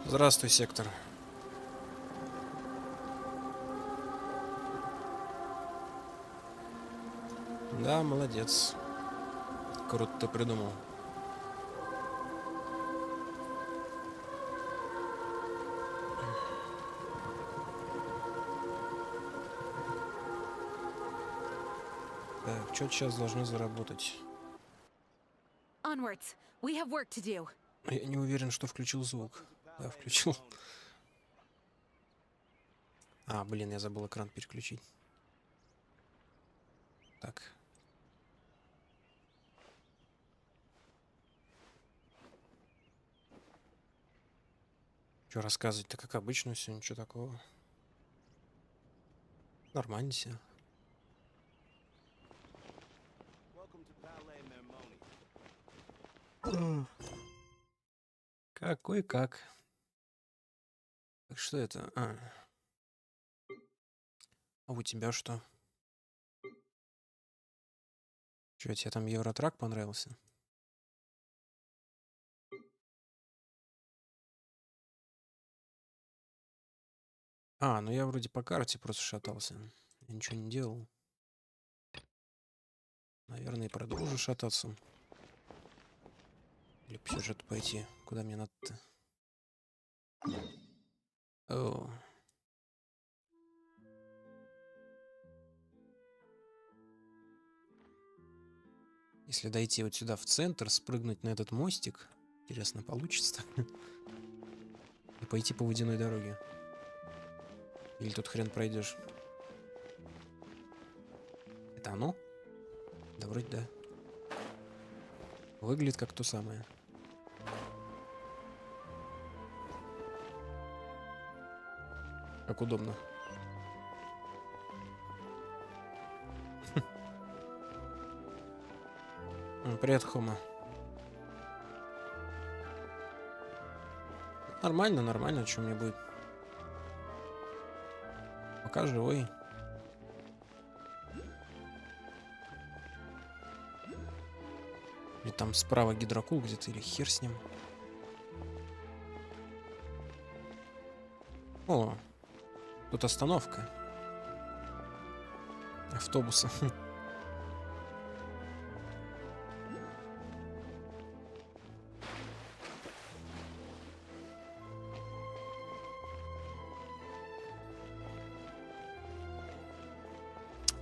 Здравствуй, сектор. Да, молодец. Круто ты придумал. Так, что сейчас должны заработать? Onwards. We have work to do. Я не уверен, что включил звук. Да, включил. А, блин, я забыл экран переключить. Так. Что рассказывать-то, как обычно, все, ничего такого. Нормально все. Какой как. Так что это? А у тебя что? Что, тебе там Евротрак понравился? А, ну я вроде по карте просто шатался. Я ничего не делал. Наверное, и продолжу шататься. Или по сюжету пойти. Куда мне надо-то? О. Если дойти вот сюда в центр, спрыгнуть на этот мостик, интересно, получится? И пойти по водяной дороге. Или тут хрен пройдешь? Это оно? Да вроде да. Выглядит как то самое. Как удобно. Привет, Хома. Нормально, нормально, что мне будет. Пока живой. Или там справа гидрокул где-то, или хер с ним. О, тут остановка. Автобуса.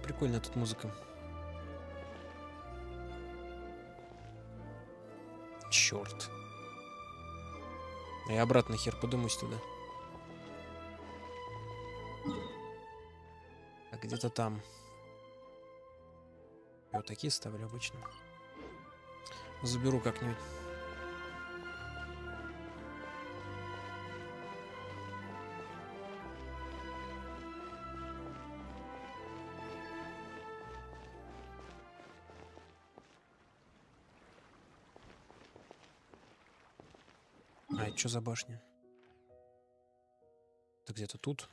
Прикольная тут музыка. Черт. Я обратно хер подымусь туда. А где-то там. Я вот такие ставлю обычно. Заберу как-нибудь. А, это что за башня? Это где-то тут?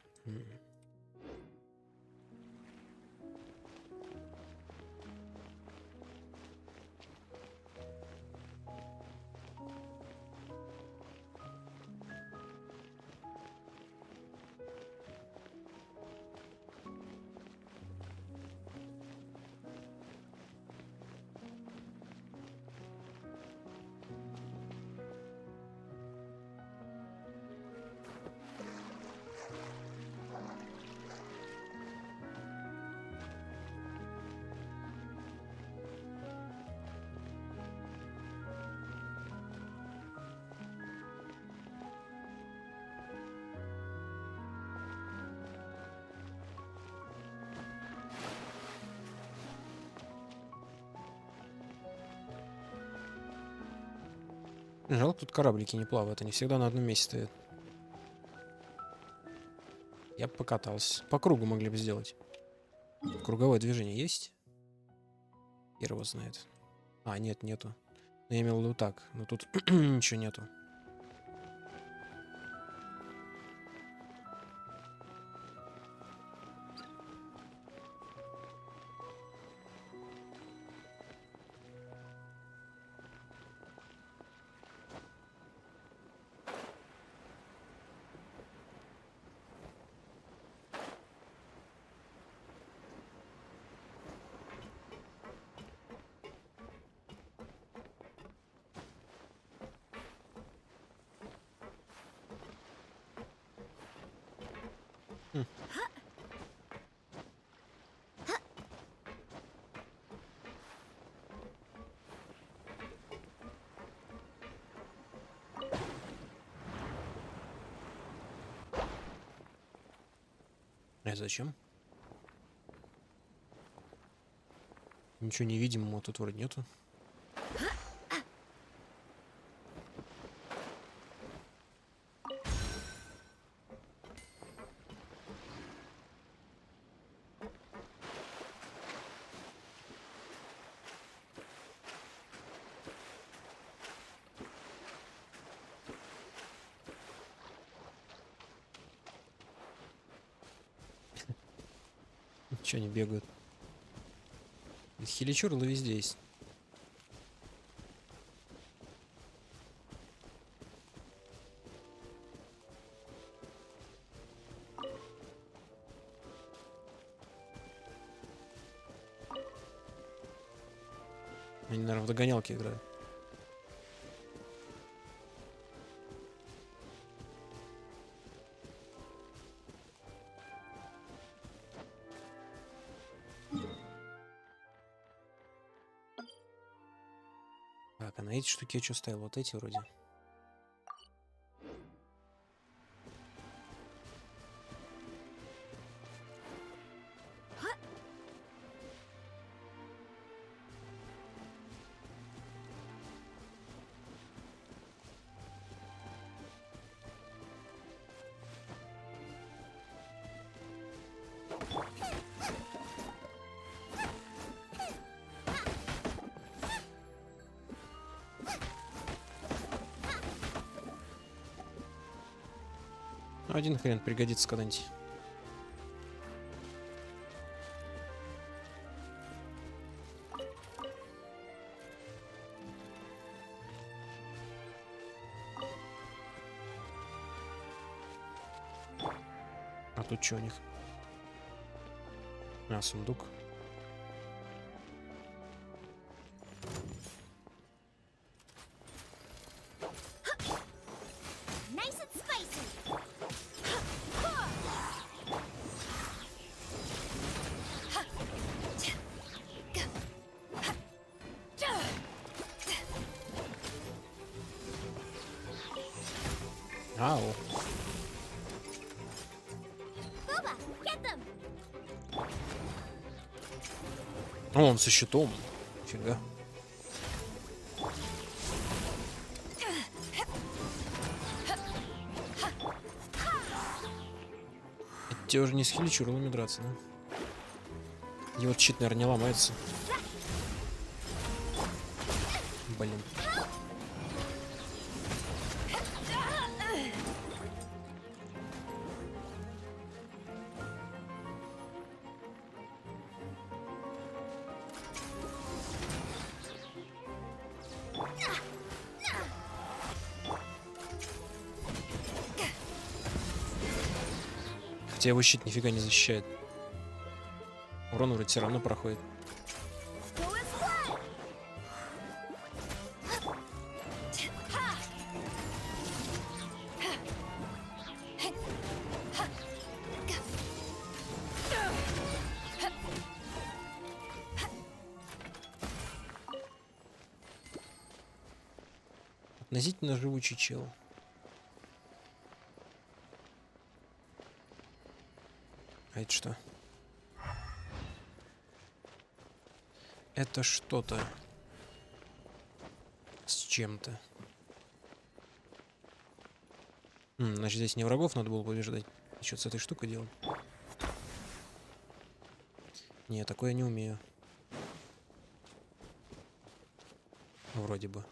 Жалко, тут кораблики не плавают, они всегда на одном месте стоят. Я бы покатался. По кругу могли бы сделать. Круговое движение есть? Хер его знает. А, нет, нету. Но я имел в виду так. Но тут ничего нету. Хм. А зачем? Ничего невидимого тут вроде нету. Че они бегают? Хиличурлы везде есть. Они, наверное, в догонялки играют. Так, а на эти штуки я что ставил? Вот эти вроде. Один хрен пригодится когда-нибудь. А тут что у них? А, сундук. Ау. О, он со щитом. Фига. Тебе уже не с хиличурлами драться, да? Его щит, наверное, не ломается. Блин. Хотя его щит нифига не защищает. Урон вроде все равно проходит. Относительно живучий чел. А это что? Это что-то с чем-то. Значит, здесь не врагов надо было побеждать. Что с этой штукой делать? Не, такое я не умею. Вроде бы.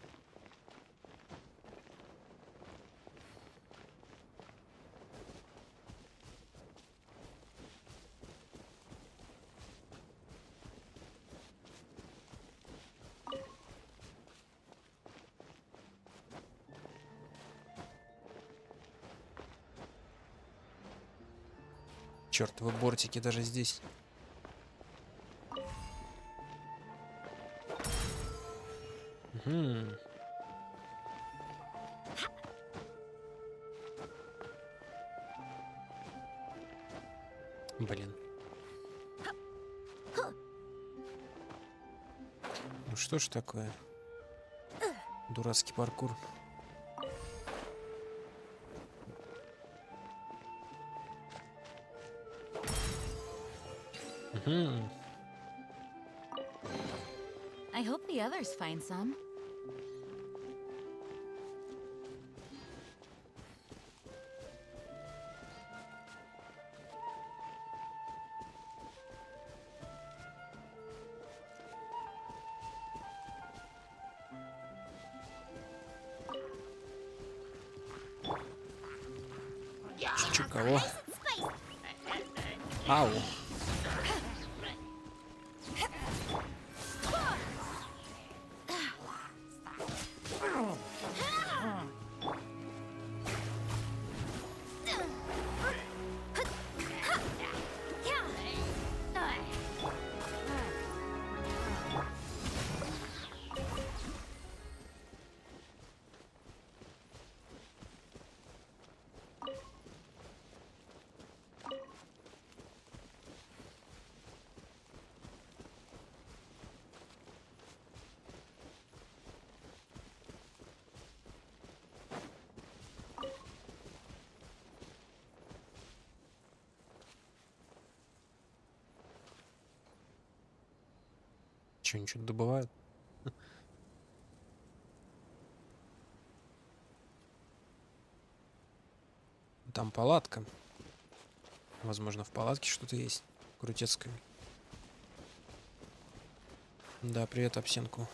Чёртовы бортики даже здесь. Угу. Блин. Ну что ж такое? Дурацкий паркур. Угу. I hope the others find some. Чё, кого? Ау. Че, ничего добывают? Там палатка. Возможно, в палатке что-то есть крутецкое. Да, привет, Апсенку.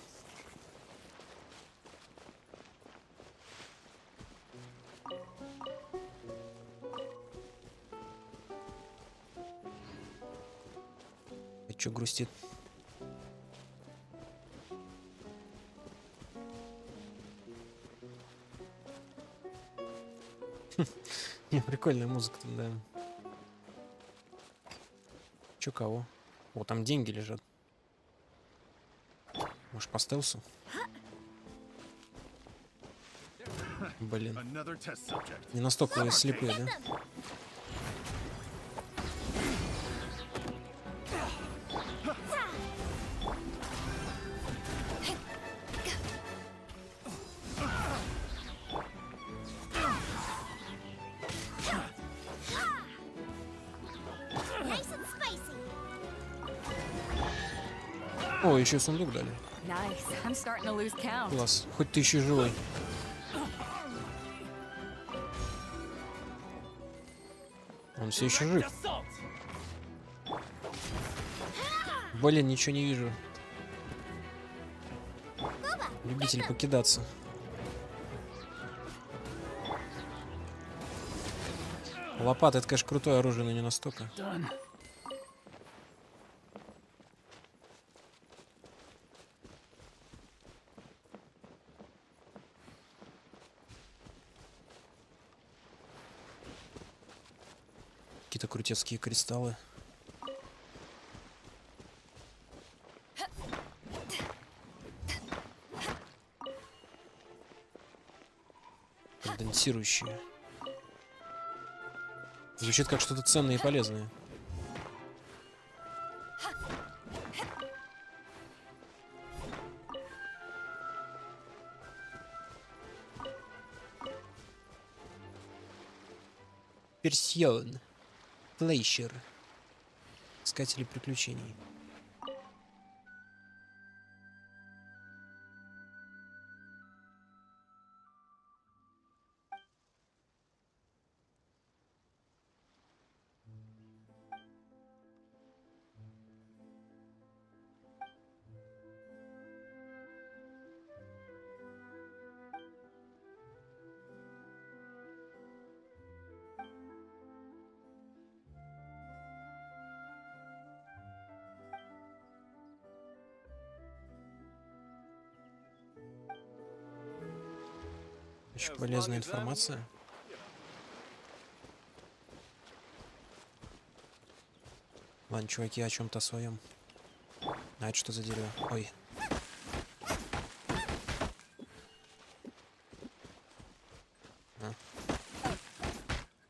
А чё грустит? Не, прикольная музыка там, да. Чё, кого? О, там деньги лежат. Может, по стелсу? Блин. Не настолько вы слепые, да? О, еще сундук дали. Nice. I'm starting to lose count. Класс. Хоть ты еще живой. Он все еще жив. Блин, ничего не вижу. Любитель покидаться. Лопата, это, конечно, крутое оружие, но не настолько. Какие-то крутецкие кристаллы. Конденсирующие. Звучит как что-то ценное и полезное. Персион. Флейшер. Искатели приключений. Очень полезная информация. Ладно, чуваки, о чем-то своем. А это что за дерево? Ой.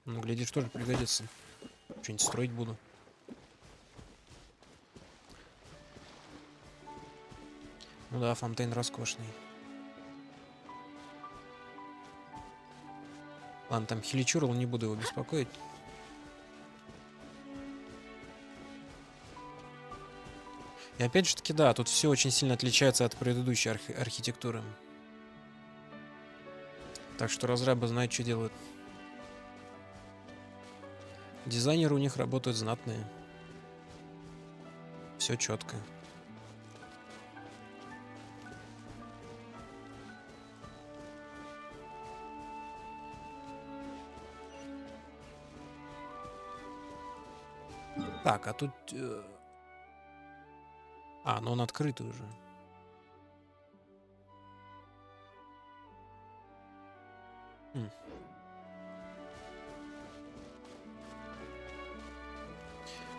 Ну, глядишь, тоже пригодится. Что-нибудь строить буду. Ну да, фонтейн роскошный. Ладно, там хиличурл, не буду его беспокоить. И опять же таки, да, тут все очень сильно отличается от предыдущей архитектуры. Так что разрабы знают, что делают. Дизайнеры у них работают знатные. Все четко. Так, а тут... А, ну он открытый уже.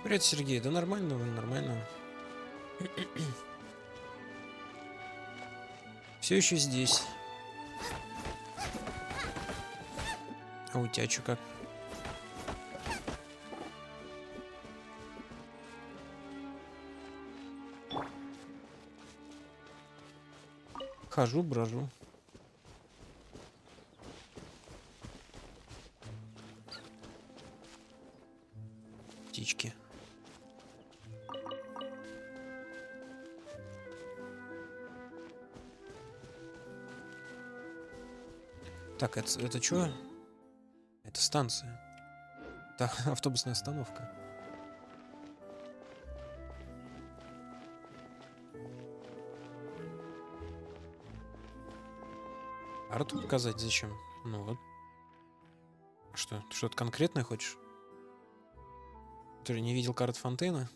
Привет, Сергей. Да нормально, нормально. Все еще здесь. А у тебя что как? Хожу, брожу. Птички. Так, это что? Это станция. Это автобусная остановка. Карту показать зачем? Ну вот. Что? Ты что-то конкретное хочешь? Ты не видел карт Фонтейна?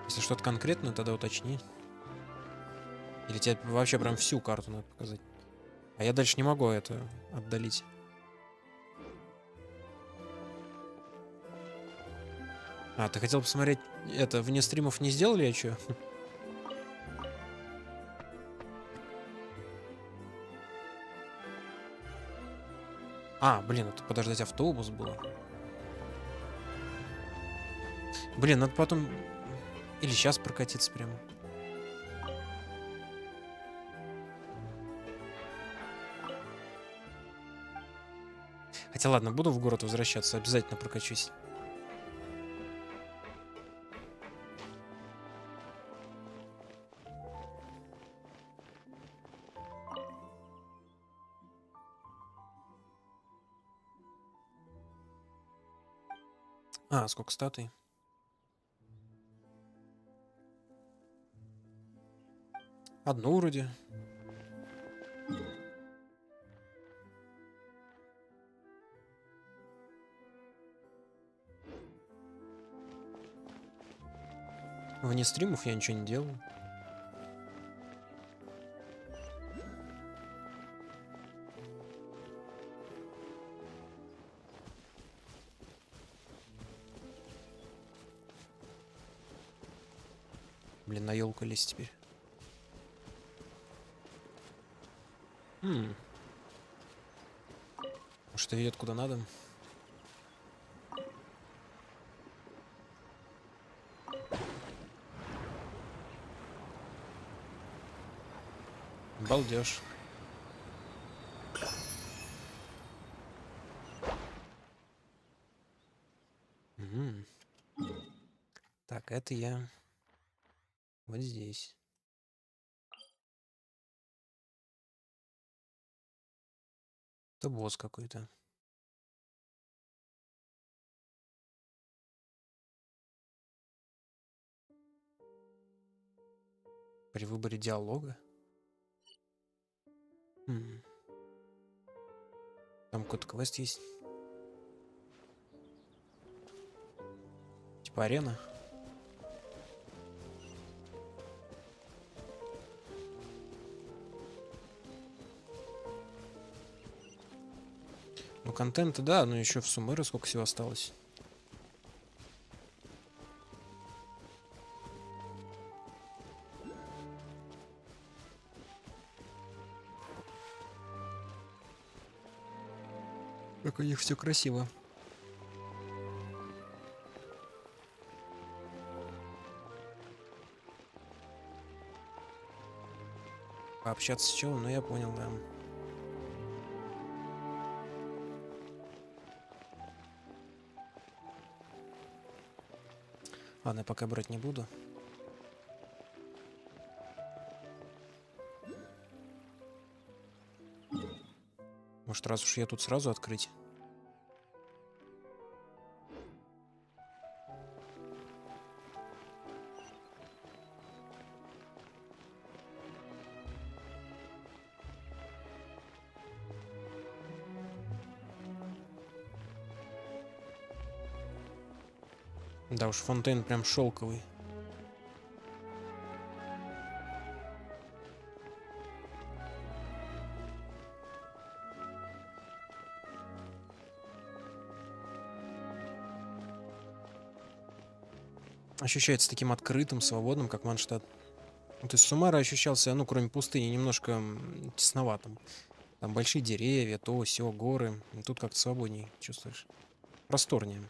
Если что-то конкретное, тогда уточни. Или тебе вообще прям всю карту надо показать? А я дальше не могу это отдалить. А, ты хотел посмотреть это вне стримов не сделали, а чё? А, блин, это подождать автобус было. Блин, надо потом... Или сейчас прокатиться прямо. Хотя ладно, буду в город возвращаться, обязательно прокачусь. А, сколько статуй? Одну вроде. Вне стримов я ничего не делаю. Блин, на елку лезть теперь. Может, это ведет куда надо? Балдеж. Так, это я вот здесь. Это босс какой-то. При выборе диалога. Там какой-то квест есть. Типа арена. Ну, контента, да, но еще в Сумеру сколько всего осталось. Как у них все красиво. Пообщаться с челом, но я понял, да. Ладно, я пока брать не буду. Может, раз уж я тут сразу открыть? Да уж, фонтейн прям шелковый. Ощущается таким открытым, свободным, как Манштадт. То есть Сумара ощущался, ну, кроме пустыни, немножко тесноватым. Там большие деревья, то, сё, горы. И тут как-то свободнее чувствуешь. Просторнее.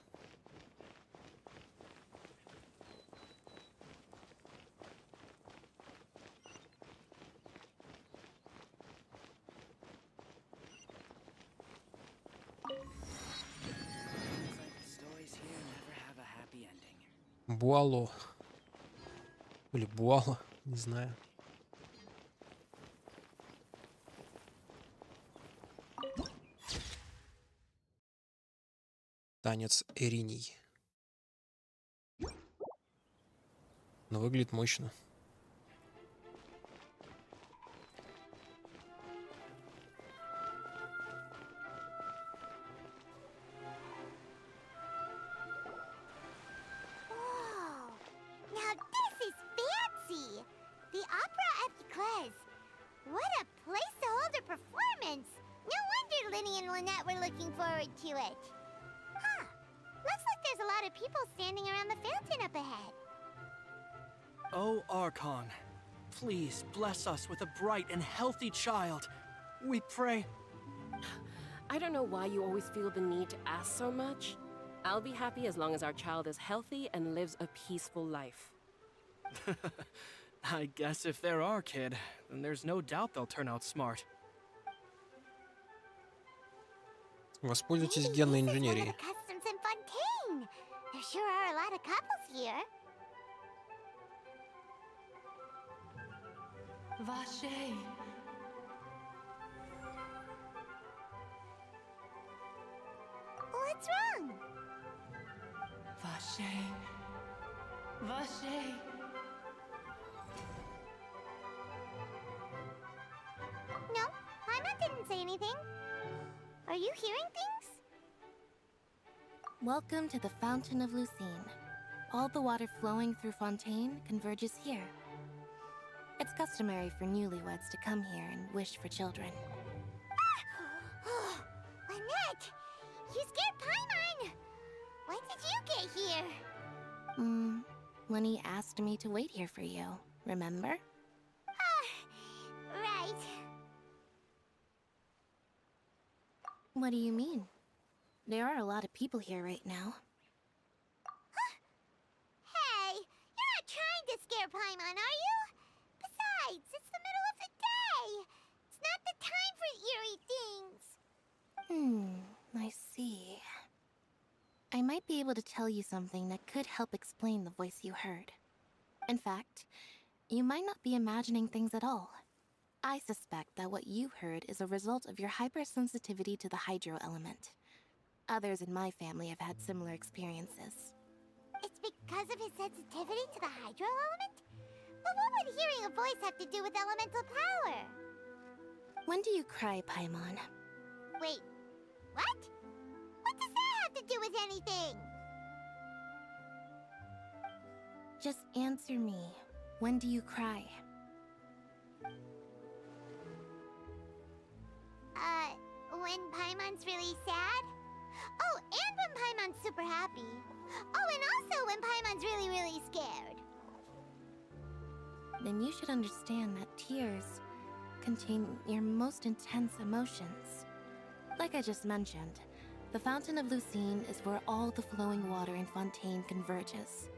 Буало. Или буало, не знаю. Танец Эриней. Но выглядит мощно. Whoa! Now this is fancy! The opera at the Cles. What a place to hold a performance! No wonder Linny and Lynette were looking forward to it. Huh. Looks like there's a lot of people standing around the fountain up ahead. Oh, Archon, please bless us with a bright and healthy child. We pray. I don't know why you always feel the need to ask so much. I'll be happy as long as our child is healthy and lives a peaceful life. I guess if they're our kid, then there's no doubt they'll turn out smart. Воспользуйтесь Maybe генной this is one of инженерией. the customs in Fontaine. There sure are a lot of couples here. Vache. What's wrong? Vache. Vache. No, Paimon didn't say anything. Are you hearing things? Welcome to the Fountain of Lucine. All the water flowing through Fontaine converges here. It's customary for newlyweds to come here and wish for children. Lynette! You scared Paimon! When did you get here? Lenny asked me to wait here for you, remember? Right. What do you mean? There are a lot of people here right now. Hey, you're not trying to scare Paimon, are you? Besides, it's the middle of the day. It's not the time for eerie things. I see. I might be able to tell you something that could help explain the voice you heard. In fact, you might not be imagining things at all. I suspect that what you heard is a result of your hypersensitivity to the hydro element. Others in my family have had similar experiences. It's because of his sensitivity to the hydro element? But what would hearing a voice have to do with elemental power? When do you cry, Paimon? Wait, what? What does that have to do with anything? Just answer me. When do you cry? When Paimon's really sad? Oh, and when Paimon's super happy. Oh, and also when Paimon's really, really scared. Then you should understand that tears contain your most intense emotions. Like I just mentioned, the Fountain of Lucine is where all the flowing water in Fontaine converges.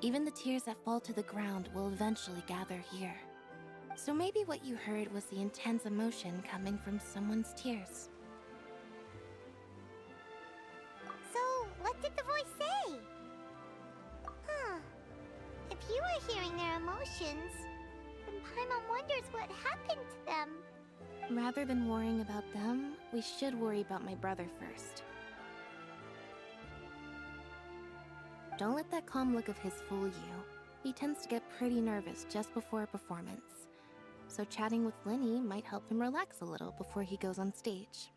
Even the tears that fall to the ground will eventually gather here. So maybe what you heard was the intense emotion coming from someone's tears. So, what did the voice say? Huh. If you were hearing their emotions, then Paimon wonders what happened to them. Rather than worrying about them, we should worry about my brother first. Don't let that calm look of his fool you. He tends to get pretty nervous just before a performance. So chatting with Linny might help him relax a little before he goes on stage.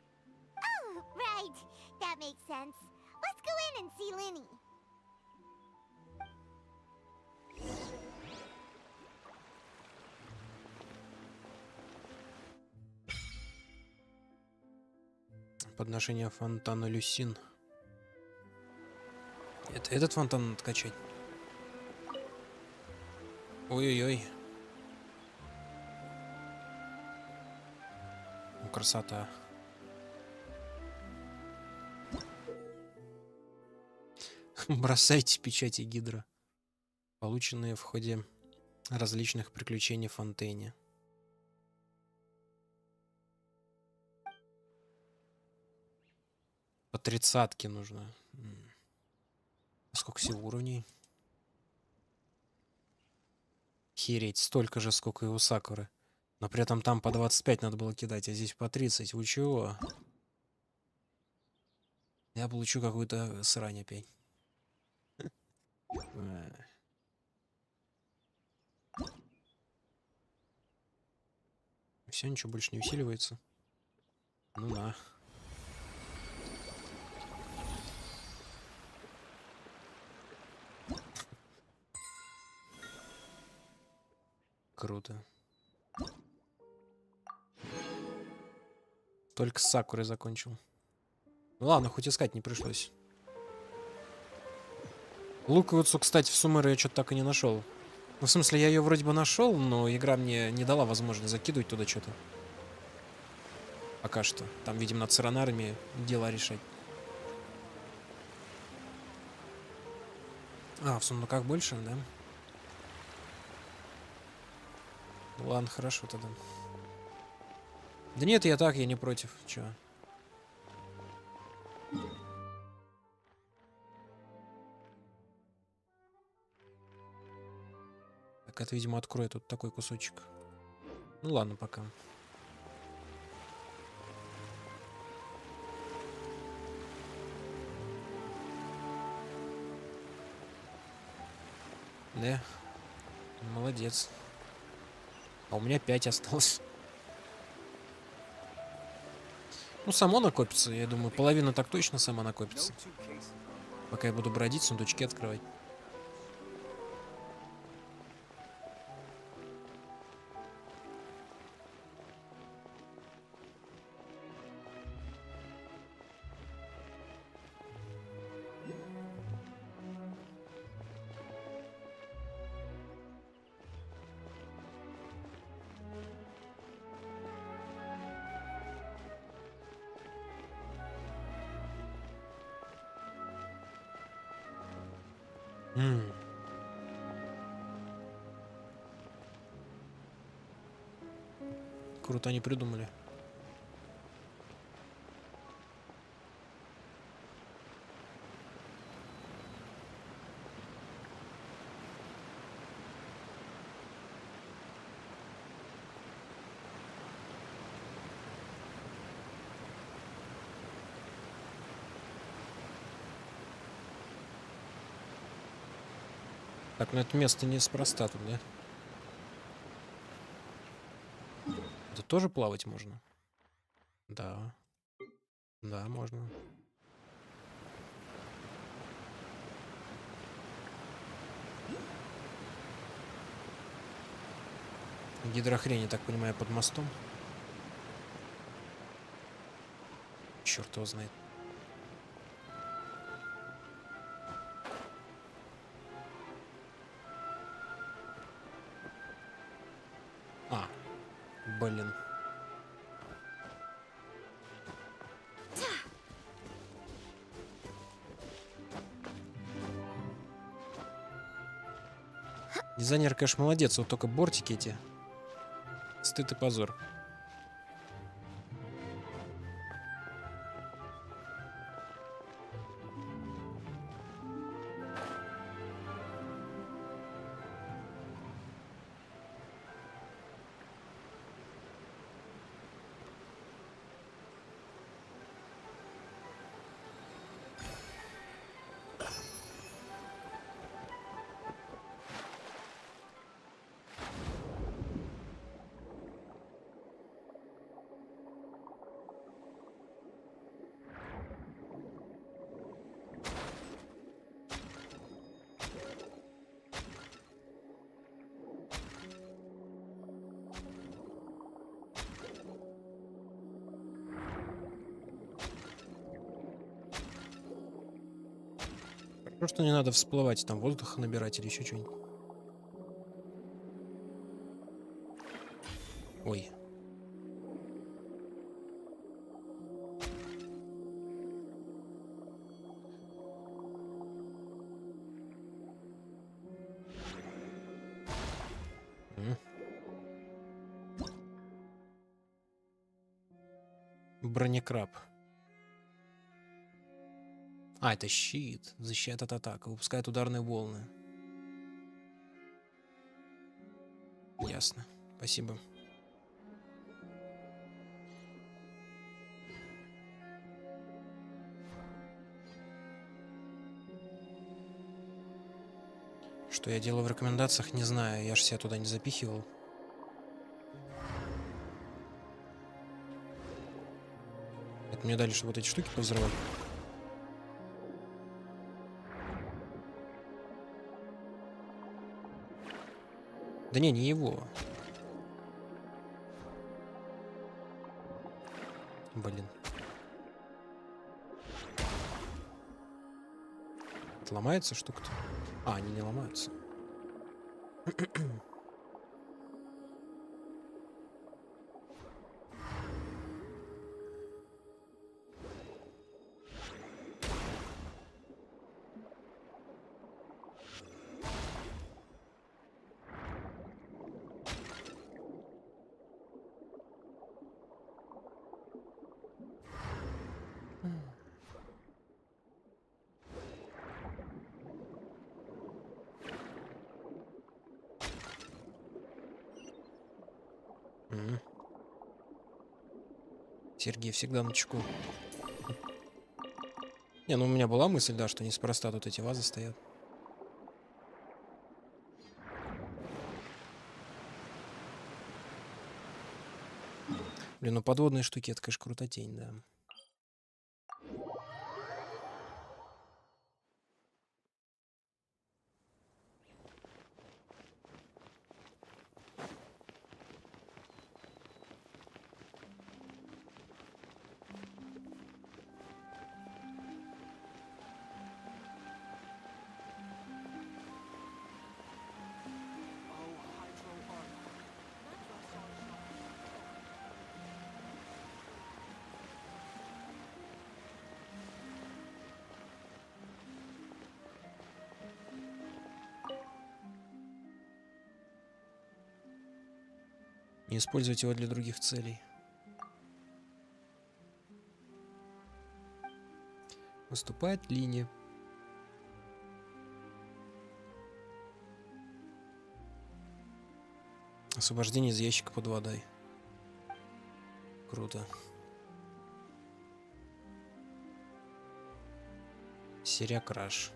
Oh, right. That makes sense. Let's go in and see Linny. Подношение фонтана Люсин. Это этот фонтан надо качать. Ой-ой-ой. Ну, красота. Бросайте печати Гидра, полученные в ходе различных приключений в фонтейне. По 30-ке нужно. Сколько всего уровней? Хереть, столько же, сколько и у Сакуры. Но при этом там по 25 надо было кидать, а здесь по 30. Вы чего? Я получу какую-то срань опять. Все, ничего больше не усиливается. Ну на. Круто. Только с Сакурой закончил. Ну ладно, хоть искать не пришлось. Луковицу, кстати, в Сумеру я что-то так и не нашел. Ну, в смысле, я ее вроде бы нашел, но игра мне не дала возможность закидывать туда что-то. Пока что. Там, видимо, над Саранарами дела решать. А, в сундуках больше, да? Ну, ладно, хорошо тогда. Да нет, я так, я не против. Чё? Так, это, видимо, откроет вот такой кусочек. Ну ладно, пока. Да. Молодец. А у меня 5 осталось. Ну, само накопится, я думаю. Половина так точно сама накопится. Пока я буду бродить, сундучки открывать. Круто они придумали. Так, ну это место неспроста тут, да? Тут тоже плавать можно? Да. Да, можно. Гидрохрень, я так понимаю, под мостом. Черт его знает. А, блин. Дизайнер, конечно, молодец, вот только бортики эти стыд и позор. Хорошо, что не надо всплывать, там воздуха набирать или еще что-нибудь. Ой. Бронекраб. А, это щит. Защищает от атак. Выпускает ударные волны. Ясно. Спасибо. Что я делаю в рекомендациях, не знаю. Я же себя туда не запихивал. Это мне дали, чтобы вот эти штуки повзрывать. Да не его. Блин. Это ломается штука-то? А, они не ломаются. Сергей всегда начеку. Не, ну у меня была мысль, да, что неспроста тут эти вазы стоят. Блин, ну подводные штуки, это, конечно, крутотень, да. Не использовать его для других целей. Выступает линия. Освобождение из ящика под водой. Круто. Серия краш.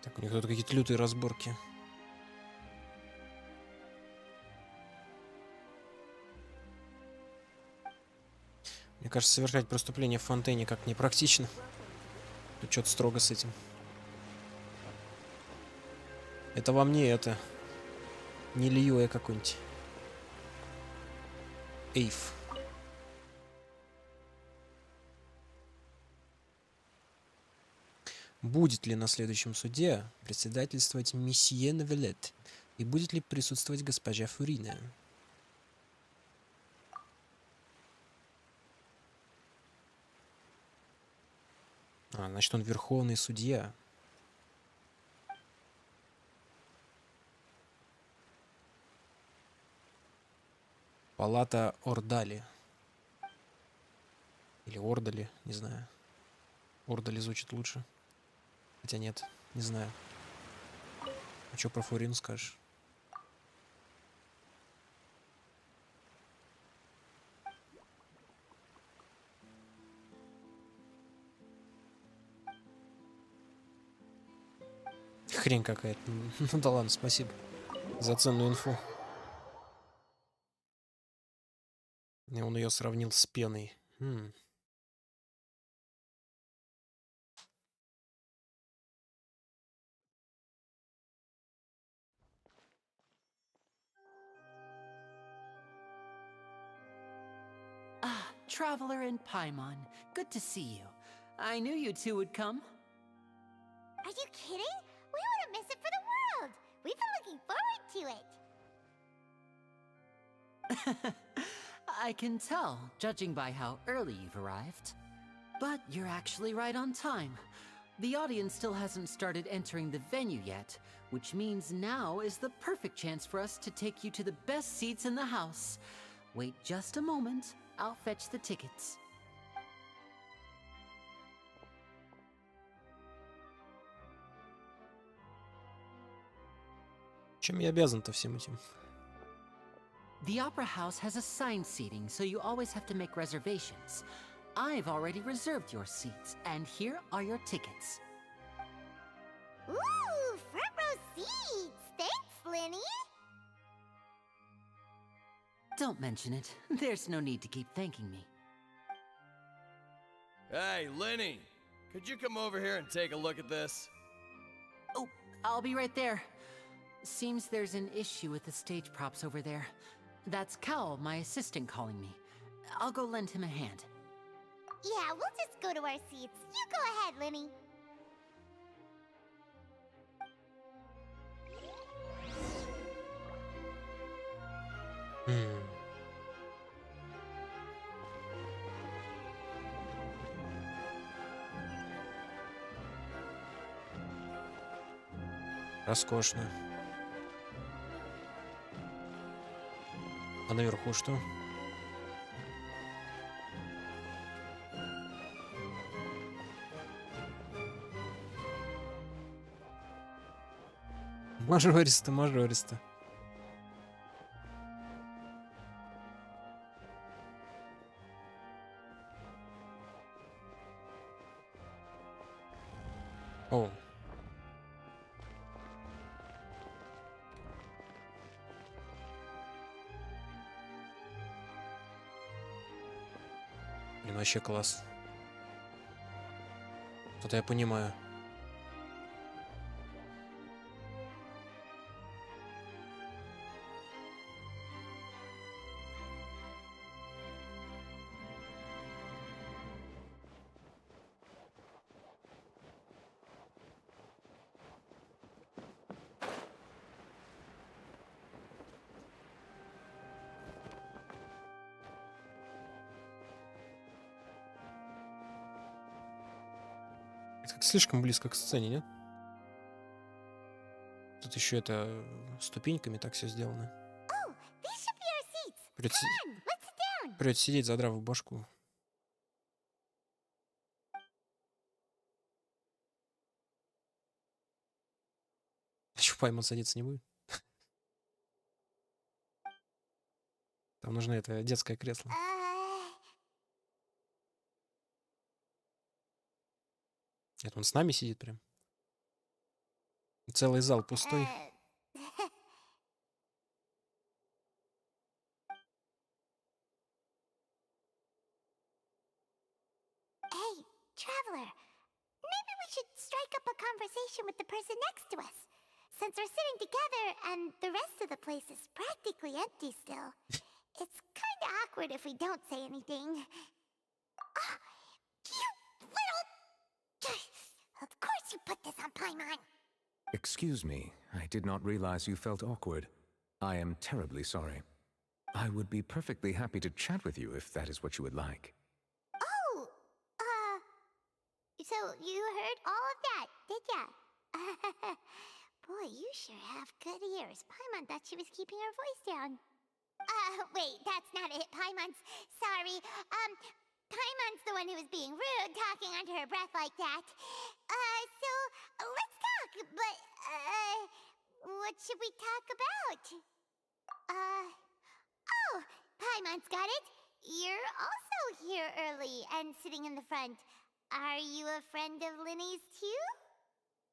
Так, у них тут какие-то лютые разборки. Мне кажется, совершать преступление в фонтейне как непрактично. Тут что-то строго с этим. Это вам не это. Не Льюя какой-нибудь. Эйв. Будет ли на следующем суде председательствовать месье Невелет? И будет ли присутствовать госпожа Фурина? Значит, он верховный судья. Палата Ордали. Или Ордали, не знаю. Ордали звучит лучше. Хотя нет, не знаю. А что про Фурину скажешь? Хрень какая-то. Ну да ладно, спасибо за ценную инфу. И он ее сравнил с пеной. Ah, Traveler and Paimon. Good to see you. I knew you two would come. Are you kidding? We wouldn't miss it for the world. We've been looking forward to it. I can tell, judging by how early you've arrived. But you're actually right on time. The audience still hasn't started entering the venue yet, which means now is the perfect chance for us to take you to the best seats in the house. Wait just a moment. I'll fetch the tickets. Чем я обязан-то всем этим? The Opera House has assigned seating, so you always have to make reservations. I've already reserved your seats, and here are your tickets. Ooh, front row seats. Thanks, Lenny. Don't mention it. There's no need to keep thanking me. Hey, Lenny! Could you come over here and take a look at this? Oh, I'll be right there. Seems there's an issue with the stage props over there. That's Cal, my assistant, calling me. I'll go lend him a hand. Yeah, we'll just go to our seats. You go ahead, Lenny. Роскошно. А наверху что? Мажористо, мажористо. О. Блин, вообще класс. Что-то я понимаю. Это как слишком близко к сцене, нет? Тут еще это ступеньками так все сделано. Oh, these should be our seats. Придется, Come on, let's sit down. придется сидеть, задрав башку. А что, Паймон садиться не будет? Там нужно это детское кресло. Это он с нами сидит прям. Целый зал пустой. Hey, Traveler. Maybe we should strike up a conversation with the person next to us. Since we're sitting together and the rest of the place is practically empty still, it's kind kinda awkward if we don't say anything. Ah, you little... Of course you put this on Paimon. Excuse me, I did not realize you felt awkward. I am terribly sorry. I would be perfectly happy to chat with you if that is what you would like. Oh, so you heard all of that, did ya? Boy, you sure have good ears. Paimon thought she was keeping her voice down. Wait, that's not it. Paimon's... Sorry. Paimon's the one who was being rude, talking under her breath like that. So, let's talk, but, what should we talk about? Oh, Paimon's got it. You're also here early and sitting in the front. Are you a friend of Linny's too?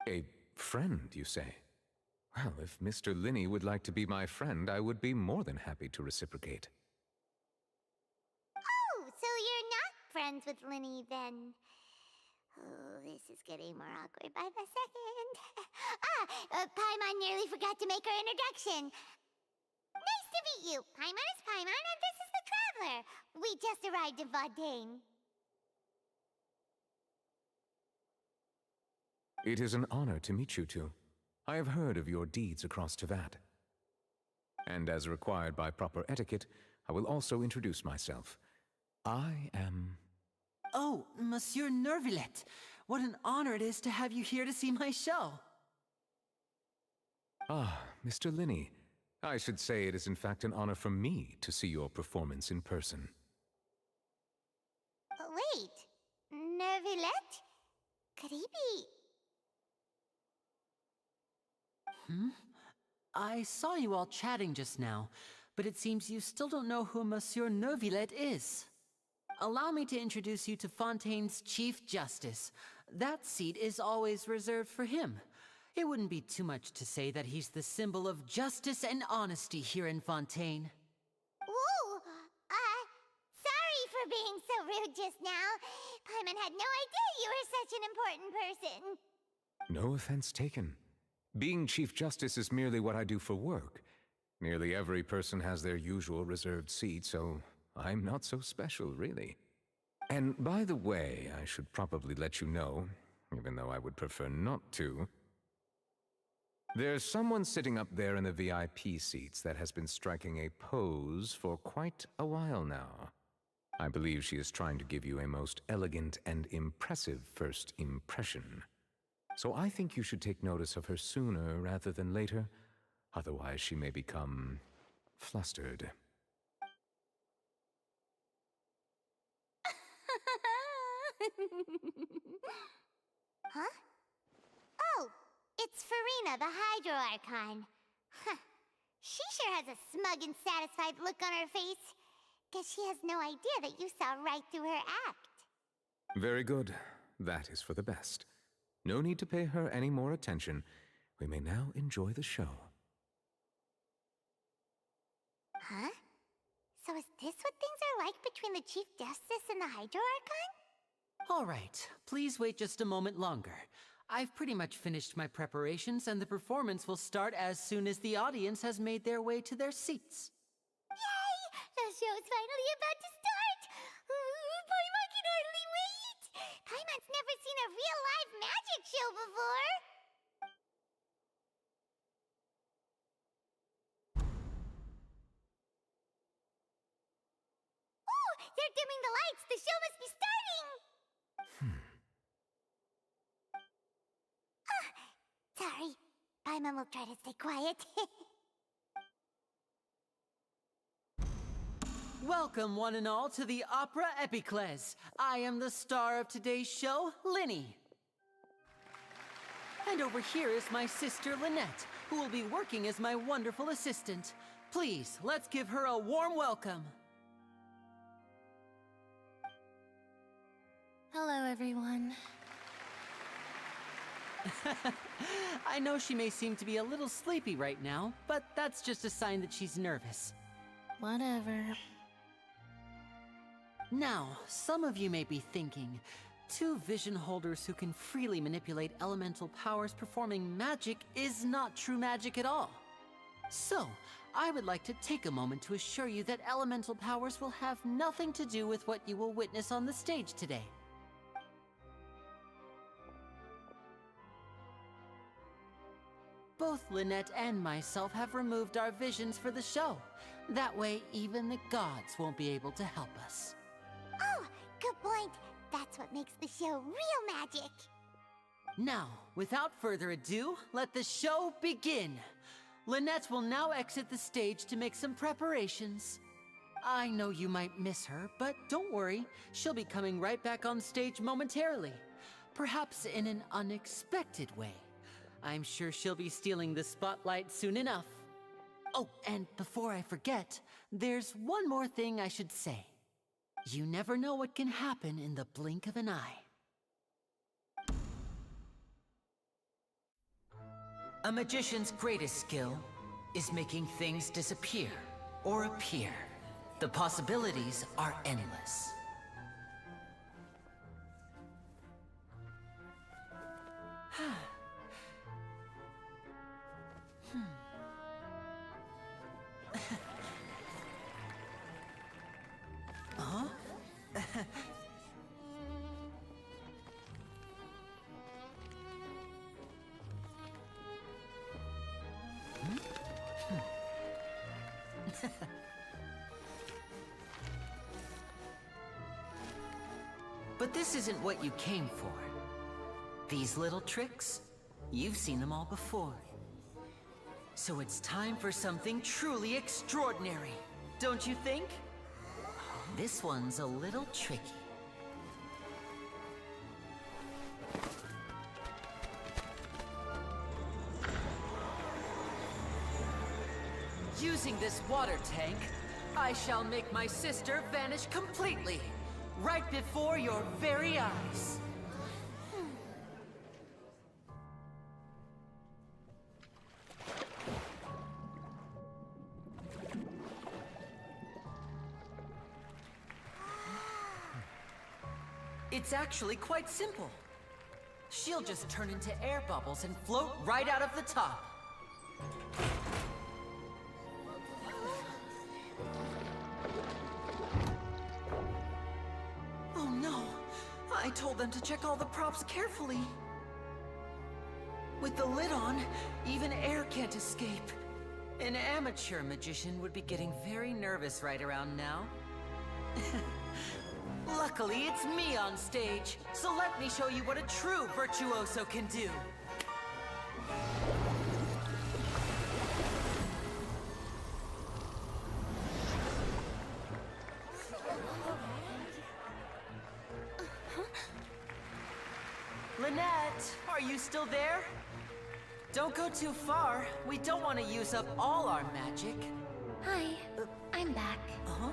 A friend, you say? Well, if Mr. Linny would like to be my friend, I would be more than happy to reciprocate. Oh, so you're not friends with Linny then? Oh, this is getting more awkward by the second. Paimon nearly forgot to make her introduction. Nice to meet you. Paimon is Paimon, and this is the Traveler. We just arrived in Fontaine. It is an honor to meet you two. I have heard of your deeds across Teyvat. And as required by proper etiquette, I will also introduce myself. I am... Oh, Monsieur Nervillet. What an honor it is to have you here to see my show. Ah, Mr. Linny. I should say it is in fact an honor for me to see your performance in person. Wait, Nervillet? Could he be... I saw you all chatting just now, but it seems you still don't know who Monsieur Nervillet is. Allow me to introduce you to Fontaine's Chief Justice. That seat is always reserved for him. It wouldn't be too much to say that he's the symbol of justice and honesty here in Fontaine. Whoa! Sorry for being so rude just now. Paimon had no idea you were such an important person. No offense taken. Being Chief Justice is merely what I do for work. Nearly every person has their usual reserved seat, so I'm not so special, really. And by the way, I should probably let you know, even though I would prefer not to. There's someone sitting up there in the VIP seats that has been striking a pose for quite a while now. I believe she is trying to give you a most elegant and impressive first impression. So I think you should take notice of her sooner rather than later, otherwise she may become flustered. Huh? Oh, it's Farina, the Hydro Archon. Huh. She sure has a smug and satisfied look on her face. Guess she has no idea that you saw right through her act. Very good. That is for the best. No need to pay her any more attention. We may now enjoy the show. Huh? So is this what things are like between the Chief Justice and the Hydro Archon? All right, please wait just a moment longer. I've pretty much finished my preparations, and the performance will start as soon as the audience has made their way to their seats. Yay! The show's finally about to start! Paimon can hardly wait! Paimon's never seen a real live magic show before! Oh! They're dimming the lights! The show must be starting! Sorry. Paimon will try to stay quiet. Welcome, one and all, to the Opera Epiclese. I am the star of today's show, Linny. And over here is my sister, Lynette, who will be working as my wonderful assistant. Please, let's give her a warm welcome. Hello, everyone. I know she may seem to be a little sleepy right now, but that's just a sign that she's nervous. Whatever. Now, some of you may be thinking, two vision holders who can freely manipulate elemental powers performing magic is not true magic at all. So, I would like to take a moment to assure you that elemental powers will have nothing to do with what you will witness on the stage today. Both Lynette and myself have removed our visions for the show. That way, even the gods won't be able to help us. Oh, good point. That's what makes the show real magic. Now, without further ado, let the show begin. Lynette will now exit the stage to make some preparations. I know you might miss her, but don't worry. She'll be coming right back on stage momentarily. Perhaps in an unexpected way. I'm sure she'll be stealing the spotlight soon enough. Oh, and before I forget, there's one more thing I should say. You never know what can happen in the blink of an eye. A magician's greatest skill is making things disappear or appear. The possibilities are endless. Huh? But this isn't what you came for. These little tricks, you've seen them all before. So it's time for something truly extraordinary, don't you think? This one's a little tricky. Using this water tank, I shall make my sister vanish completely, right before your very eyes. It's actually quite simple. She'll just turn into air bubbles and float right out of the top. Oh no! I told them to check all the props carefully. With the lid on, even air can't escape. An amateur magician would be getting very nervous right around now. Luckily, it's me on stage, so let me show you what a true virtuoso can do. Lynette, are you still there? Don't go too far. We don't want to use up all our magic. Hi, I'm back. Uh-huh.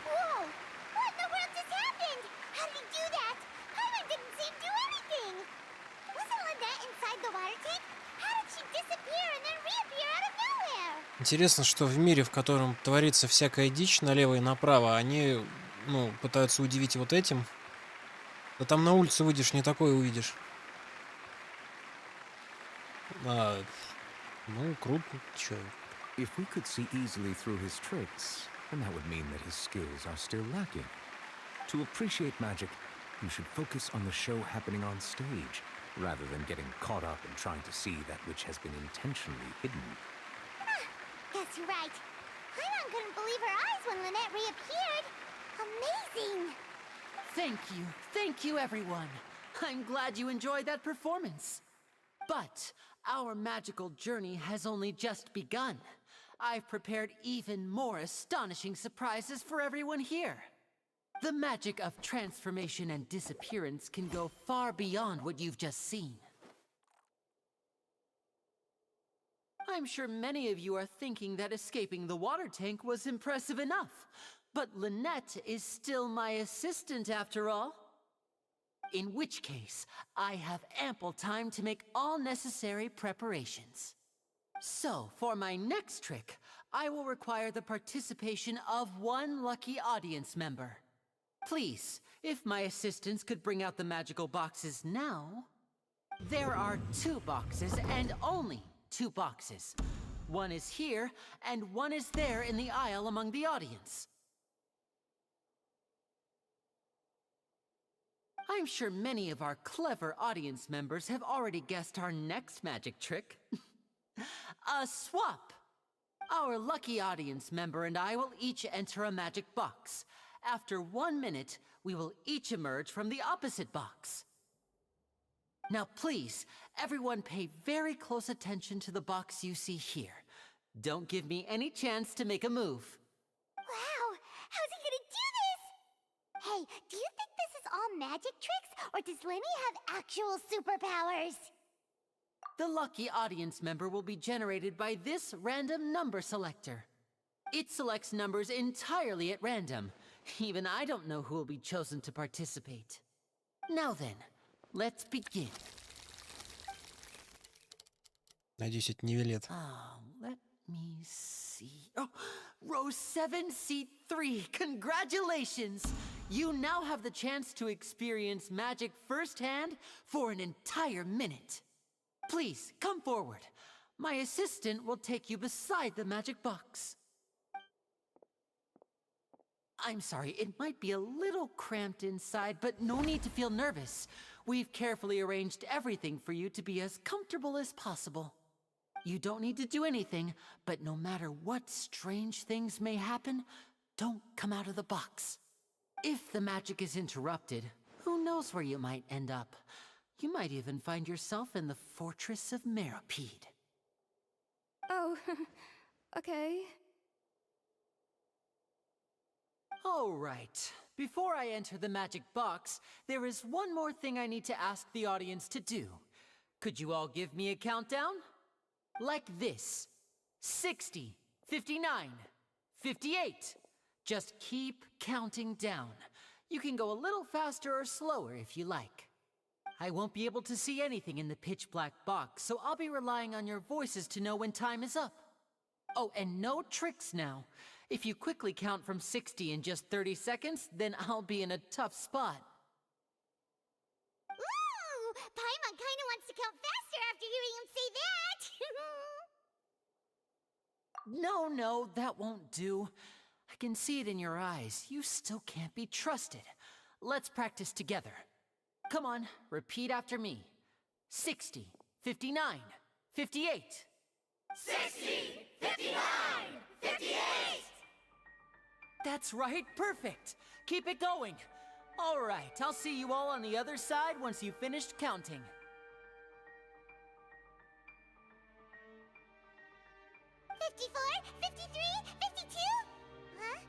Whoa! What in the world just happened? How did he do that? Hyman didn't see him do anything. Wasn't Lynette inside the water tank? How did she disappear and then reappear out of nowhere? Интересно, что в мире, в котором творится всякая дичь налево и направо, они, пытаются удивить вот этим. Да там на улице выйдешь, не такое увидишь. Круто, чё. If we could see easily through his tricks, then that would mean that his skills are still lacking. To appreciate magic, you should focus on the show happening on stage, rather than getting caught up in trying to see that which has been intentionally hidden. Guess you're right. Hyman couldn't believe her eyes when Lynette reappeared. Amazing! Thank you everyone. I'm glad you enjoyed that performance. But our magical journey has only just begun. I've prepared even more astonishing surprises for everyone here. The magic of transformation and disappearance can go far beyond what you've just seen. I'm sure many of you are thinking that escaping the water tank was impressive enough. But Lynette is still my assistant after all. In which case, I have ample time to make all necessary preparations. So, for my next trick, I will require the participation of one lucky audience member. Please, if my assistants could bring out the magical boxes now. There are 2 boxes, and only 2 boxes. One is here, and one is there in the aisle among the audience. I'm sure many of our clever audience members have already guessed our next magic trick. A swap! Our lucky audience member and I will each enter a magic box. After 1 minute, we will each emerge from the opposite box. Now please, everyone pay very close attention to the box you see here. Don't give me any chance to make a move. Wow, how's he gonna do this? Hey, do you think this is all magic tricks, or does Lenny have actual superpowers? The lucky audience member will be generated by this random number selector. It selects numbers entirely at random. Even I don't know who will be chosen to participate. Now then, let's begin. Надеюсь, это не вилет. Let me see. Oh, row 7, seat 3. Congratulations! You now have the chance to experience magic firsthand for an entire minute. Please, come forward. My assistant will take you beside the magic box. I'm sorry, it might be a little cramped inside, but no need to feel nervous. We've carefully arranged everything for you to be as comfortable as possible. You don't need to do anything, but no matter what strange things may happen, don't come out of the box. If the magic is interrupted, who knows where you might end up? You might even find yourself in the Fortress of Meropide. Oh, okay. All right. Before I enter the magic box, there is one more thing I need to ask the audience to do. Could you all give me a countdown? Like this. 60, 59, 58. Just keep counting down. You can go a little faster or slower if you like. I won't be able to see anything in the pitch black box, so I'll be relying on your voices to know when time is up. Oh, and no tricks now. If you quickly count from 60 in just 30 seconds, then I'll be in a tough spot. Ooh! Paimon kinda wants to count faster after hearing him say that! No, that won't do. I can see it in your eyes. You still can't be trusted. Let's practice together. Come on, repeat after me. 60, 59, 58. 60, 59, 58! That's right, perfect. Keep it going. All right, I'll see you all on the other side once you've finished counting. Huh?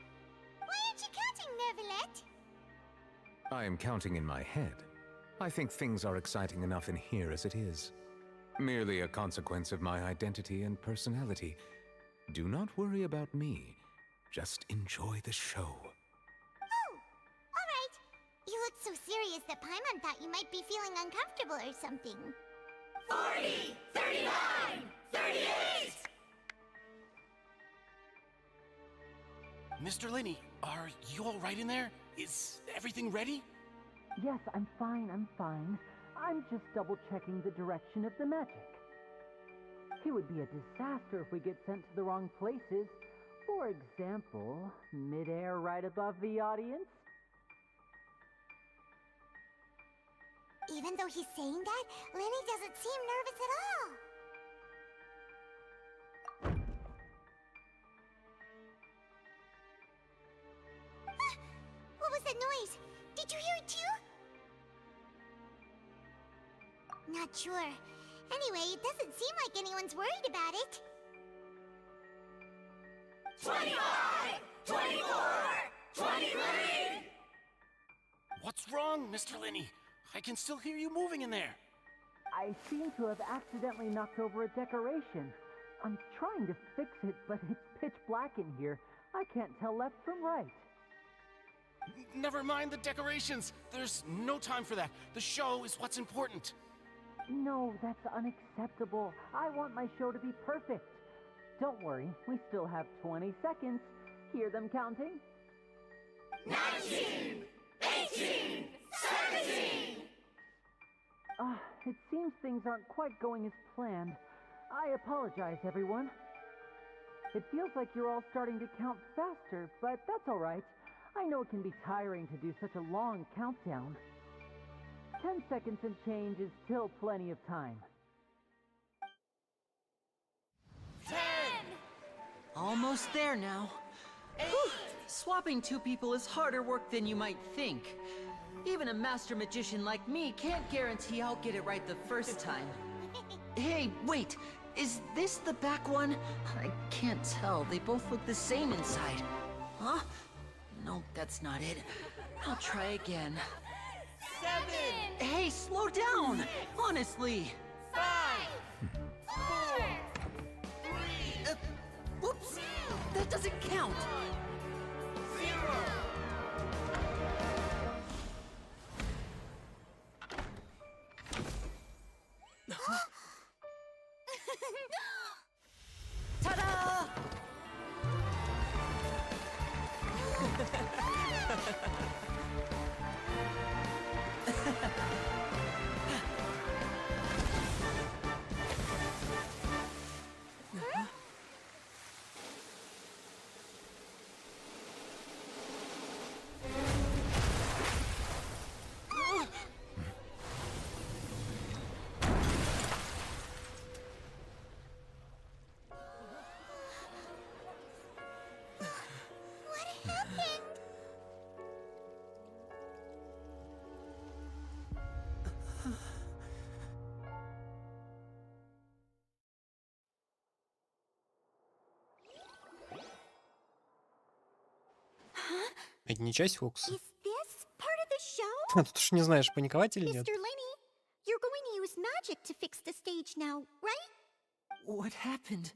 Why aren't you counting, Nervalet? I am counting in my head. I think things are exciting enough in here as it is. Merely a consequence of my identity and personality. Do not worry about me. Just enjoy the show. Oh, all right. You looked so serious that Paimon thought you might be feeling uncomfortable or something. 40, 39, 38! Mr. Linney, are you all right in there? Is everything ready? Yes, I'm fine. I'm just double-checking the direction of the magic. It would be a disaster if we get sent to the wrong places. For example, mid-air right above the audience. Even though he's saying that, Lenny doesn't seem nervous at all. What was that noise? Did you hear it too? Not sure. Anyway, it doesn't seem like anyone's worried about it. 25! 24! 23! What's wrong, Mr. Linney? I can still hear you moving in there. I seem to have accidentally knocked over a decoration. I'm trying to fix it, but it's pitch black in here. I can't tell left from right. Never mind the decorations. There's no time for that. The show is what's important. No, that's unacceptable. I want my show to be perfect. Don't worry, we still have 20 seconds. Hear them counting? 19! 18! 17! It seems things aren't quite going as planned. I apologize, everyone. It feels like you're all starting to count faster, but that's all right. I know it can be tiring to do such a long countdown. 10 seconds and change is still plenty of time. 10! Almost there now. Whew. Swapping two people is harder work than you might think. Even a master magician like me can't guarantee I'll get it right the first time. Hey, wait! Is this the back one? I can't tell. They both look the same inside. Huh? No, that's not it. I'll try again. 7! Hey, slow down! Honestly! 5! 4! 3! Whoops! That doesn't count! 0! Ta-da! Это не часть Фокса? Is this part of the show? Тут уж не знаешь, паниковать или нет. Mr. Lenny, you're going to use magic to fix the stage now, right? What happened?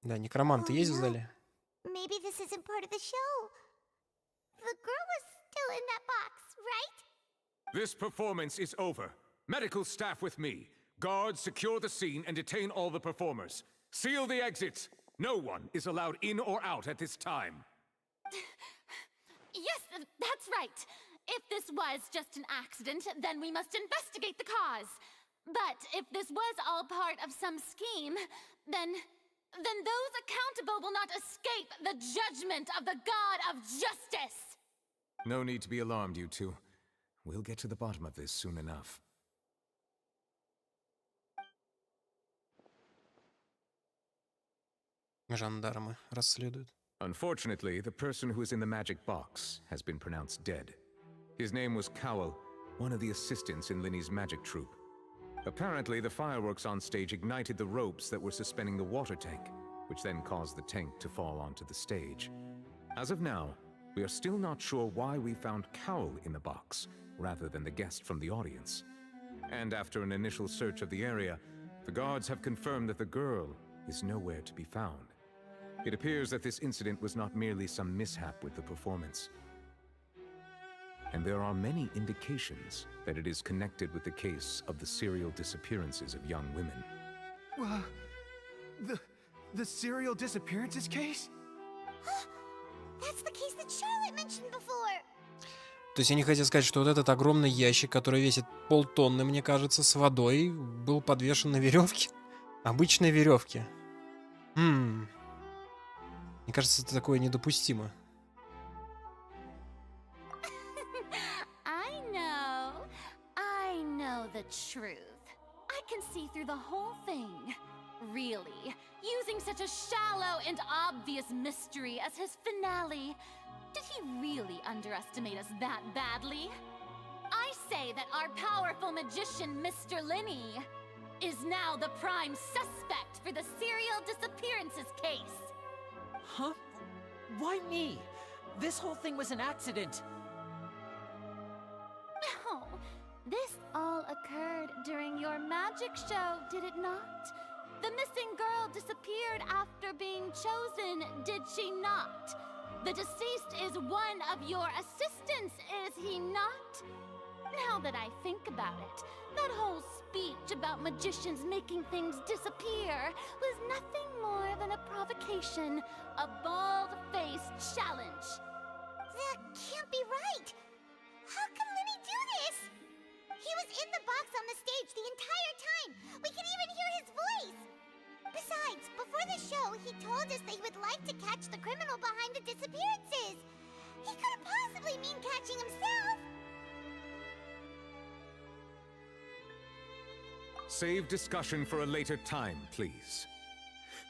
Да, некроманты есть в no. зале? Maybe this isn't part of the show. The girl was still in that box, right? This performance is over. Medical staff with me. Guards, secure the scene and detain all the performers. Seal the exits. No one is allowed in or out at this time. Yes, that's right. If this was just an accident, then we must investigate the cause. But if this was all part of some scheme, then those accountable will not escape the judgment of the God of Justice. No need to be alarmed, you two. We'll get to the bottom of this soon enough. Жандармы расследуют. Unfortunately, the person who is in the magic box has been pronounced dead. His name was Cowell, one of the assistants in Linny's magic troupe. Apparently, the fireworks on stage ignited the ropes that were suspending the water tank, which then caused the tank to fall onto the stage. As of now, we are still not sure why we found Cowell in the box, rather than the guest from the audience. And after an initial search of the area, the guards have confirmed that the girl is nowhere to be found. It appears that this incident was not merely some mishap with the performance. And there are many indications that it is connected with the case of the serial disappearances of young women. The serial disappearances case? That's the case that Charlotte mentioned before. То есть они хотят сказать, что вот этот огромный ящик, который весит полтонны, мне кажется, с водой, был подвешен на веревке. Обычной веревке. Мне кажется, это такое недопустимо. I know the truth. I can see through the whole thing. Really, using such a shallow and obvious mystery as his finale, did he really underestimate us that badly? I say that our powerful magician, Mr. Lenny, is now the prime suspect for the serial disappearances case. Huh? Why me? This whole thing was an accident. Oh, This all occurred during your magic show, did it not? The missing girl disappeared after being chosen, did she not? The deceased is one of your assistants, is he not? Now that I think about it, that whole speech about magicians making things disappear was nothing more than a provocation, a bald-faced challenge. That can't be right. How can Lenny do this? He was in the box on the stage the entire time. We can even hear his voice. Besides, before the show, he told us that he would like to catch the criminal behind the disappearances. He couldn't possibly mean catching himself. Save discussion for a later time, please.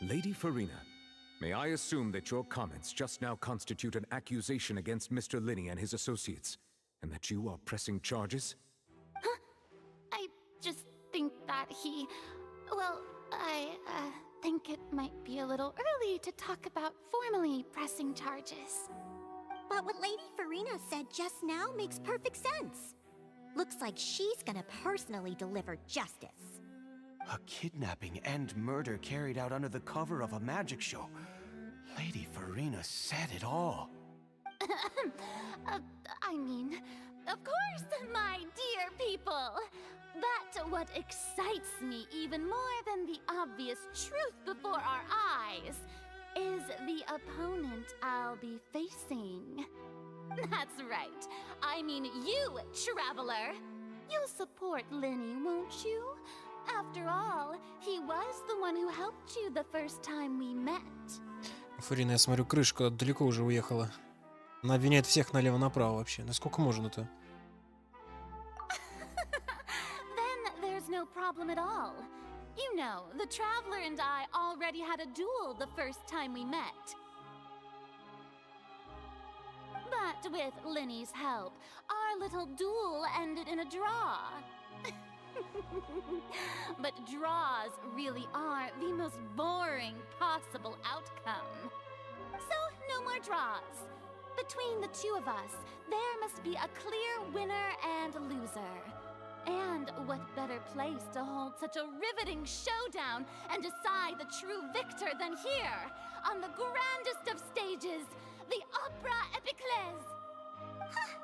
Lady Farina, may I assume that your comments just now constitute an accusation against Mr. Linney and his associates, and that you are pressing charges? Huh? I just think that he... Well, I think it might be a little early to talk about formally pressing charges. But what Lady Farina said just now makes perfect sense. Looks like she's gonna personally deliver justice. A kidnapping and murder carried out under the cover of a magic show. Lady Farina said it all. I mean, of course, my dear people. But what excites me even more than the obvious truth before our eyes is the opponent I'll be facing. That's right. I mean you, Traveler. You'll support Lenny, won't you? After all, he was the one who helped you the first time we met. Фарина, я смотрю, крышка далеко уже уехала. Она обвиняет всех налево-направо вообще. Насколько можно-то? Then there's no problem at all. You know, the Traveler and I already had a duel the first time we met. But with Lenny's help, our little duel ended in a draw. But draws really are the most boring possible outcome. So, no more draws. Between the two of us, there must be a clear winner and loser. And what better place to hold such a riveting showdown and decide the true victor than here, on the grandest of stages, the Opera Epiclese. Huh?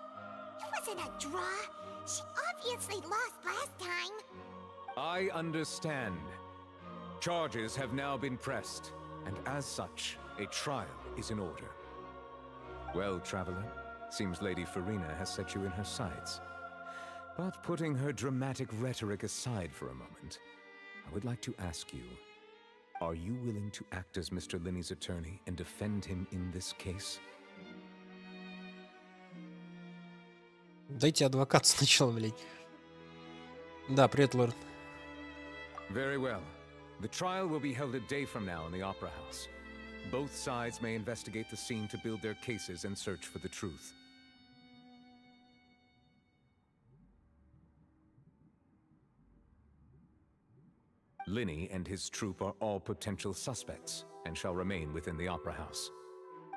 It wasn't a draw. She obviously lost last time. I understand. Charges have now been pressed, and as such, a trial is in order. Well, Traveler, seems Lady Farina has set you in her sights. But putting her dramatic rhetoric aside for a moment, I would like to ask you, are you willing to act as Mr. Linney's attorney and defend him in this case? Дайте адвокат сначала, блядь. Да, привет, лорд. Very well. The trial will be held a day from now in the Opera House. Both sides may investigate the scene to build their cases and search for the truth. Linney and his troupe are all potential suspects and shall remain within the Opera House.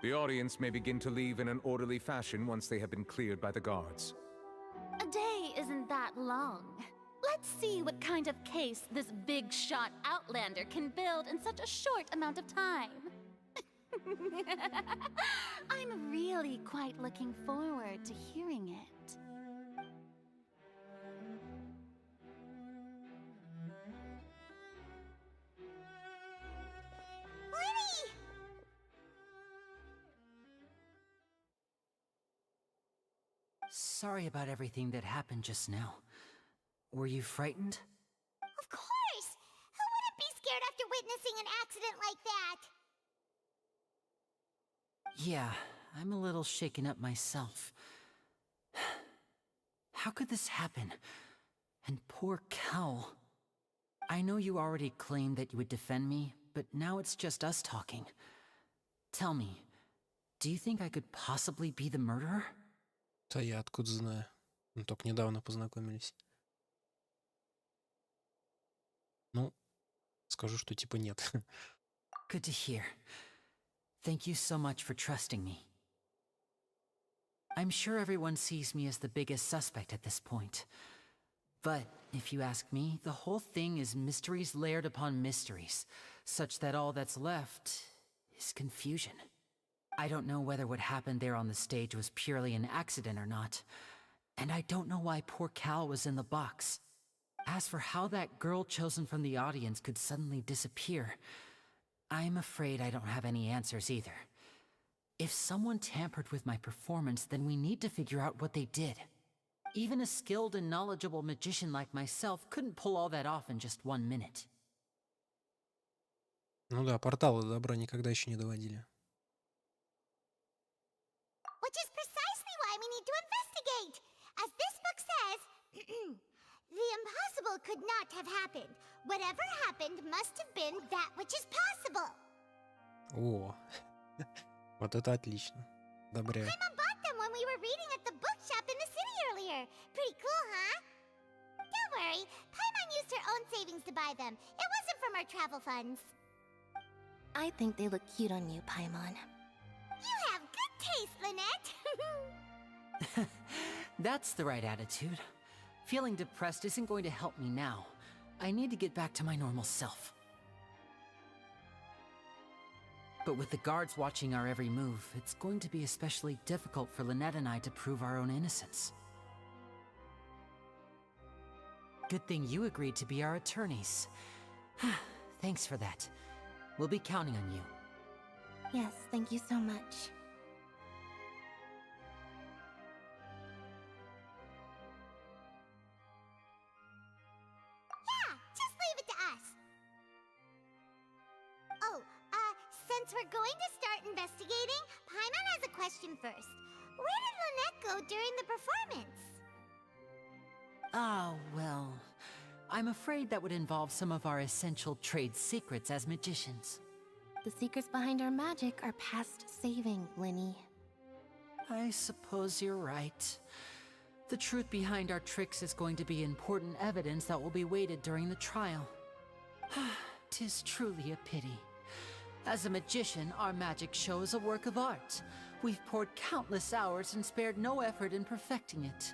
The audience may begin to leave in an orderly fashion once they have been cleared by the guards. A day isn't that long. Let's see what kind of case this big-shot outlander can build in such a short amount of time. I'm really quite looking forward to hearing it. Lenny! Sorry about everything that happened just now. Were you frightened? Of course! Who wouldn't be scared after witnessing an accident like that? Yeah, I'm a little shaken up myself. How could this happen? And poor Cal. I know you already claimed that you would defend me, but now it's just us talking. Tell me, do you think I could possibly be the murderer? Да я откуда знаю. Мы только недавно познакомились. Ну, скажу, что типа нет. Good to hear. Thank you so much for trusting me. I'm sure everyone sees me as the biggest suspect at this point. But if you ask me, the whole thing is mysteries layered upon mysteries, such that all that's left is confusion. I don't know whether what happened there on the stage was purely an accident or not, and I don't know why poor Cal was in the box. As for how that girl chosen from the audience could suddenly disappear, I'm afraid I don't have any answers either. If someone tampered with my performance, then we need to figure out what they did. Even a skilled and knowledgeable magician like myself couldn't pull all that off in just 1 minute. Ну да, порталы до добра никогда еще не доводили. Which is precisely why we need to investigate. As this book says, the impossible could not have happened. Whatever happened must have been that which is possible. О, вот это отлично. Одобряю. Paimon bought them when we were reading at the bookshop in the city earlier. Pretty cool, huh? Don't worry, Paimon used her own savings to buy them. It wasn't from our travel funds. I think they look cute on you, Paimon. You have good taste, Lynette. That's the right attitude. Feeling depressed isn't going to help me now. I need to get back to my normal self. But with the guards watching our every move, it's going to be especially difficult for Lynette and I to prove our own innocence. Good thing you agreed to be our attorneys. Thanks for that. We'll be counting on you. Yes, thank you so much. Yeah, just leave it to us. Oh, since we're going to start investigating, Paimon has a question first. Where did Lynette go during the performance? Ah, well, I'm afraid that would involve some of our essential trade secrets as magicians. The secrets behind our magic are past saving, Linny. I suppose you're right. The truth behind our tricks is going to be important evidence that will be weighted during the trial. 'Tis truly a pity. As a magician, our magic show is a work of art. We've poured countless hours and spared no effort in perfecting it.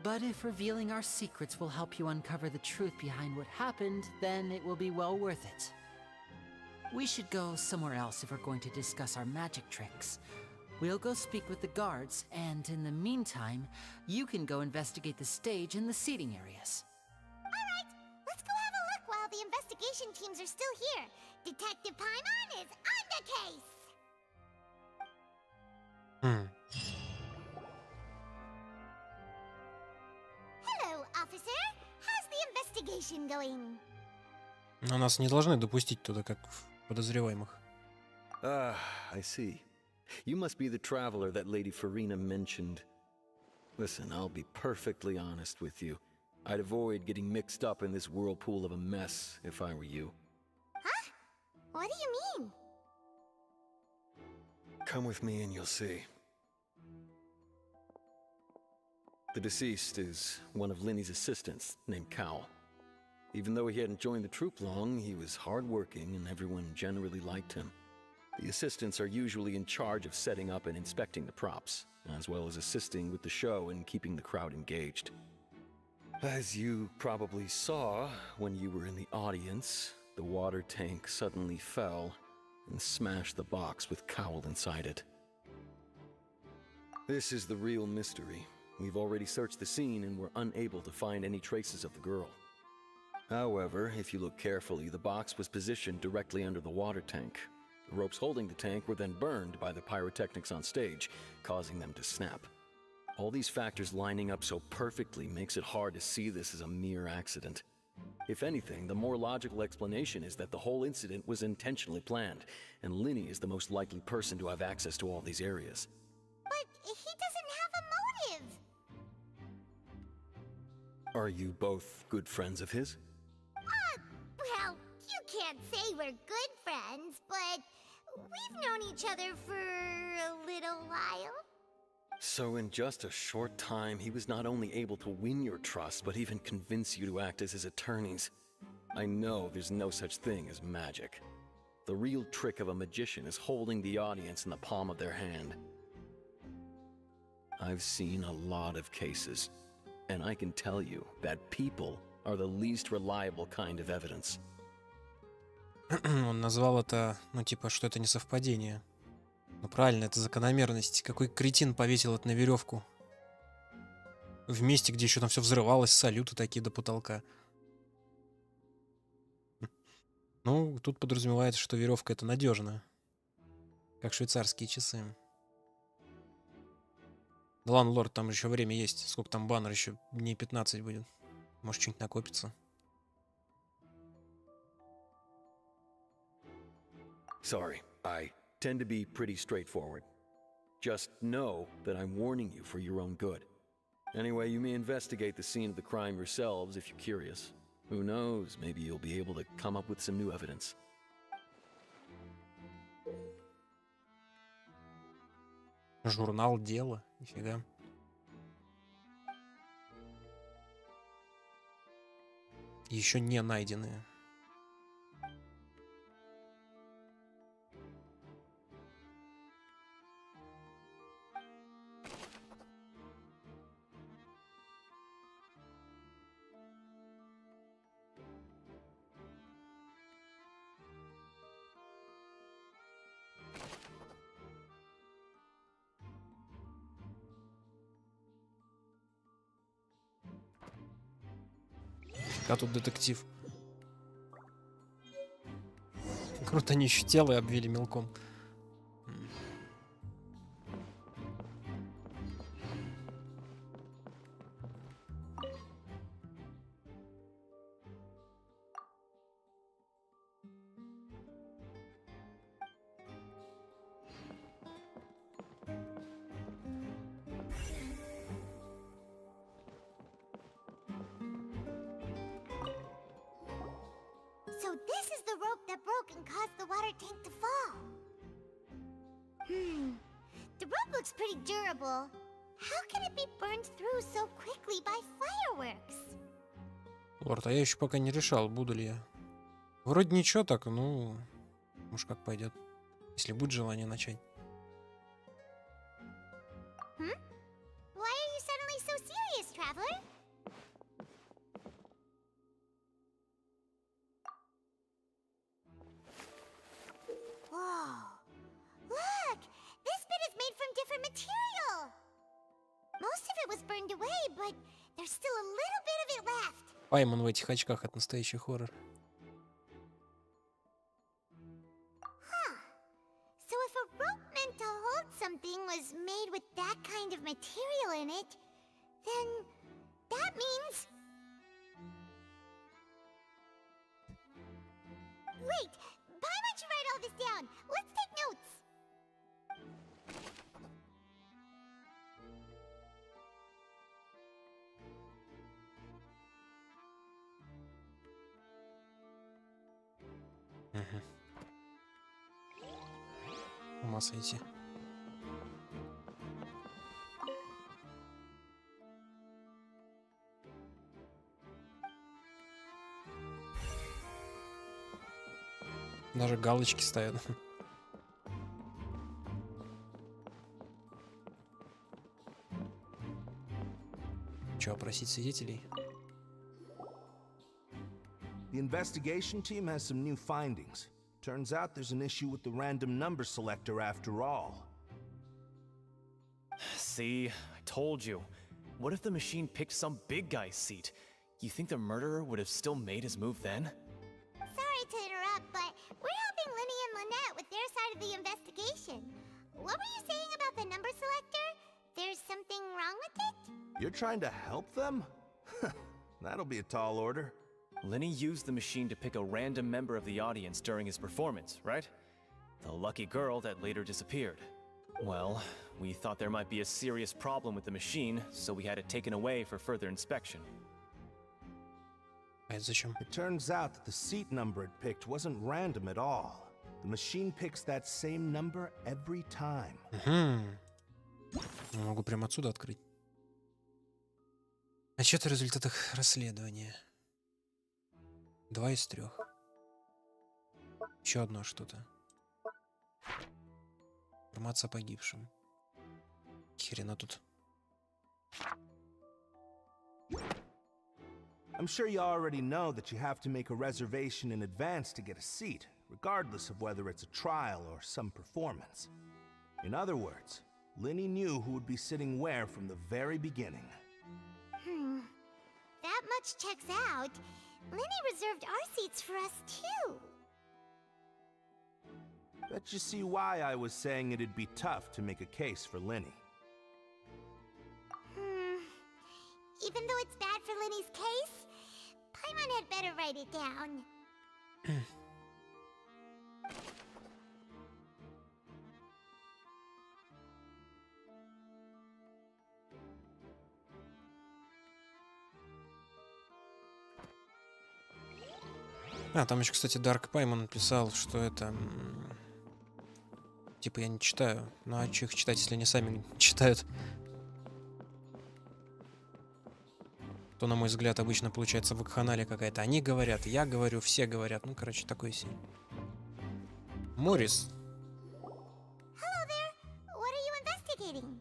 But if revealing our secrets will help you uncover the truth behind what happened, then it will be well worth it. We should go somewhere else if we're going to discuss our magic tricks. We'll go speak with the guards, and in the meantime, you can go investigate the stage and the seating areas. Alright, let's go have a look while the investigation teams are still here. Detective Paimon is on the case! Hello, officer. How's the investigation going? Но нас не должны допустить туда как подозреваемых. Ah, I see. You must be the traveler that Lady Farina mentioned. Listen, I'll be perfectly honest with you. I'd avoid getting mixed up in this whirlpool of a mess if I were you. Huh? What do you mean? Come with me and you'll see. The deceased is one of Linny's assistants, named Cowell. Even though he hadn't joined the troupe long, he was hardworking and everyone generally liked him. The assistants are usually in charge of setting up and inspecting the props, as well as assisting with the show and keeping the crowd engaged. As you probably saw when you were in the audience, the water tank suddenly fell and smashed the box with Cowell inside it. This is the real mystery. We've already searched the scene and were unable to find any traces of the girl. However, if you look carefully, the box was positioned directly under the water tank. The ropes holding the tank were then burned by the pyrotechnics on stage, causing them to snap. All these factors lining up so perfectly makes it hard to see this as a mere accident. If anything, the more logical explanation is that the whole incident was intentionally planned, and Linny is the most likely person to have access to all these areas. But he doesn't have a motive! Are you both good friends of his? Well, you can't say we're good friends, but we've known each other for a little while. So in just a short time, he was not only able to win your trust, but even convince you to act as his attorneys. I know there's no such thing as magic. The real trick of a magician is holding the audience in the palm of their hand. I've seen a lot of cases, And I can tell you that people are the least reliable kind of evidence. Он назвал это, ну типа, что это не совпадение. Ну правильно, это закономерность. Какой кретин повесил это на веревку? В месте, где еще там все взрывалось, салюты такие до потолка. Ну, тут подразумевается, что веревка это надежно. Как швейцарские часы. Да ладно, лорд, там еще время есть. Сколько там баннер? Еще дней 15 будет. Может, что-нибудь накопится. Sorry, I tend to be pretty straightforward. Just know that I'm warning you for your own good. Anyway, you may investigate the scene of the crime yourselves if you're curious. Who knows, maybe you'll be able to come up with some new evidence. Журнал дела. Нифига. Еще не найденные. А тут детектив. Круто, они еще тело обвили мелком. So this is the rope that broke and caused the water tank to fall. The rope looks pretty durable. How can it be burned through so quickly by fireworks? Лорд, а я еще пока не решал, буду ли я. Вроде ничего так, ну, может как пойдет. Если будет желание начать. Why are you suddenly so serious, traveler? Whoa. Look! This bit is made from different material! Most of it was burned away, but there's still a little bit of it left. Пайман в этих очках от настоящий хоррор. So if a rope meant to hold something was made with that kind of material in it, then that means... Wait! Why don't you write all this down? Let's take notes! С ума сойти. Даже галочки ставят. Че, опросить свидетелей? The investigation team has some new findings. Turns out there's an issue with the random number selector after all. See, I told you. What if the machine picked some big guy's seat? You think the murderer would have still made his move then? Sorry to interrupt, but we're helping Linny and Lynette with their side of the investigation. What were you saying about the number selector? There's something wrong with it? You're trying to help them? That'll be a tall order. Linny used the machine to pick a random member of the audience during his performance, right? The lucky girl that later disappeared. Well, we thought there might be a serious problem with the machine, so we had it taken away for further inspection. It turns out that the seat number it picked wasn't random at all. The machine picks that same number every time. Могу прямо отсюда открыть. Отчет о результатах расследования. 2 из 3. Еще одно что-то. Информация о погибшем. Хрена тут. I'm sure you already know that you have to make a reservation in advance to get a seat, regardless of whether it's a trial or some performance. In other words, Linny knew who would be sitting where from the very beginning. That much checks out. Linny reserved our seats for us, too. Bet you see why I was saying it'd be tough to make a case for Linny. Even though it's bad for Linny's case, Paimon had better write it down. Там еще, кстати, Дарк Паймон написал, что это... Типа я не читаю. Ну а че их читать, если они сами читают? То, на мой взгляд, обычно получается вакханалия какая-то. Они говорят, я говорю, все говорят. Ну, короче, такой себе. Морис. Hello there. What are you investigating?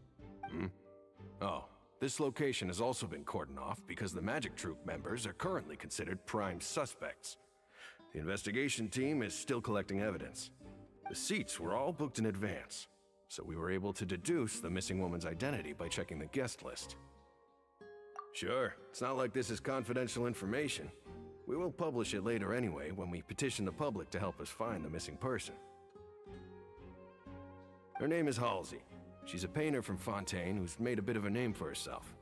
Oh, this location has also been cordoned off because the Magic Troupe members are currently considered prime suspects. The investigation team is still collecting evidence. The seats were all booked in advance, so we were able to deduce the missing woman's identity by checking the guest list. Sure, it's not like this is confidential information. We will publish it later anyway when we petition the public to help us find the missing person. Her name is Halsey. She's a painter from Fontaine who's made a bit of a name for herself.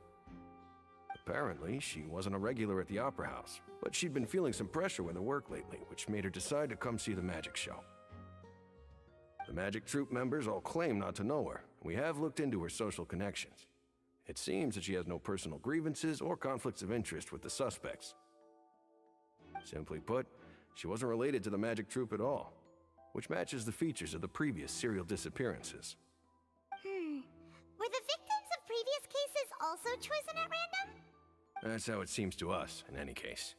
Apparently, she wasn't a regular at the Opera House, but she'd been feeling some pressure with her work lately, which made her decide to come see the magic show. The Magic Troupe members all claim not to know her. We have looked into her social connections. It seems that she has no personal grievances or conflicts of interest with the suspects. Simply put, she wasn't related to the Magic Troupe at all, which matches the features of the previous serial disappearances. Were the victims of previous cases also chosen at random? That's how it seems to us, in any case.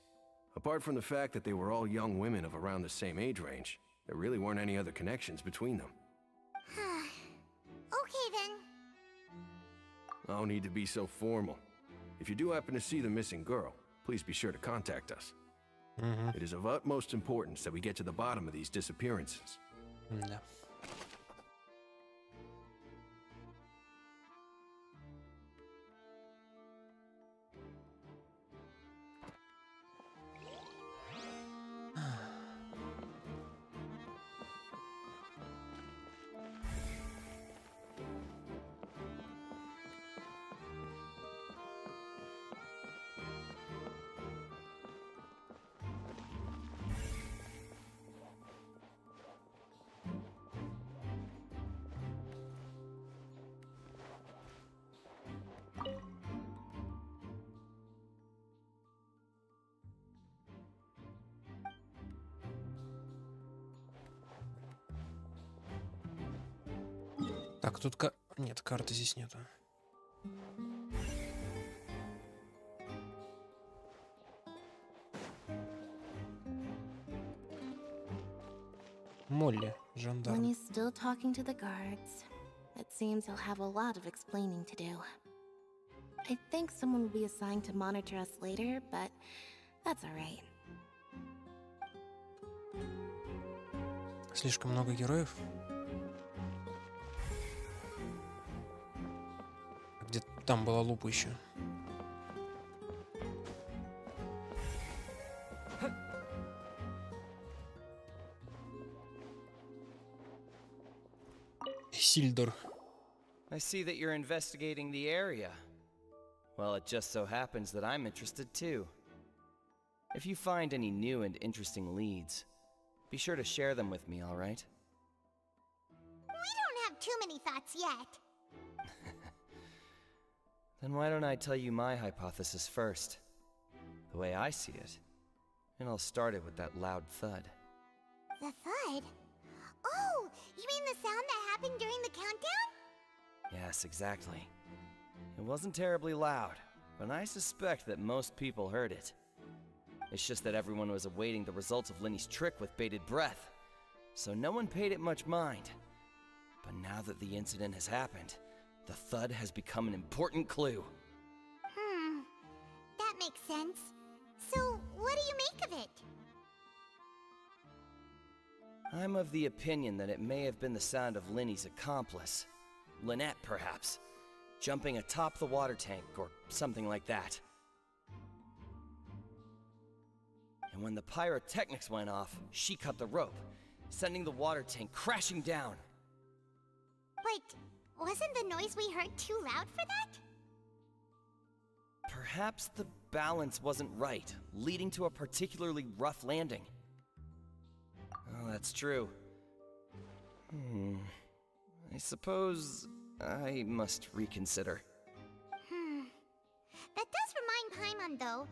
Apart from the fact that they were all young women of around the same age range, there really weren't any other connections between them. Okay then. No need to be so formal. If you do happen to see the missing girl, please be sure to contact us. It is of utmost importance that we get to the bottom of these disappearances. Да. Так, тут нет, карты здесь нету. Молли, жандарм. When he's still talking to the guards, it seems he'll have a lot of explaining to do. I think someone will be assigned to monitor us later, but that's alright. Слишком много героев. Где там была лупа еще. Сильдор. I see that you're investigating the area. Well, it just so happens that I'm interested too. If you find any new and interesting leads, be sure to share them with me, all right? We don't have too many thoughts yet. Then why don't I tell you my hypothesis first? The way I see it. And I'll start it with that loud thud. The thud? Oh, you mean the sound that happened during the countdown? Yes, exactly. It wasn't terribly loud, but I suspect that most people heard it. It's just that everyone was awaiting the results of Linny's trick with bated breath, so no one paid it much mind. But now that the incident has happened, the thud has become an important clue. That makes sense. So, what do you make of it? I'm of the opinion that it may have been the sound of Linny's accomplice. Lynette, perhaps. Jumping atop the water tank, or something like that. And when the pyrotechnics went off, she cut the rope, sending the water tank crashing down. But wasn't the noise we heard too loud for that? Perhaps the balance wasn't right, leading to a particularly rough landing. Oh, that's true. I suppose I must reconsider. That does remind Paimon, though.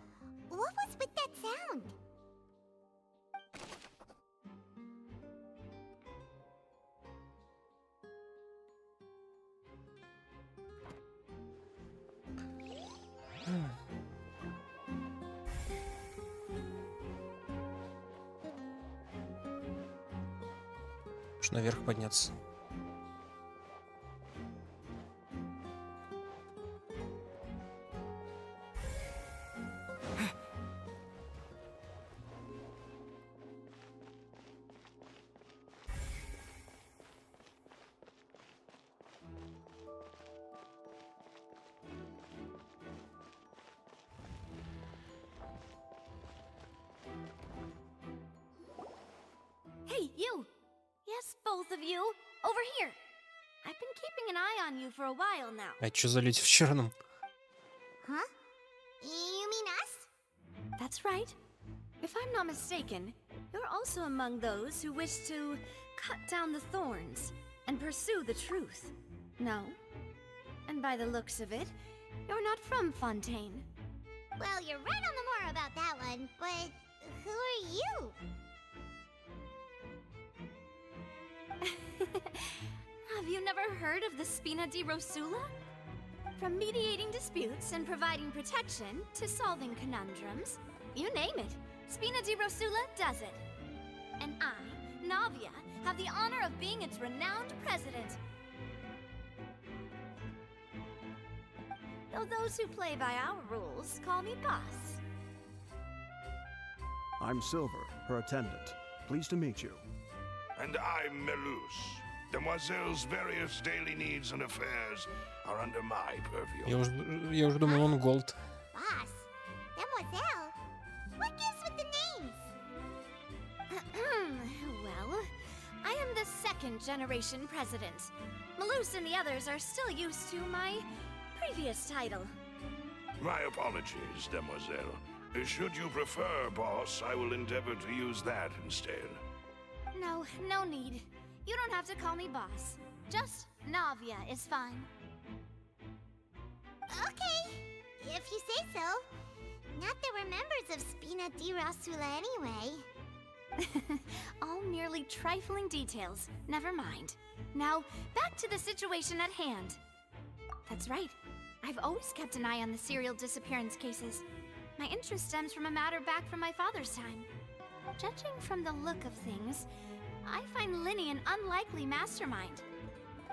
What was with that sound? Уж наверх подняться. Hey, you! Yes, both of you! Over here! I've been keeping an eye on you for a while now. А чё за люди в черном? Huh? You mean us? That's right. If I'm not mistaken, you're also among those who wish to cut down the thorns and pursue the truth. No? And by the looks of it, you're not from Fontaine. Well, you're right on the more about that one, but who are you? Have you never heard of the Spina di Rosula? From mediating disputes and providing protection to solving conundrums, you name it, Spina di Rosula does it. And I, Navia, have the honor of being its renowned president. Though those who play by our rules call me boss. I'm Silver, her attendant. Pleased to meet you. And I'm Melus. Demoiselle's various daily needs and affairs are under my purview. Я уже думал, он Голд. Boss? Demoiselle? What gives with the names? Well, I am the second generation president. Malus and the others are still used to my previous title. My apologies, Demoiselle. Should you prefer, boss, I will endeavor to use that instead. No, no need. You don't have to call me boss. Just Navia is fine. Okay, if you say so. Not that we're members of Spina di Rosula anyway. All merely trifling details. Never mind. Now, back to the situation at hand. That's right. I've always kept an eye on the serial disappearance cases. My interest stems from a matter back from my father's time. Judging from the look of things, I find Linny an unlikely mastermind.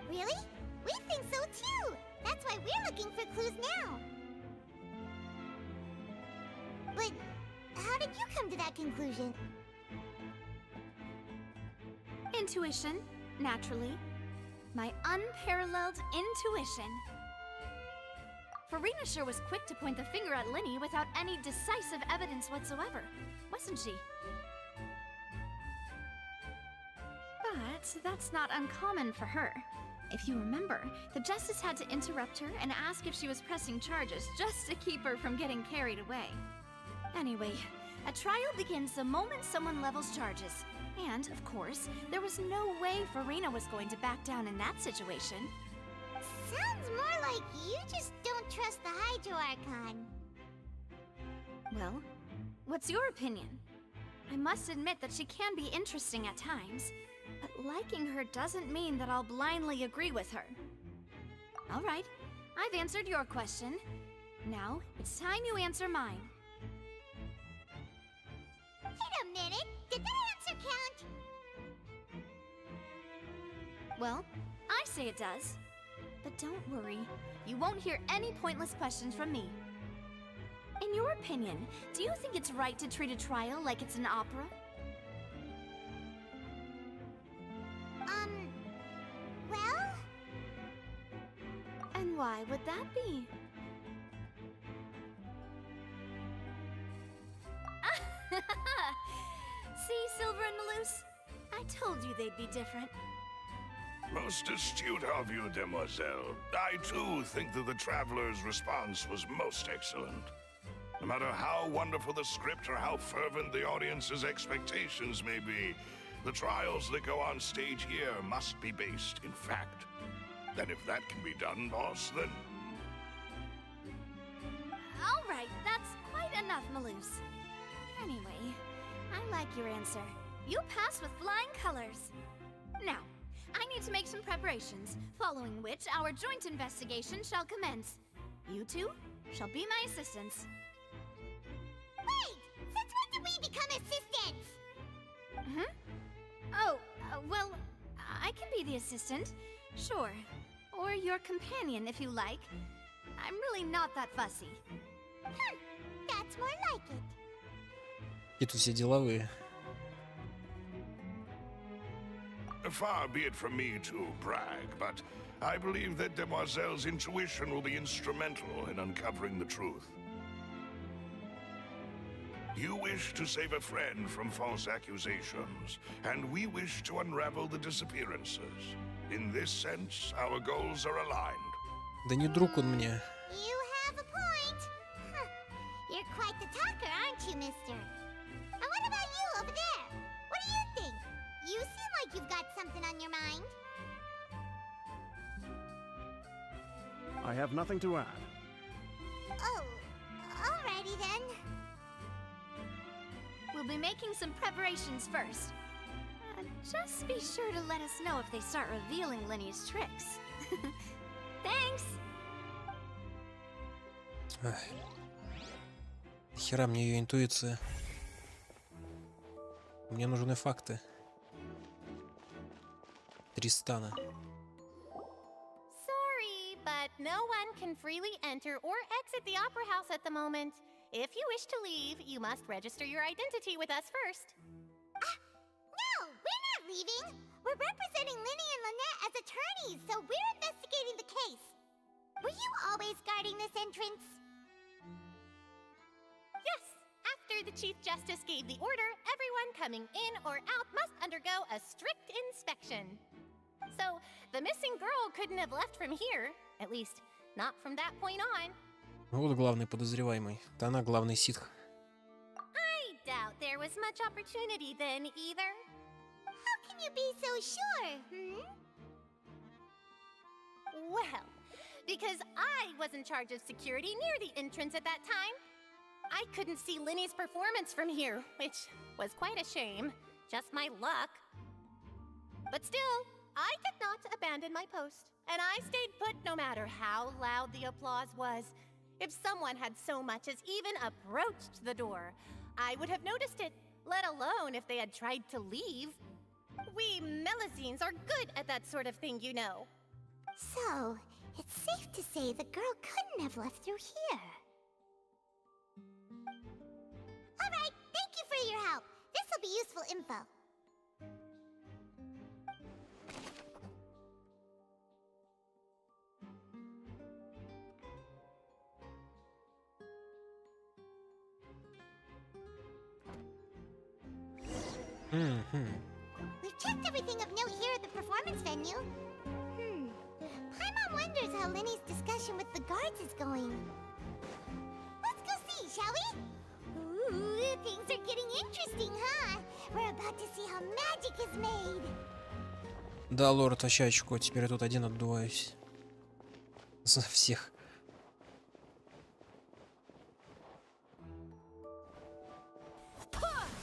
Really? We think so too! That's why we're looking for clues now. But how did you come to that conclusion? Intuition, naturally. My unparalleled intuition. Farina sure was quick to point the finger at Linny without any decisive evidence whatsoever, wasn't she? But that's not uncommon for her. If you remember, the Justice had to interrupt her and ask if she was pressing charges just to keep her from getting carried away. Anyway, a trial begins the moment someone levels charges. And, of course, there was no way Farina was going to back down in that situation. Sounds more like you just don't trust the Hydro Archon. Well, what's your opinion? I must admit that she can be interesting at times, but liking her doesn't mean that I'll blindly agree with her. All right, I've answered your question. Now, it's time you answer mine. Wait a minute! Did that answer count? Well, I say it does. But don't worry, you won't hear any pointless questions from me. In In your opinion, do you think it's right to treat a trial like it's an opera? Well? And why would that be? See, Silver and Maloose? I told you they'd be different. Most astute of you, demoiselle. I too think that the traveler's response was most excellent. No matter how wonderful the script or how fervent the audience's expectations may be, the trials that go on stage here must be based in fact. And if that can be done, boss, then... All right, that's quite enough, Maloose. Anyway, I like your answer. You pass with flying colors. Now, I need to make some preparations, following which our joint investigation shall commence. You two shall be my assistants. Wait! Since when did we become assistants? Oh, well, I can be the assistant. Sure. Or your companion, if you like. I'm really not that fussy. That's more like it. И тут все деловые. Far be it from me to brag, but I believe that Demoiselle's intuition will be instrumental in uncovering the truth. You wish to save a friend from false accusations, and we wish to unravel the disappearances. In this sense, our goals are aligned. Да не друг он мне. You have a point. Huh. You're quite the talker, aren't you, mister? And what about you over there? What do you think? You seem like you've got something on your mind. I have nothing to add. Oh, alrighty then. We'll be making some preparations first. Just be sure to let us know if they start revealing Lenny's tricks. Thanks! Ах. Хера мне ее интуиция. Мне нужны факты. Тристана. Sorry, but no one can freely enter or exit the Opera House at the moment. If you wish to leave, you must register your identity with us first. No, we're not leaving. We're representing Linny and Lynette as attorneys, so we're investigating the case. Were you always guarding this entrance? Yes, after the Chief Justice gave the order, everyone coming in or out must undergo a strict inspection. So, the missing girl couldn't have left from here, at least not from that point on. Вот главный подозреваемый. Да она главный ситх. I doubt there was much opportunity then either. How can you be so sure, Well, because I was in charge of security near the entrance at that time. I couldn't see Linny's performance from here, which was quite a shame. Just my luck. But still, I did not abandon my post, and I stayed put no matter how loud the applause was. If someone had so much as even approached the door, I would have noticed it, let alone if they had tried to leave. We Melusines are good at that sort of thing, you know. So, it's safe to say the girl couldn't have left through here. Alright, thank you for your help. This'll be useful info. We've checked everything of note here at the performance venue. Paimon wonders how Linny's discussion with the guards is going. Let's go see, shall we? Ooh, things are getting interesting, huh? We're about to see how magic is made. Да, лорд Ощачку, теперь я тут один отдуваюсь. За всех.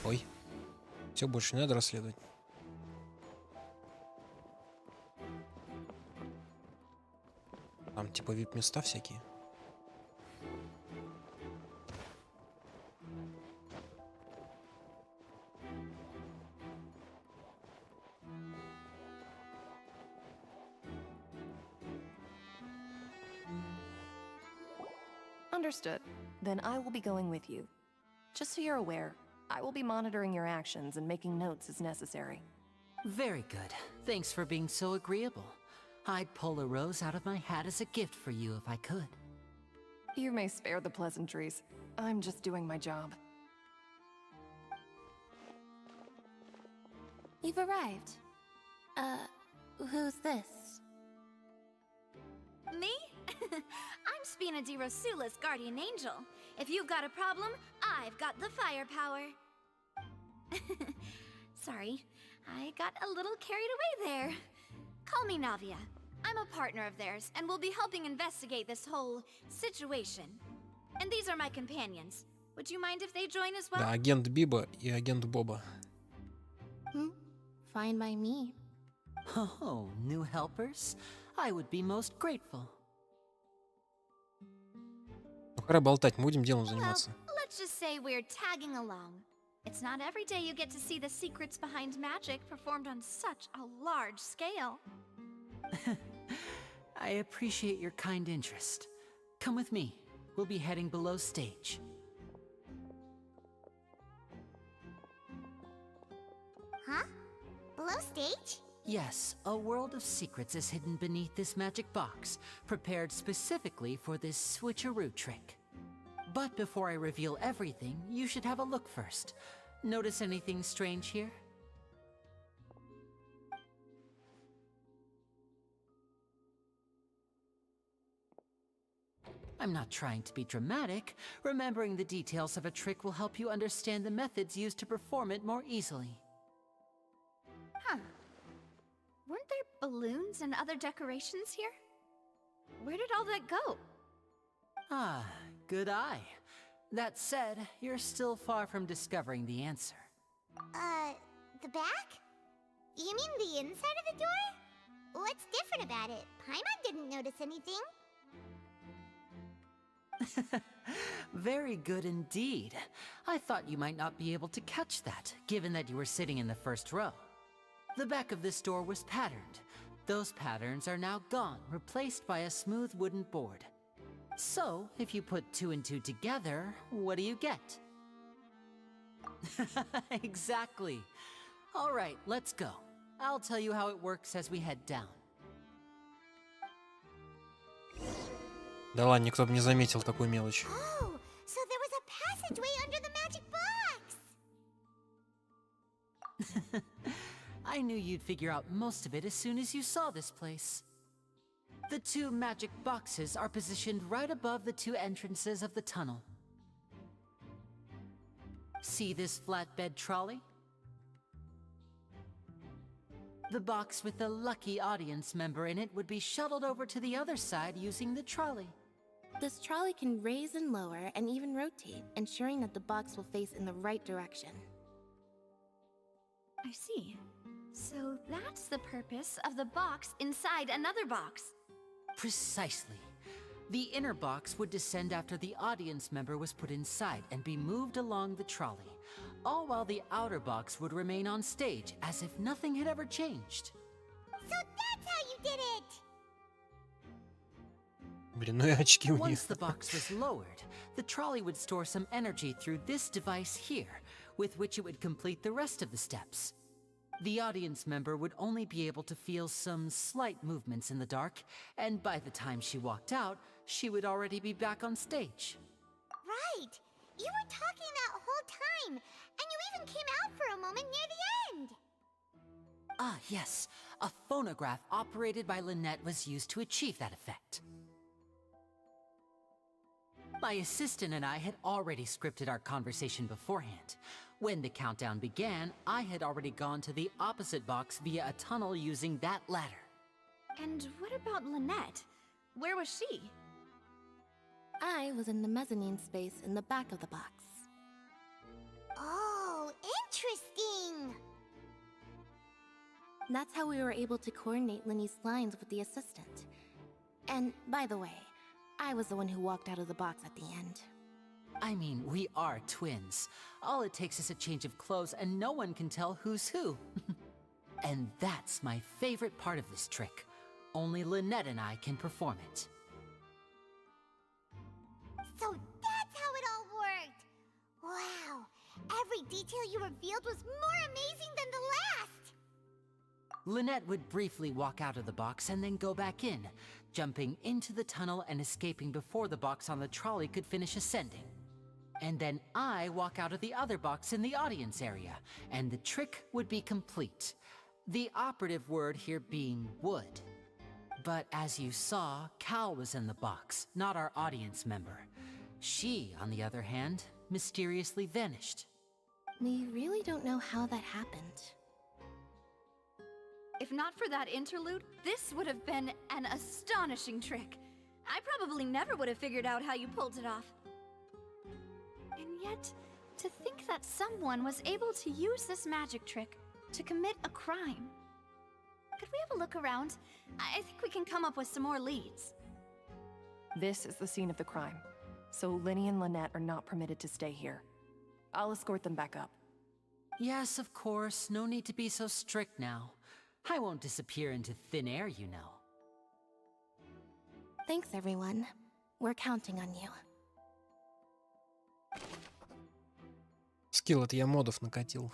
Ой. Все, больше не надо расследовать. Там типа вип-места всякие. Understood. Then I will be going with you. Just so you're aware, I will be monitoring your actions and making notes as necessary. Very good. Thanks for being so agreeable. I'd pull a rose out of my hat as a gift for you if I could. You may spare the pleasantries. I'm just doing my job. You've arrived. Who's this? Me? I'm Spina di Rosula's guardian angel. If you've got a problem, I've got the firepower. Sorry, I got a little carried away there. Call me Navia. I'm a partner of theirs, and we'll be helping investigate this whole situation. And these are my companions. Would you mind if they join as well? Да, агент Биба и агент Боба. Fine by me. Oh, new helpers? I would be most grateful. Ну, пора болтать, мы будем делом заниматься. Let's just say we're tagging along. It's not every day you get to see the secrets behind magic performed on such a large scale. I appreciate your kind interest. Come with me. We'll be heading below stage. Huh? Below stage? Yes, a world of secrets is hidden beneath this magic box, prepared specifically for this switcheroo trick. But before I reveal everything, you should have a look first. Notice anything strange here? I'm not trying to be dramatic. Remembering the details of a trick will help you understand the methods used to perform it more easily. Huh. Weren't there balloons and other decorations here? Where did all that go? Ah, good eye. That said, you're still far from discovering the answer. The back? You mean the inside of the door? What's different about it? Paimon didn't notice anything. Very good indeed. I thought you might not be able to catch that, given that you were sitting in the first row. The back of this door was patterned. Those patterns are now gone, replaced by a smooth wooden board. So, if you put 2 and 2 together, what do you get? Exactly. All right, let's go. I'll tell you how it works as we head down. Да ладно, никто бы не заметил такую мелочь. Oh, so there was a passageway under the magic box! I knew you'd figure out most of it as soon as you saw this place. The 2 magic boxes are positioned right above the 2 entrances of the tunnel. See this flatbed trolley? The box with the lucky audience member in it would be shuttled over to the other side using the trolley. This trolley can raise and lower and even rotate, ensuring that the box will face in the right direction. I see. So that's the purpose of the box inside another box. Precisely. The inner box would descend after the audience member was put inside and be moved along the trolley, all while the outer box would remain on stage as if nothing had ever changed. So that's how you did it! Блин, ну и очки у них. Once the box was lowered, the trolley would store some energy through this device here, with which it would complete the rest of the steps. The audience member would only be able to feel some slight movements in the dark, and by the time she walked out, she would already be back on stage. Right! You were talking that whole time, and you even came out for a moment near the end! Ah, yes. A phonograph operated by Lynette was used to achieve that effect. My assistant and I had already scripted our conversation beforehand. When the countdown began, I had already gone to the opposite box via a tunnel using that ladder. And what about Lynette? Where was she? I was in the mezzanine space in the back of the box. Oh, interesting! That's how we were able to coordinate Linny's lines with the assistant. And, by the way, I was the one who walked out of the box at the end. I mean, we are twins. All it takes is a change of clothes and no one can tell who's who. And that's my favorite part of this trick. Only Lynette and I can perform it. So that's how detail you revealed was more amazing than the last! Lynette would briefly walk out of the box and then go back in, jumping into the tunnel and escaping before the box on the trolley could finish ascending. And then I walk out of the other box in the audience area, and the trick would be complete. The operative word here being would. But as you saw, Cal was in the box, not our audience member. She, on the other hand, mysteriously vanished. We really don't know how that happened. If not for that interlude, this would have been an astonishing trick. I probably never would have figured out how you pulled it off. And yet, to think that someone was able to use this magic trick to commit a crime. Could we have a look around? I think we can come up with some more leads. This is the scene of the crime, so Linny and Lynette are not permitted to stay here. I'll escort them back up. Yes, of course. No need to be so strict now. I won't disappear into thin air, you know. Thanks, everyone. We're counting on you. Скилл это я модов накатил.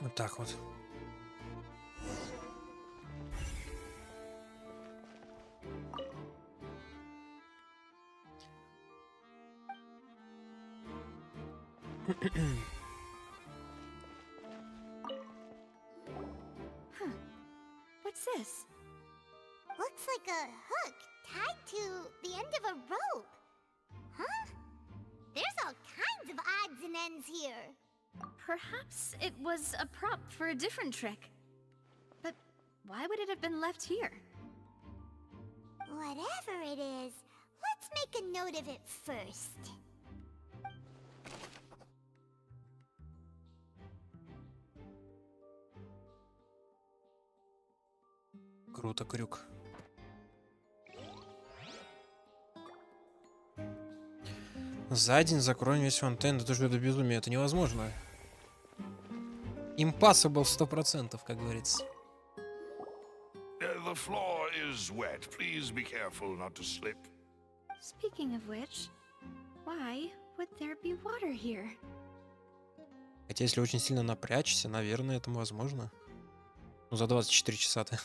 Вот так вот. What's this? Looks like a hook tied to the end of a rope. Huh? There's all kinds of odds and ends here. Perhaps it was a prop for a different trick. But why would it have been left here? Whatever it is, let's make a note of it first. Круто, крюк. За день закроем весь фонтен. Это же это безумие, это невозможно. Impossible 100%, как говорится. The floor is wet. Please be careful not to slip. Speaking of which, why would there be water here? Хотя, если очень сильно напрячься, наверное, это возможно. Ну, за 24 часа-то.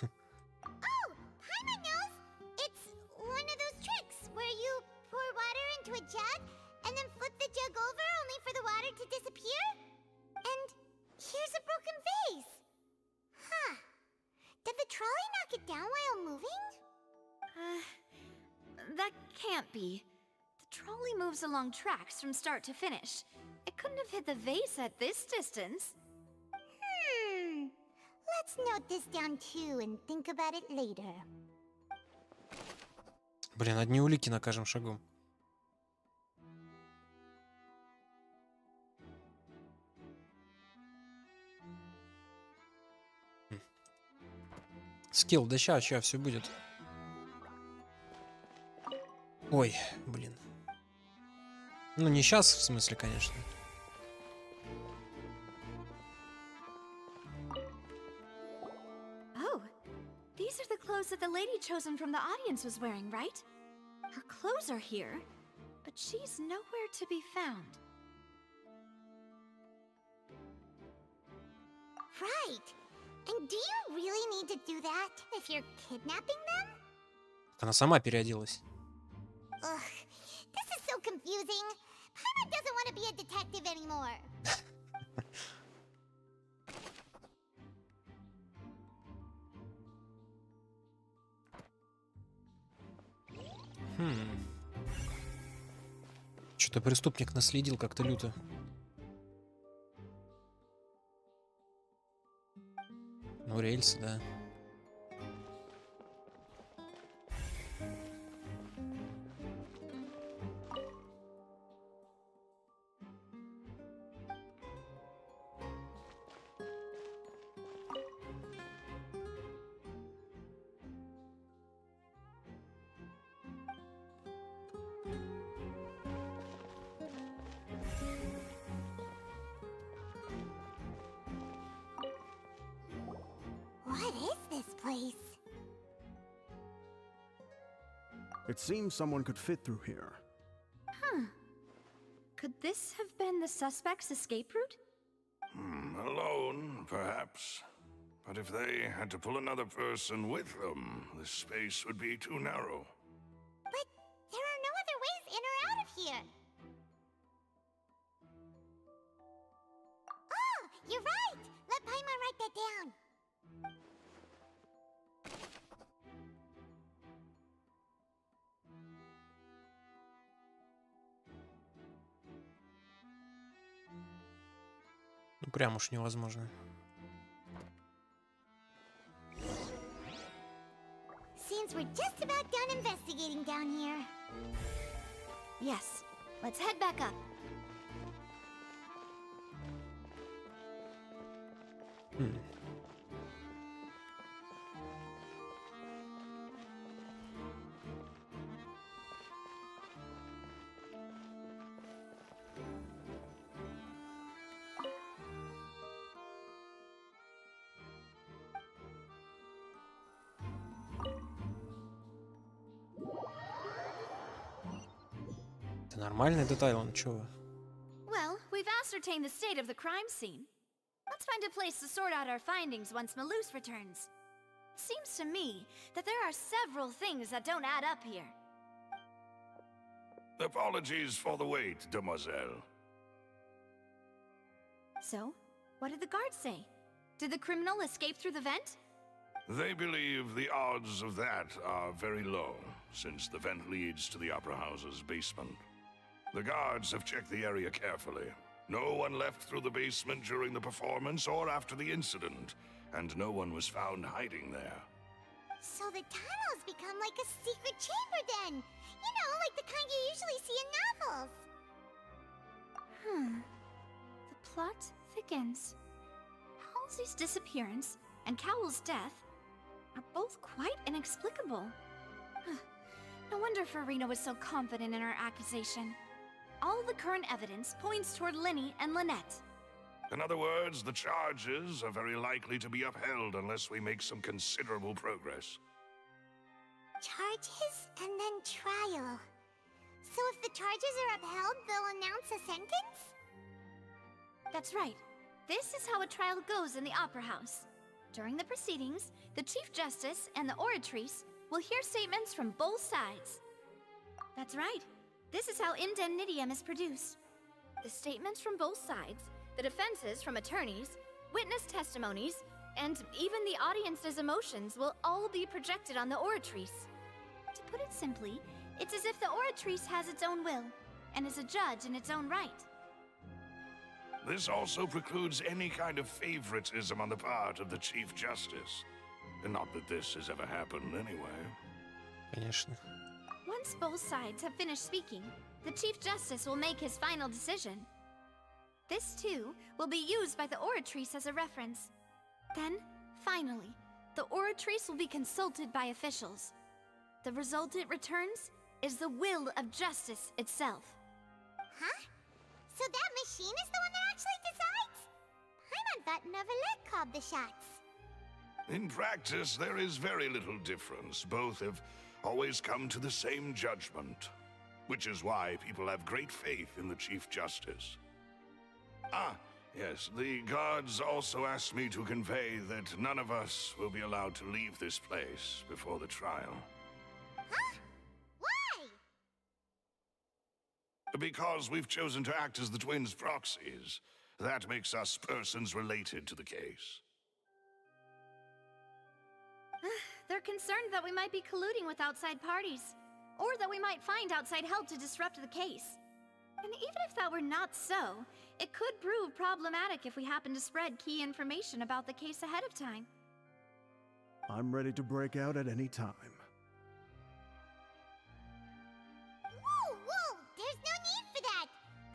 Oh, Paimon knows! It's one of those tricks where you pour water into a jug and then flip the jug over only for the water to disappear? And here's a broken vase. Huh. Did the trolley knock it down while moving? That can't be. The trolley moves along tracks from start to finish. It couldn't have hit the vase at this distance. Let's note this down too and think about it later. Блин, одни улики на каждом шагу. Скилл, да ща все будет. Ой, блин. Ну, не сейчас, в смысле, конечно. Oh, these are the clothes that the lady chosen from the audience was wearing, right? Her clothes are here, but she's nowhere to be found. Right. And do you really need to do that if you're kidnapping them? Она сама переоделась. Ugh, this is so confusing. Paimon doesn't want to be a detective anymore. Что-то преступник наследил как-то люто. Ну, рельсы, да. place. It seems someone could fit through here. Huh. Could this have been the suspect's escape route? Alone, perhaps. But if they had to pull another person with them, the space would be too narrow. But there are no other ways in or out of here. Oh, you're right! Let Paimon write that down. Ну прям уж невозможно. Seems we're just about done investigating down here. Yes. Let's head back up. Это нормальный детайл, чё вы? Well, we've ascertained the state of the crime scene. Let's find a place to sort out our findings once Malus returns. It seems to me that there are several things that don't add up here. Apologies for the wait, demoiselle. So, what did the guards say? Did the criminal escape through the vent? They believe the odds of that are very low, since the vent leads to the Opera House's basement. The guards have checked the area carefully. No one left through the basement during the performance or after the incident, and no one was found hiding there. So the tunnels become like a secret chamber then. You know, like the kind you usually see in novels. The plot thickens. Halsey's disappearance and Cowell's death are both quite inexplicable. No wonder Farina was so confident in her accusation. All the current evidence points toward Linny and Lynette. In other words, the charges are very likely to be upheld unless we make some considerable progress. Charges and then trial. So if the charges are upheld, they'll announce a sentence? That's right. This is how a trial goes in the Opera House. During the proceedings, the Chief Justice and the Oratrice will hear statements from both sides. That's right. This is how indemnitium is produced. The statements from both sides, the defenses from attorneys, witness testimonies, and even the audience's emotions will all be projected on the Oratrice. To put it simply, it's as if the Oratrice has its own will, and is a judge in its own right. This also precludes any kind of favoritism on the part of the Chief Justice. Not that this has ever happened anyway. Конечно. Once both sides have finished speaking, the Chief Justice will make his final decision. This, too, will be used by the Oratrice as a reference. Then, finally, the Oratrice will be consulted by officials. The result it returns is the will of justice itself. Huh? So that machine is the one that actually decides? Paimon thought Neverlet called the shots. In practice, there is very little difference. Both have always come to the same judgment, which is why people have great faith in the Chief Justice. Ah, yes, the guards also asked me to convey that none of us will be allowed to leave this place before the trial. Huh? Why? Because we've chosen to act as the twins' proxies. That makes us persons related to the case. They're concerned that we might be colluding with outside parties, or that we might find outside help to disrupt the case. And even if that were not so, it could prove problematic if we happen to spread key information about the case ahead of time. I'm ready to break out at any time. Whoa, whoa! There's no need for that!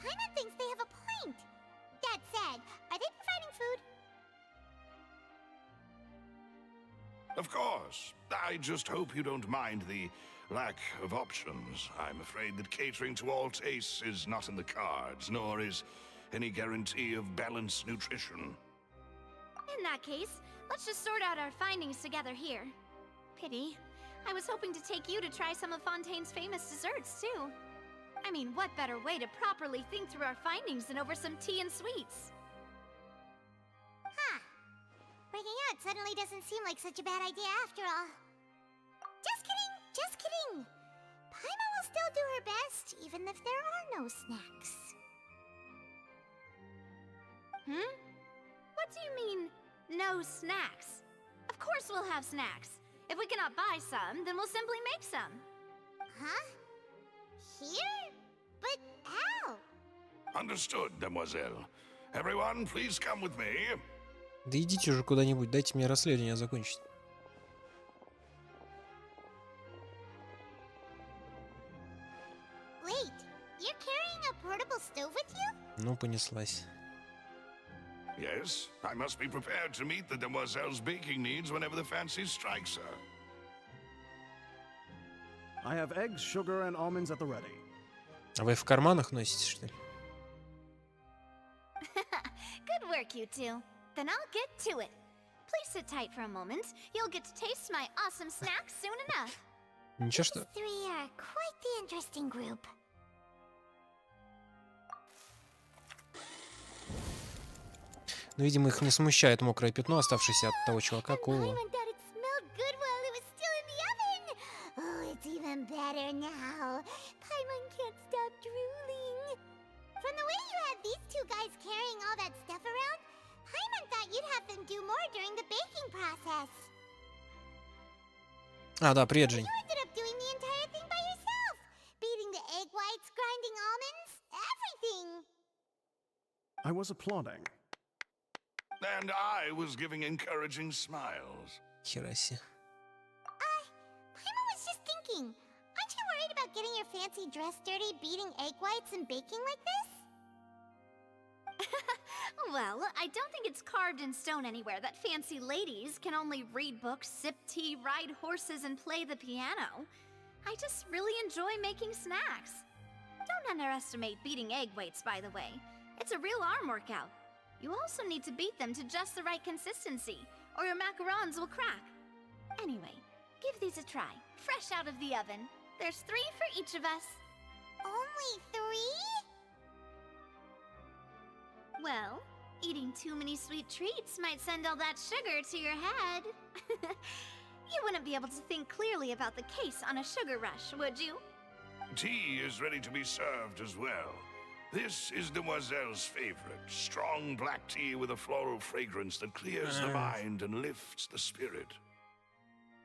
Paimon thinks they have a point. That said, are they providing food? Of course. I just hope you don't mind the lack of options. I'm afraid that catering to all tastes is not in the cards, nor is any guarantee of balanced nutrition. In that case, Let's just sort out our findings together here. Pity. I was hoping to take you to try some of Fontaine's famous desserts, too. I mean, what better way to properly think through our findings than over some tea and sweets? Huh. Breaking out suddenly doesn't seem like such a bad idea after all. Just kidding, just kidding. Paimon will still do her best, even if there are no snacks. What do you mean, no snacks? Of course we'll have snacks. If we cannot buy some, then we'll simply make some. Huh? Here? But how? Understood, demoiselle. Everyone, please come with me. Да идите уже куда-нибудь, дайте мне расследование закончить. Wait, you're carrying a portable stove with you? Ну, понеслась. Yes, I must be prepared to meet the demoiselle's baking needs whenever the fancy strikes her. I have eggs, sugar, and almonds at the ready. А вы в карманах носите, что ли? Good work, you two. Then I'll get to it. Please sit tight for a moment. You'll get to taste my awesome snacks soon enough. Ничего, что... Three are quite the interesting group. Ну, видимо, их не смущает мокрое пятно, оставшееся от того чувака, Коула. Paimon thought it smelled good while it was still in the oven. Oh, it's even better now. Paimon can't stop drooling. From the way you had these two guys carrying all that stuff around, Paimon thought you'd have them do more during the baking process. А, да, привет, Жень. You ended up doing the entire thing by yourself. Beating the egg whites, grinding almonds, everything. I was applauding. And I was giving encouraging smiles. Хера себе. Paimon was just thinking, aren't you worried about getting your fancy dress dirty beating egg whites and baking like this? Well, I don't think it's carved in stone anywhere that fancy ladies can only read books, sip tea, ride horses, and play the piano. I just really enjoy making snacks. Don't underestimate beating egg whites, by the way. It's a real arm workout. You also need to beat them to just the right consistency, or your macarons will crack. Anyway, give these a try, fresh out of the oven. There's 3 for each of us. Only 3? Well, eating too many sweet treats might send all that sugar to your head. You wouldn't be able to think clearly about the case on a sugar rush, would you? Tea is ready to be served as well. This is Demoiselle's favorite, strong black tea with a floral fragrance that clears the mind and lifts the spirit.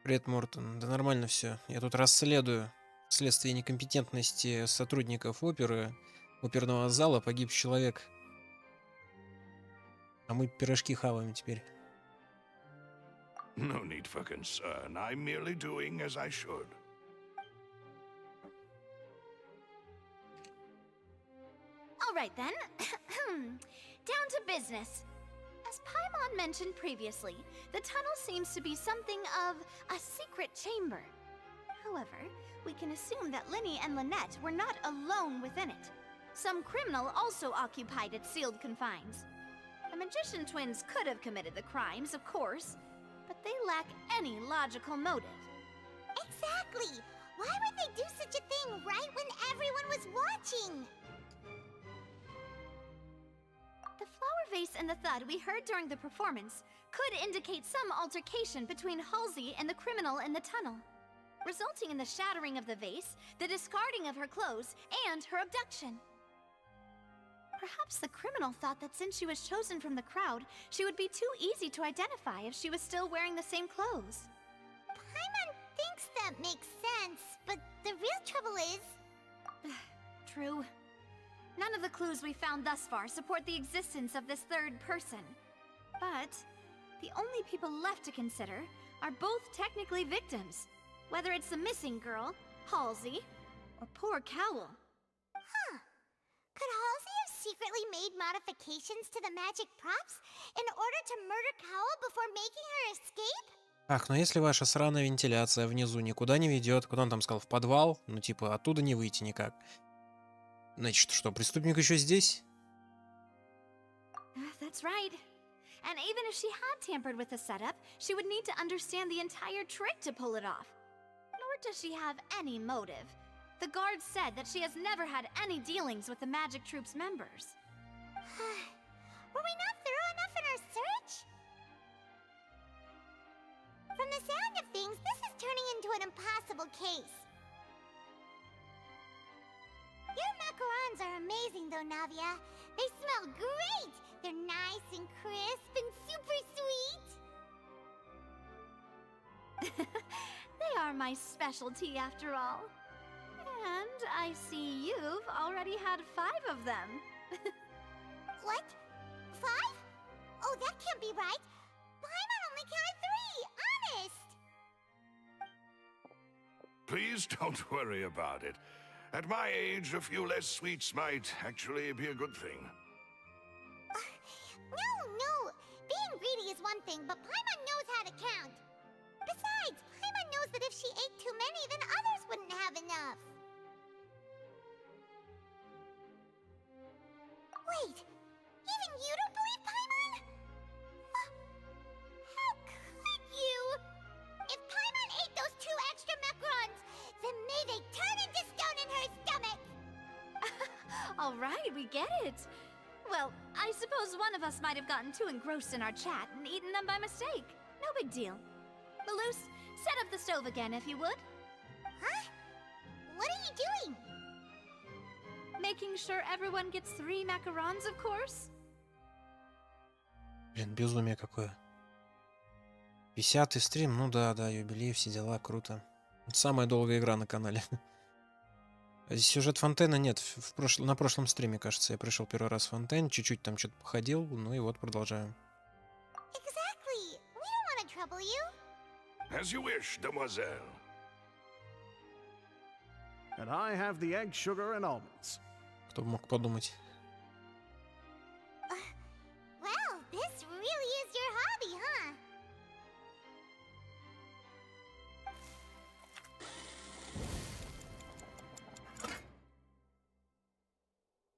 Привет, Мортон. Да нормально все. Я тут расследую. Вследствие некомпетентности сотрудников оперного зала погиб человек. А мы пирожки хаваем теперь. No need for concern. I'm merely doing as I should. All right then. Down to business. As Paimon mentioned previously, the tunnel seems to be something of a secret chamber. However, we can assume that Linny and Lynette were not alone within it. Some criminal also occupied its sealed confines. The magician twins could have committed the crimes, of course, but they lack any logical motive. Exactly! Why would they do such a thing right when everyone was watching? The flower vase and the thud we heard during the performance could indicate some altercation between Halsey and the criminal in the tunnel, resulting in the shattering of the vase, the discarding of her clothes, and her abduction. Perhaps the criminal thought that since she was chosen from the crowd, she would be too easy to identify if she was still wearing the same clothes. Paimon thinks that makes sense, but the real trouble is... True. None of the clues we found thus far support the existence of this third person. But the only people left to consider are both technically victims, whether it's the missing girl, Halsey, or poor Cowell. Huh. Could Halsey have secretly made modifications to the magic props in order to murder Cowell before making her escape? Ах, но если ваша сраная вентиляция внизу никуда не ведет, куда он там сказал, в подвал, ну типа оттуда не выйти никак. Значит, что, преступник еще здесь? That's right. And even if she had tampered with the setup, she would need to understand the entire trick to pull it off. Nor does she have any motive. The guard said that she has never had any dealings with the Magic Troop's members. Were we not thorough enough in our search? From the sound of things, this is turning into an impossible case. Your macarons are amazing though, Navia. They smell great! They're nice and crisp and super sweet! They are my specialty after all. And I see you've already had 5 of them. What? 5? Oh, that can't be right. Paimon only counted 3, honest! Please don't worry about it. At my age, a few less sweets might actually be a good thing. No. Being greedy is one thing, but Paimon knows how to count. Besides, Paimon knows that if she ate too many, then others wouldn't have enough. Wait, even you don't believe Paimon? How could you? If Paimon ate those 2 extra macarons, then may they turn into stone in her stomach! All right, we get it. Well, I suppose one of us might have gotten too engrossed in our chat and eaten them by mistake. No big deal. Malus, set up the stove again if you would. Huh? What are you doing? Making sure everyone gets 3 macarons, of course. Блин, безумие какое. 50-й стрим, ну да, юбилей, все дела, круто. Самая долгая игра на канале. Сюжет Фонтена нет. На прошлом стриме, кажется, я пришел первый раз в Фонтен, чуть-чуть там что-то походил, ну и вот продолжаю. Exactly. We don't want to trouble you. As you wish, demoiselle. And I have the egg, sugar, and almonds. Кто бы мог подумать. Well, this really is your hobby, huh?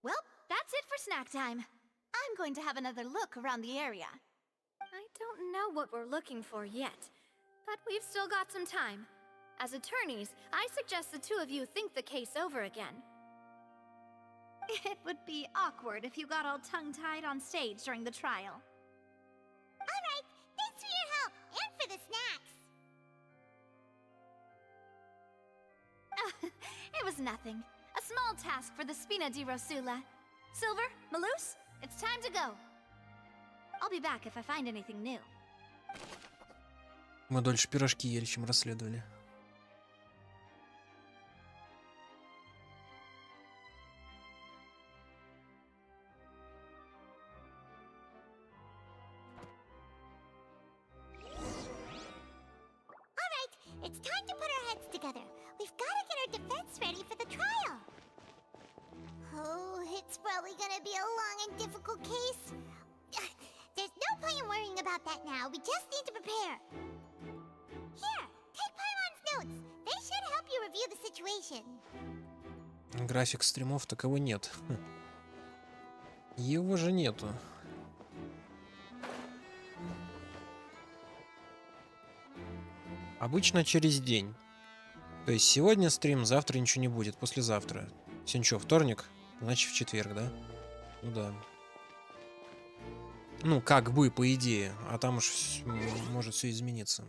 Well, that's it for snack time. I'm going to have another look around the area. I don't know what we're looking for yet, but we've still got some time. As attorneys, I suggest the 2 of you think the case over again. It would be awkward if you got all tongue-tied on stage during the trial. All right, thanks for your help and for the snacks. It was nothing. A small task for the Spina di Rosula. Silver, Malus, it's time to go. I'll be back if I find anything new. Мы дольше пирожки ели, чем расследовали. It's time to put our heads together. We've got to get our defense ready for the trial. Oh, it's probably gonna be a long and difficult case. There's no point in worrying about that now. We just need to prepare. Here, take Paimon's notes. They should help you review the situation. График стримов такового нет. Его же нету. Обычно через день. То есть сегодня стрим, завтра ничего не будет, послезавтра. Сегодня что, вторник? Значит в четверг, да? Ну да. Ну, как бы, по идее. А там уж может все измениться.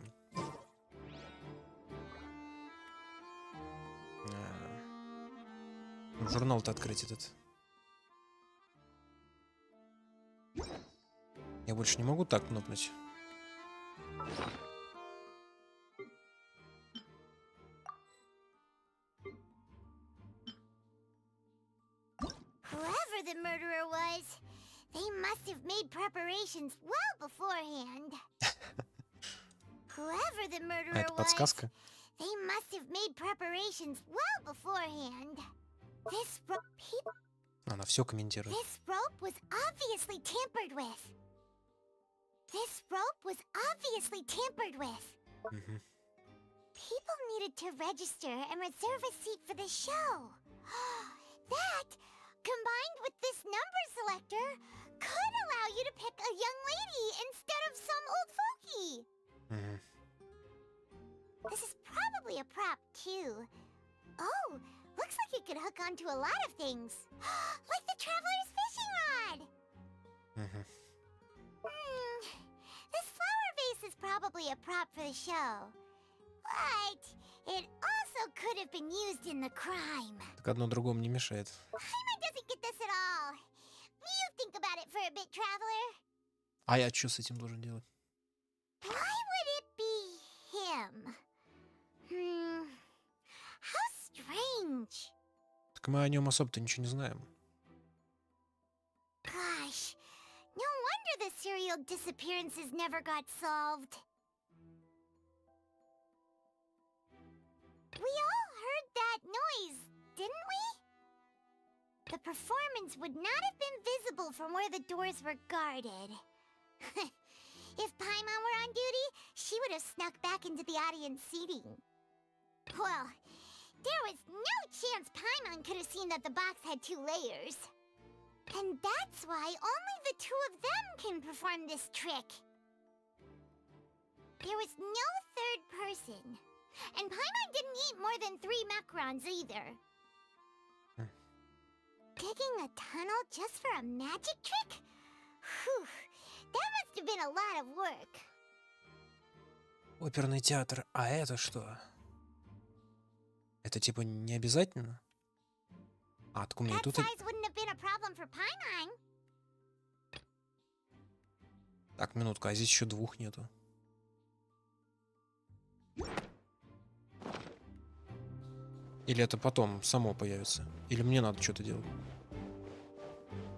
Журнал-то открыть этот. Я больше не могу так кнопнуть. Whoever the murderer was, they must have made preparations well beforehand. Whoever the murderer Это was, подсказка. they must have made preparations well beforehand. This rope, Она все комментирует. this rope was obviously tampered with. This rope was obviously tampered with. People needed to register and reserve a seat for the show. That, combined with this number selector, could allow you to pick a young lady instead of some old fogey. This is probably a prop, too. Oh, looks like it could hook onto a lot of things. Like the Traveler's fishing rod! This flower vase is probably a prop for the show. But it also could have been used in the crime. Так одно другому не мешает. Paimon doesn't get this at all. You think about it for a bit, Traveler. А я что с этим должен делать? Why would it be him? How strange. Так мы о нем особо-то ничего не знаем. Gosh, no wonder the serial disappearances never got solved. We all heard that noise, didn't we? The performance would not have been visible from where the doors were guarded. If Paimon were on duty, she would have snuck back into the audience seating. Well, there was no chance Paimon could have seen that the box had 2 layers. And that's why only the 2 of them can perform this trick. There was no third person. And Paimon didn't eat more than 3 macarons either. Digging a tunnel just for a magic trick? Whew, that must have been a lot of work. Оперный театр. А это что? Это типа не обязательно? А, так у меня и тут... Size wouldn't have been a problem for Paimon. Так, минутку, а здесь еще 2 нету. Или это потом само появится? Или мне надо что-то делать?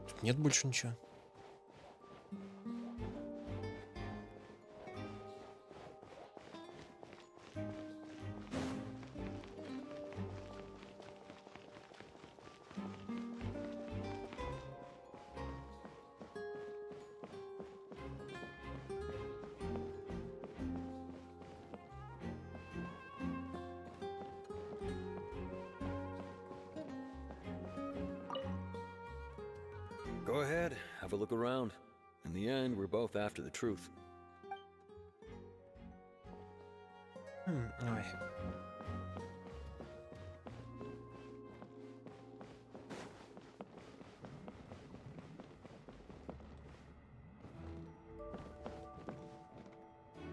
Тут нет больше ничего. Go ahead, have a look around. In the end, we're both after the truth. Ай.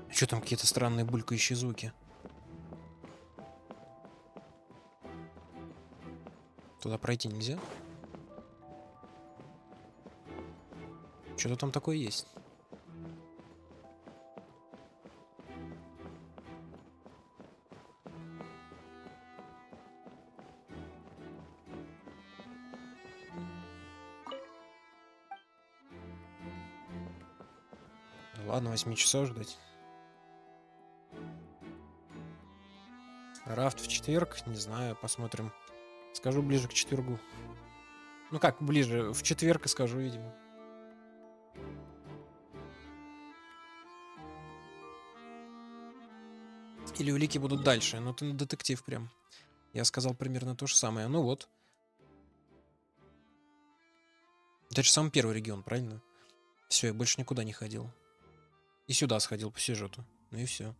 Что там какие-то странные булькающие звуки? Туда пройти нельзя? Что-то там такое есть. Ладно, 8 часов ждать. Рафт в четверг? Не знаю, посмотрим. Скажу ближе к четвергу. Ну как, ближе? В четверг и скажу, видимо. Или улики будут дальше. Ну ты детектив прям. Я сказал примерно то же самое. Ну вот. Это же самый первый регион, правильно? Все, я больше никуда не ходил. И сюда сходил по сюжету. Ну и все.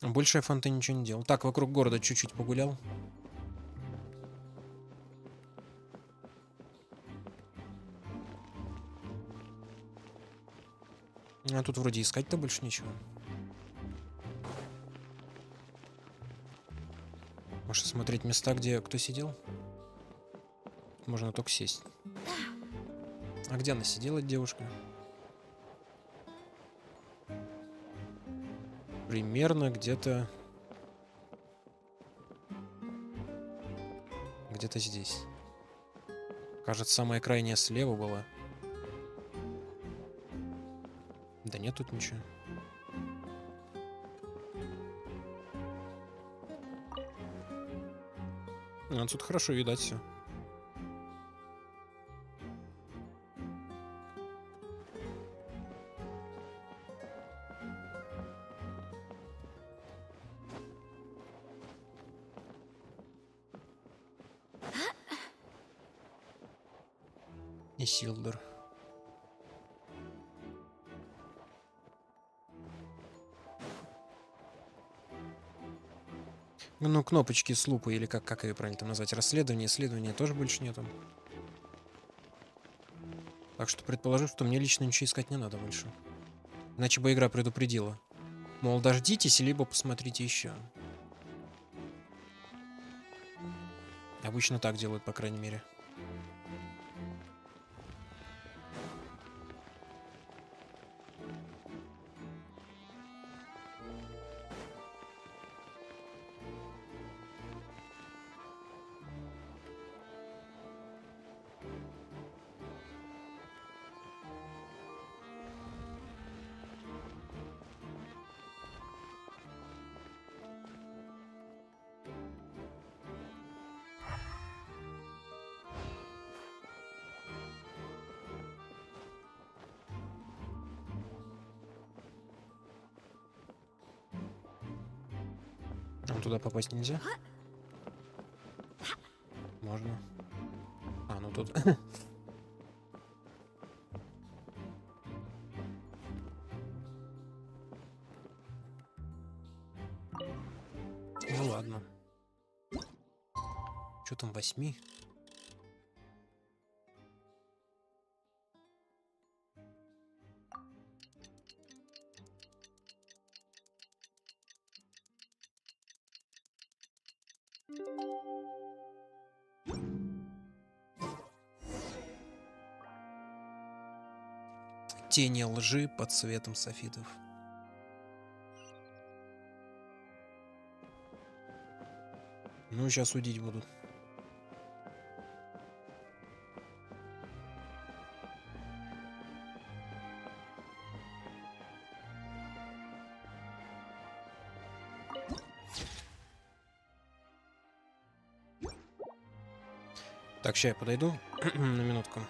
Больше я фонтан ничего не делал. Так, вокруг города чуть-чуть погулял. А тут вроде искать-то больше ничего. Может, смотреть места, где кто сидел? Можно только сесть. А где она сидела, девушка? Примерно где-то... Где-то здесь. Кажется, самая крайняя слева была. Да нет тут ничего. А, тут хорошо видать все. И Силдер. Ну, кнопочки с лупой, или как ее правильно там назвать, расследование, исследование тоже больше нету. Так что предположу, что мне лично ничего искать не надо больше. Иначе бы игра предупредила. Мол, дождитесь, либо посмотрите еще. Обычно так делают, по крайней мере. А туда попасть нельзя? Можно. А, ну тут... Ну ладно. Что там, 8? Тени лжи под светом софитов. Ну, сейчас судить будут. Так, сейчас я подойду на минутку.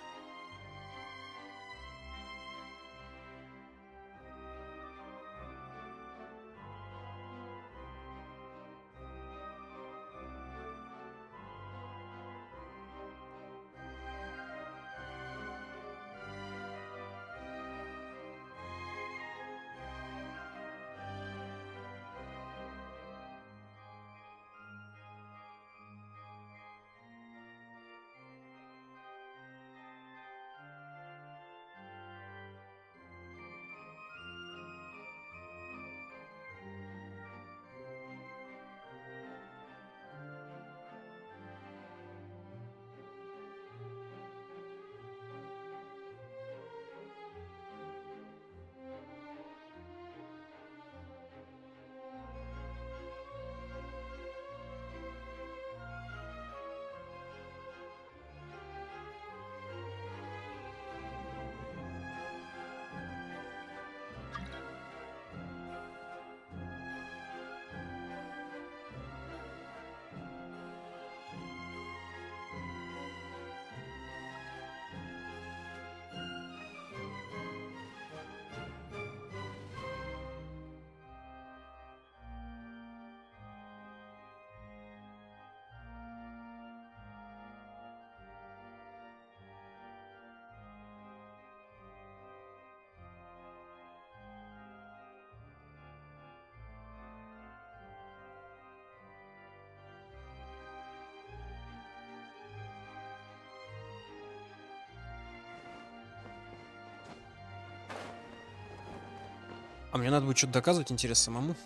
А мне надо будет что-то доказывать, интересно, самому?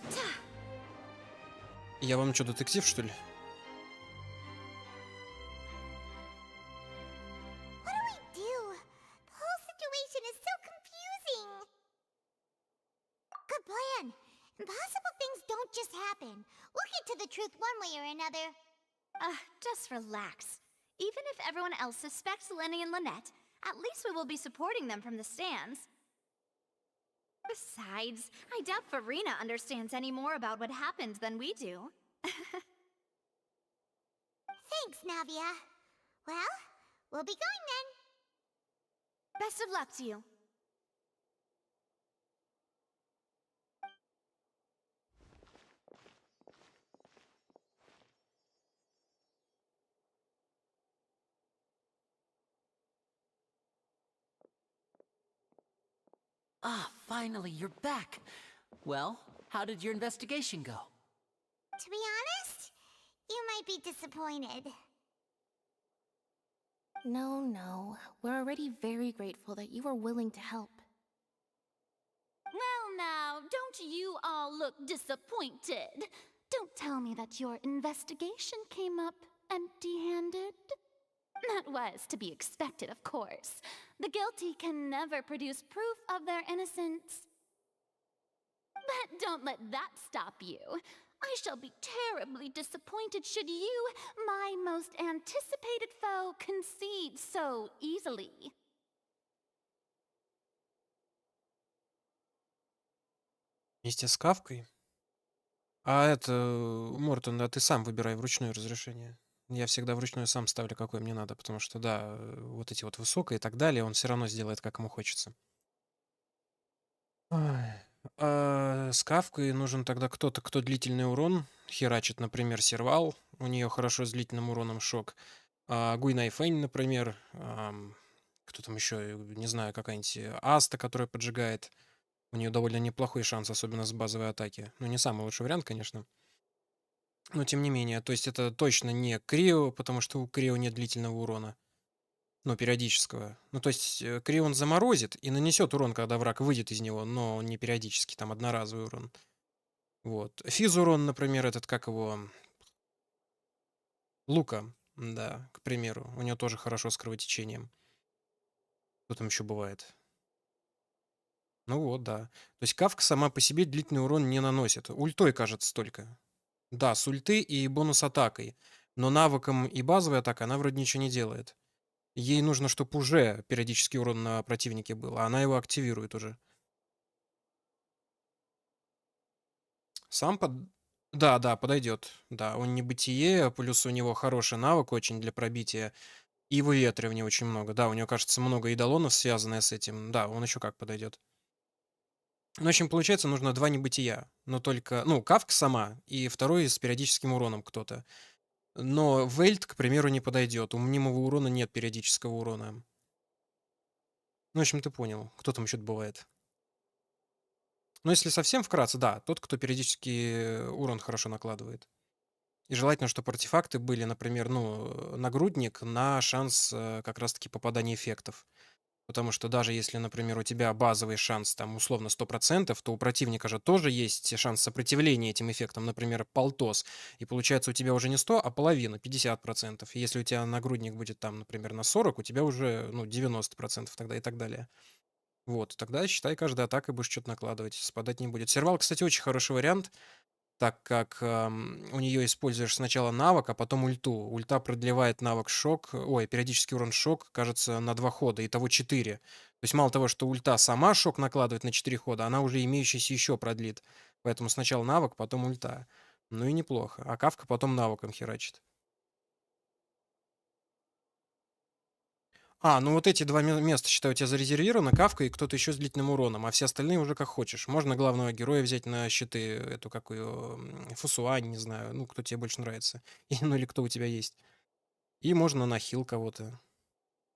Я вам что, детектив, что ли? What do we do? The whole situation is so confusing. Good plan. Impossible things don't just happen. We'll get to the truth one way or another. Just relax. Even if everyone else suspects Lenny and Lynette, at least we will be supporting them from the stands. Besides, I doubt Farina understands any more about what happened than we do. Thanks, Navia. Well, we'll be going then. Best of luck to you. Ah, finally, you're back. Well, how did your investigation go? To be honest, might be disappointed. No, no. We're already very grateful that you were willing to help. Well, now, don't you all look disappointed. Don't tell me that your investigation came up empty-handed. That was to be expected, of course. The guilty can never produce proof of their innocence. But don't let that stop you. I shall be terribly disappointed should you, my most anticipated foe, concede so easily. Вместе с Кавкой? А это, Мортон, да ты сам выбирай вручную разрешение. Я всегда вручную сам ставлю, какое мне надо, потому что, да, вот эти вот высокие и так далее, он все равно сделает, как ему хочется. Ай. С Кавкой нужен тогда кто-то, кто длительный урон херачит, например, Сервал. У нее хорошо с длительным уроном шок. Гуйнай Фэнь, например. Кто там еще, не знаю, какая-нибудь Аста, которая поджигает. У нее довольно неплохой шанс, особенно с базовой атаки. Ну, не самый лучший вариант, конечно. Но тем не менее, то есть это точно не Крио, потому что у Крио нет длительного урона. Ну, периодического. Ну, то есть Крио он заморозит и нанесет урон, когда враг выйдет из него, но не периодически, там одноразовый урон. Вот. Физ урон, например, этот, как его... Лука, да, к примеру. У него тоже хорошо с кровотечением. Что там еще бывает? Ну вот, да. То есть Кавка сама по себе длительный урон не наносит. Ультой, кажется, только. Да, с ульты и бонус атакой. Но навыком и базовой атакой она вроде ничего не делает. Ей нужно, чтобы уже периодический урон на противнике был, а она его активирует уже. Сам под... Да, да, подойдет. Да, он небытие, плюс у него хороший навык очень для пробития. И выветривания очень много. Да, у него, кажется, много идолонов, связанное с этим. Да, он еще как подойдет. Ну, в общем, получается, нужно два небытия. Но только, ну, Кавка сама, и второй с периодическим уроном кто-то. Но Вельт, к примеру, не подойдет. У мнимого урона нет периодического урона. Ну, в общем, ты понял. Кто там еще бывает? Ну, если совсем вкратце, да, тот, кто периодически урон хорошо накладывает. И желательно, чтобы артефакты были, например, ну, нагрудник на шанс как раз-таки попадания эффектов. Потому что даже если, например, у тебя базовый шанс там условно 100%, то у противника же тоже есть шанс сопротивления этим эффектам, например, полтос. И получается у тебя уже не 100, а половина, 50%. И если у тебя нагрудник будет там, например, на 40, у тебя уже, ну, 90% тогда и так далее. Вот, тогда, считай, каждой атакой будешь что-то накладывать, спадать не будет. Сервал, кстати, очень хороший вариант, так как у нее используешь сначала навык, а потом ульту. Ульта продлевает навык шок, ой, периодический урон шок, кажется, на 2 хода, итого 4. То есть мало того, что ульта сама шок накладывает на 4 хода, она уже имеющийся еще продлит. Поэтому сначала навык, потом ульта. Ну и неплохо. А Кавка потом навыком херачит. Ну вот эти два места, считаю, у тебя зарезервировано, Кавка и кто-то еще с длительным уроном, а все остальные уже как хочешь. Можно главного героя взять на щиты, эту какую, Фусуань, не знаю, ну, кто тебе больше нравится. Ну, или кто у тебя есть. И можно на хил кого-то.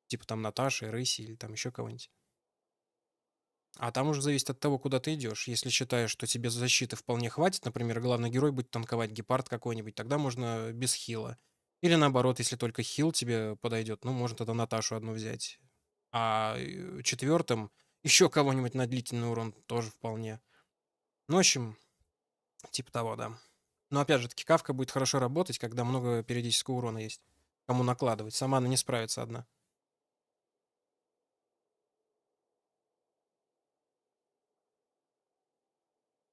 Типа там Наташи, Рыси или там еще кого-нибудь. А там уже зависит от того, куда ты идешь. Если считаешь, что тебе защиты вполне хватит, например, главный герой будет танковать гепард какой-нибудь, тогда можно без хила. Или наоборот, если только хил тебе подойдет, ну, можно тогда Наташу одну взять. А четвертым еще кого-нибудь на длительный урон тоже вполне. Ну, в общем, типа того, да. Но опять же, таки Кавка будет хорошо работать, когда много периодического урона есть. Кому накладывать. Сама она не справится одна.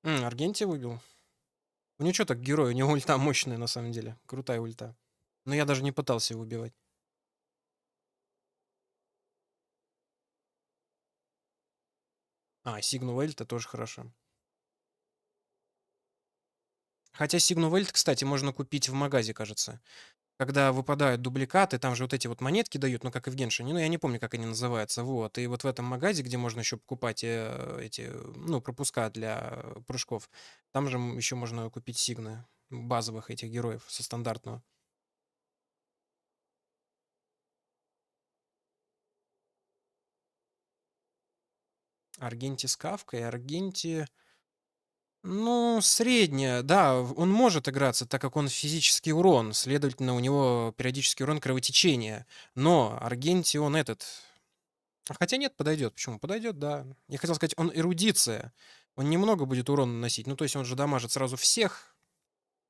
Аргентия выбил. У нее что так герой? У него ульта мощная, на самом деле. Крутая ульта. Но я даже не пытался его убивать. Сигну Вельта тоже хорошо. Хотя Сигну Вельт, кстати, можно купить в магазе, кажется. Когда выпадают дубликаты, там же вот эти вот монетки дают, ну, как и в Геншине, ну, я не помню, как они называются, вот. И вот в этом магазе, где можно еще покупать эти, ну, пропуска для прыжков, там же еще можно купить сигны базовых этих героев со стандартного. Аргенти с Кавкой, Аргенти... Ну, средняя, да, он может играться, так как он физический урон, следовательно, у него периодический урон кровотечения. Но Аргенти он этот... Хотя нет, подойдет. Почему? Подойдет, да. Я хотел сказать, он эрудиция. Он немного будет урона наносить. Ну, то есть он же дамажит сразу всех.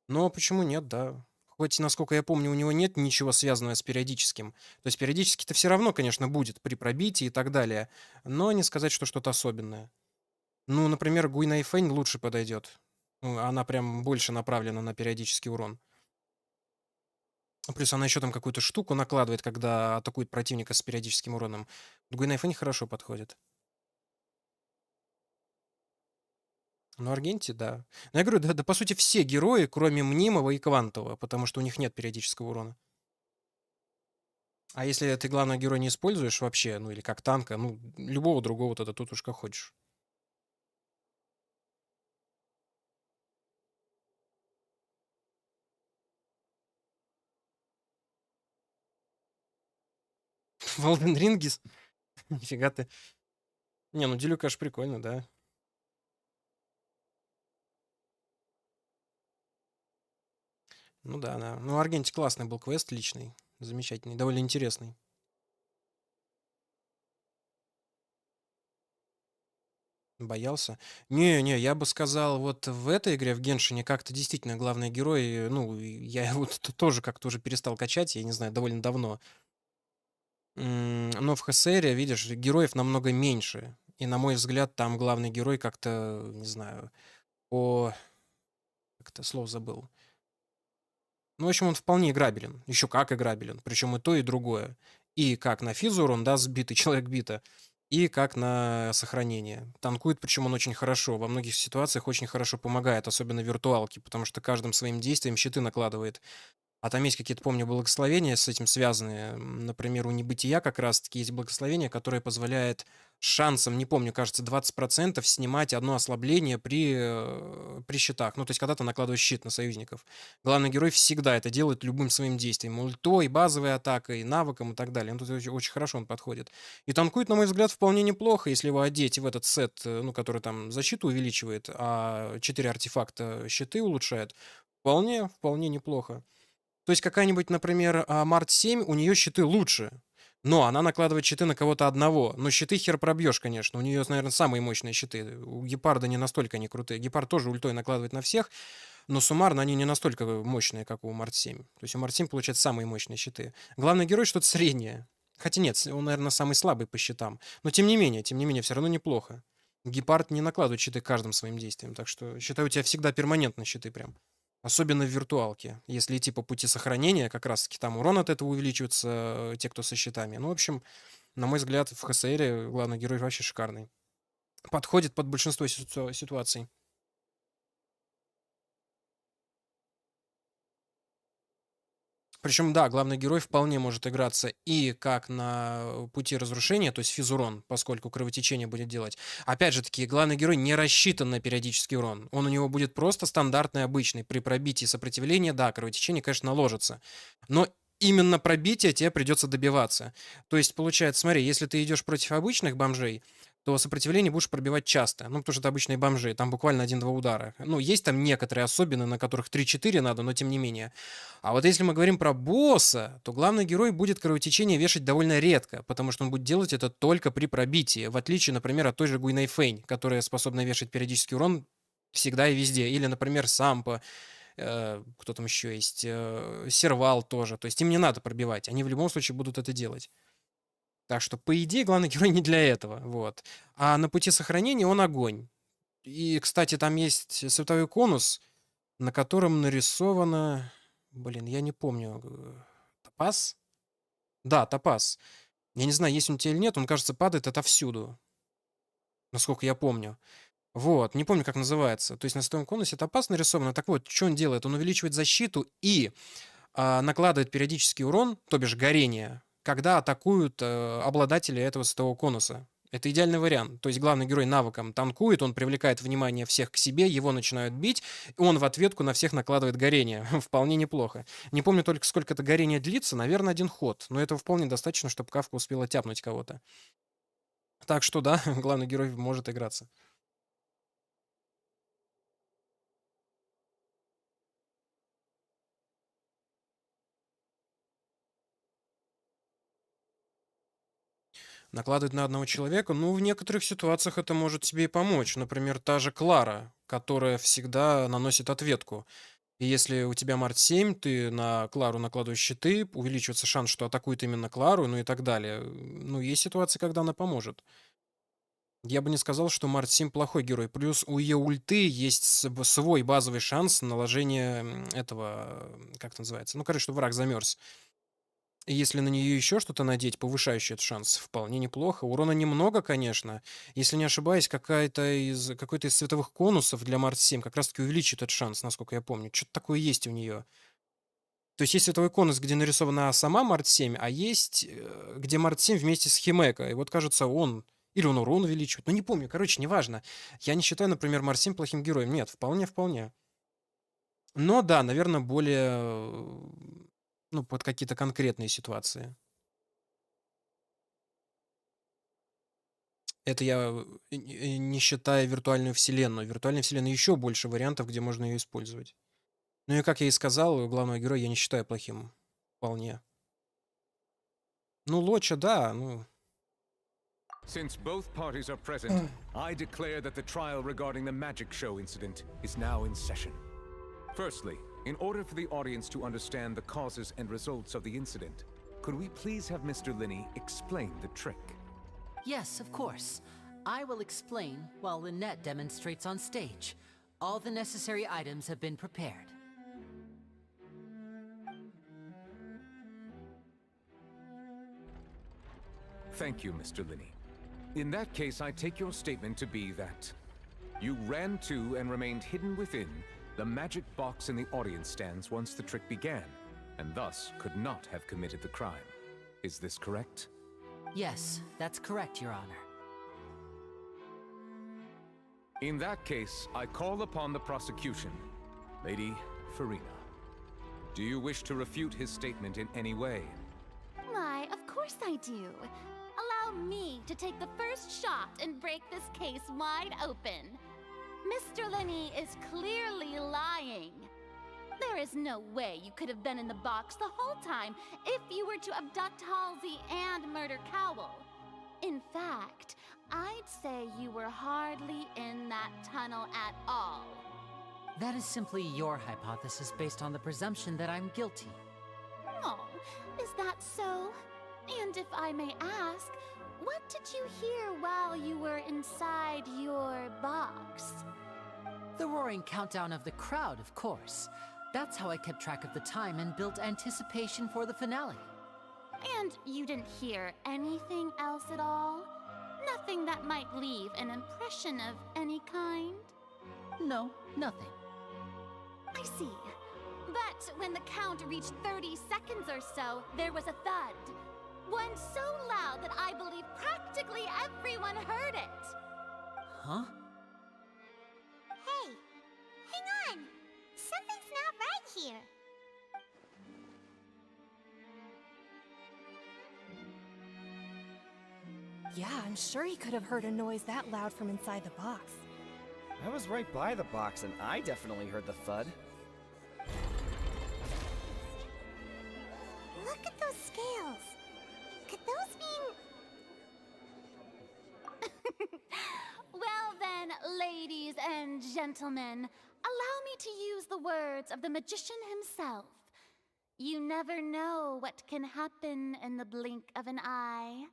Но почему нет, да. Хоть, насколько я помню, у него нет ничего связанного с периодическим. То есть периодически-то все равно, конечно, будет при пробитии и так далее. Но не сказать, что что-то особенное. Ну, например, Гуйнайфэнь лучше подойдет. Ну, она прям больше направлена на периодический урон. Плюс она еще там какую-то штуку накладывает, когда атакует противника с периодическим уроном. Гуйнайфэнь хорошо подходит. Ну, Аргенти, да. Но я говорю, да, по сути, все герои, кроме Мнимого и Квантового, потому что у них нет периодического урона. А если ты главного героя не используешь вообще, ну или как танка, ну, любого другого тогда тут уж как хочешь. В Elden Ring? Нифига ты. Не, ну Делю, конечно, прикольно, да. Ну да, да. Ну, Аргенти классный был квест личный. Замечательный, довольно интересный. Боялся? Не, я бы сказал, вот в этой игре, в Геншине, как-то действительно главный герой, ну, я его тоже как-то уже перестал качать, я не знаю, довольно давно. Но в ХСР, видишь, героев намного меньше. И, на мой взгляд, там главный герой как-то, не знаю, по... Как-то слово забыл. Ну, в общем, он вполне играбелен. Еще как играбелен. Причем и то, и другое. И как на физур он, да, сбитый человек бита, и как на сохранение. Танкует, причем он очень хорошо. Во многих ситуациях очень хорошо помогает, особенно в виртуалке, потому что каждым своим действием щиты накладывает. А там есть какие-то, помню, благословения с этим связанные. Например, у небытия как раз-таки есть благословение, которое позволяет шансом, не помню, кажется, 20% снимать одно ослабление при щитах. Ну, то есть, когда ты накладываешь щит на союзников. Главный герой всегда это делает любым своим действием. Ультой, базовой атакой, навыком и так далее. Ну, тут очень хорошо он подходит. И танкует, на мой взгляд, вполне неплохо, если его одеть в этот сет, ну, который там защиту увеличивает, а 4 артефакта щиты улучшает. Вполне неплохо. То есть какая-нибудь, например, Март 7, у нее щиты лучше. Но она накладывает щиты на кого-то одного. Но щиты хер пробьешь, конечно. У нее, наверное, самые мощные щиты. У Гепарда не настолько они крутые. Гепард тоже ультой накладывает на всех, но суммарно они не настолько мощные, как у Март 7. То есть у Март 7 получается самые мощные щиты. Главный герой что-то среднее. Хотя нет, он, наверное, самый слабый по щитам. Но тем не менее, все равно неплохо. Гепард не накладывает щиты каждым своим действием. Так что, считаю, у тебя всегда перманентно щиты прям. Особенно в виртуалке. Если идти по пути сохранения, как раз-таки там урон от этого увеличивается, те, кто со щитами. Ну, в общем, на мой взгляд, в ХСР главный герой вообще шикарный. Подходит под большинство ситуаций. Причем, да, главный герой вполне может играться и как на пути разрушения, то есть физурон, поскольку кровотечение будет делать. Опять же таки, главный герой не рассчитан на периодический урон. Он у него будет просто стандартный, обычный. При пробитии сопротивления, да, кровотечение, конечно, наложится. Но именно пробитие тебе придется добиваться. То есть, получается, смотри, если ты идешь против обычных бомжей, то сопротивление будешь пробивать часто. Ну, потому что это обычные бомжи, там буквально 1-2 удара. Ну, есть там некоторые особенные, на которых 3-4 надо, но тем не менее. А вот если мы говорим про босса, то главный герой будет кровотечение вешать довольно редко, потому что он будет делать это только при пробитии, в отличие, например, от той же Гуйнайфэнь, которая способна вешать периодический урон всегда и везде. Или, например, Сампа, кто там еще есть, Сервал тоже. То есть им не надо пробивать, они в любом случае будут это делать. Так что, по идее, главный герой не для этого, вот. А на пути сохранения он огонь. И, кстати, там есть световой конус, на котором нарисовано... Блин, я не помню. Топаз? Да, топаз. Я не знаю, есть он у тебя или нет, он, кажется, падает отовсюду. Насколько я помню. Вот, не помню, как называется. То есть на световом конусе топаз нарисовано. Так вот, что он делает? Он увеличивает защиту и накладывает периодический урон, то бишь горение, когда атакуют обладатели этого светового конуса. Это идеальный вариант. То есть главный герой навыком танкует, он привлекает внимание всех к себе, его начинают бить, и он в ответку на всех накладывает горение. Вполне неплохо. Не помню только, сколько это горение длится, наверное, 1 ход, но этого вполне достаточно, чтобы Кавка успела тяпнуть кого-то. Так что да, главный герой может играться. Накладывать на одного человека, ну, в некоторых ситуациях это может тебе и помочь. Например, та же Клара, которая всегда наносит ответку. И если у тебя Март 7, ты на Клару накладываешь щиты, увеличивается шанс, что атакует именно Клару, ну и так далее. Ну, есть ситуации, когда она поможет. Я бы не сказал, что Март 7 плохой герой. Плюс у ее ульты есть свой базовый шанс наложения этого, как это называется? Ну, короче, что враг замерз. И если на нее еще что-то надеть, повышающее этот шанс, вполне неплохо. Урона немного, конечно. Если не ошибаюсь, какой-то из световых конусов для Март 7 как раз-таки увеличит этот шанс, насколько я помню. Что-то такое есть у нее. То есть есть световой конус, где нарисована сама Март 7, а есть, где Март 7 вместе с Химеко. И вот, кажется, он... Или он урон увеличивает. Ну, не помню. Короче, неважно. Я не считаю, например, Март 7 плохим героем. Нет, вполне. Но да, наверное, более... Ну, под какие-то конкретные ситуации. Это я не считая виртуальную вселенную. В виртуальной вселенной еще больше вариантов, где можно ее использовать. Ну и как я и сказал, главного героя я не считаю плохим. Вполне. Ну, Лоча, да, ну... Since both parties are present, I declare that the trial regarding the magic show incident is now in session. Firstly, in order for the audience to understand the causes and results of the incident, could we please have Mr. Linney explain the trick? Yes, of course. I will explain while Lynette demonstrates on stage. All the necessary items have been prepared. Thank you, Mr. Linney. In that case, I take your statement to be that you ran to and remained hidden within the magic box in the audience stands once the trick began, and thus could not have committed the crime. Is this correct? Yes, that's correct, Your Honor. In that case, I call upon the prosecution. Lady Farina, do you wish to refute his statement in any way? Why, of course I do. Allow me to take the first shot and break this case wide open. Mr. Linney is clearly lying. There is no way you could have been in the box the whole time if you were to abduct Halsey and murder Cowell. In fact, I'd say you were hardly in that tunnel at all. That is simply your hypothesis based on the presumption that I'm guilty. Oh, is that so? And if I may ask, what did you hear while you were inside your box? The roaring countdown of the crowd, of course. That's how I kept track of the time and built anticipation for the finale. And you didn't hear anything else at all? Nothing that might leave an impression of any kind? No, nothing. I see. But when the count reached 30 seconds or so, there was a thud. One so loud that I believe practically everyone heard it. Huh? Hey, hang on. Something's not right here. Yeah, I'm sure he could have heard a noise that loud from inside the box. I was right by the box and I definitely heard the thud. Look at those scales. Could those mean... Well then, ladies and gentlemen, allow me to use the words of the magician himself. You never know what can happen in the blink of an eye.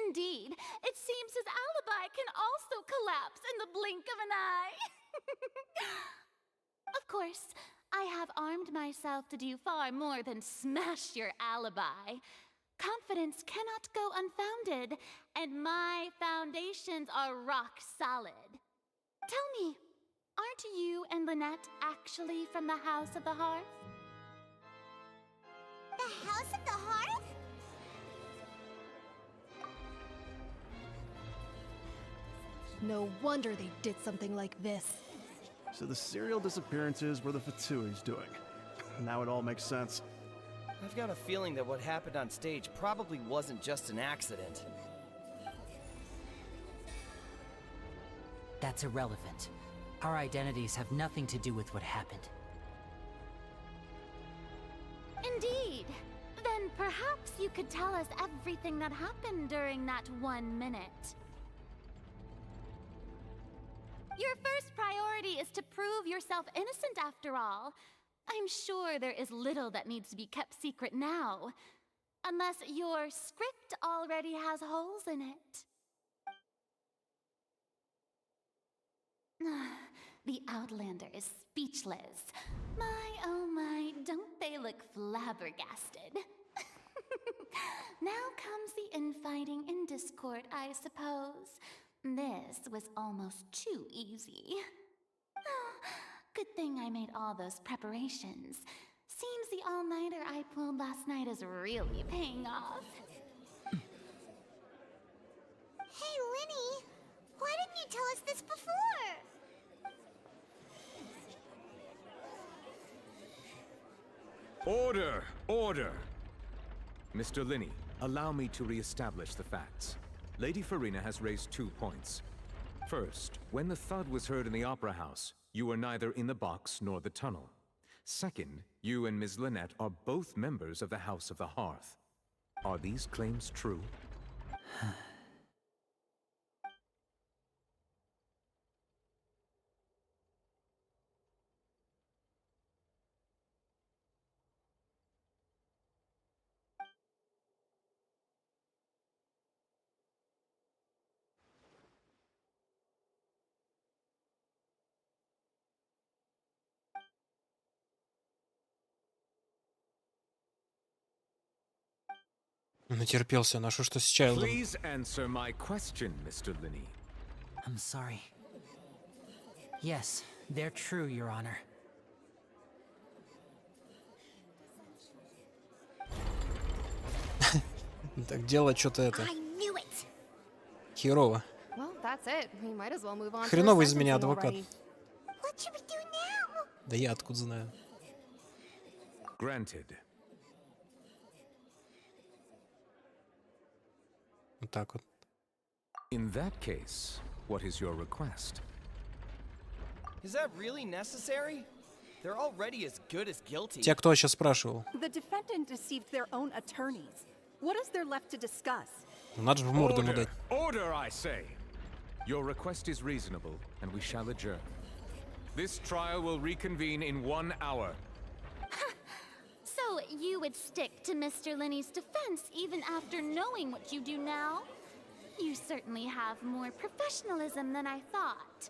Indeed, it seems his alibi can also collapse in the blink of an eye. Of course, I have armed myself to do far more than smash your alibi. Confidence cannot go unfounded, and my foundations are rock solid. Tell me, aren't you and Lynette actually from the House of the Hearth? The House of the Hearth? No wonder they did something like this. So the serial disappearances were the Fatsui's doing. Now it all makes sense. I've got a feeling that what happened on stage probably wasn't just an accident. That's irrelevant. Our identities have nothing to do with what happened. Indeed. Then then perhaps you could tell us everything that happened during that 1 minute. Your first priority is to prove yourself innocent after all. I'm sure there is little that needs to be kept secret now. Unless your script already has holes in it. The Outlander is speechless. My, oh my, don't they look flabbergasted? Now comes the infighting and discord, I suppose. This was almost too easy. Good thing I made all those preparations. Seems the all-nighter I pulled last night is really paying off. Hey, Linny, why didn't you tell us this before? Order! Order! Mr. Linney, allow me to re-establish the facts. Lady Farina has raised 2 points. First, when the thud was heard in the Opera House, you were neither in the box nor the tunnel. Second, you and Ms. Lynette are both members of the House of the Hearth. Are these claims true? Натерпелся, на что с Чайлдом? Please answer my question, Mr. Linney. I'm sorry. Yes, they're true, Your Honor. Так дело что-то это I knew it. херово. Well, that's it. We might as well move on. Хреновый из меня адвокат. What should we do now? Да я откуда знаю. Granted. Вот так вот. In that case, what is your request? Is that really necessary? They're already as good as guilty. Те, кто сейчас спрашивал. The defendant deceived their own attorneys. What is there left to discuss? Надо же в морду ему дать. Order, I say! Your request is reasonable, and we shall adjourn. This trial will reconvene in 1 hour. So you would stick to Mr. Linney's defense even after knowing what you do now? You certainly have more professionalism than I thought.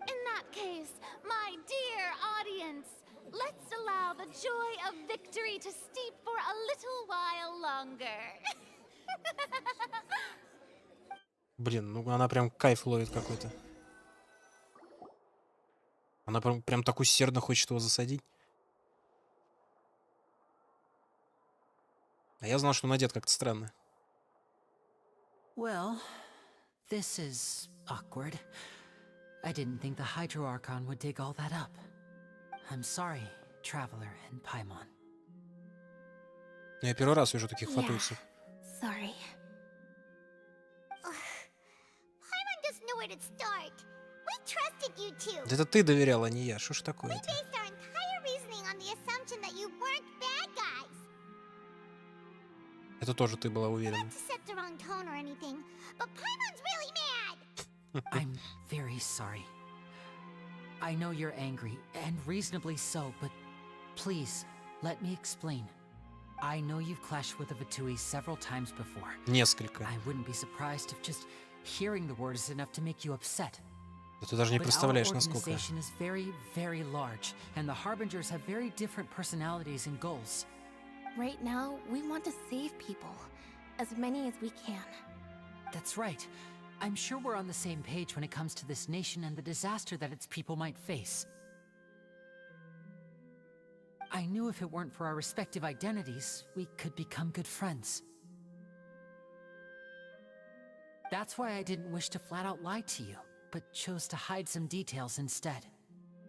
In that case, my dear audience, let's allow the joy of victory to steep for a little while longer. Блин, ну она прям кайф ловит какой-то. Она прям так усердно хочет его засадить. А я знал, что он одет как-то странно. Well, this is awkward. I didn't think the Hydro Archon would dig all that up. I'm sorry, Traveler and Paimon. Я первый раз вижу таких фатуйцев. Sorry. Paimon doesn't know where to start. We trusted you two. Да это ты доверял, а не я. Что ж такое-то? Based our entire reasoning on the assumption that you weren't bad guys. Это тоже ты была уверена. Not to set the wrong tone or anything, but Paimon's really mad. I'm very sorry. I know you're angry, and reasonably so, but please, let me explain. I know you've clashed with the Vatui several times before. Несколько. I wouldn't be surprised if just hearing the word is enough to make you upset. Да ты даже не представляешь, насколько. But our organization is very, very large, and the Harbingers have very different personalities and goals. Right now, we want to save people. As many as we can. That's right. I'm sure we're on the same page when it comes to this nation and the disaster that its people might face. I knew if it weren't for our respective identities, we could become good friends. That's why I didn't wish to flat out lie to you, but chose to hide some details instead.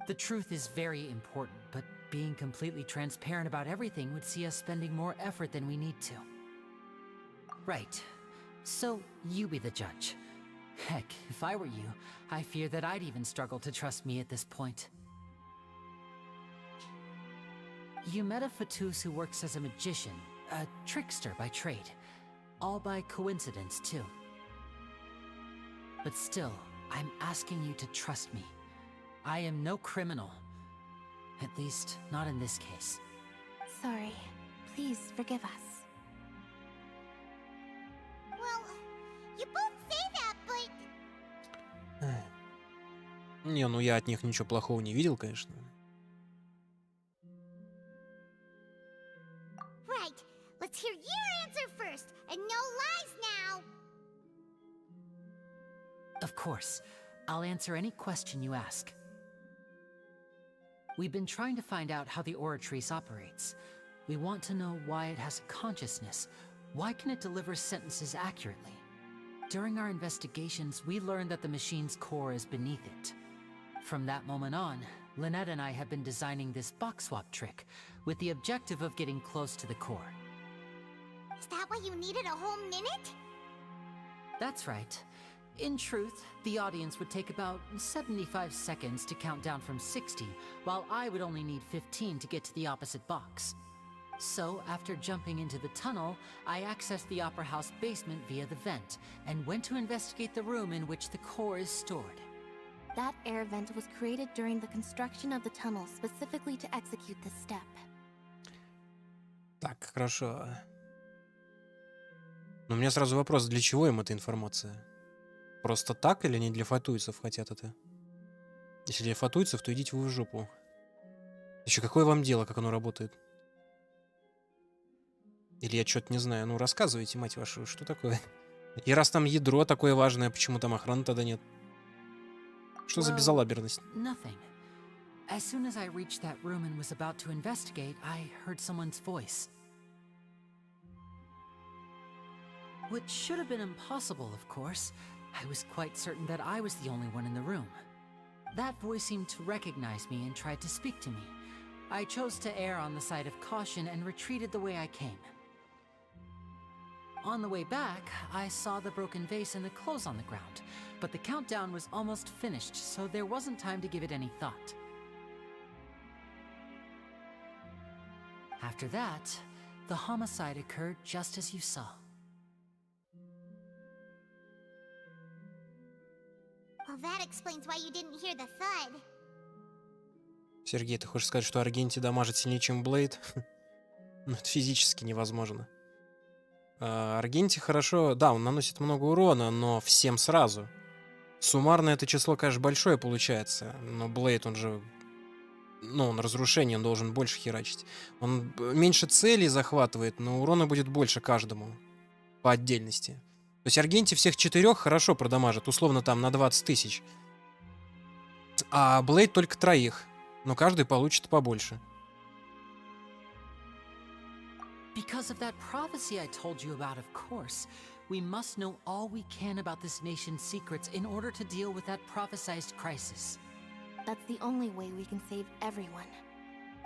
The truth is very important, but being completely transparent about everything would see us spending more effort than we need to. Right. So, you be the judge. Heck, if I were you, I fear that I'd even struggle to trust me at this point. You met a Fatus who works as a magician, a trickster by trade. All by coincidence, too. But still, I'm asking you to trust me. I am no criminal. At least, not in this case. Sorry. Please forgive us. Well, you both say that, but... Не, ну я от них ничего плохого не видел, конечно. Right. Let's hear your answer first, and no lies now. Of course. I'll answer any question you ask. We've been trying to find out how the Oratrice operates. We want to know why it has a consciousness. Why can it deliver sentences accurately? During our investigations, we learned that the machine's core is beneath it. From that moment on, Lynette and I have been designing this box swap trick with the objective of getting close to the core. Is that why you needed a whole minute? That's right. In truth, the audience would take about 75 seconds to count down from 60, while I would only need 15 to get to the opposite box. So, after jumping into the tunnel, I accessed the Opera House basement via the vent, and went to investigate the room in which the core is stored. That air vent was created during the construction of the tunnel specifically to execute this step. Так, хорошо. Но у меня сразу вопрос, для чего им эта информация? Просто так или не для фатуйцев хотят это? Если для фатуйцев, то идите вы в жопу. Еще какое вам дело, как оно работает? Или я что-то не знаю? Ну, рассказывайте, мать вашу, что такое? И раз там ядро такое важное, почему там охраны тогда нет? Что за безалаберность? Nothing. As soon as I reached that room and was about to investigate, I heard someone's voice. Which should have been impossible, of course. I was quite certain that I was the only one in the room. That voice seemed to recognize me and tried to speak to me. I chose to err on the side of caution and retreated the way I came. On the way back, I saw the broken vase and the clothes on the ground, but the countdown was almost finished, so there wasn't time to give it any thought. After that, the homicide occurred just as you saw. Well, that explains why you didn't hear the thud. Сергей, ты хочешь сказать, что Аргенти дамажит сильнее, чем Блейд? Ну, это физически невозможно. Аргенти хорошо... Да, он наносит много урона, но всем сразу. Суммарно это число, конечно, большое получается. Но Блейд, он же... Ну, он разрушение, он должен больше херачить. Он меньше целей захватывает, но урона будет больше каждому. По отдельности. То есть Аргенти всех 4 хорошо продамажит. Условно там на 20 тысяч. А Блейд только 3. Но каждый получит побольше. Because of that prophecy I told you about, of course, we must know all we can about this nation's secrets in order to deal with that prophesized crisis. That's the only way we can save everyone.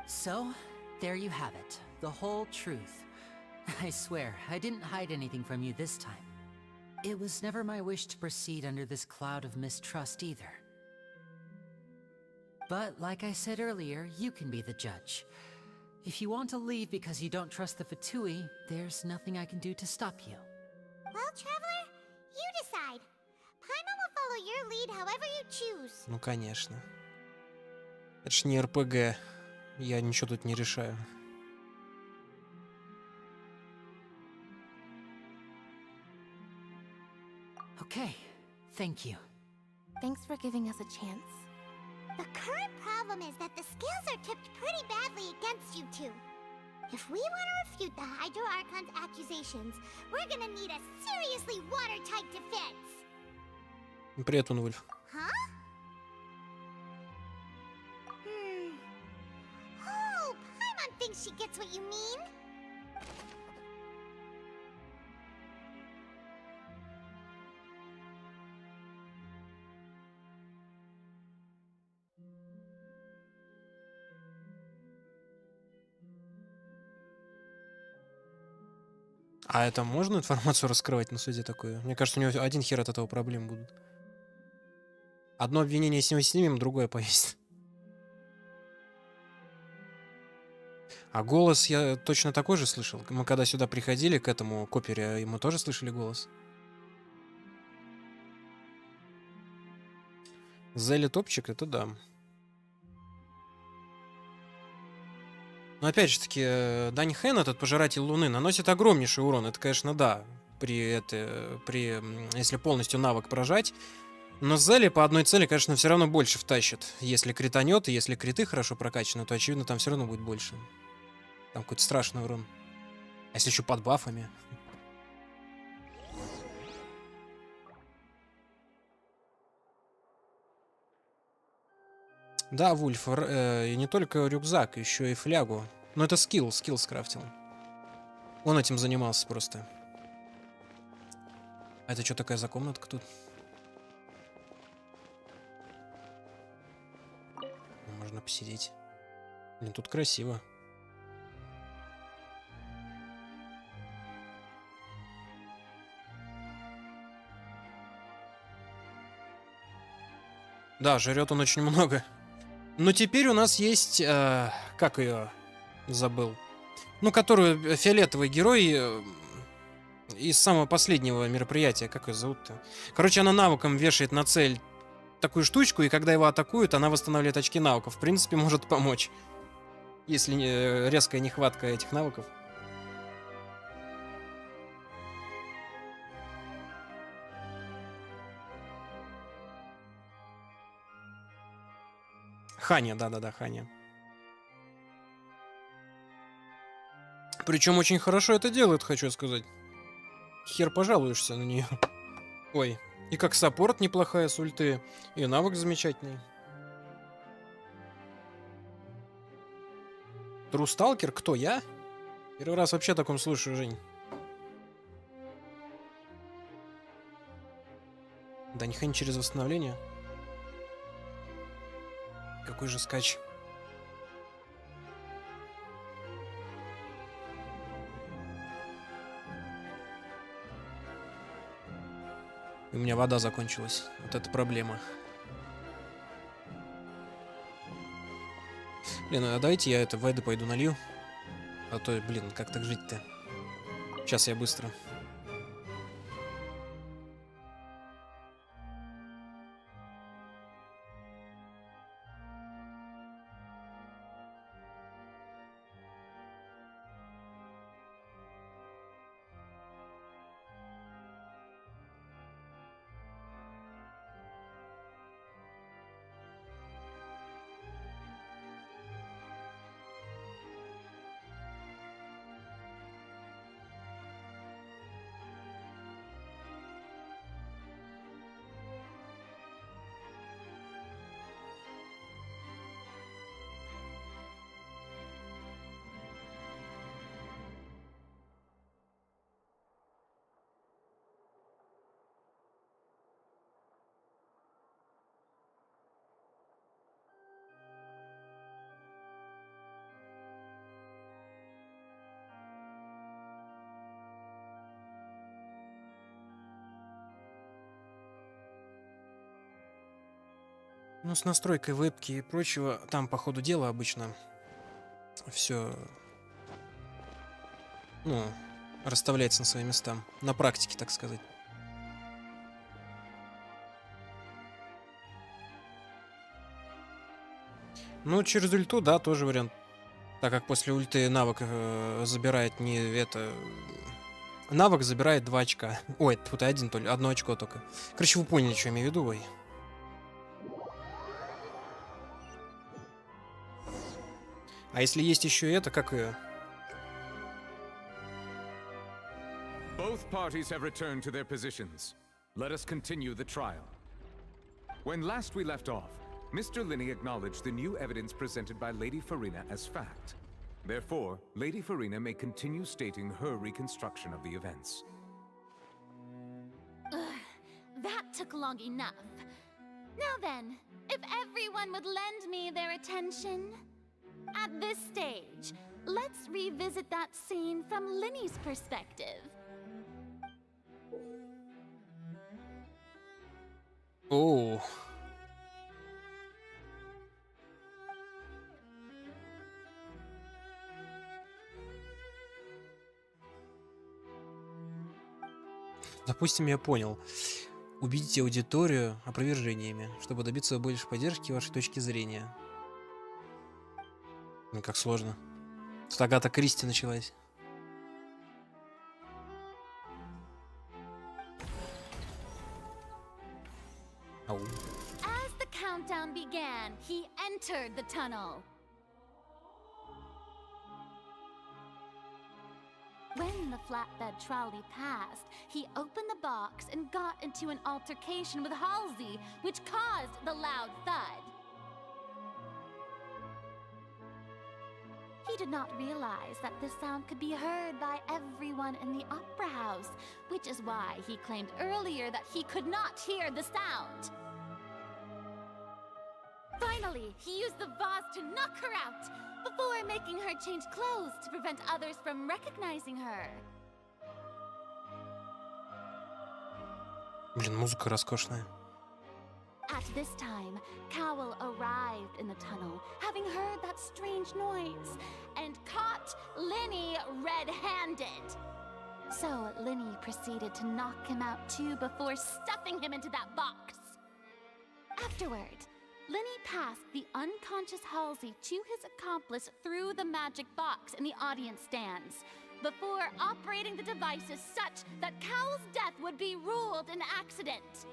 So, there you have it. The whole truth. I swear, I didn't hide anything from you this time. It was never my wish to proceed under this cloud of mistrust either. But, like I said earlier, you can be the judge. If you want to leave because you don't trust the Fatui, there's nothing I can do to stop you. Well, Traveler, you decide. Paimon will follow your lead however you choose. Ну, конечно. Это ж не РПГ. Я ничего тут не решаю. Okay, thank you. Thanks for giving us a chance. The current problem is that the scales are tipped pretty badly against you two. If we want to refute the Hydro Archon's accusations, we're gonna need a seriously watertight defense. Привет, Унвульф. Huh? Oh, Paimon thinks she gets what you mean. А это можно информацию раскрывать на суде такое? Мне кажется, у него один хер от этого проблем будут. Одно обвинение с него снимем, другое повесит. А голос я точно такой же слышал. Мы когда сюда приходили к этому копере, мы тоже слышали голос. Зелли топчик, это да. Но опять же таки, Дань Хэн, этот пожиратель Луны, наносит огромнейший урон. Это, конечно, да, если полностью навык прожать. Но Зелли по одной цели, конечно, все равно больше втащит. Если кританет, и если криты хорошо прокачаны, то, очевидно, там все равно будет больше. Там какой-то страшный урон. А если еще под бафами? Да, Вульф, и не только рюкзак, еще и флягу. Но это скилл скрафтил. Он этим занимался просто. А это что такая за комнатка тут? Можно посидеть. Блин, тут красиво. Да, жрет он очень много. Но теперь у нас есть... как ее забыл? Ну, которую фиолетовый герой из самого последнего мероприятия. Как ее зовут-то? Короче, она навыком вешает на цель такую штучку, и когда его атакуют, она восстанавливает очки навыков. В принципе, может помочь. Если резкая нехватка этих навыков. Ханя, да-да-да, Ханя. Причем очень хорошо это делает, хочу сказать. Хер пожалуешься на нее. Ой, и как саппорт неплохая с ульты, и навык замечательный. Трусталкер? Кто, я? Первый раз вообще о таком слушаю, Жень. Дань Хэн через восстановление. Какой же скач. У меня вода закончилась. Вот это проблема. Блин, а давайте я это воды пойду налью. А то, блин, как так жить-то? Сейчас я быстро. Ну, с настройкой вебки и прочего, там по ходу дела обычно все, ну, расставляется на свои места. На практике, так сказать. Ну, через ульту, да, тоже вариант. Так как после ульты навык забирает не это... Навык забирает 2 очка. Ой, тут одно очко только. Короче, вы поняли, что я имею в виду, ой. А если есть еще это, как ее? Both parties have returned to their positions. Let us continue the trial. When last we left off, Mr. Linney acknowledged the new evidence presented by Lady Farina as fact. Therefore, Lady Farina may continue stating her reconstruction of the events. That took long enough. Now then, if everyone would lend me their attention. At this stage, let's revisit that scene from Linny's perspective. Oh. Допустим, я понял. Убедите аудиторию опровержениями, чтобы добиться больше поддержки вашей точки зрения. Ну, как сложно. Тут Агата Кристи началась. Ау. As the countdown began, he entered the tunnel. When the flatbed trolley passed, he opened the box and got into an altercation with Halsey, which caused the loud thud. He did not realize that this sound could be heard by everyone in the opera house, which is why he claimed earlier that he could not hear the sound. Finally, he used the vase to knock her out, before making her change clothes to prevent others from recognizing her. Блин, музыка роскошная. At this time, Cowell arrived in the tunnel, having heard that strange noise, and caught Linny red-handed. So Linny proceeded to knock him out too before stuffing him into that box. Afterward, Linny passed the unconscious Halsey to his accomplice through the magic box in the audience stands, before operating the devices such that Cowell's death would be ruled an accident.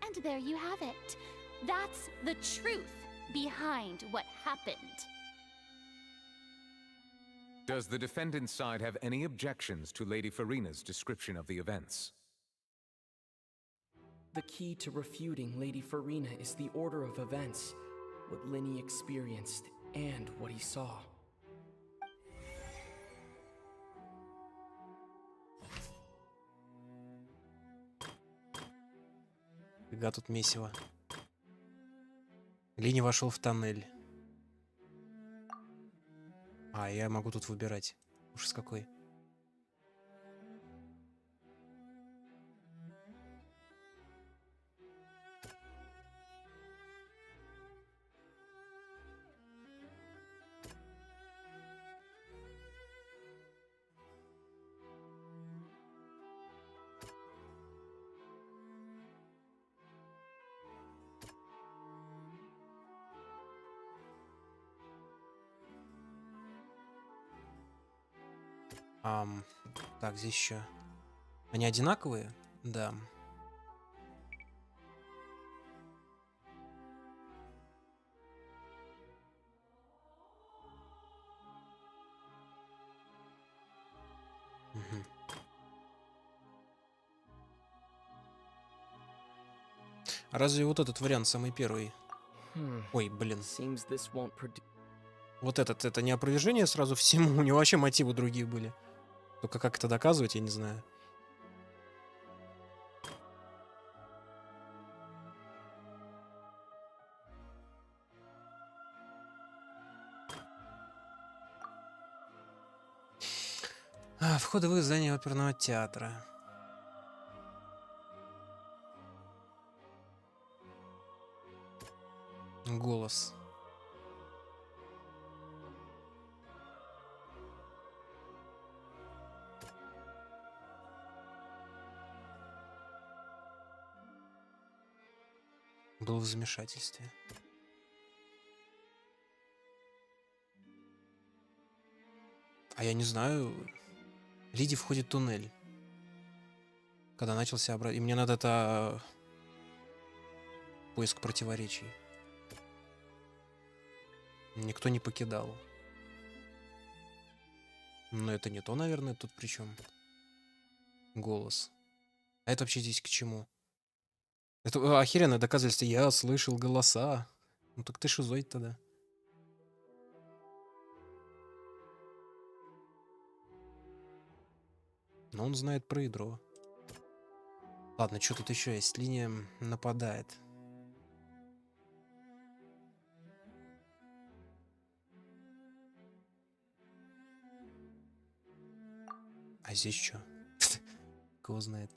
And there you have it. That's the truth behind what happened. Does the defendant's side have any objections to Lady Farina's description of the events? The key to refuting Lady Farina is the order of events, what Linny experienced, and what he saw. Фига тут месиво. Линни вошел в тоннель. А, я могу тут выбирать. Ужас какой. Так, здесь еще. Они одинаковые? Да. Угу. А разве вот этот вариант самый первый? Ой, блин. Вот этот, это не опровержение сразу всему, у него вообще мотивы другие были. Только как это доказывать, я не знаю. Входовые здания оперного театра. Голос. Был в замешательстве. А я не знаю. Лиди входит в туннель. Когда начался обрат... И мне надо это... Поиск противоречий. Никто не покидал. Но это не то, наверное, тут причем. Голос. А это вообще здесь к чему? Это охеренное доказательство. Я слышал голоса. Ну так ты шизоид тогда. Но он знает про ядро. Ладно, что тут еще есть? Линия нападает. А здесь что? Кого знает?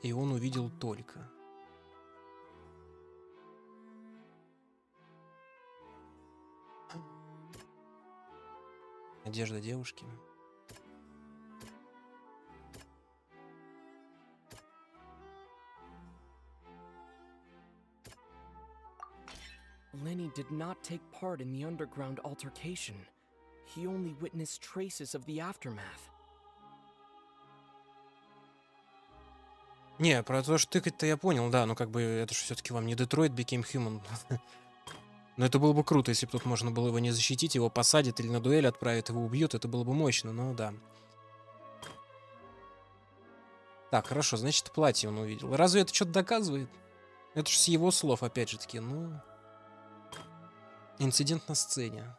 И он увидел только. Одежда девушки. Lenny did not take part in the underground altercation. He only witnessed traces of the aftermath. Не, про то, что тыкать-то я понял, да, но как бы это же все-таки вам не Detroit Became Human. Но это было бы круто, если бы тут можно было его не защитить, его посадят или на дуэль отправят, его убьют, это было бы мощно, но да. Так, хорошо, значит, платье он увидел. Разве это что-то доказывает? Это же с его слов, опять же таки, ну... Инцидент на сцене.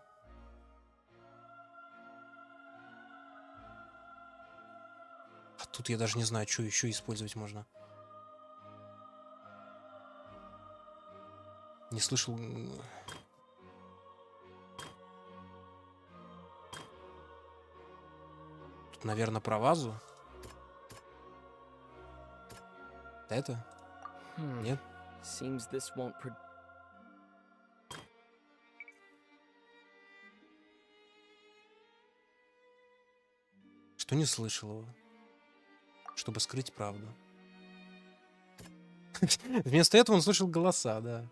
А тут я даже не знаю, что еще использовать можно. Не слышал... Тут, наверное, про вазу. Это? Нет? Seems this won't Что не слышал его? Чтобы скрыть правду. Вместо этого он слышал голоса, да.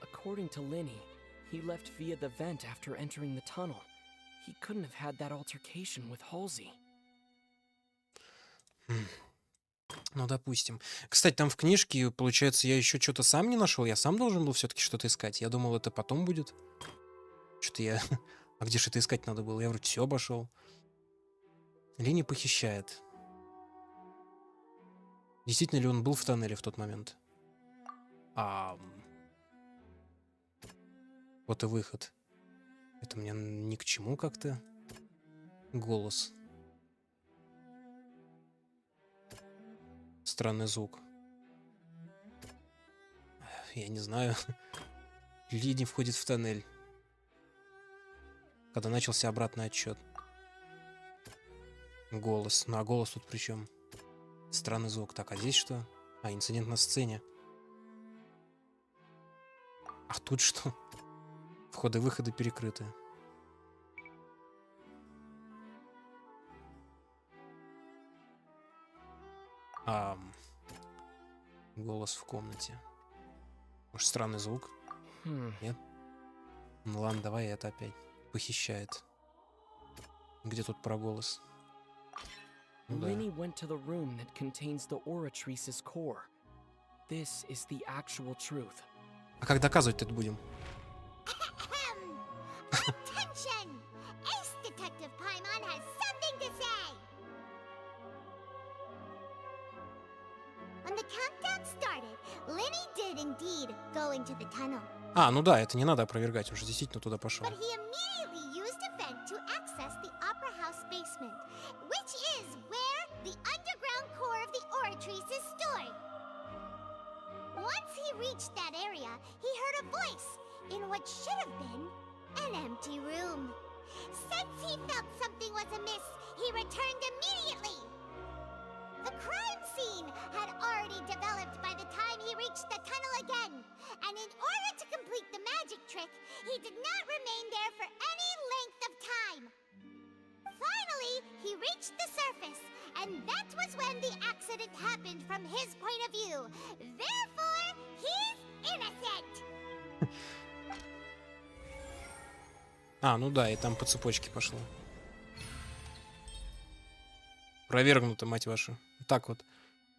According to Lenny, he left via the vent after entering the tunnel. He couldn't have had that altercation with Halsey. Ну, допустим. Кстати, там в книжке, получается, я еще что-то сам не нашел. Я сам должен был все-таки что-то искать. Я думал, это потом будет. Что-то я... А где же это искать надо было? Я вроде все обошел. Лени похищает. Действительно ли он был в тоннеле в тот момент? Вот и выход. Это мне ни к чему как-то. Голос. Странный звук. Я не знаю. Лини входит в тоннель. Когда начался обратный отсчет. Голос. Ну а голос тут при чем? Странный звук. Так, а здесь что? А, инцидент на сцене. А тут что? Входы и выходы перекрыты. Голос в комнате. Может, странный звук? Нет? Ну ладно, давай это опять. Похищает. Где тут про голос? Ну, да. Lenny went to the room that contains the Oratrice's core. This is the actual truth. А как доказывать это будем? Attention! Ace Detective Paimon has something to say! When the countdown started, Lenny did indeed go into the tunnel. А, ну да, это не надо опровергать, он же действительно туда пошел. But he immediately used a vent to access the Opera House basement, which is where the underground core of the Oratrice is stored. Once he reached that area, he heard a voice in what should have been an empty room. Since he felt something was amiss, he returned immediately. The crime scene had already developed by the time he reached the tunnel again, and in order to complete the magic trick, he did not remain there for any length of time. Finally, he reached the surface, and that was when the accident happened from his point of view. Therefore, he's innocent. А, ну да, и там по цепочке пошло. Провергнуто, мать вашу. Так вот.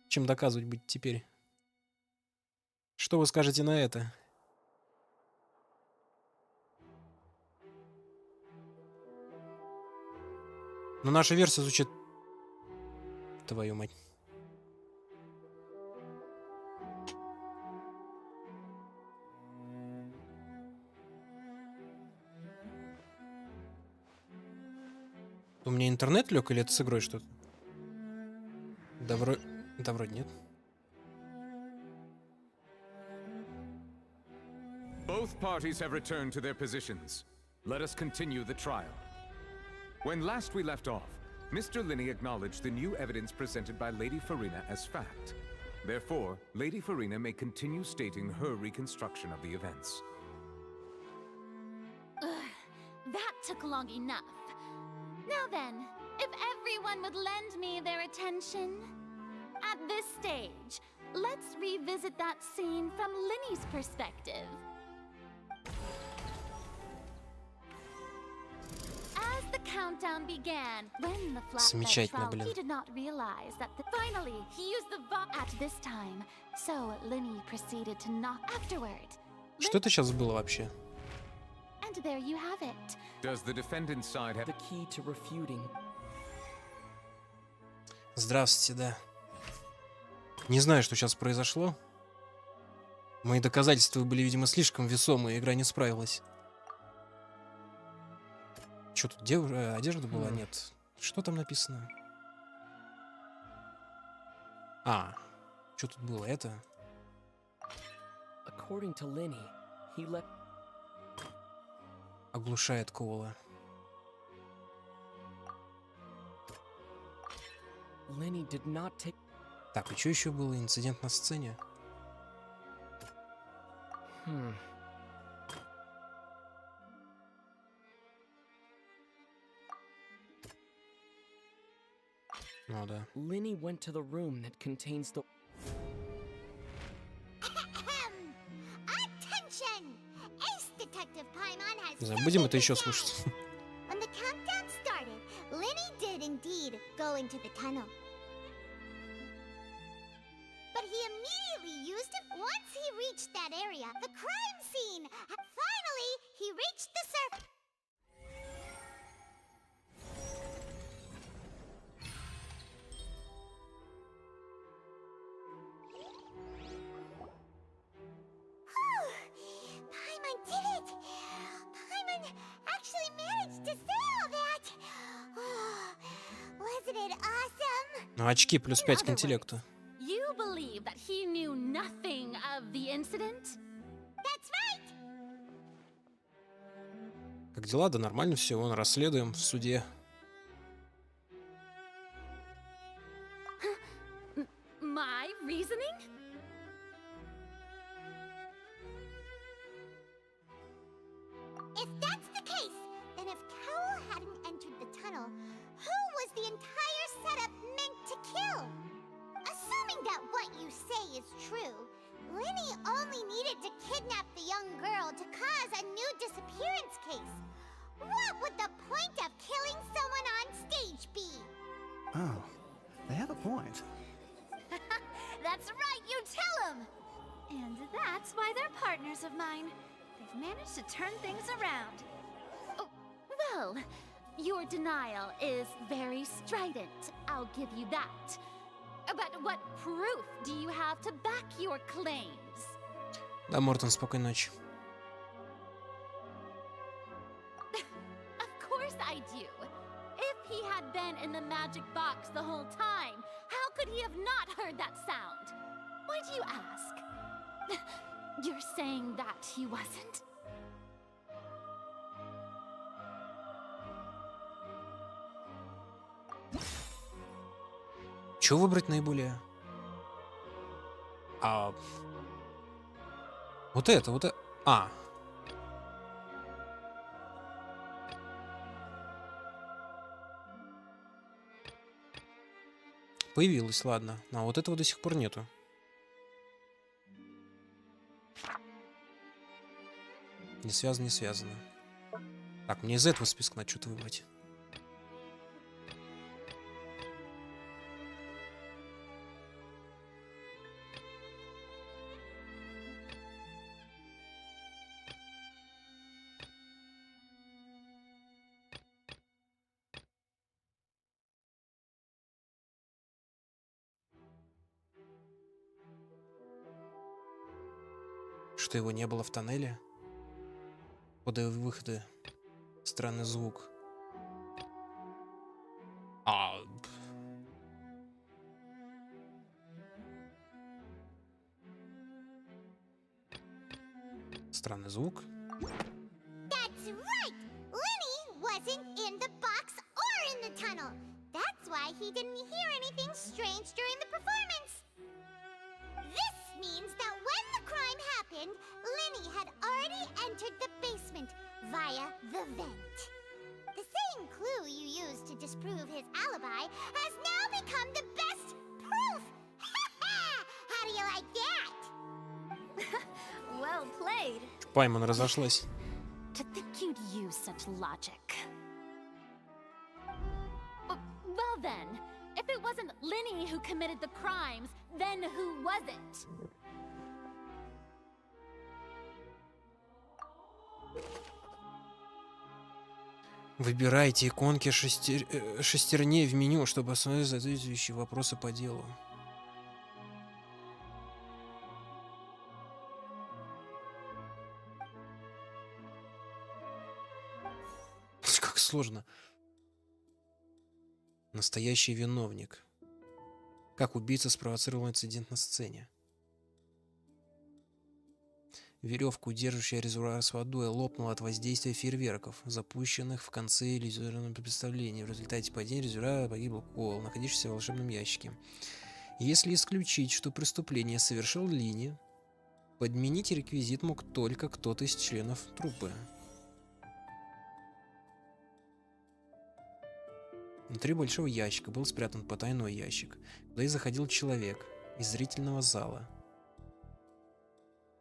Чем доказывать будет теперь? Что вы скажете на это? Ну, наша версия звучит... Твою мать. У меня интернет лег или это с игрой что-то? Да вроде нет. Both parties have returned to their positions. Let us continue the trial. When last we left off, Mr. Linney acknowledged the new evidence presented by Lady Farina as fact. Therefore, Lady Farina may continue stating her reconstruction of the events. That took long enough. Now then, if everyone would lend me their attention. At this stage, let's revisit that scene from Linney's perspective. As the countdown began, when the flatbed fell, he did not realize that finally he used the at this time. So Linney proceeded to knock afterward. Что это сейчас было вообще? And there you have it. Does the defendant's side have the key to refuting? Здравствуйте, да. Не знаю, что сейчас произошло. Мои доказательства были, видимо, слишком весомые, игра не справилась. Что тут, одежда была? Нет. Что там написано? А, что тут было? Это? According to Linney, he left... Оглушает Коула. Linney did not take... Так, и что еще было? Инцидент на сцене? Ну да. Linney went to the room that contains the... Attention! Ace Detective Paimon has... Не знаю, будем это еще слушать. When the countdown started, Linney did indeed go into the tunnel. But he immediately used it once he reached that area, the crime scene. Finally, he reached the surface. Paimon did it! Paimon actually managed to say all that. Wasn't it awesome? Ну, очки плюс 5 к интеллекту. You believe that he knew nothing of the incident? That's right. Как дела? Да нормально все, вон расследуем в суде. My reasoning? If that's the case, then if Cowell hadn't entered the tunnel, who was the entire setup meant to kill? Assuming that what you say is true, Linney only needed to kidnap the young girl to cause a new disappearance case. What would the point of killing someone on stage be? Oh, they have a point. That's right, you tell them! And that's why they're partners of mine. They've managed to turn things around. Oh, well, your denial is very strident, I'll give you that. But what proof do you have to back your claims? Да, Мортон, спокойной ночи. Of course I do. If he had been in the magic box the whole time, how could he have not heard that sound? Why do you ask? You're saying that he wasn't? Что выбрать наиболее? Вот это, вот это. Появилась, ладно. А вот этого до сих пор нету. Не связано, не связано. Так, мне из этого списка надо что-то выбрать. Что его не было в тоннеле? Входы и выходы. Странный звук. Странный звук. That's right! Linney wasn't in the box why he didn't hear anything strange during the performance. This means that when the crime happened, Linny had already entered the basement via the vent. The same clue you used to disprove his alibi has now become the best proof! How do you like that? Well played. Пайман разошлась. To think you'd use such logic. Well then, if it wasn't Linny who committed the crimes, then who was it? Выбирайте иконки шестерней в меню, чтобы осмотреть соответствующие вопросы по делу. Как сложно. Настоящий виновник. Как убийца спровоцировал инцидент на сцене. Веревка, удерживающая резервуар с водой, лопнула от воздействия фейерверков, запущенных в конце иллюзорного представления. В результате падения резервуара погибл Кол, находившийся в волшебном ящике. Если исключить, что преступление совершил Линни, подменить реквизит мог только кто-то из членов труппы. Внутри большого ящика был спрятан потайной ящик, куда и заходил человек из зрительного зала.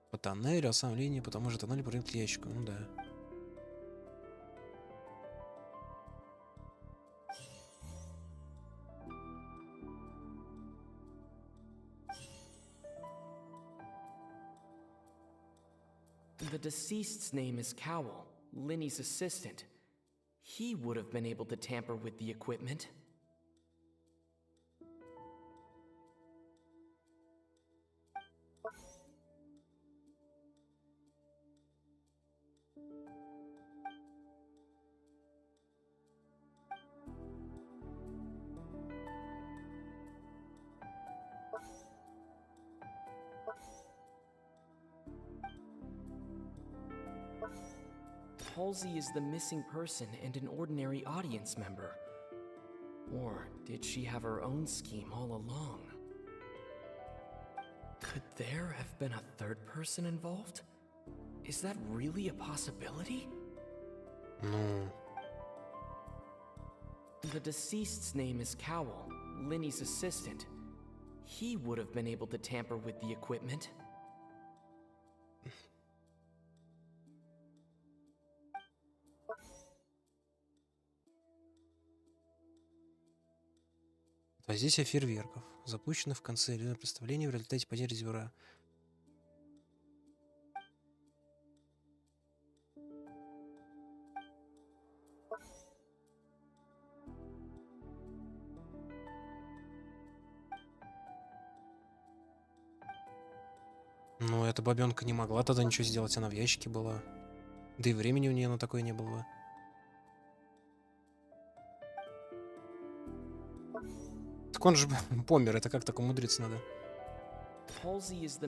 По тоннелю, а сам Линни по тому же тоннелю прыгнул к ящику. Ну да. The deceased's name is Cowell, Linny's assistant. He would have been able to tamper with the equipment. Halsey is the missing person and an ordinary audience member. Or did she have her own scheme all along? Could there have been a third person involved? Is that really a possibility? No. The deceased's name is Cowell, Linny's assistant. He would have been able to tamper with the equipment. Воздействие фейерверков, запущенных в конце иллюзорного представления в результате потери резервуара. Ну, эта бабенка не могла тогда ничего сделать, она в ящике была. Да и времени у нее на такое не было. Так он же помер, это как так умудриться надо?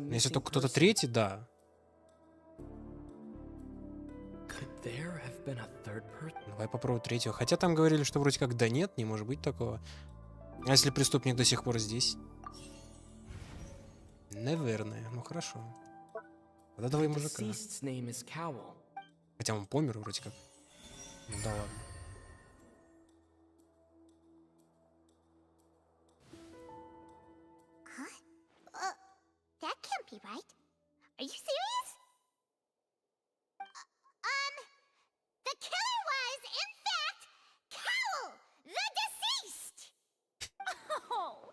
Если только кто-то третий, да. Давай попробуем третьего. Хотя там говорили, что вроде как да нет, не может быть такого. А если преступник до сих пор здесь? Наверное. Ну хорошо. Тогда давай мужика. Хотя он помер вроде как. Ну да ладно. That can't be right. Are you serious? The killer was, in fact, Cowell, the deceased! Oh,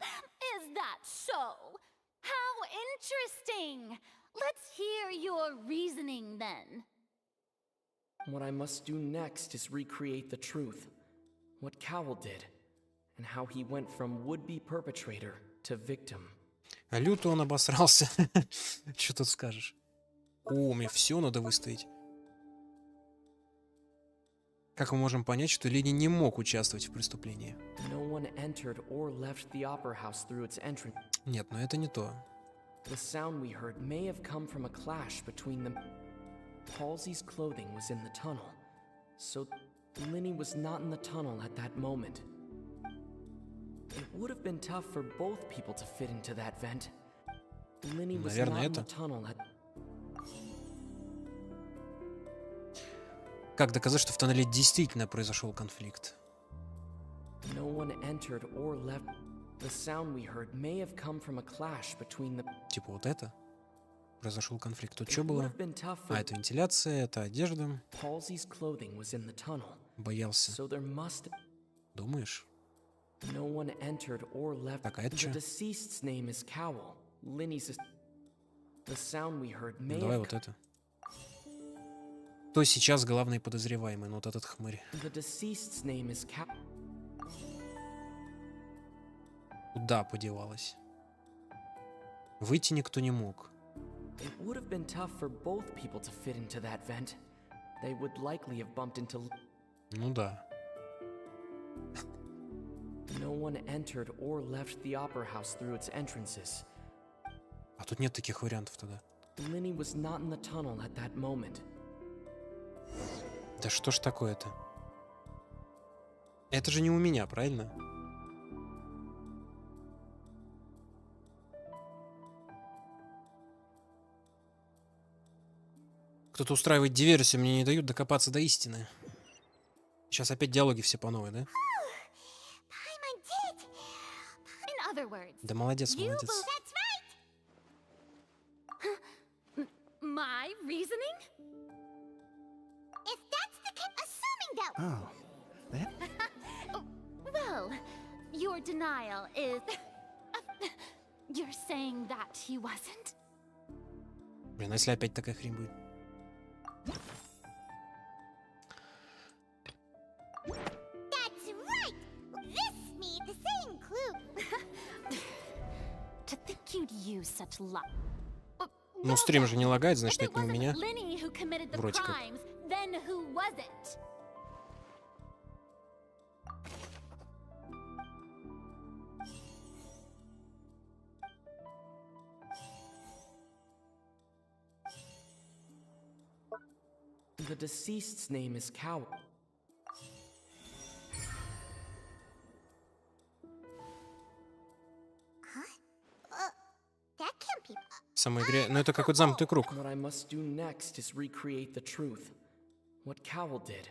is that so? How interesting! Let's hear your reasoning then. What I must do next is recreate the truth. What Cowell did, and how he went from would-be perpetrator to victim. А люто он обосрался. Что тут скажешь? О, мне все надо выставить. Как мы можем понять, что Линни не мог участвовать в преступлении? Нет, но это не то. The sound we heard may have come from a clash between them. Halsey's clothing was in the tunnel, so Linny was not in the tunnel at that moment. It would have been tough for both people to fit into that vent. Linny was Наверное, not in the это. tunnel at... Как доказать, что в тоннеле действительно произошел конфликт? No one entered or left. The sound we heard may have come from a clash between the... Типа вот это? Произошел конфликт. Тут что было? А, это вентиляция, это одежда. Halsey's clothing was in the tunnel. Боялся. So there must... Думаешь? No one entered or left. Так, а это The что? deceased's name is Cowell. Linny's... The sound we heard may Давай have... вот это. Кто сейчас главный подозреваемый? Ну вот этот хмырь. The deceased's name is Cowell. Куда подевалась? Выйти никто не мог. It would have been tough for both people to fit into that vent. They would likely have bumped into... Ну да. No one entered or left the opera house through its entrances. А тут нет таких вариантов тогда. Linny was not in the tunnel at that moment. Да что ж такое-то? Это же не у меня, правильно? Кто-то устраивает диверсию, мне не дают докопаться до истины. Сейчас опять диалоги все по новой, да? Да молодец, молодец. My reasoning? If that's the case, assuming that... Oh, that... Well, your denial is... You're saying that he wasn't? Блин, а если опять такая хрень будет? That's right! This means the same clue. To think you'd use such luck. Ну, стрим же не лагает, значит, это не у меня. Linny who committed the Вроде как. crimes, then who was it? The deceased's name is Cowell. That can't be... В самой игре... Ну, это какой-то замкнутый круг. What I must do next is recreate the truth. What Cowell did,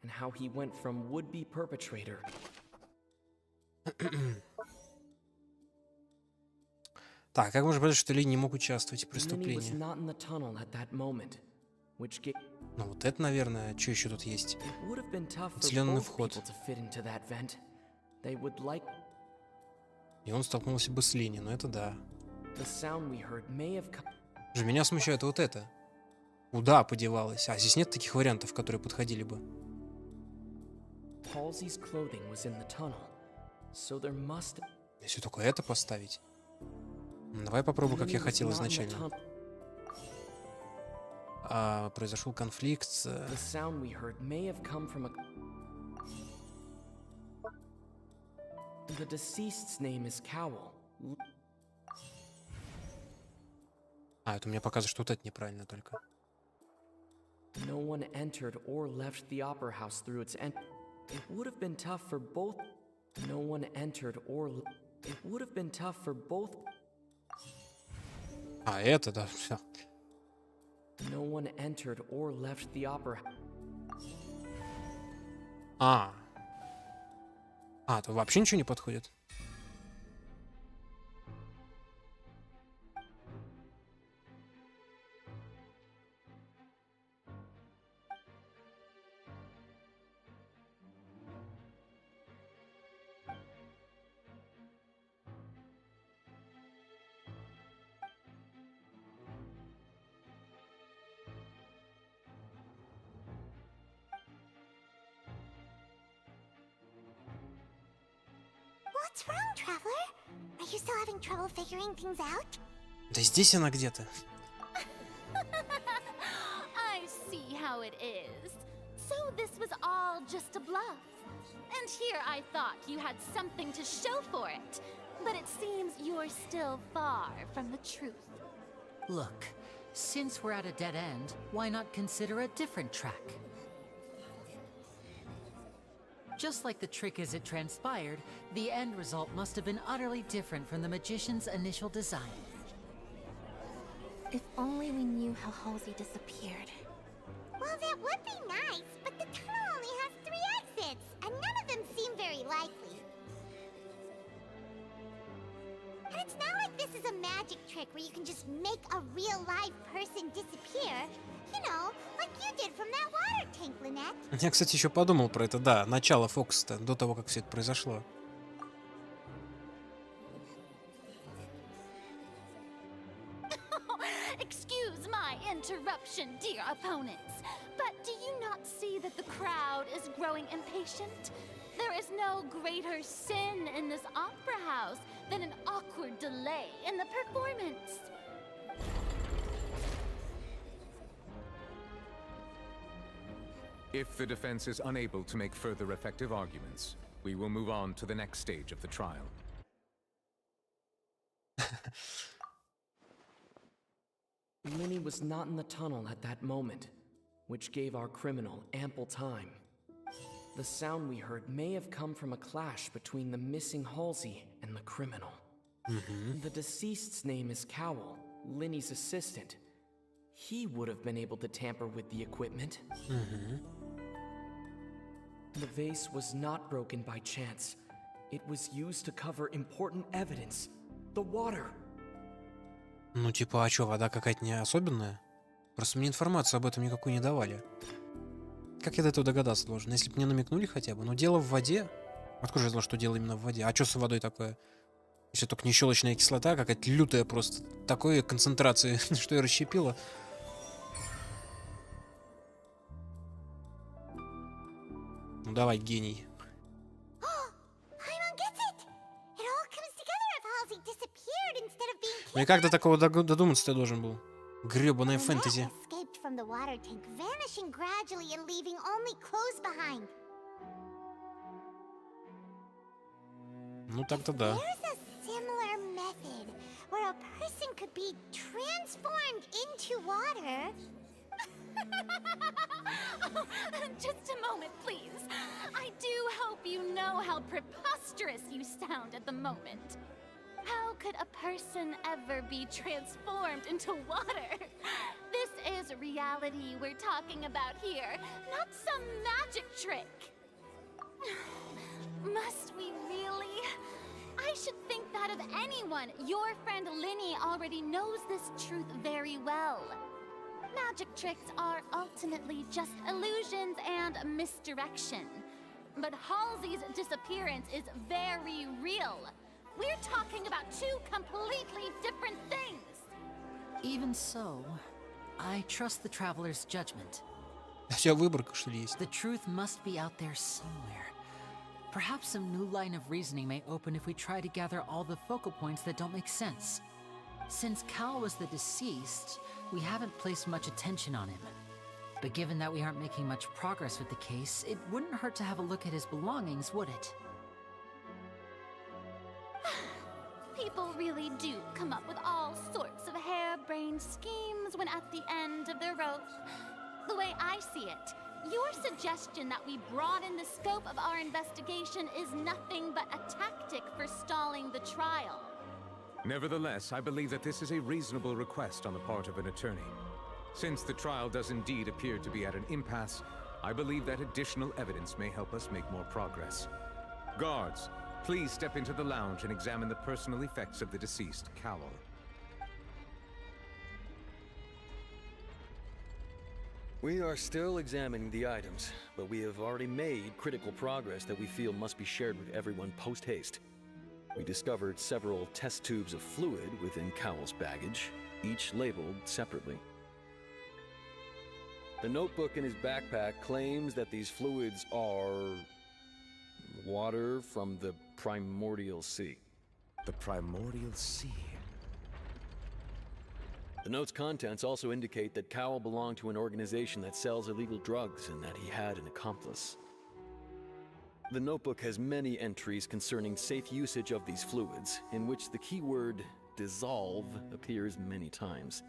and how he went from would-be perpetrator. Так, как можно понять, что Ли не мог участвовать в Linny was преступлении? not in the tunnel at that moment, which gave... Ну, вот это, наверное, что еще тут есть? It would have been tough for Зеленый both вход. people to fit into that vent. They would like... И он столкнулся бы с Лини, но это да. The sound we heard may have come... Же меня смущает вот это. Куда подевалась? А здесь нет таких вариантов, которые подходили бы. Halsey's clothing was in the tunnel, so there must... Если только это поставить. Давай попробую, как я хотел изначально. Произошел конфликт. The sound we heard may have come from a... The deceased's name is Cowell. Это мне показывает, что вот это неправильно только. No one entered or left the opera house through its end. It would have been tough for both. No one entered or... It would have been tough for both. Это, да, все. No one entered or left the opera. То вообще ничего не подходит? What's wrong, Traveler? Are you still having trouble figuring things out? Да здесь она где-то. I see how it is. So this was all just a bluff. And here I thought you had something to show for it. But it seems you're still far from the truth. Look, since we're at a dead end, why not consider a different track? Just like the trick as it transpired, the end result must have been utterly different from the magician's initial design. If only we knew how Halsey disappeared. Well, that would be nice, but the tunnel only has 3 exits, and none of them seem very likely. And it's not like this is a magic trick where you can just make a real live person disappear. You know, like you did from that water tank, Lynette. Я, кстати, еще подумал про это, да, начало фокуса-то, до того, как все это произошло. Excuse my interruption, dear opponents, but do you not see that the crowd is growing impatient? There is no greater sin in this opera house than an awkward delay in the performance. If the defense is unable to make further effective arguments, we will move on to the next stage of the trial. Linny was not in the tunnel at that moment, which gave our criminal ample time. The sound we heard may have come from a clash between the missing Halsey and the criminal. The deceased's name is Cowell, Linny's assistant. He would have been able to tamper with the equipment. The vase was not broken by chance. It was used to cover important evidence. The water. Ну, типа, а что, вода какая-то не особенная? Просто мне информацию об этом никакую не давали. Как я до этого догадаться должен? Если бы мне намекнули хотя бы. Но дело в воде. Откуда я знал, что дело именно в воде? А что с водой такое? Если только не щелочная кислота, какая-то лютая просто. Такой концентрации, что и расщепила. Ну давай, гений. Ну и как до такого додуматься ты должен был? Грёбаная фэнтези. Ну так-то да. Just a moment, please. I do hope you know how preposterous you sound at the moment. How could a person ever be transformed into water? This is reality we're talking about here, not some magic trick. Must we really? I should think that of anyone. Your friend Linny already knows this truth very well. Magic tricks are ultimately just illusions and misdirection. But Halsey's disappearance is very real. We're talking about 2 completely different things. Even so, I trust the traveler's judgment. The truth must be out there somewhere. Perhaps some new line of reasoning may open if we try to gather all the focal points that don't make sense. Since Cal was the deceased, we haven't placed much attention on him. But given that we aren't making much progress with the case, it wouldn't hurt to have a look at his belongings, would it? People really do come up with all sorts of harebrained schemes when at the end of their rope. The way I see it, your suggestion that we broaden the scope of our investigation is nothing but a tactic for stalling the trial. Nevertheless, I believe that this is a reasonable request on the part of an attorney. Since the trial does indeed appear to be at an impasse, I believe that additional evidence may help us make more progress. Guards, please step into the lounge and examine the personal effects of the deceased, Cowell. We are still examining the items, but we have already made critical progress that we feel must be shared with everyone post-haste. We discovered several test tubes of fluid within Cowell's baggage, each labeled separately. The notebook in his backpack claims that these fluids are water from the primordial sea. The primordial sea? The note's contents also indicate that Cowell belonged to an organization that sells illegal drugs and that he had an accomplice. The notebook has many entries concerning safe usage of these fluids, in which the keyword dissolve appears many times.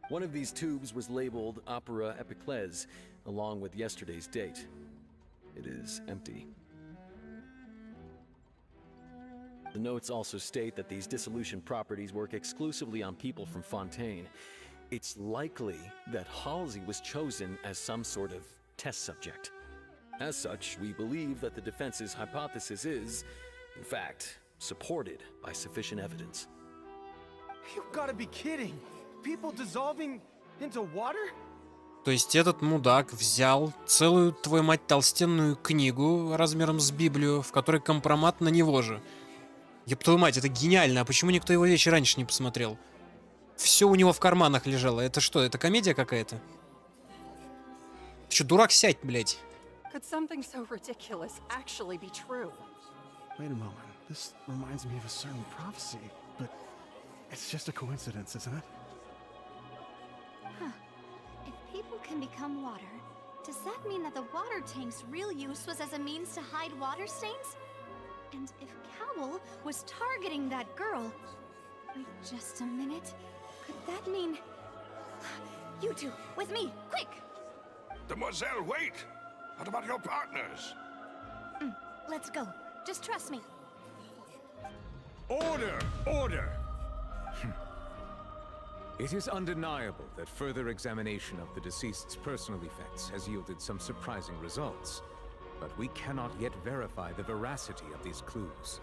One of these tubes was labeled Opera Epiclese, along with yesterday's date. it is empty. The notes also state that these dissolution properties work exclusively on people from Fontaine. It's likely that Halsey was chosen as some sort of test subject. As such, we believe that the defense's hypothesis is, in fact, supported by sufficient evidence. You've got to be kidding! People dissolving into water? То есть этот мудак взял целую, твою мать, толстенную книгу размером с Библию, в которой компромат на него же. Ёб твою мать, это гениально, а почему никто его вещи раньше не посмотрел? Все у него в карманах лежало. Это что, это комедия какая-то? Ты что, дурак, сядь, блядь. Could something so ridiculous actually be true? Wait a moment. This reminds me of a certain prophecy, but it's just a coincidence, isn't it? Huh. If people can become water, does that mean that the water tank's real use was as a means to hide water stains? And if Cowell was targeting that girl... Wait just a minute. Could that mean... You two, with me, quick! Demoiselle, wait! What about your partners? Let's go. Just trust me. Order! Order! It is undeniable that further examination of the deceased's personal effects has yielded some surprising results, but we cannot yet verify the veracity of these clues.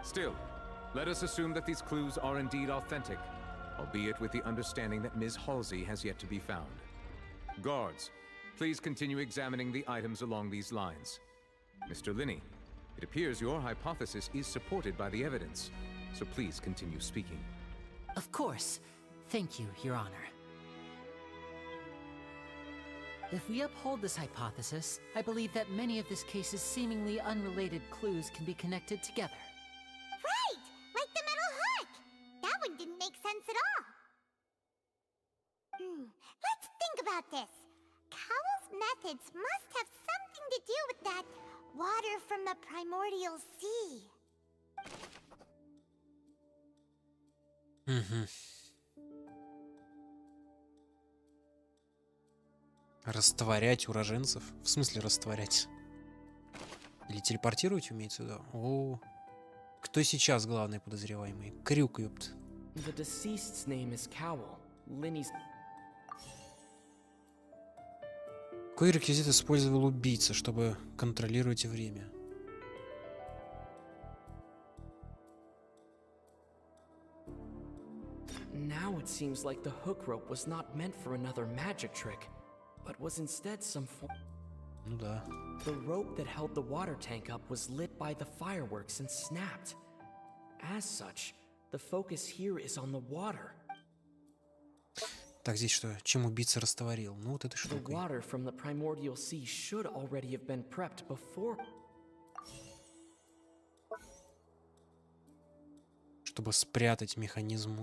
Still, let us assume that these clues are indeed authentic, albeit with the understanding that Ms. Halsey has yet to be found. Guards, please continue examining the items along these lines. Mr. Linney, it appears your hypothesis is supported by the evidence, so please continue speaking. Of course. Thank you, Your Honor. If we uphold this hypothesis, I believe that many of this case's seemingly unrelated clues can be connected together. Right! Like the metal hook! That one didn't make sense at all. Let's think about this. Cowell's methods must have something to do with that water from the primordial sea. Растворять уроженцев? В смысле растворять? Или телепортировать умеется, да? О, кто сейчас главный подозреваемый? Крюк, ёпт. The deceased's name is Cowell. Linney's... Какой реквизит использовал убийца, чтобы контролировать время? Now it seems like the hook rope was not meant for another magic trick, but was instead some form... Ну да. The rope that held the water tank up was lit by the fireworks and snapped. As such, the focus here is on the water. Так, здесь что? Чем убийца растворил? Ну вот этой The штукой. water from the primordial sea should already have been prepped before... Чтобы спрятать механизм...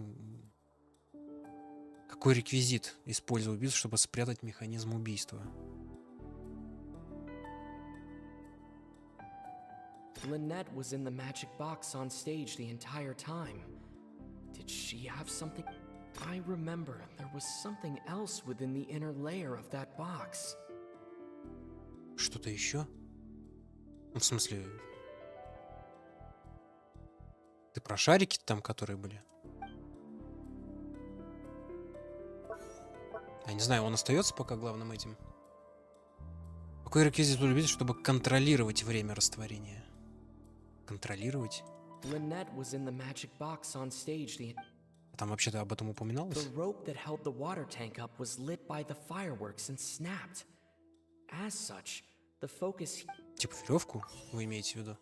Какой реквизит использовал убийца, чтобы спрятать механизм убийства? Lynette was in the magic box on stage the entire time. Did she have something? I remember there was something else within the inner layer of that box. Что-то еще? Ну, в смысле... Ты про шарики там, которые были? Я не знаю, он остается пока главным этим. Какой реквизит убийцы, чтобы контролировать время растворения? Контролировать? Lynette was in the magic box on stage the... Там вообще-то об этом упоминалось? The rope that held the water tank up was lit by the fireworks and snapped. As such, the focus... Типа веревку вы имеете в виду?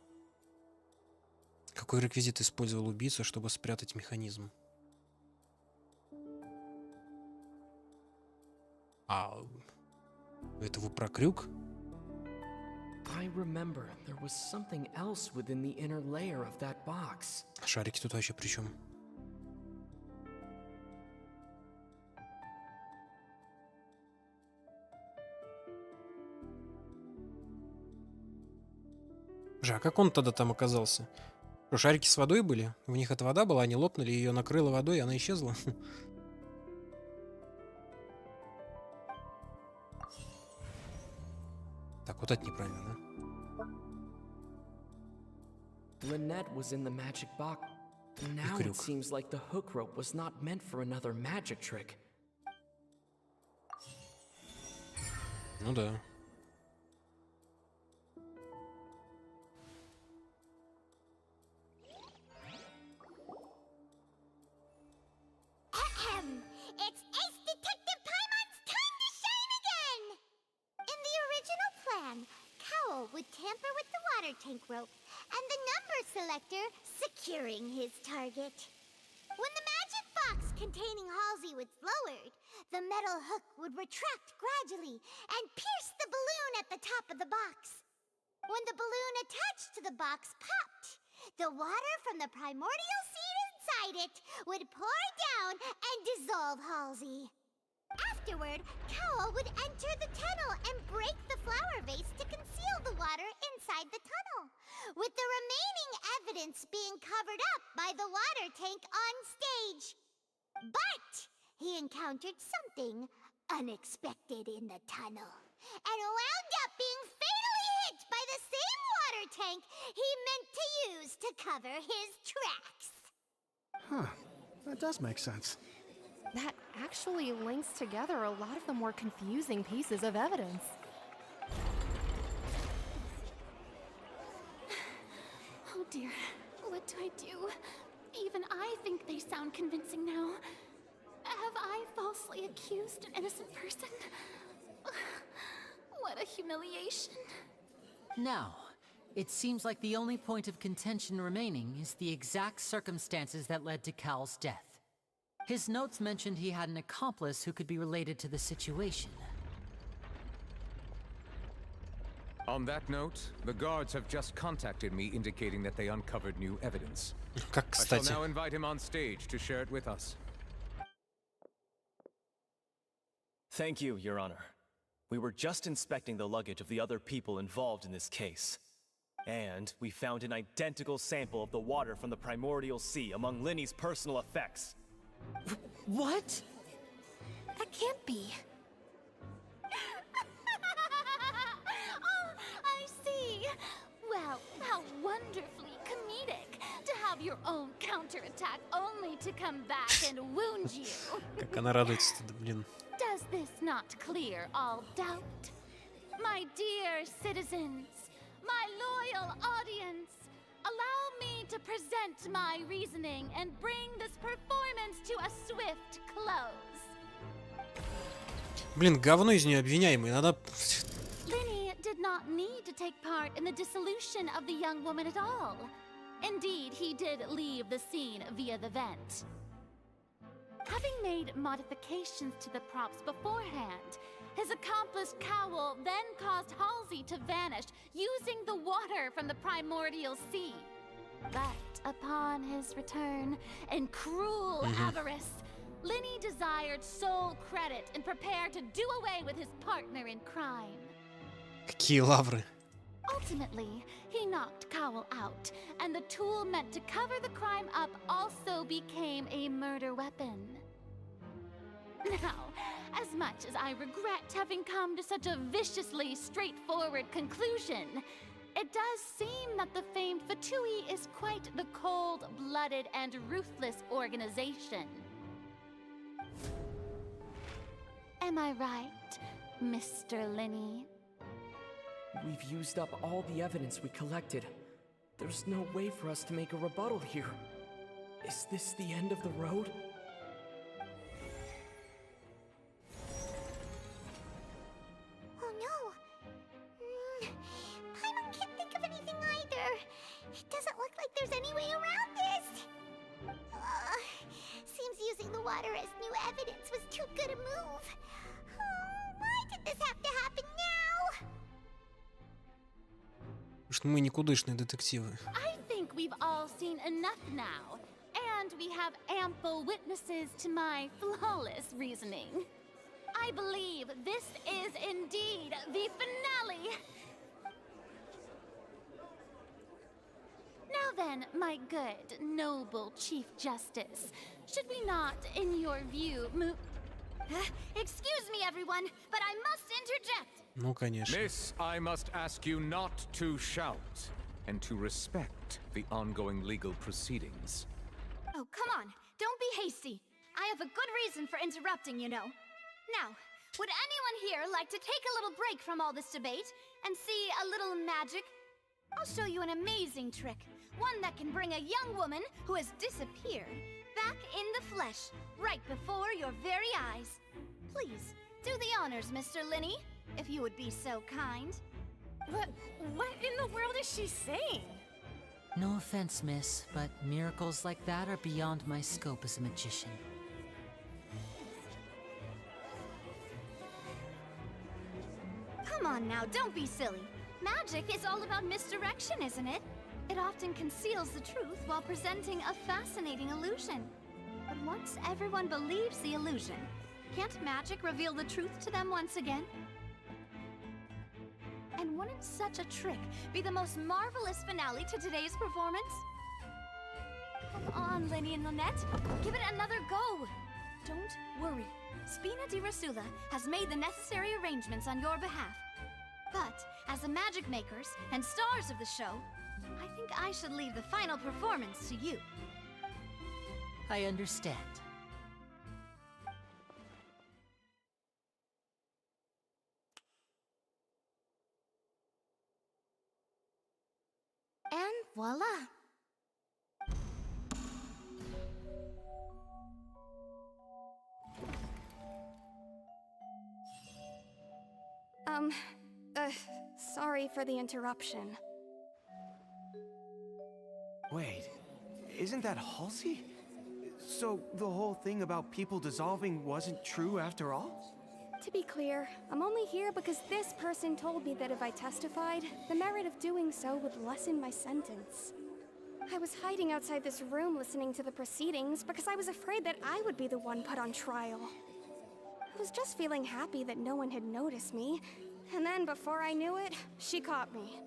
Какой реквизит использовал убийца, чтобы спрятать механизм? А, это вы про крюк? I remember there was something else within the inner layer of that box. Шарики тут вообще при чем? А как он тогда там оказался? Что, шарики с водой были? В них эта вода была, они лопнули, ее накрыло водой, и она исчезла? Так, вот это неправильно, да? Lynette was in the magic box. Now it seems like the hook rope was not meant for another magic trick. Ну да. It's Ace Detective Paimon's time to shine again! In the original plan, Cowl would tamper with the water tank rope and the number selector securing his target. When the magic box containing Halsey was lowered, the metal hook would retract gradually and pierce the balloon at the top of the box. When the balloon attached to the box popped, the water from the primordial seed inside it would pour down and dissolve Halsey. Afterward, Cowl would enter the tunnel and break the flower vase to conceal the water inside the tunnel, with the remaining evidence being covered up by the water tank on stage. But he encountered something unexpected in the tunnel, and wound up being fatally hit by the same water tank he meant to use to cover his tracks. Huh. That does make sense. That actually links together a lot of the more confusing pieces of evidence. Oh dear, what do I do? Even I think they sound convincing now. Have I falsely accused an innocent person? What a humiliation. Now, it seems like the only point of contention remaining is the exact circumstances that led to Cowl's death. His notes mentioned he had an accomplice who could be related to the situation. On that note, the guards have just contacted me indicating that they uncovered new evidence. Как I shall кстати. now invite him on stage to share it with us. Thank you, Your Honor. We were just inspecting the luggage of the other people involved in this case. And we found an identical sample of the water from the primordial sea among Linny's personal effects. What? That can't be. Oh, I see. Well, how wonderfully comedic to have your own counterattack only to come back and wound you. Как она радуется-то, блин. Does this not clear all doubt? My dear citizens, my loyal audience, allow me to present my reasoning and bring this performance to a swift close. Блин, говно из нее обвиняемый. Надо... Linny did not need to take part in the dissolution of the young woman at all. Indeed, he did leave the scene via the vent. Having made modifications to the props beforehand, his accomplice Cowl then caused Halsey to vanish using the water from the primordial sea. But upon his return, in cruel avarice, Linny desired sole credit and prepared to do away with his partner in crime. Какие лавры. Ultimately, he knocked Cowl out, and the tool meant to cover the crime up also became a murder weapon. Now, as much as I regret having come to such a viciously straightforward conclusion, it does seem that the famed Fatui is quite the cold-blooded and ruthless organization. Am I right, Mr. Linny? We've used up all the evidence we collected. There's no way for us to make a rebuttal here. Is this the end of the road? Oh no! Paimon can't think of anything either. It doesn't look like there's any way around this. Seems using the water as new evidence was too good a move. Why did this have to happen now? Потому что мы никудышные детективы. I think we've all seen enough now, and we have ample witnesses to my flawless reasoning. I believe this is indeed the finale. Now then, my good, noble Chief Justice, should we not, in your view, Excuse me, everyone, but I must interject. Ну, конечно. Miss, I must ask you not to shout. and to respect the ongoing legal proceedings. Oh, come on. Don't be hasty. I have a good reason for interrupting, you know. Now, would anyone here like to take a little break from all this debate and see a little magic? I'll show you an amazing trick. One that can bring a young woman who has disappeared back in the flesh, right before your very eyes. Please, do the honors, Mr. Linny, if you would be so kind. What in the world is she saying? No offense, miss, but miracles like that are beyond my scope as a magician. Come on now, don't be silly. Magic is all about misdirection, isn't it? It often conceals the truth while presenting a fascinating illusion. But once everyone believes the illusion, can't magic reveal the truth to them once again? And wouldn't such a trick be the most marvelous finale to today's performance? Come on, Linny and Lynette. Give it another go. Don't worry. Spina di Rasula has made the necessary arrangements on your behalf. But, as the magic makers and stars of the show, I think I should leave the final performance to you. I understand. And voila! Sorry for the interruption. Wait, isn't that Halsey? So the whole thing about people dissolving wasn't true after all? To be clear, I'm only here because this person told me that if I testified, the merit of doing so would lessen my sentence. I was hiding outside this room listening to the proceedings because I was afraid that I would be the one put on trial. I was just feeling happy that no one had noticed me, and then before I knew it, she caught me.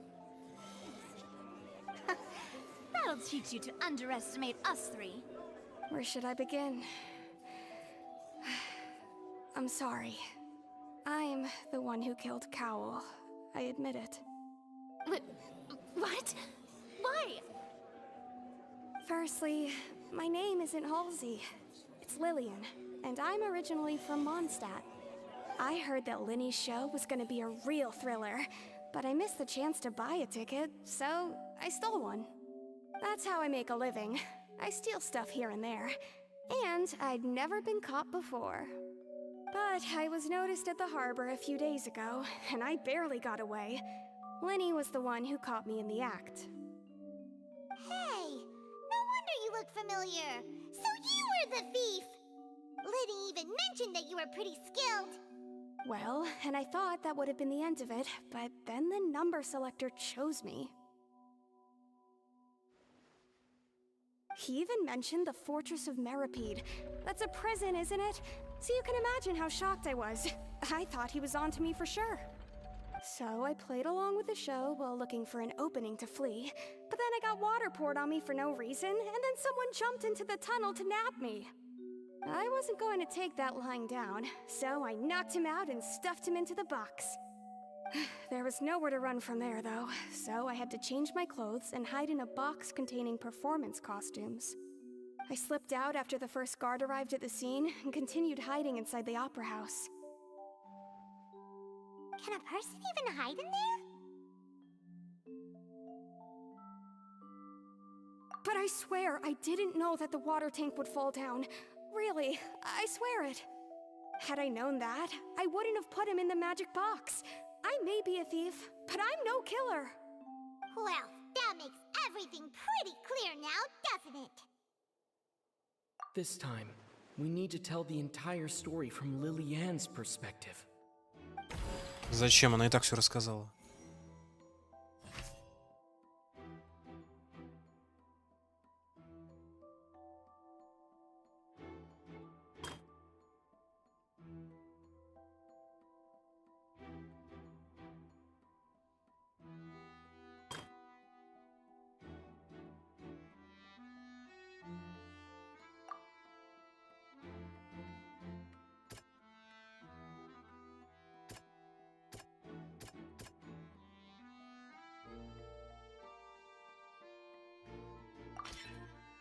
That'll teach you to underestimate us three. Where should I begin? I'm sorry. I'm the one who killed Cowl. I admit it. What? Why? Firstly, my name isn't Halsey. It's Lillian, and I'm originally from Mondstadt. I heard that Linny's show was gonna be a real thriller, but I missed the chance to buy a ticket, so I stole one. That's how I make a living. I steal stuff here and there, and I'd never been caught before. But I was noticed at the harbor a few days ago, and I barely got away. Linny was the one who caught me in the act. Hey, no wonder you look familiar. So you were the thief! Liddy even mentioned that you were pretty skilled. Well, and I thought that would have been the end of it, but then the number selector chose me. He even mentioned the Fortress of Meripede. That's a prison, isn't it? So you can imagine how shocked I was. I thought he was onto me for sure. So I played along with the show while looking for an opening to flee, but then I got water poured on me for no reason, and then someone jumped into the tunnel to nab me. I wasn't going to take that lying down, so I knocked him out and stuffed him into the box. There was nowhere to run from there, though, so I had to change my clothes and hide in a box containing performance costumes. I slipped out after the first guard arrived at the scene and continued hiding inside the opera house. Can a person even hide in there? But I swear I didn't know that the water tank would fall down. Really, I swear it. Had I known that, I wouldn't have put him in the magic box. I may be a thief, but I'm no killer. Well, that makes everything pretty clear now, doesn't it? This time, we need to tell the entire story from Lily-Ann's perspective. Зачем? Она и так все рассказала.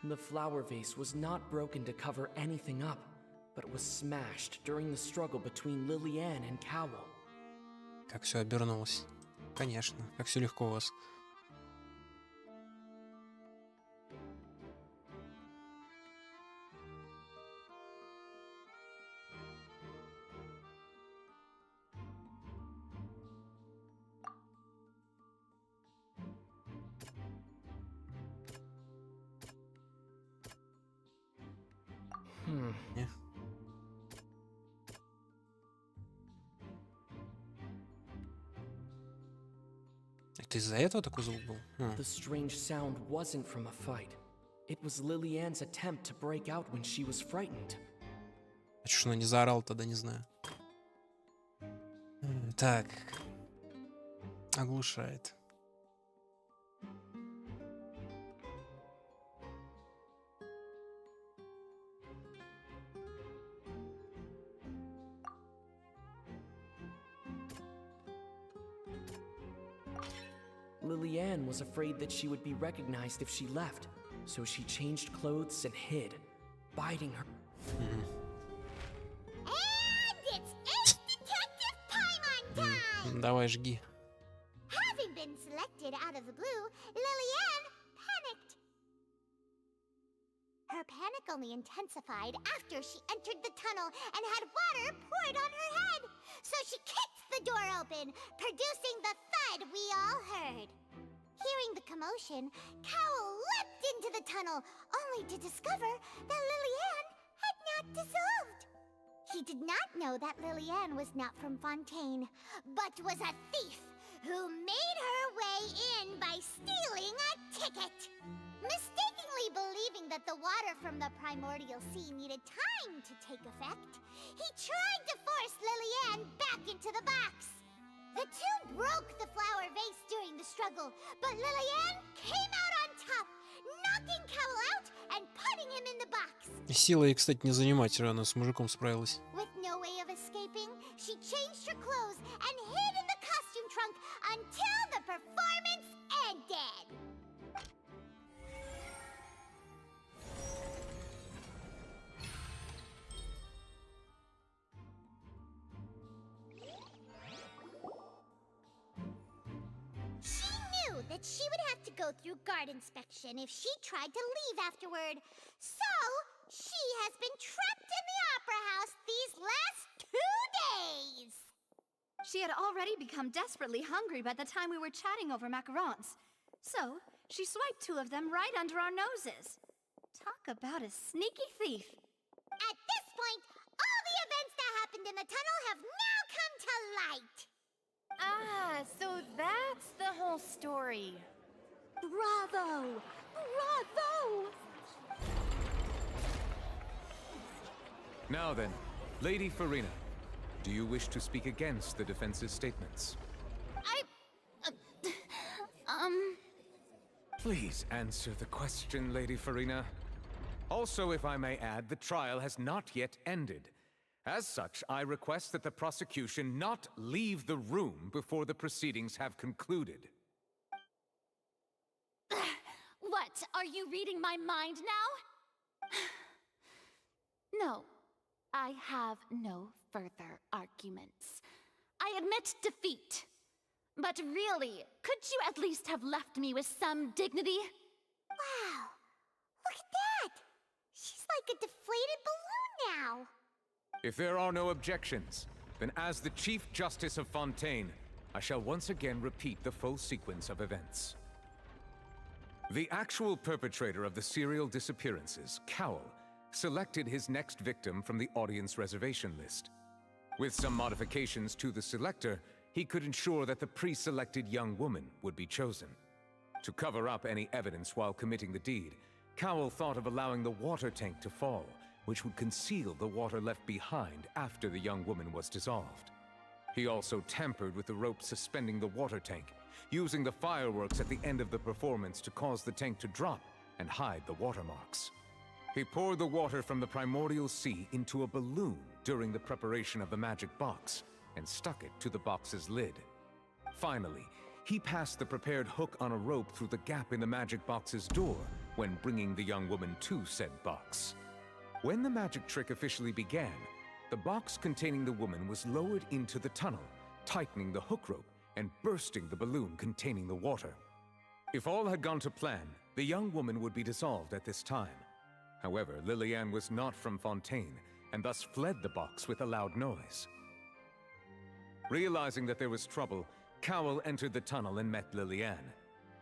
The flower vase was not broken to cover anything up, but was smashed during the struggle between Lillian and Cowell. Как все обернулось. Конечно, как все легко у вас. Не. Это из-за этого такой звук был? The strange sound wasn't from a fight. It was Lillian's attempt to break out when she was frightened. А чё ж она не заорал тогда, не знаю. Так. Оглушает. Lillian was afraid that she would be recognized if she left, so she changed clothes and hid, biting her. And it's Ace Detective time on time! Давай, жги. Having been selected out of the blue, Lillian panicked. Her panic only intensified after she entered the tunnel and had water poured on her head. So she kicked the door open, producing the thud we all heard. Hearing the commotion, Cowell leapt into the tunnel, only to discover that Lillian had not dissolved. He did not know that Lillian was not from Fontaine, but was a thief who made her way in by stealing a ticket. Mistakenly believing that the water from the primordial sea needed time to take effect, he tried to force Lillian back into the box. The two broke the flower vase during the struggle, but Lillian came out on top, knocking Cowell out and putting him in the box. Сила ей, кстати, не занимать, она с мужиком справилась. With no way of escaping, she changed her clothes and hid in the costume trunk until the performance ended. She knew that she would have to go through guard inspection if she tried to leave afterward. So, she has been trapped in the Opera House these last 2 days. She had already become desperately hungry by the time we were chatting over macarons. So, she swiped 2 of them right under our noses. Talk about a sneaky thief. At this point, all the events that happened in the tunnel have now come to light. Ah, so that's the whole story. Bravo! Bravo! Now then, Lady Farina, do you wish to speak against the defense's statements? Please answer the question, Lady Farina. Also, if I may add, the trial has not yet ended. As such, I request that the prosecution not leave the room before the proceedings have concluded. What? Are you reading my mind now? No, I have no further arguments. I admit defeat. But really, could you at least have left me with some dignity? Wow, look at that! She's like a deflated balloon now. If there are no objections, then as the Chief Justice of Fontaine, I shall once again repeat the full sequence of events. The actual perpetrator of the serial disappearances, Cowell, selected his next victim from the audience reservation list. With some modifications to the selector, he could ensure that the pre-selected young woman would be chosen. To cover up any evidence while committing the deed, Cowell thought of allowing the water tank to fall, which would conceal the water left behind after the young woman was dissolved. He also tampered with the rope suspending the water tank, using the fireworks at the end of the performance to cause the tank to drop and hide the watermarks. He poured the water from the primordial sea into a balloon during the preparation of the magic box and stuck it to the box's lid. Finally, he passed the prepared hook on a rope through the gap in the magic box's door when bringing the young woman to said box. When the magic trick officially began, the box containing the woman was lowered into the tunnel, tightening the hook rope and bursting the balloon containing the water. If all had gone to plan, the young woman would be dissolved at this time. However, Lillian was not from Fontaine, and thus fled the box with a loud noise. Realizing that there was trouble, Cowell entered the tunnel and met Lillian.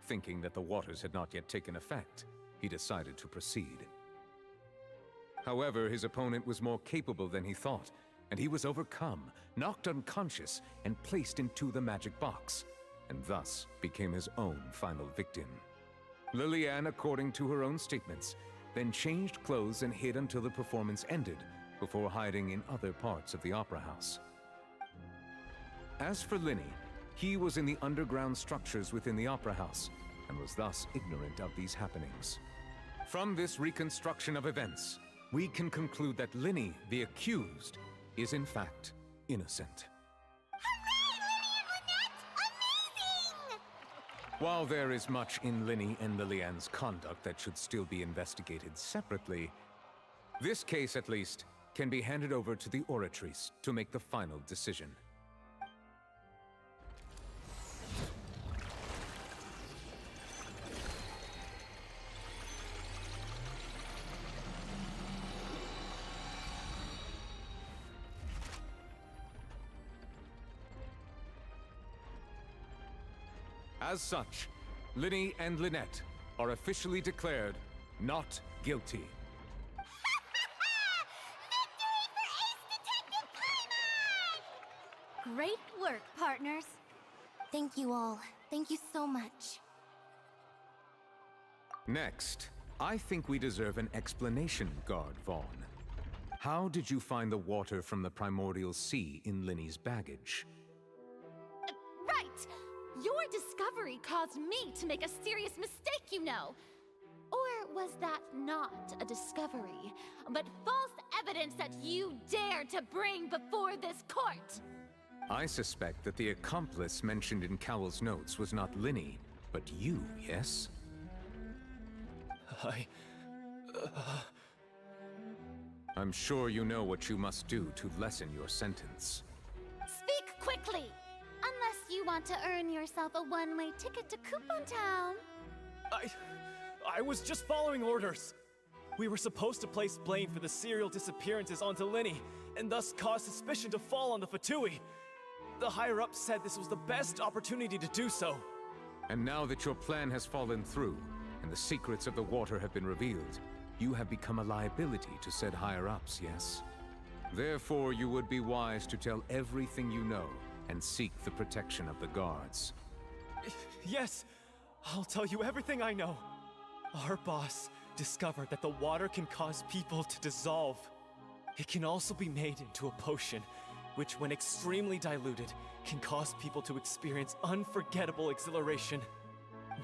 Thinking that the waters had not yet taken effect, he decided to proceed. However, his opponent was more capable than he thought, and he was overcome, knocked unconscious, and placed into the magic box, and thus became his own final victim. Lillian, according to her own statements, then changed clothes and hid until the performance ended, before hiding in other parts of the opera house. As for Linny, he was in the underground structures within the opera house, and was thus ignorant of these happenings. From this reconstruction of events, we can conclude that Linny, the accused, is in fact innocent. While there is much in Linny and Lillian's conduct that should still be investigated separately, this case, at least, can be handed over to the Oratrice to make the final decision. As such, Linny and Lynette are officially declared not guilty. Great work, partners. Thank you all. Thank you so much. Next, I think we deserve an explanation, Guard Vaughn. How did you find the water from the primordial sea in Linny's baggage? Right! Your discovery caused me to make a serious mistake, you know. Or was that not a discovery, but false evidence that you dared to bring before this court? I suspect that the accomplice mentioned in Cowell's notes was not Linny, but you, yes? I'm sure you know what you must do to lessen your sentence. Speak quickly! Unless you want to earn yourself a one-way ticket to Coupon Town. I was just following orders. We were supposed to place blame for the serial disappearances onto Linny, and thus cause suspicion to fall on the Fatui. The higher-ups said this was the best opportunity to do so. And now that your plan has fallen through, and the secrets of the water have been revealed, you have become a liability to said higher-ups, yes? Therefore, you would be wise to tell everything you know, and seek the protection of the guards. Yes, I'll tell you everything I know. Our boss discovered that the water can cause people to dissolve. It can also be made into a potion, which when extremely diluted, can cause people to experience unforgettable exhilaration.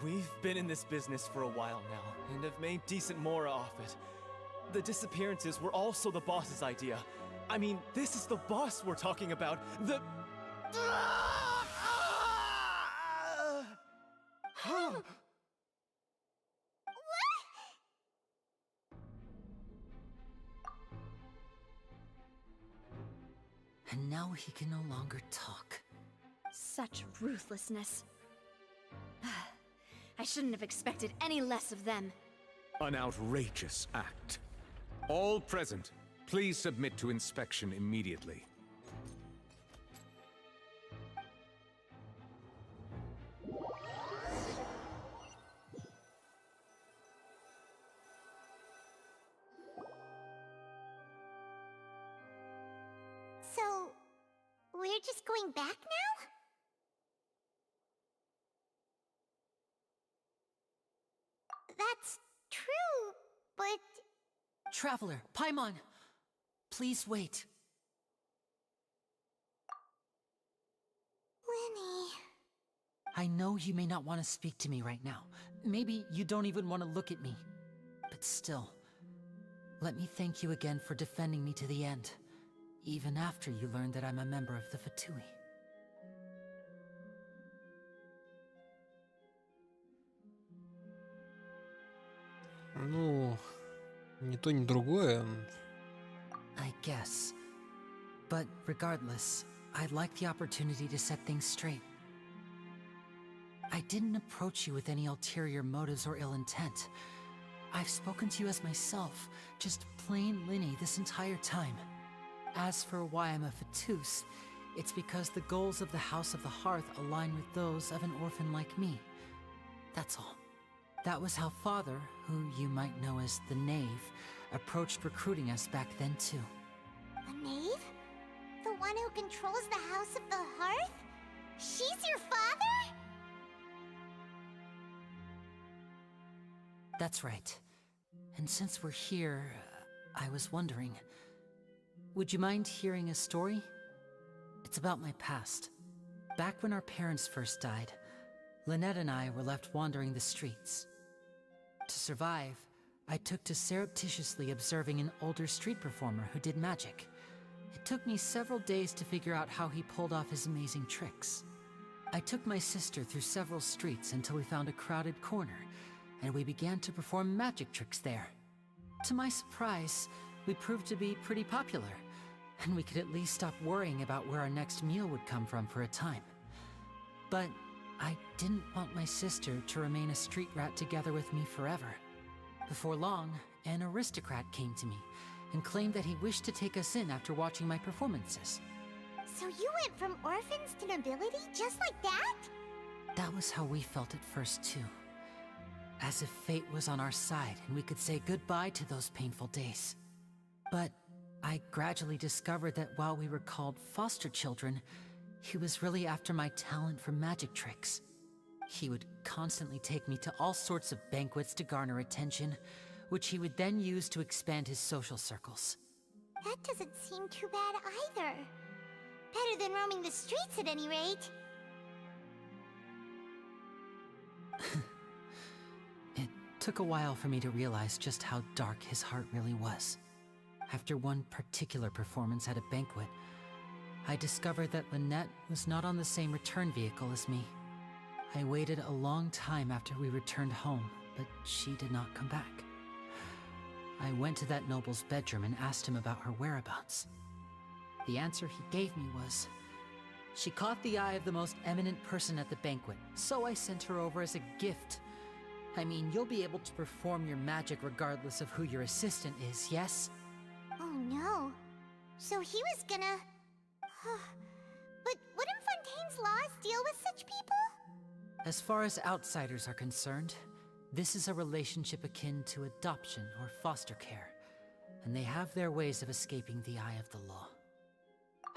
We've been in this business for a while now, and have made decent mora off it. The disappearances were also the boss's idea. I mean, this is the boss we're talking about. And now he can no longer talk. Such ruthlessness. I shouldn't have expected any less of them. An outrageous act. All present, please submit to inspection immediately. So, we're just going back now? That's true, but... Traveler, Paimon! Please wait. Linny... I know you may not want to speak to me right now. Maybe you don't even want to look at me. But still, let me thank you again for defending me to the end. Even after you learned that I'm a member of the Fatui. Ну, ни то, ни другое. I guess. But regardless, I'd like the opportunity to set things straight. I didn't approach you with any ulterior motives or ill intent. I've spoken to you as myself, just plain Linny this entire time. As for why I'm a Fatous, it's because the goals of the House of the Hearth align with those of an orphan like me. That's all. That was how Father, who you might know as the Knave, approached recruiting us back then too. The knave? The one who controls the House of the Hearth? She's your father? That's right. And since we're here, I was wondering, would you mind hearing a story? It's about my past. Back when our parents first died, Lynette and I were left wandering the streets. To survive, I took to surreptitiously observing an older street performer who did magic. It took me several days to figure out how he pulled off his amazing tricks. I took my sister through several streets until we found a crowded corner, and we began to perform magic tricks there. To my surprise, we proved to be pretty popular, and we could at least stop worrying about where our next meal would come from for a time. But I didn't want my sister to remain a street rat together with me forever. Before long, an aristocrat came to me and claimed that he wished to take us in after watching my performances. So you went from orphans to nobility just like that? That was how we felt at first too. As if fate was on our side and we could say goodbye to those painful days. But I gradually discovered that while we were called foster children, he was really after my talent for magic tricks. He would constantly take me to all sorts of banquets to garner attention, which he would then use to expand his social circles. That doesn't seem too bad either. Better than roaming the streets at any rate. It took a while for me to realize just how dark his heart really was. After one particular performance at a banquet, I discovered that Lynette was not on the same return vehicle as me. I waited a long time after we returned home, but she did not come back. I went to that noble's bedroom and asked him about her whereabouts. The answer he gave me was, she caught the eye of the most eminent person at the banquet, so I sent her over as a gift. I mean, you'll be able to perform your magic regardless of who your assistant is, yes? Oh no. So he was gonna... But wouldn't Fontaine's laws deal with such people? As far as outsiders are concerned, this is a relationship akin to adoption or foster care, and they have their ways of escaping the eye of the law.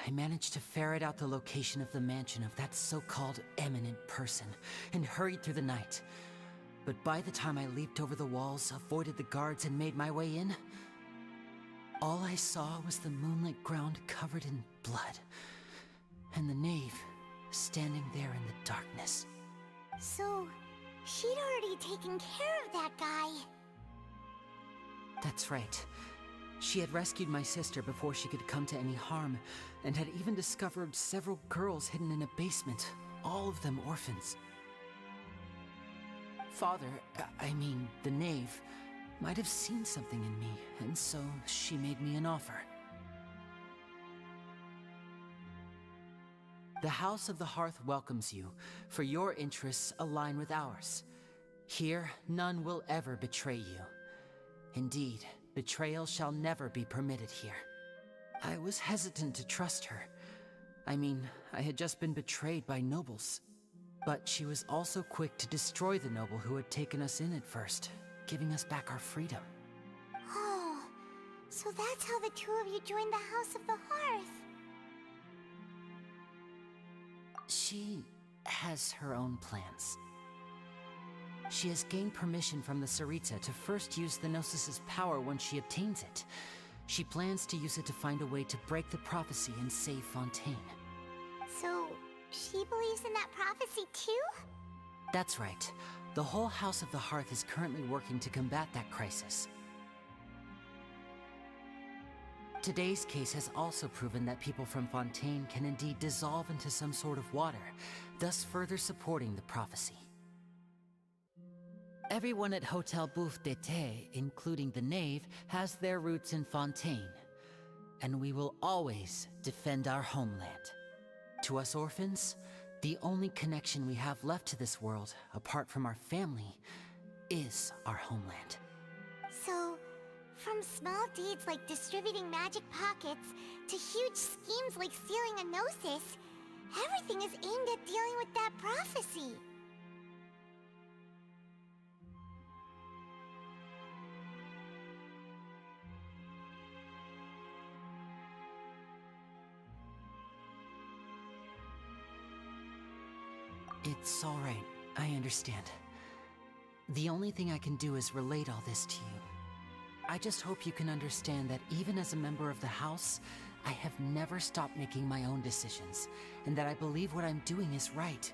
I managed to ferret out the location of the mansion of that so-called eminent person and hurried through the night. But by the time I leaped over the walls, avoided the guards, and made my way in, all I saw was the moonlit ground covered in blood, and the knave standing there in the darkness. So, she'd already taken care of that guy. That's right. She had rescued my sister before she could come to any harm, and had even discovered several girls hidden in a basement, all of them orphans. Father, I mean, the knave, might have seen something in me, and so she made me an offer. The House of the Hearth welcomes you, for your interests align with ours. Here, none will ever betray you. Indeed, betrayal shall never be permitted here. I was hesitant to trust her. I mean, I had just been betrayed by nobles. But she was also quick to destroy the noble who had taken us in at first, giving us back our freedom. Oh, so that's how the two of you joined the House of the Hearth. She has her own plans. She has gained permission from the Tsaritsa to first use the Gnosis' power when she obtains it. She plans to use it to find a way to break the prophecy and save Fontaine. So, she believes in that prophecy too? That's right. The whole House of the Hearth is currently working to combat that crisis. Today's case has also proven that people from Fontaine can indeed dissolve into some sort of water, thus further supporting the prophecy. Everyone at Hotel Bouffe d'été, including the knave, has their roots in Fontaine. And we will always defend our homeland. To us orphans, the only connection we have left to this world, apart from our family, is our homeland. So, from small deeds like distributing magic pockets to huge schemes like stealing a gnosis, everything is aimed at dealing with that prophecy. It's all right. I understand. The only thing I can do is relate all this to you. I just hope you can understand that even as a member of the House, I have never stopped making my own decisions, and that I believe what I'm doing is right.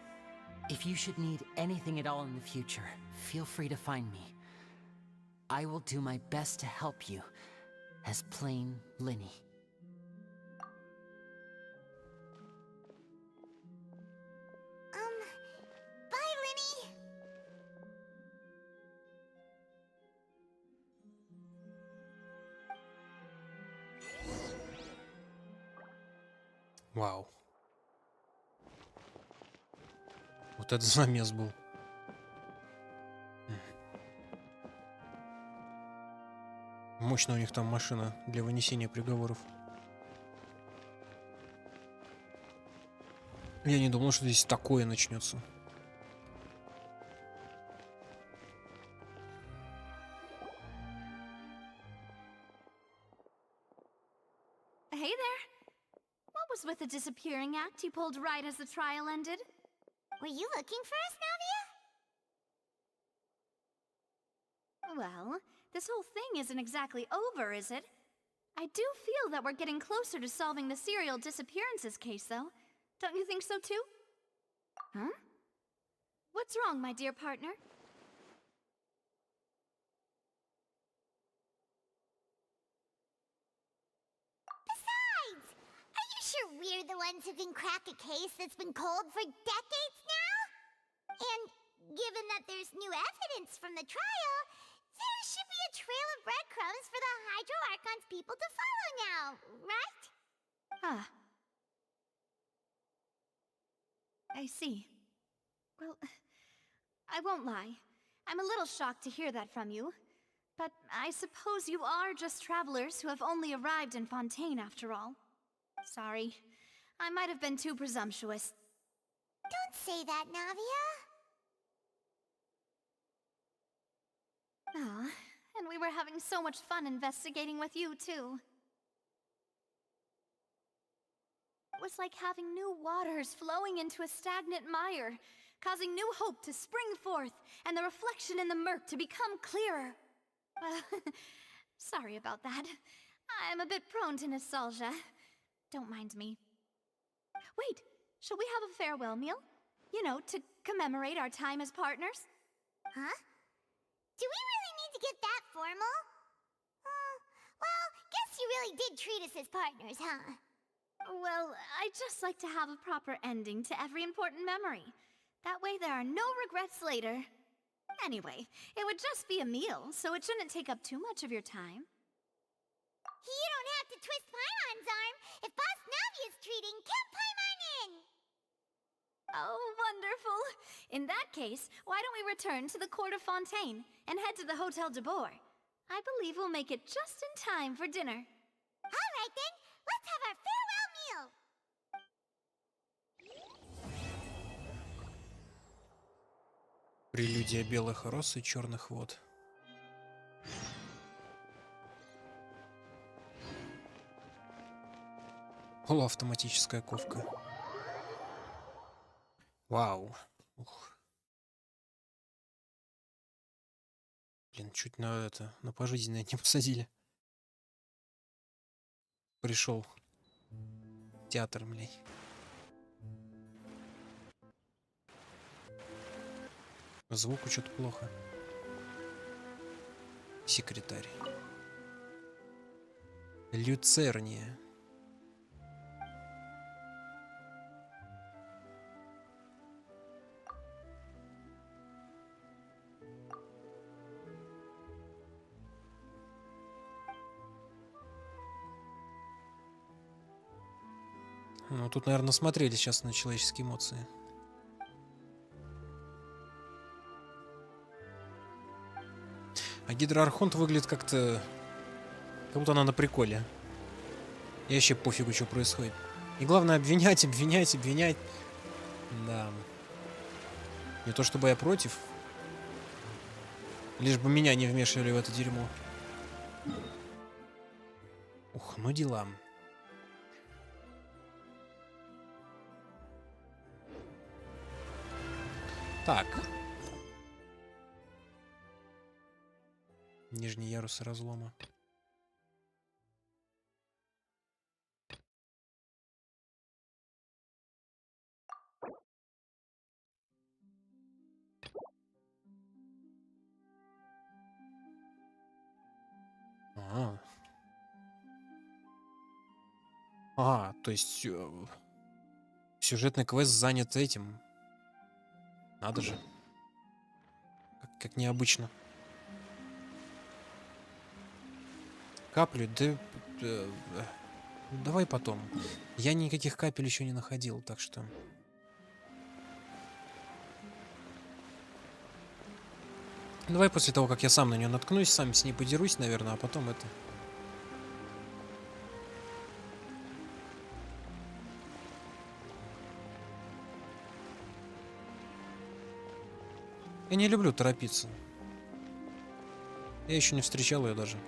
If you should need anything at all in the future, feel free to find me. I will do my best to help you, as plain Linny. Bye, Linny! Вау. Вот это замес был. Мощно у них там машина для вынесения приговоров. Я не думал, что здесь такое начнется. Hey there. What was with the disappearing act you pulled right as the trial ended? Were you looking for us, Navia? Well, this whole thing isn't exactly over, is it? I do feel that we're getting closer to solving the serial disappearances case, though. Don't you think so, too? Huh? What's wrong, my dear partner? Besides, are you sure we're the ones who can crack a case that's been cold for decades now? And given that there's new evidence from the trial, there should be a trail of breadcrumbs for the Hydro Archon's people to follow now, right? Ah. I see. Well, I won't lie. I'm a little shocked to hear that from you. But I suppose you are just travelers who have only arrived in Fontaine after all. Sorry. I might have been too presumptuous. Don't say that, Navia. Ah, and we were having so much fun investigating with you, too. It was like having new waters flowing into a stagnant mire, causing new hope to spring forth, and the reflection in the murk to become clearer. Well, sorry about that. I'm a bit prone to nostalgia. Don't mind me. Wait, shall we have a farewell meal? You know, to commemorate our time as partners? Huh? Do we really need to get that formal? Well, guess you really did treat us as partners, huh? Well, I'd just like to have a proper ending to every important memory. That way there are no regrets later. Anyway, it would just be a meal, so it shouldn't take up too much of your time. You don't have to twist Paimon's arm. If Boss Navia's treating, count Paimon in! Oh, wonderful. In that case, why don't we return to the Court of Fontaine and head to the Hotel de Boer? I believe we'll make it just in time for dinner. All right then, let's have our farewell meal! Прелюдия белых роз и черных вод. Полуавтоматическая ковка. Вау. Ух. Блин, чуть на пожизненное не посадили. Пришел в театр, блядь. Звуку что-то плохо. Секретарь. Люцерния. Ну, тут, наверное, смотрели сейчас на человеческие эмоции. А Гидроархонт выглядит как-то... Как будто она на приколе. И вообще пофигу, что происходит. И главное обвинять, обвинять, обвинять. Да. Не то чтобы я против. Лишь бы меня не вмешивали в это дерьмо. Ух, ну дела. Так. Нижний ярус разлома. То есть сюжетный квест занят этим. Надо же. Как необычно. Каплю, да, давай потом. Я никаких капель еще не находил, так что... Давай после того, как я сам на нее наткнусь, сам с ней подерусь, наверное, а потом это... Я не люблю торопиться. Я еще не встречал ее даже.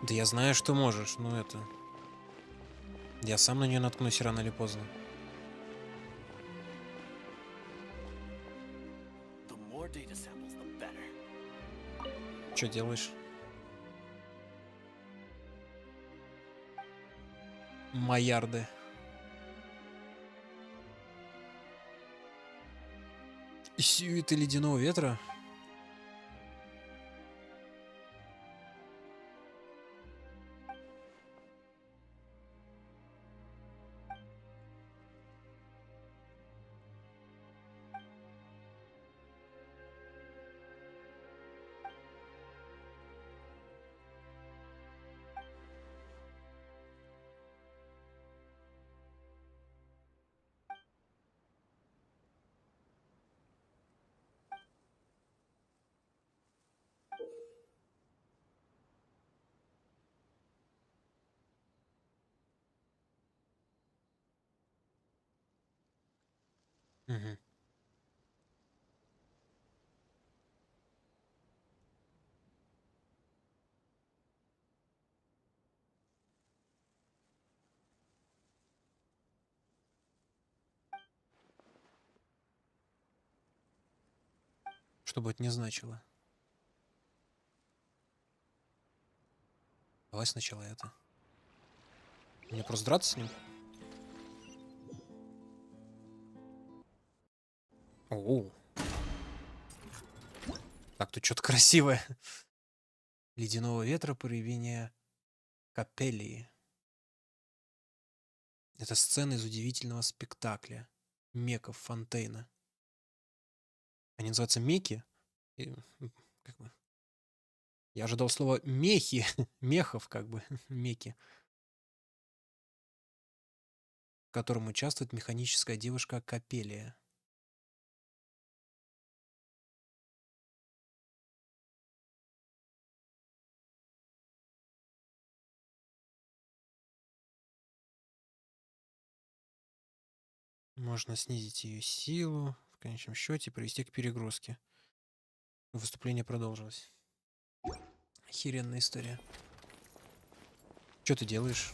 Да я знаю, что можешь, но это... Я сам на нее наткнусь рано или поздно. Что делаешь? Маярды. Сюиты ледяного ветра? Угу. Что бы это ни значило. Давай сначала это. Мне просто драться с ним? Оу. Так, тут что-то красивое. Ледяного ветра, проявление капеллии. Это сцена из удивительного спектакля. Меков Фонтейна. Они называются меки. И, как бы, я ожидал слова мехи. Мехов, как бы. Меки. В котором участвует механическая девушка Капелия. Можно снизить ее силу, в конечном счете привести к перегрузке. Выступление продолжилось. Охеренная история. Что ты делаешь?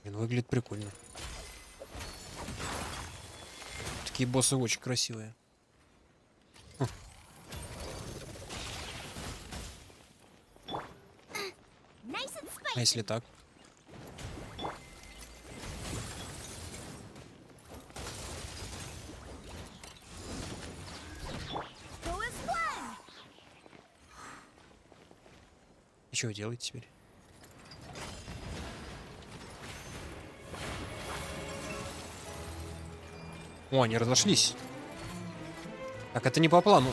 Блин, выглядит прикольно. Такие боссы очень красивые. А если так? И что вы делаете теперь? О, они разошлись. Так, это не по плану.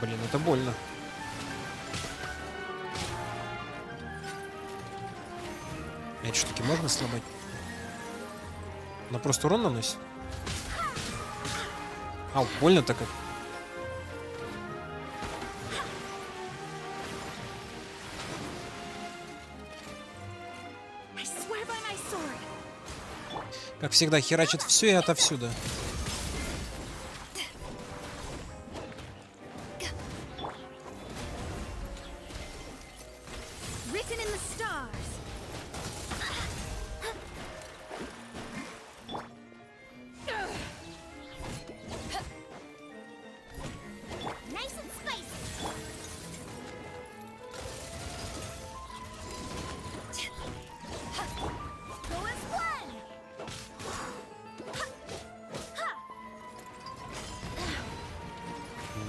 Блин, это больно. Эти штуки можно сломать? Она просто урон наносит? Ау, больно-то как. Как всегда, херачит все и отовсюду.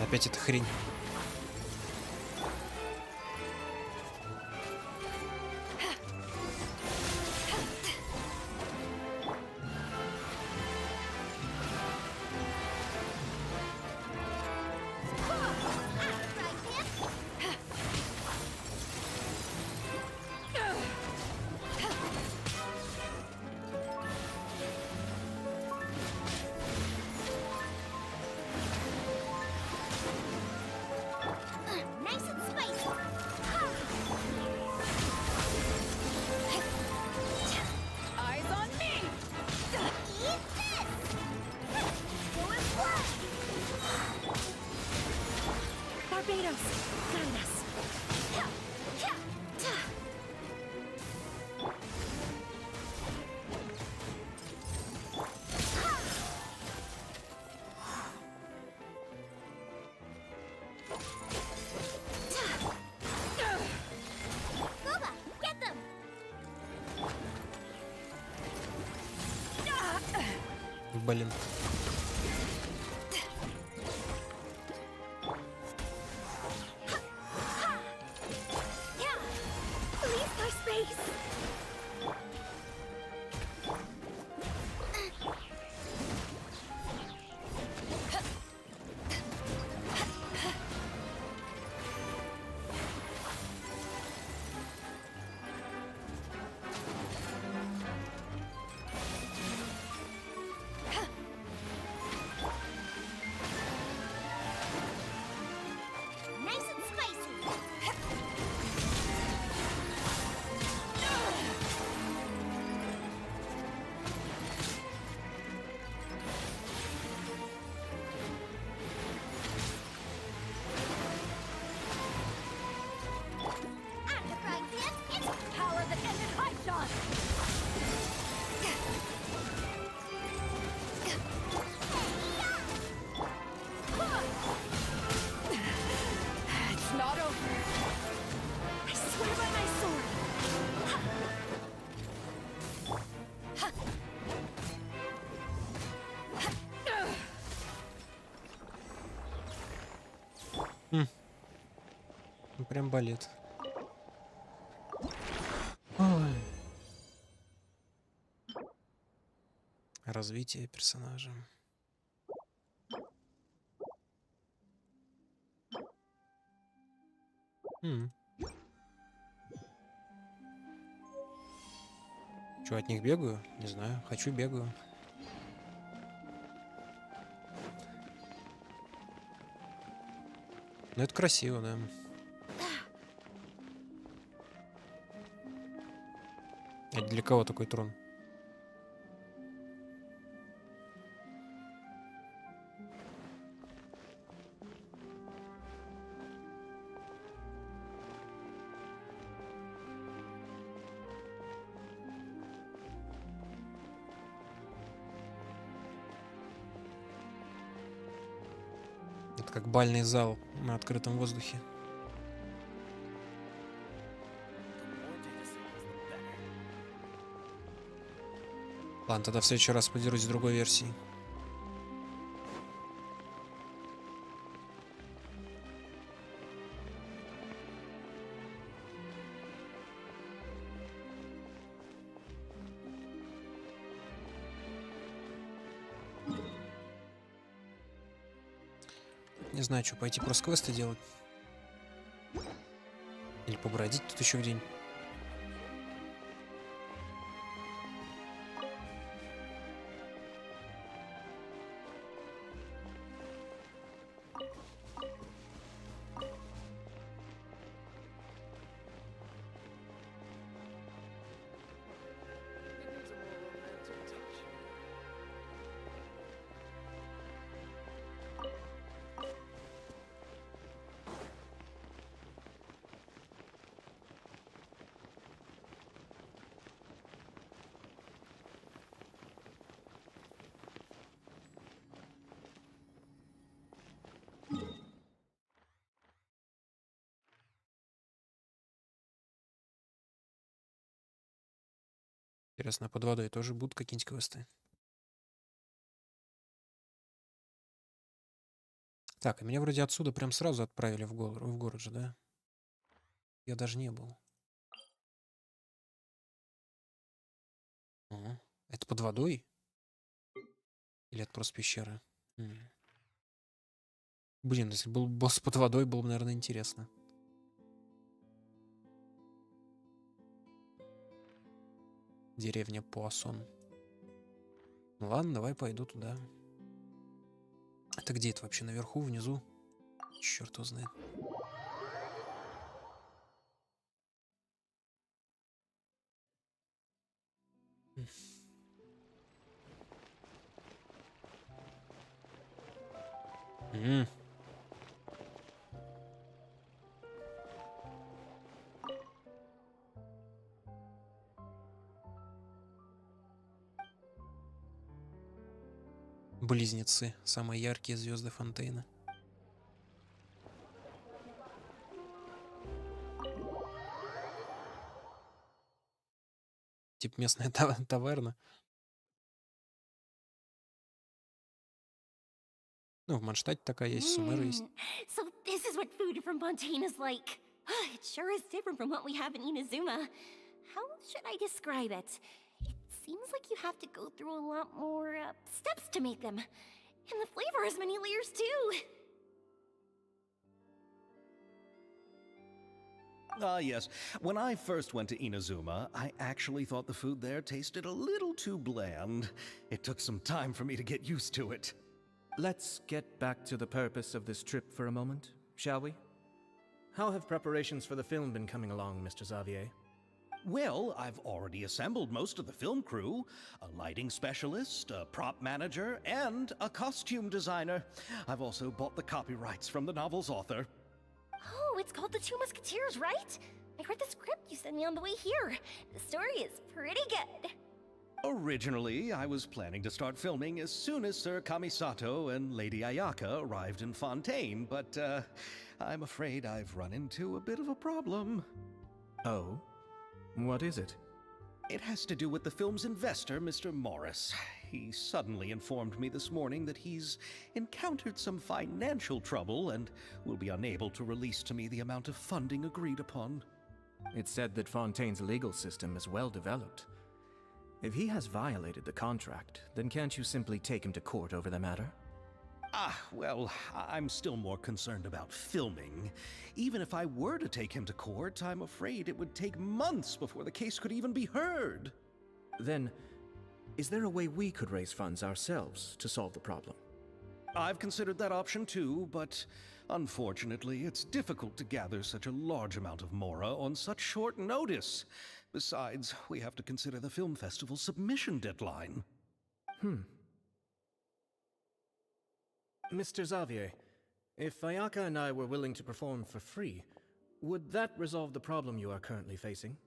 Опять эта хрень. Блин. Прям болит. Ой. Развитие персонажа. Чё, от них бегаю? Не знаю. Хочу, бегаю. Ну, это красиво, да. А для кого такой трон? Это как бальный зал на открытом воздухе. Ладно, тогда в следующий раз подерусь с другой версией. Не знаю, что, пойти просто квесты делать? Или побродить тут еще где-нибудь? Интересно, а под водой тоже будут какие-нибудь квесты? Так, а меня вроде отсюда прям сразу отправили в город же, да? Я даже не был. Ага. Это под водой? Или это просто пещера? Блин, если был босс под водой, было бы, наверное, интересно. Деревня Пуассон. Ну ладно, давай пойду туда. Это где это вообще? Наверху, внизу? Черт его знает. Близнецы. Самые яркие звезды Фонтейна. Типа местная таверна. Ну, в Манштате такая есть, Сумера есть. So this is what food from Fontaine is like. It sure is different from what we have in Inazuma. How should I describe it? It seems like you have to go through a lot more steps to make them. And the flavor has many layers too. Yes. When I first went to Inazuma, I actually thought the food there tasted a little too bland. It took some time for me to get used to it. Let's get back to the purpose of this trip for a moment, shall we? How have preparations for the film been coming along, Mr. Xavier? Well, I've already assembled most of the film crew. A lighting specialist, a prop manager, and a costume designer. I've also bought the copyrights from the novel's author. Oh, it's called The Two Musketeers, right? I read the script you sent me on the way here. The story is pretty good. Originally, I was planning to start filming as soon as Sir Kamisato and Lady Ayaka arrived in Fontaine, but I'm afraid I've run into a bit of a problem. Oh? What is it? It has to do with the film's investor, Mr. Morris. He suddenly informed me this morning that he's encountered some financial trouble and will be unable to release to me the amount of funding agreed upon. It's said that Fontaine's legal system is well developed. If he has violated the contract, then can't you simply take him to court over the matter? Well, I'm still more concerned about filming. Even if I were to take him to court, I'm afraid it would take months before the case could even be heard. Then, is there a way we could raise funds ourselves to solve the problem? I've considered that option too, but unfortunately, it's difficult to gather such a large amount of mora on such short notice. Besides, we have to consider the film festival's submission deadline. Mr. Xavier, if Ayaka and I were willing to perform for free, would that resolve the problem you are currently facing?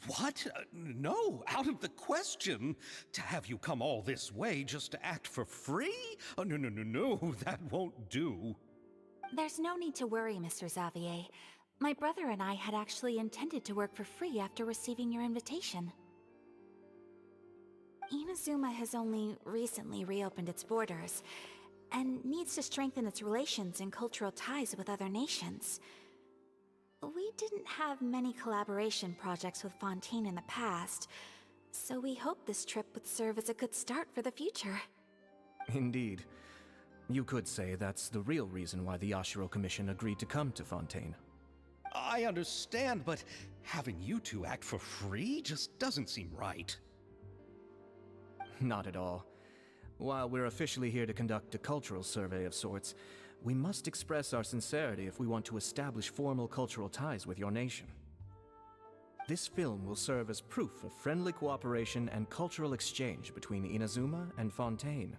What? No, out of the question. To have you come all this way just to act for free? No, that won't do. There's no need to worry, Mr. Xavier. My brother and I had actually intended to work for free after receiving your invitation. Inazuma has only recently reopened its borders, and needs to strengthen its relations and cultural ties with other nations. We didn't have many collaboration projects with Fontaine in the past, so we hoped this trip would serve as a good start for the future. Indeed. You could say that's the real reason why the Yashiro Commission agreed to come to Fontaine. I understand, but having you two act for free just doesn't seem right. Not at all. While we're officially here to conduct a cultural survey of sorts, we must express our sincerity if we want to establish formal cultural ties with your nation. This film will serve as proof of friendly cooperation and cultural exchange between Inazuma and Fontaine.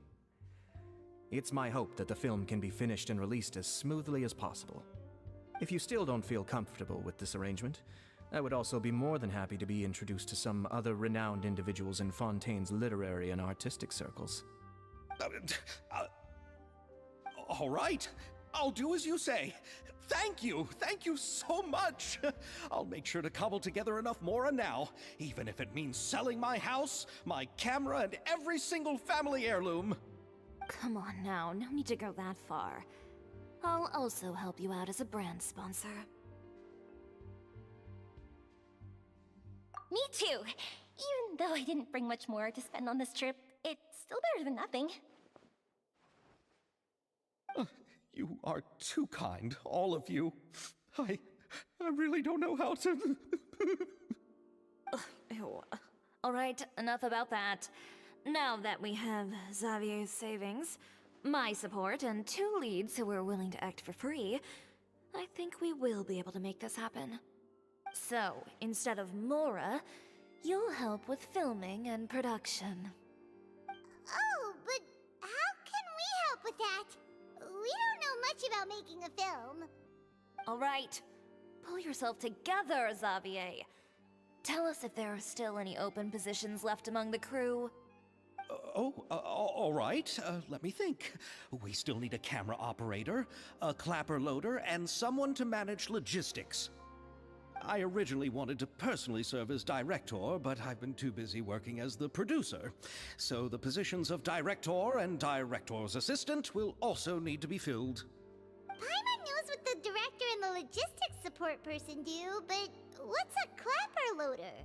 It's my hope that the film can be finished and released as smoothly as possible. If you still don't feel comfortable with this arrangement, I would also be more than happy to be introduced to some other renowned individuals in Fontaine's literary and artistic circles. All right, I'll do as you say. Thank you so much. I'll make sure to cobble together enough mora now, even if it means selling my house, my camera, and every single family heirloom. Come on now, no need to go that far. I'll also help you out as a brand sponsor. Me too! Even though I didn't bring much more to spend on this trip, it's still better than nothing. You are too kind, all of you. I really don't know how to... Ew. Alright, enough about that. Now that we have Xavier's savings, my support, and 2 leads who are willing to act for free, I think we will be able to make this happen. So, instead of Mora, you'll help with filming and production. Oh, but how can we help with that? We don't know much about making a film. Alright, pull yourself together, Xavier. Tell us if there are still any open positions left among the crew. All right. Let me think. We still need a camera operator, a clapper loader, and someone to manage logistics. I originally wanted to personally serve as director, but I've been too busy working as the producer. So the positions of director and director's assistant will also need to be filled. Paimon knows what the director and the logistics support person do, but what's a clapper loader?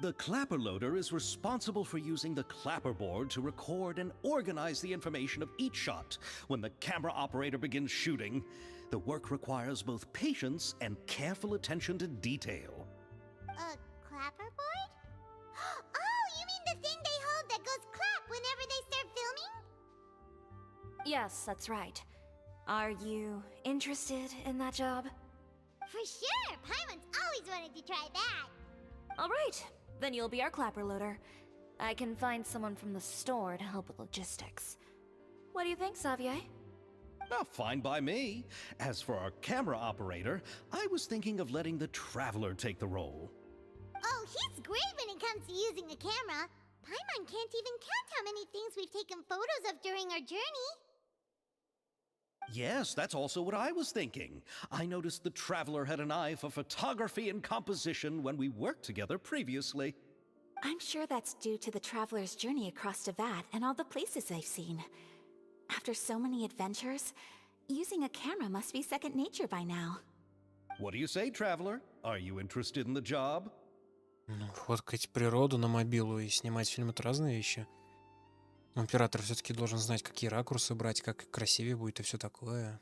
The clapper loader is responsible for using the clapper board to record and organize the information of each shot when the camera operator begins shooting. The work requires both patience and careful attention to detail. A clapper board? Oh, you mean the thing they hold that goes clap whenever they start filming? Yes, that's right. Are you interested in that job? For sure! Paimon's always wanted to try that! Alright, then you'll be our clapper loader. I can find someone from the store to help with logistics. What do you think, Xavier? Fine by me. As for our camera operator, I was thinking of letting the Traveler take the role. Oh, he's great when it comes to using a camera. Paimon can't even count how many things we've taken photos of during our journey. Yes, that's also what I was thinking. I noticed the Traveler had an eye for photography and composition when we worked together previously. I'm sure that's due to the Traveler's journey across Teyvat and all the places they've seen. After so many adventures, using a camera must be second nature by now. What do you say, Traveler? Are you interested in the job? Ну, фоткать природу на мобилу и снимать фильм — это разные вещи. Оператор все-таки должен знать, какие ракурсы брать, как красивее будет и все такое.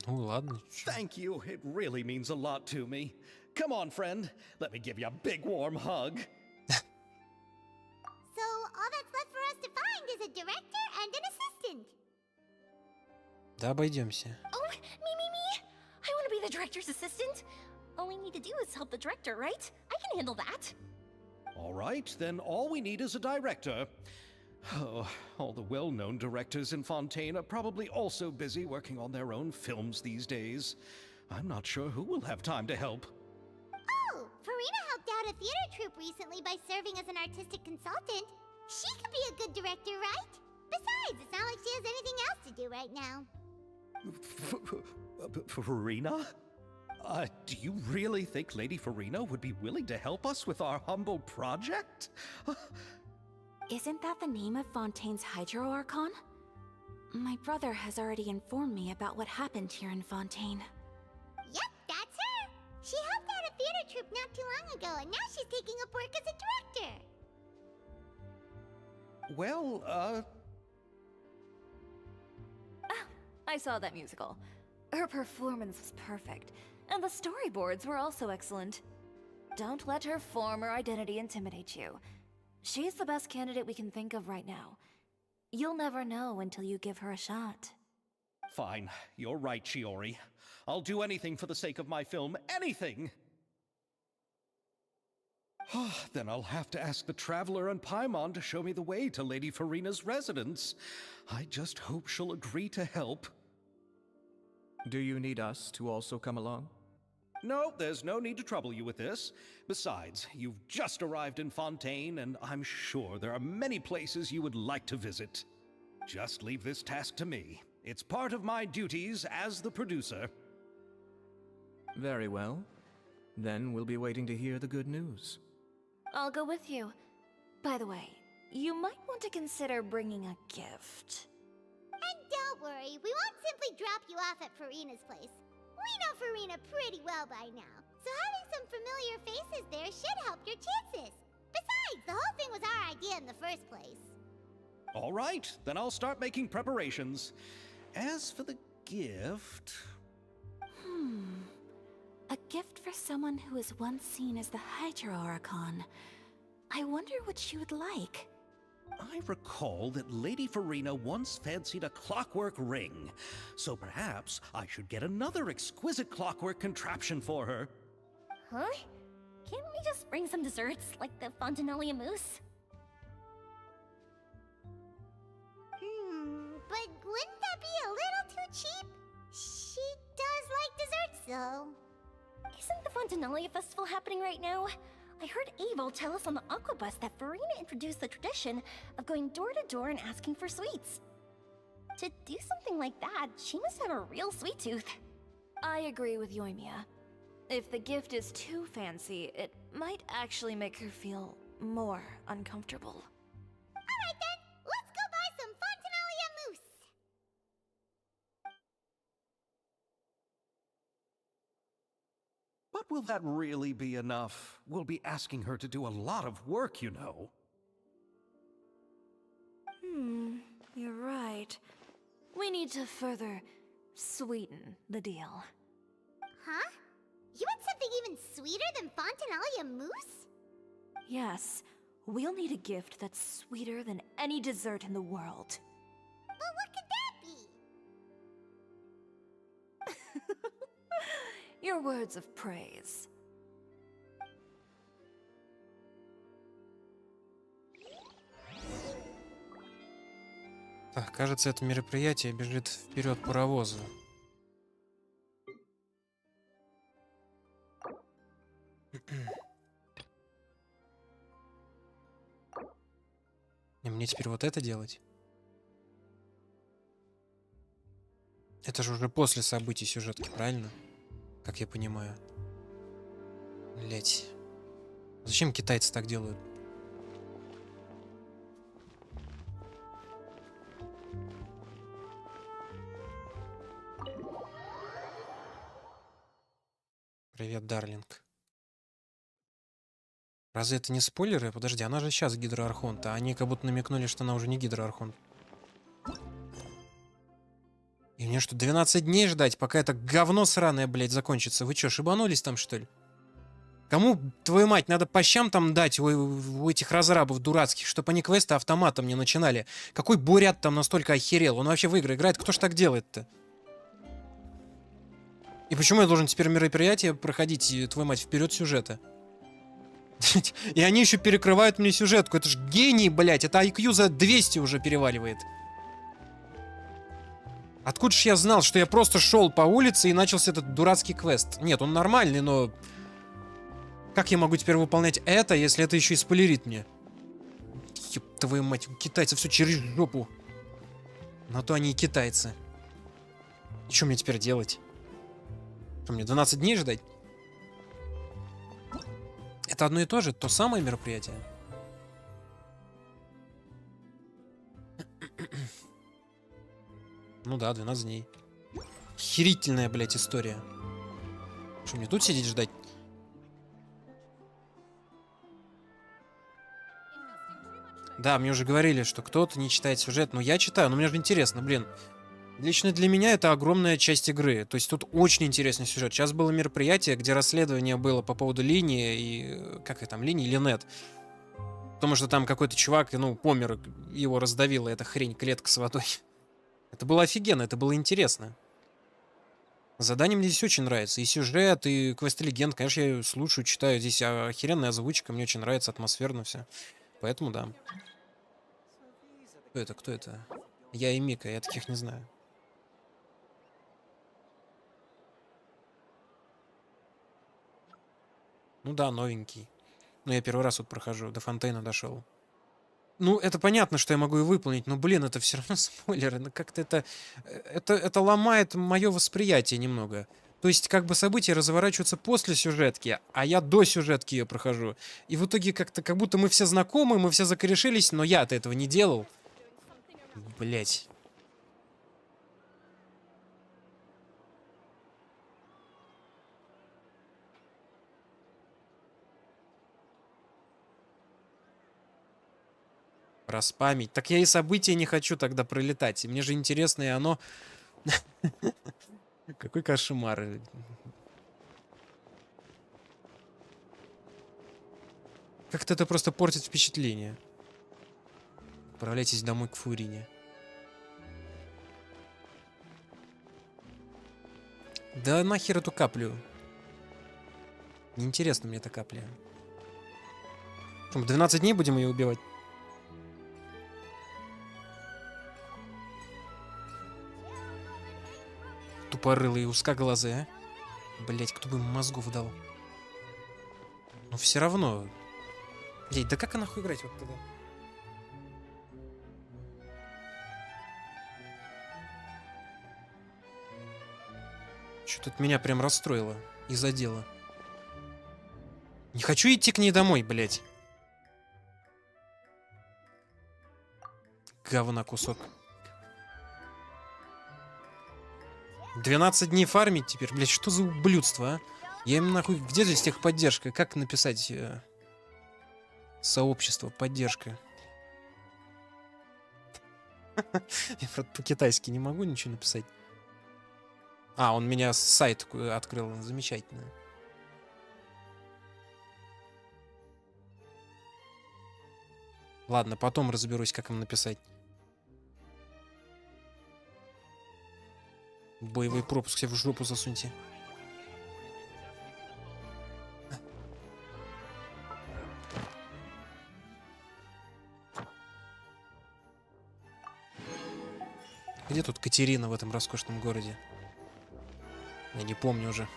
Ну ладно. Thank you. It really means a lot to me. Come on, friend. Let me give you a big warm hug. So, all that's left for us to find is a director and an assistant. Да обойдемся. Oh, me! I want to be the director's assistant. All we need to do is help the director, right? I can handle that. All right, then all we need is a director. Oh, all the well-known directors in Fontaine are probably also busy working on their own films these days. I'm not sure who will have time to help. Oh, Farina helped out a theater troupe recently by serving as an artistic consultant. She could be a good director, right? Besides, it's not like she has anything else to do right now. Farina? Do you really think Lady Farina would be willing to help us with our humble project? Isn't that the name of Fontaine's Hydro Archon? My brother has already informed me about what happened here in Fontaine. Yep, that's her. She helped out a theater troupe not too long ago, and now she's taking up work as a director. Well, I saw that musical. Her performance was perfect, and the storyboards were also excellent. Don't let her former identity intimidate you. She's the best candidate we can think of right now. You'll never know until you give her a shot. Fine. You're right, Shiori. I'll do anything for the sake of my film. Anything! Then I'll have to ask the Traveler and Paimon to show me the way to Lady Farina's residence. I just hope she'll agree to help. Do you need us to also come along? No, there's no need to trouble you with this. Besides, you've just arrived in Fontaine, and I'm sure there are many places you would like to visit. Just leave this task to me. It's part of my duties as the producer. Very well. Then we'll be waiting to hear the good news. I'll go with you. By the way, you might want to consider bringing a gift. And don't worry, we won't simply drop you off at Farina's place. We know Farina pretty well by now, so having some familiar faces there should help your chances. Besides, the whole thing was our idea in the first place. All right, then I'll start making preparations. As for the gift... A gift for someone who was once seen as the Hydro Archon. I wonder what she would like. I recall that Lady Farina once fancied a clockwork ring, so perhaps I should get another exquisite clockwork contraption for her. Huh? Can't we just bring some desserts, like the Fontinalia mousse? But wouldn't that be a little too cheap? She does like desserts, though. Isn't the Fontinalia festival happening right now? I heard Abel tell us on the Aquabus that Farina introduced the tradition of going door to door and asking for sweets. To do something like that, she must have a real sweet tooth. I agree with Yoimiya. If the gift is too fancy, it might actually make her feel more uncomfortable. Alright then, let's go buy some Fontinalia mousse! But will that really be enough? We'll be asking her to do a lot of work, you know. You're right. We need to further sweeten the deal. Huh? You want something even sweeter than Fontinalia mousse? Yes, we'll need a gift that's sweeter than any dessert in the world. Well, what could that be? Your words of praise. Так, кажется, это мероприятие бежит вперед паровоза. И мне теперь вот это делать? Это же уже после событий сюжетки, правильно? Как я понимаю. Блять. Зачем китайцы так делают? Привет, Дарлинг. Разве это не спойлеры? Подожди, она же сейчас Гидроархонт, а они как будто намекнули, что она уже не Гидроархонт. И мне что, 12 дней ждать, пока это говно сраное, блядь, закончится? Вы чё, шибанулись там, что ли? Кому, твою мать, надо по щам там дать у этих разрабов дурацких, чтобы они квесты автоматом не начинали? Какой бурят там настолько охерел? Он вообще в игры играет? Кто ж так делает-то? И почему я должен теперь мероприятие проходить, твою мать, вперед сюжета? И они еще перекрывают мне сюжетку. Это ж гений, блядь. Это IQ за 200 уже переваливает. Откуда ж я знал, что я просто шел по улице и начался этот дурацкий квест? Нет, он нормальный, но... Как я могу теперь выполнять это, если это еще и спойлерит мне? Ёб твою мать, у китайцев все через жопу. На то они и китайцы. И что мне теперь делать? Что, мне 12 дней ждать? Это одно и то же, то самое мероприятие. Ну да, 12 дней. Охерительная, блядь, история. Что, мне тут сидеть ждать? Да, мне уже говорили, что кто-то не читает сюжет, но я читаю, но мне же интересно, блин. Лично для меня это огромная часть игры. То есть тут очень интересный сюжет. Сейчас было мероприятие, где расследование было по поводу линии и... Как это там, линии или нет? Потому что там какой-то чувак, ну, помер, его раздавила эта хрень, клетка с водой. Это было офигенно, это было интересно. Задание мне здесь очень нравится. И сюжет, и квест-легенд. Конечно, я ее слушаю, читаю. Здесь охеренная озвучка, мне очень нравится, атмосферно все. Поэтому да. Кто это? Кто это? Я и Мика, я таких не знаю. Ну да, новенький. Но я первый раз вот прохожу, до Фонтейна дошел. Ну, это понятно, что я могу и выполнить, но, блин, это все равно спойлеры. Ну, как-то это ломает мое восприятие немного. То есть, как бы события разворачиваются после сюжетки, а я до сюжетки ее прохожу. И в итоге как-то, как будто мы все знакомы, мы все закорешились, но я-то этого не делал. Блять. Распамять. Так я и события не хочу тогда пролетать. И мне же интересно, и оно... Какой кошмар. Как-то это просто портит впечатление. Отправляйтесь домой к Фурине. Да нахер эту каплю. Неинтересна мне эта капля. Что, мы 12 дней будем ее убивать? Тупорылые, узкоглазые, а? Блять, кто бы ему мозгов дал? Но все равно. Блять, да как нахуй играть вот тогда? Что тут меня прям расстроило и задело. Не хочу идти к ней домой, блять. Говна кусок. 12 дней фармить теперь, блять, что за ублюдство, а? Я им нахуй... Где здесь техподдержка? Как написать сообщество, поддержка? Я, правда, по-китайски не могу ничего написать. А, он меня сайт открыл. Замечательно. Ладно, потом разберусь, как им написать. Боевой пропуск себе в жопу засуньте. Где тут Катерина в этом роскошном городе? Я не помню уже.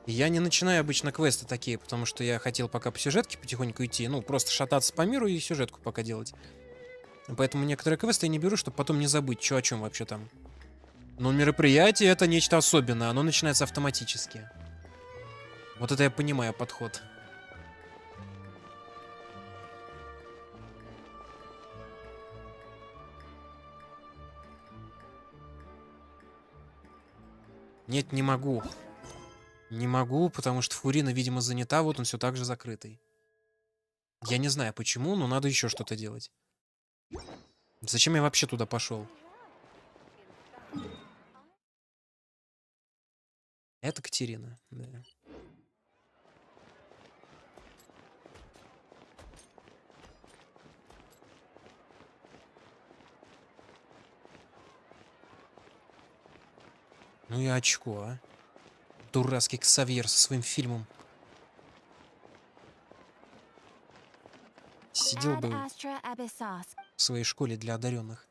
Я не начинаю обычно квесты такие, потому что я хотел пока по сюжетке потихоньку идти. Ну, просто шататься по миру и сюжетку пока делать. Поэтому некоторые квесты я не беру, чтобы потом не забыть, что о чем вообще там. Но мероприятие — это нечто особенное. Оно начинается автоматически. Вот это я понимаю подход. Нет, не могу. Не могу, потому что Фурина, видимо, занята, вот он все так же закрытый. Я не знаю почему, но надо еще что-то делать. Зачем я вообще туда пошел? Это Катерина, да. Ну и очко, а. Дурацкий Ксавьер со своим фильмом. Сидел бы в своей школе для одаренных.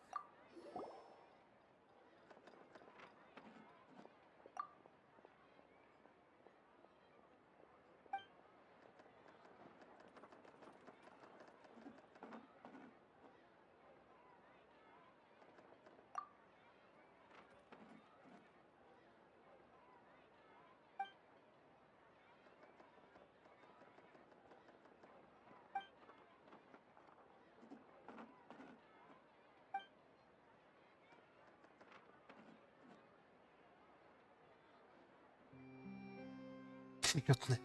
Бессмертная.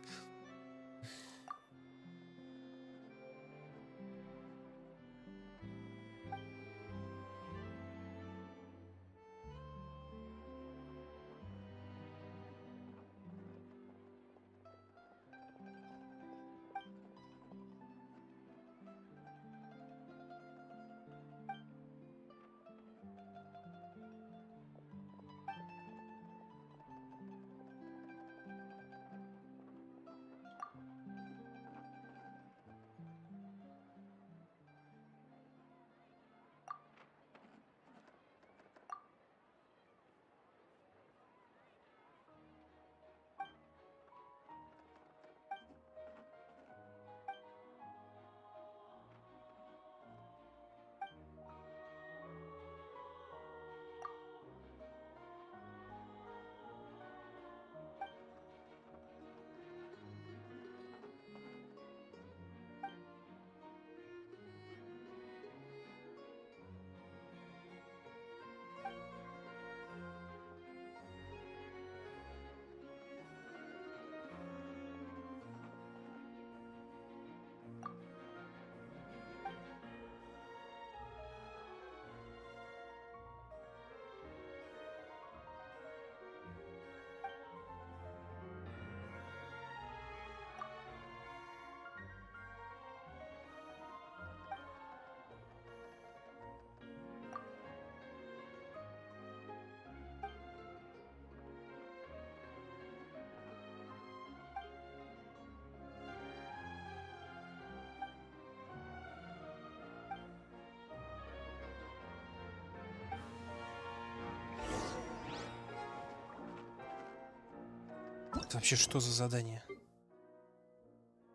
Это вообще что за задание?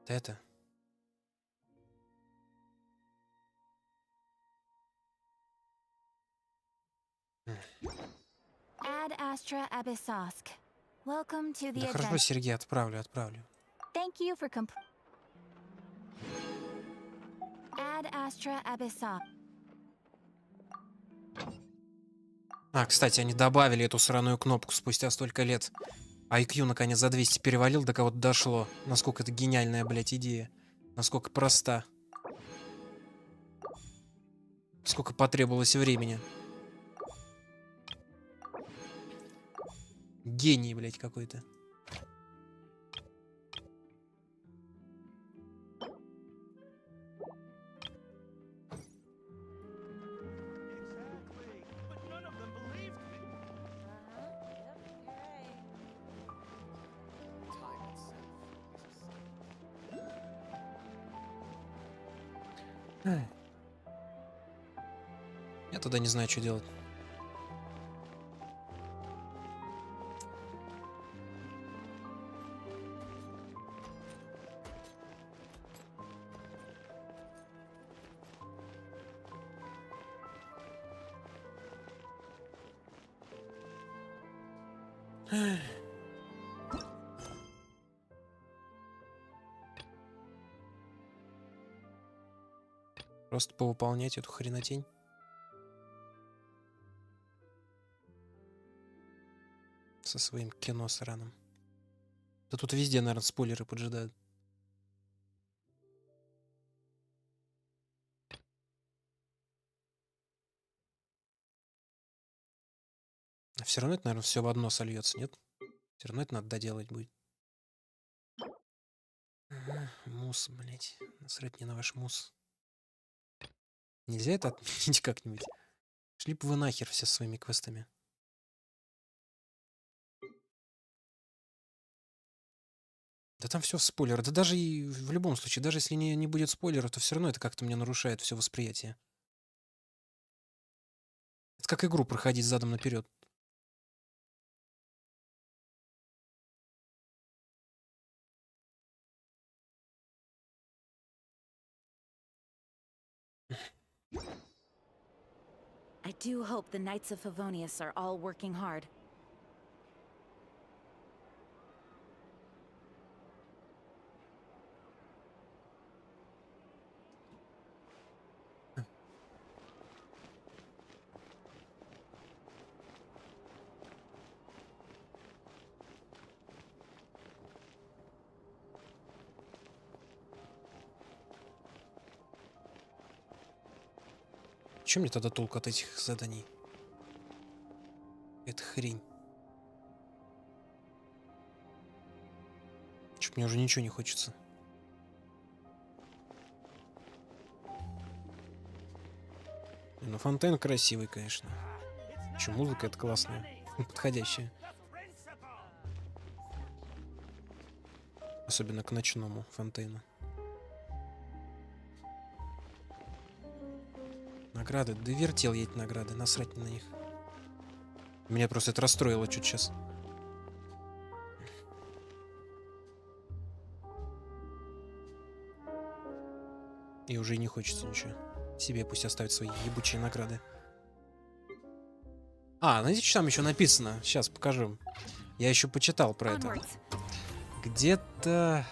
Это? Ad Astra Abyssosk. Welcome to the Да хорошо, Сергей, отправлю. Thank you for Ad Astra Abyssosk. А, кстати, они добавили эту сраную кнопку спустя столько лет. IQ наконец за 200 перевалил, до кого-то дошло. Насколько это гениальная, блядь, идея. Насколько проста. Сколько потребовалось времени. Гений, блядь, какой-то. Я тогда не знаю, что делать. Просто повыполнять эту хренотень. Со своим кино сраным. Да тут везде, наверное, спойлеры поджидают. А все равно это, наверное, все в одно сольется, нет? Все равно это надо доделать будет. Ага, мусс, блять. Насрать мне на ваш мусс. Нельзя это отменить как-нибудь? Шли бы вы нахер все со своими квестами. Да там все спойлер. Да даже и в любом случае, даже если не будет спойлера, то все равно это как-то мне нарушает все восприятие. Это как игру проходить задом наперед. I do hope the Knights of Favonius are all working hard. Чем мне тогда толк от этих заданий? Это хрень. Чё-то мне уже ничего не хочется. Ну, фонтен красивый, конечно. Еще музыка это классная, подходящая. Особенно к ночному фонтейну. Награды. Да вертел я эти награды. Насрать на них. Меня просто это расстроило чуть сейчас. И уже и не хочется ничего. Себе пусть оставят свои ебучие награды. А, знаете, что там еще написано? Сейчас покажу. Я еще почитал про это. Где-то...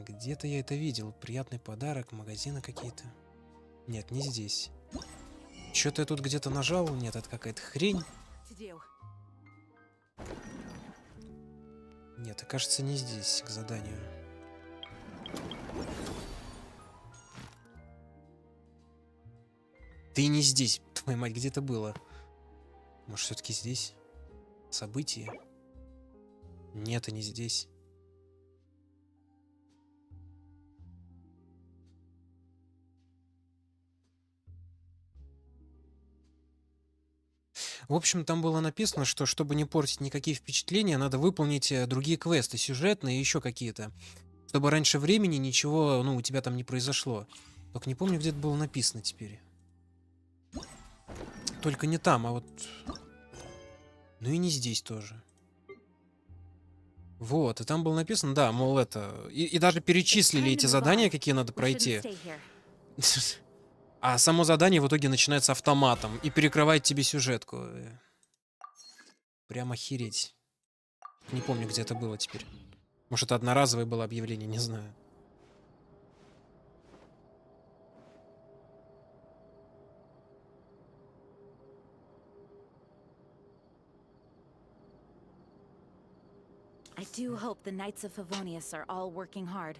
где-то я это видел. Приятный подарок, магазины какие-то. Нет, не здесь. Что-то я тут где-то нажал. Нет, это какая-то хрень. Нет, и кажется, не здесь, к заданию. Ты не здесь, твою мать, где-то было. Может, все-таки здесь? Событие? Нет, и не здесь. В общем, там было написано, что чтобы не портить никакие впечатления, надо выполнить другие квесты, сюжетные и еще какие-то. Чтобы раньше времени ничего, ну, у тебя там не произошло. Только не помню, где это было написано теперь. Только не там, а вот... Ну и не здесь тоже. Вот, и там было написано, да, мол, это... И даже перечислили эти задания, какие надо пройти. А само задание в итоге начинается автоматом и перекрывает тебе сюжетку. Прям охереть. Не помню, где это было теперь. Может, это одноразовое было объявление, не знаю. I do hope the Knights of Favonius are all working hard.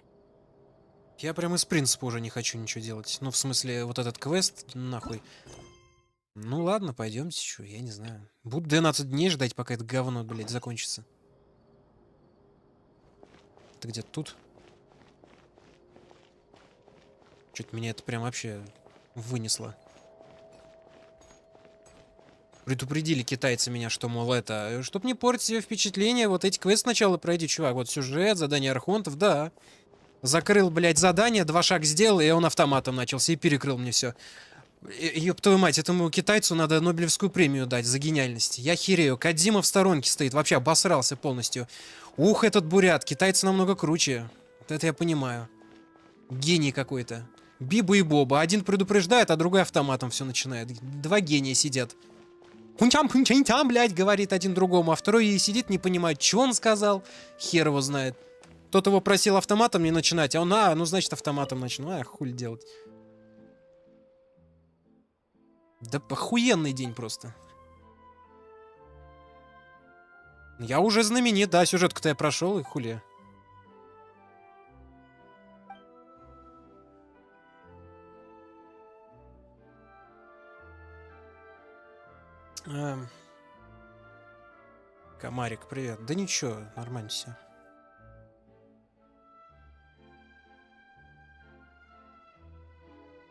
Я прям из принципа уже не хочу ничего делать. Ну, в смысле, вот этот квест, нахуй. Ну ладно, пойдемте, что, я не знаю. Буду 12 дней ждать, пока это говно, блядь, закончится. Это где-то тут? Чуть меня это прям вообще вынесло. Предупредили китайцы меня, что, мол, это... Чтоб не портить себе впечатление, вот эти квесты сначала пройди, чувак. Вот сюжет, задание архонтов, да. Закрыл, блядь, задание, 2 шага сделал, и он автоматом начался, и перекрыл мне все. Ёб твою мать, этому китайцу надо Нобелевскую премию дать за гениальность. Я херею. Кодзима в сторонке стоит, вообще обосрался полностью. Ух, этот бурят, китайцы намного круче. Вот это я понимаю. Гений какой-то. Биба и Боба. Один предупреждает, а другой автоматом все начинает. 2 гения сидят. Пунчам, блядь, говорит один другому, а второй сидит, не понимает, что он сказал. Хер его знает. Тот его просил автоматом не начинать, а он, ну значит автоматом начну. Хуй делать. Да охуенный день просто. Я уже знаменит, да, сюжетку-то я прошел, и хули. Комарик, привет. Да ничего, нормально все.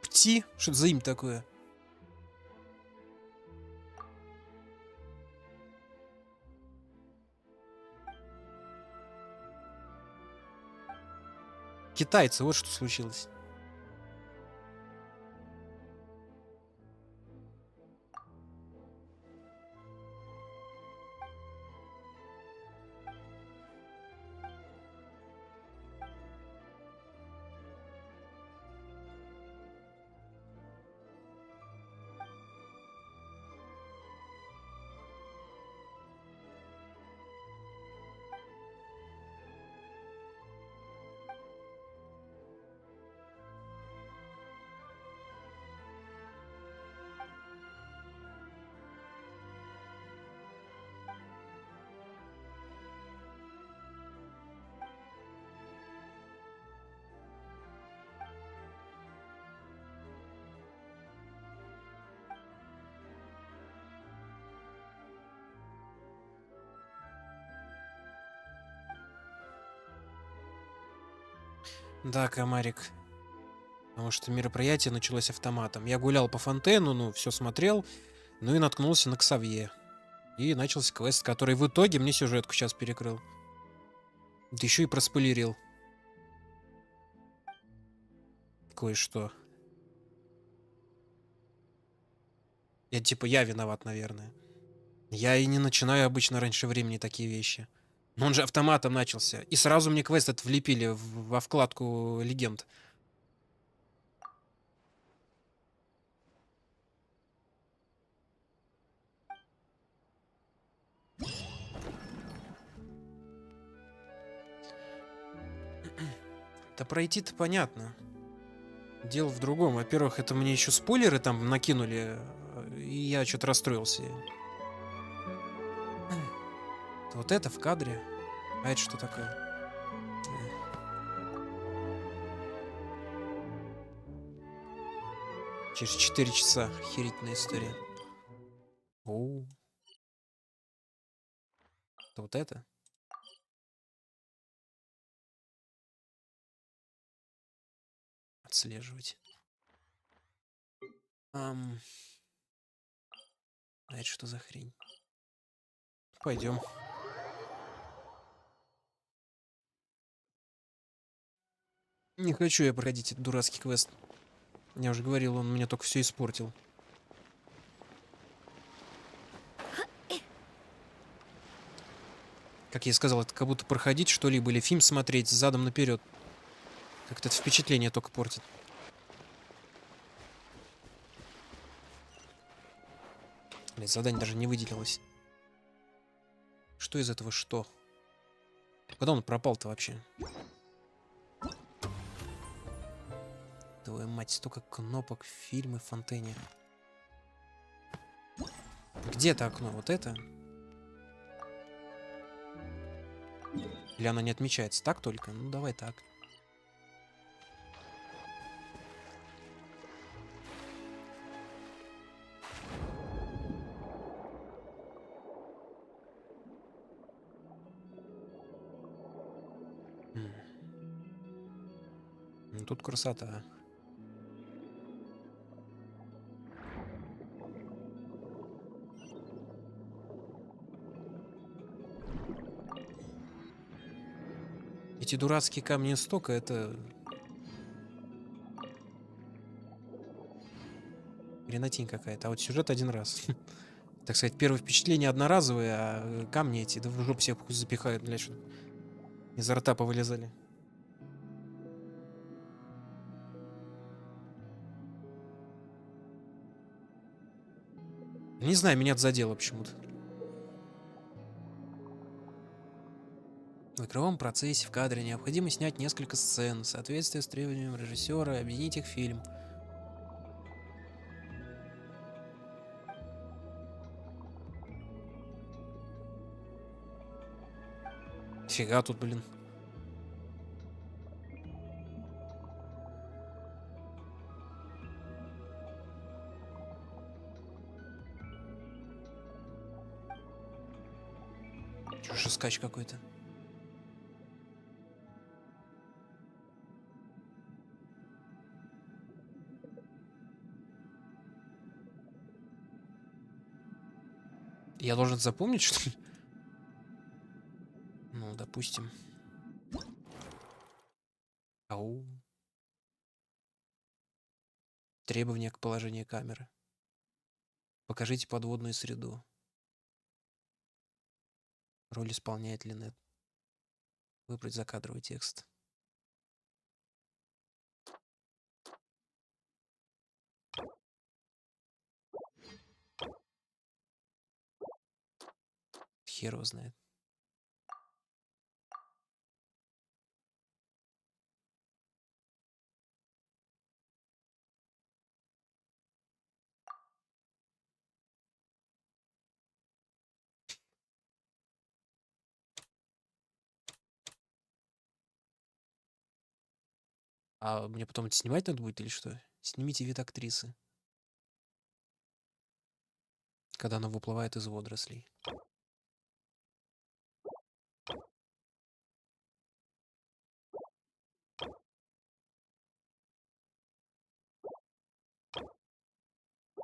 Пти? Что это за имя такое? Китайцы, вот что случилось. Да, комарик. Потому что мероприятие началось автоматом. Я гулял по фонтену, ну, все смотрел, ну и наткнулся на Ксавье. И начался квест, который в итоге мне сюжетку сейчас перекрыл. Да еще и проспойлерил. Кое-что. Я виноват, наверное. Я и не начинаю обычно раньше времени такие вещи. Но он же автоматом начался. И сразу мне квест этот влепили во вкладку легенд. Да пройти-то понятно. Дело в другом. Во-первых, это мне еще спойлеры там накинули, и я что-то расстроился. Вот это в кадре. А это что такое? Через 4 часа. Охерительная история. Оу. Это вот это? Отслеживать. А это что за хрень? Пойдем. Не хочу я проходить этот дурацкий квест. Я уже говорил, он мне только все испортил. Как я и сказал, это как будто проходить что-либо или фильм смотреть задом наперед. Как-то это впечатление только портит. Блин, задание даже не выделилось. Что из этого что? Куда он пропал-то вообще? Твою мать, столько кнопок, фильмы, фонтене. Где это окно? Вот это? Или оно не отмечается? Так только? Ну, давай так. Ну, тут красота. Эти дурацкие камни истока — это... хренотень какая-то. А вот сюжет один раз. Так сказать, первое впечатление одноразовое, а камни эти да в жопу всех запихают, блядь, что изо рта повылезали. Не знаю, меня это задело почему-то. В игровом процессе в кадре необходимо снять несколько сцен в соответствии с требованием режиссера и объединить их в фильм. Фига тут, блин. Чушь скач какой-то. Я должен запомнить, что ли? Ну, допустим. Ау. Требования к положению камеры. Покажите подводную среду. Роль исполняет Линет. Выбрать закадровый текст. Хер его знает. А мне потом это снимать надо будет или что? Снимите вид актрисы. Когда она выплывает из водорослей.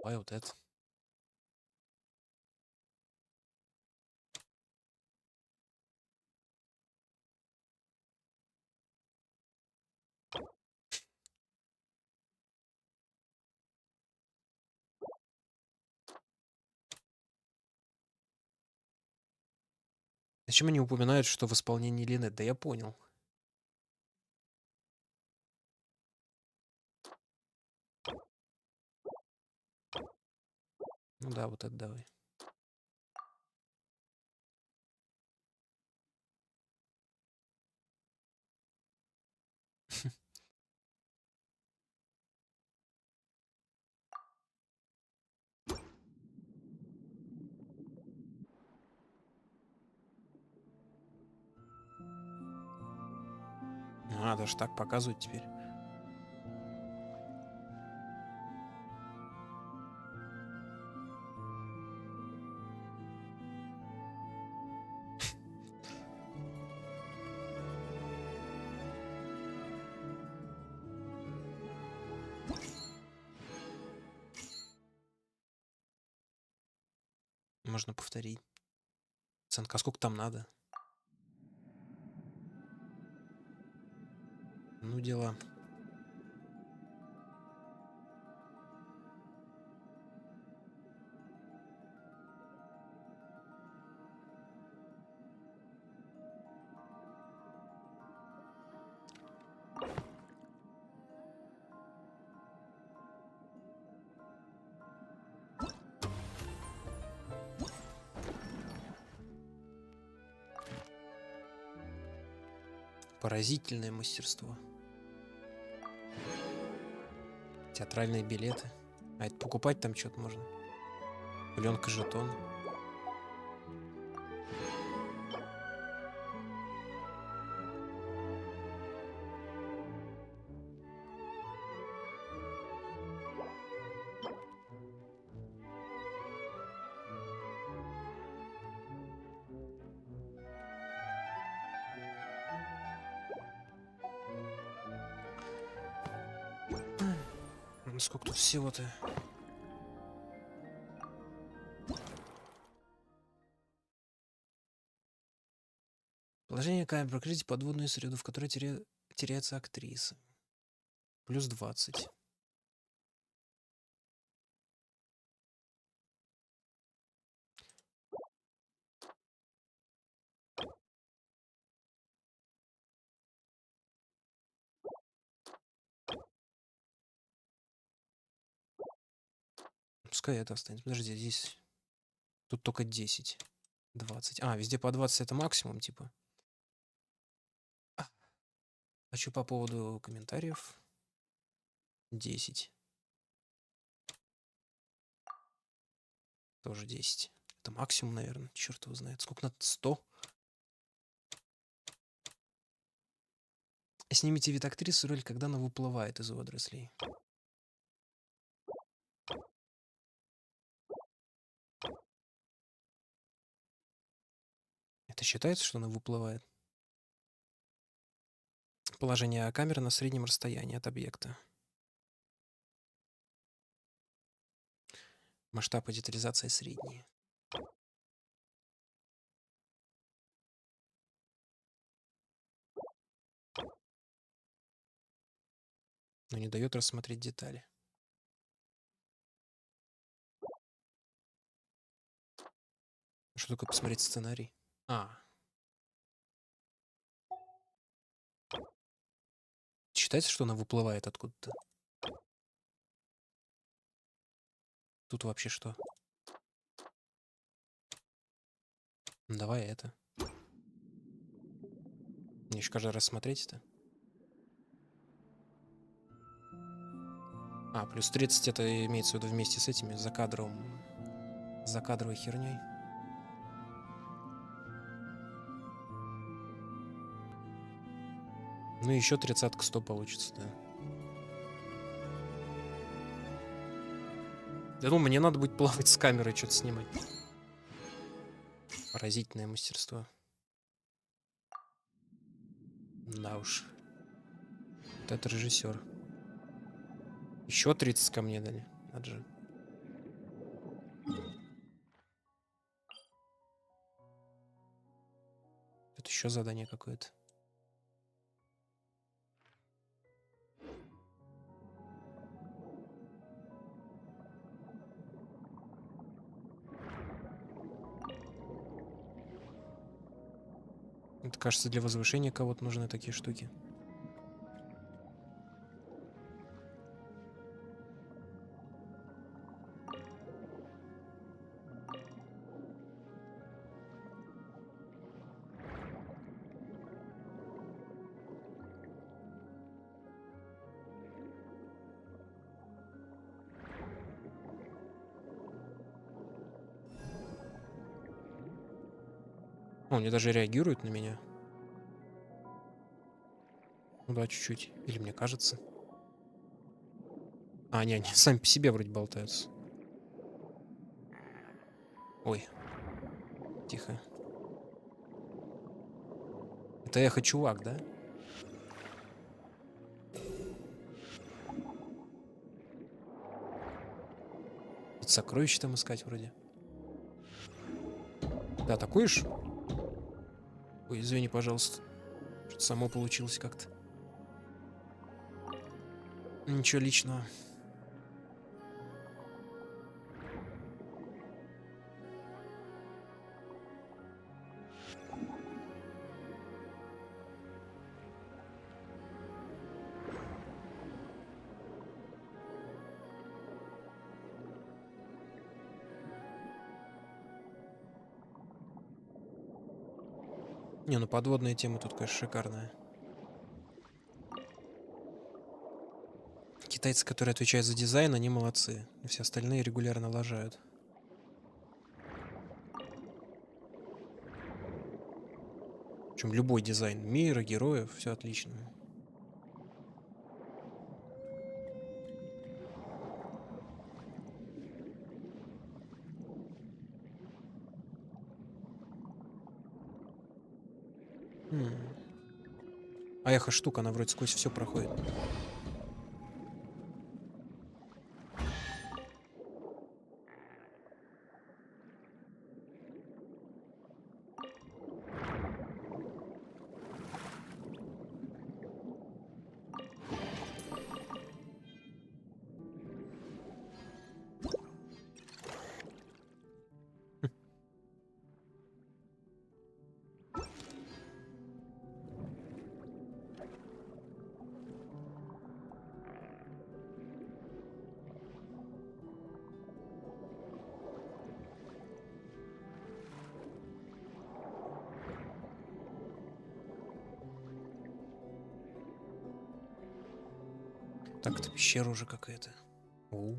Давай вот это. Зачем они упоминают, что в исполнении Линет? Да я понял. Ну да, вот это давай. А, даже так показывать теперь. Можно повторить. Оценка, а сколько там надо? Ну, дела. Поразительное мастерство. Театральные билеты. А это покупать там что-то можно? Пленка, жетон. Сколько тут всего-то? Положение камер. Прокрыть подводную среду, в которой теряется актриса. Плюс 20. Пускай это останется. Подожди, здесь... Тут только 10. 20. А, везде по 20 это максимум, типа. А что по поводу комментариев? 10. Тоже 10. Это максимум, наверное. Черт его знает. Сколько надо? 100? Снимите вид актрисы, роль, когда она выплывает из водорослей. Это считается, что она выплывает? Положение камеры на среднем расстоянии от объекта. Масштаб и детализация средние. Но не дает рассмотреть детали. Что такое посмотреть сценарий? Считается, что она выплывает откуда-то? Тут вообще что? Ну, давай это. Мне еще каждый раз смотреть это. Плюс 30 это имеется в виду вместе с этими закадровой херней. Ну и еще 30-ка 100 получится, да. Да ну, мне надо будет плавать с камерой, что-то снимать. Поразительное мастерство. Да уж. Вот это режиссер. Еще 30 ко мне дали. Надо же. Тут еще задание какое-то. Это, кажется, для возвышения кого-то нужны такие штуки. О, они даже реагируют на меня. Ну да, чуть-чуть. Или мне кажется. А, не, они сами по себе вроде болтаются. Ой. Тихо. Это эхо-чувак, да? Тут сокровища там искать вроде. Да, атакуешь? Ой, извини, пожалуйста. Что-то само получилось как-то. Ничего личного. Не, ну подводная тема тут, конечно, шикарная. Китайцы, которые отвечают за дизайн, они молодцы. И все остальные регулярно лажают. Причем любой дизайн мира, героев, все отлично. А эхо штука, она вроде сквозь все проходит. Так, это пещера уже какая-то. Оу.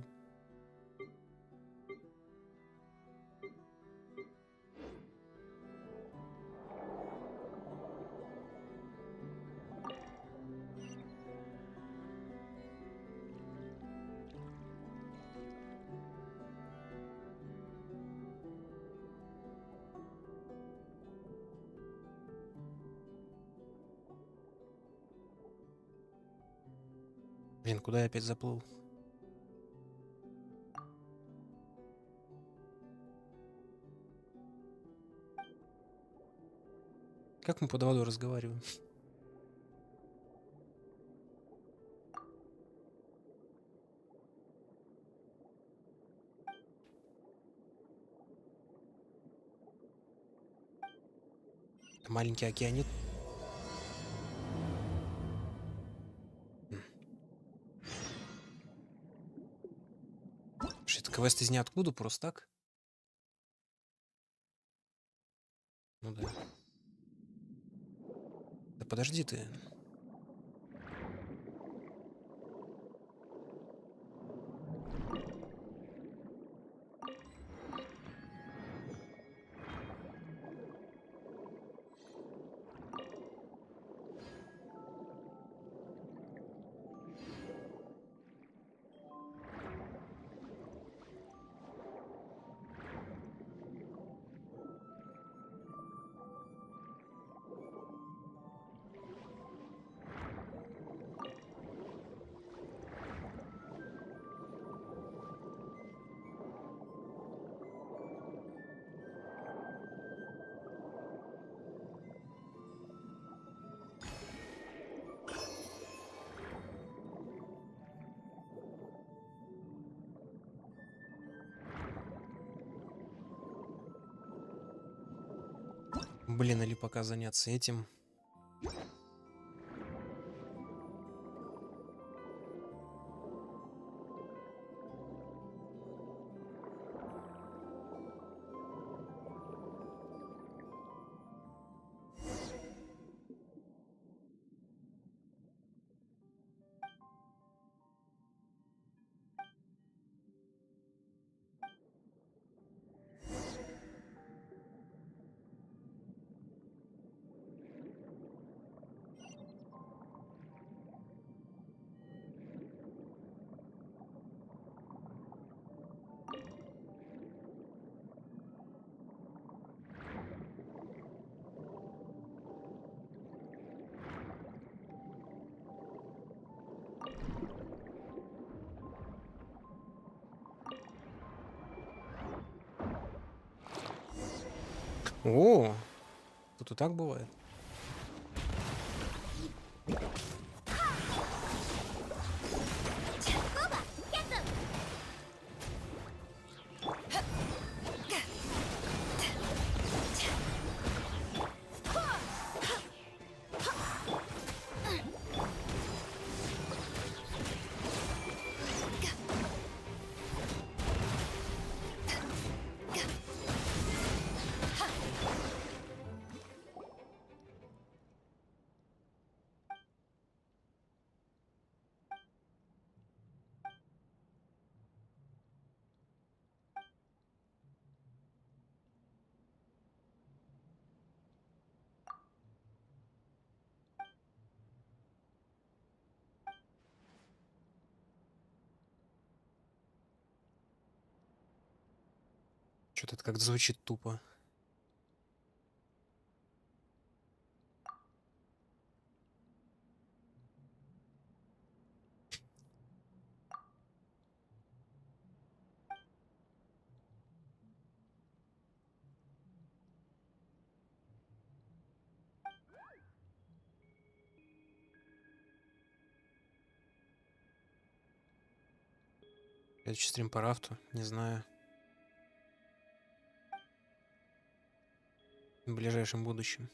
Блин, куда я опять заплыл? Как мы под водой разговариваем? Это маленький океанит. Что это квест из ниоткуда, просто так? Ну да. Да подожди ты. Блин, или пока заняться этим. О, тут и так бывает. Что-то это как-то звучит тупо. Следующий стрим по рафту, не знаю. В ближайшем будущем.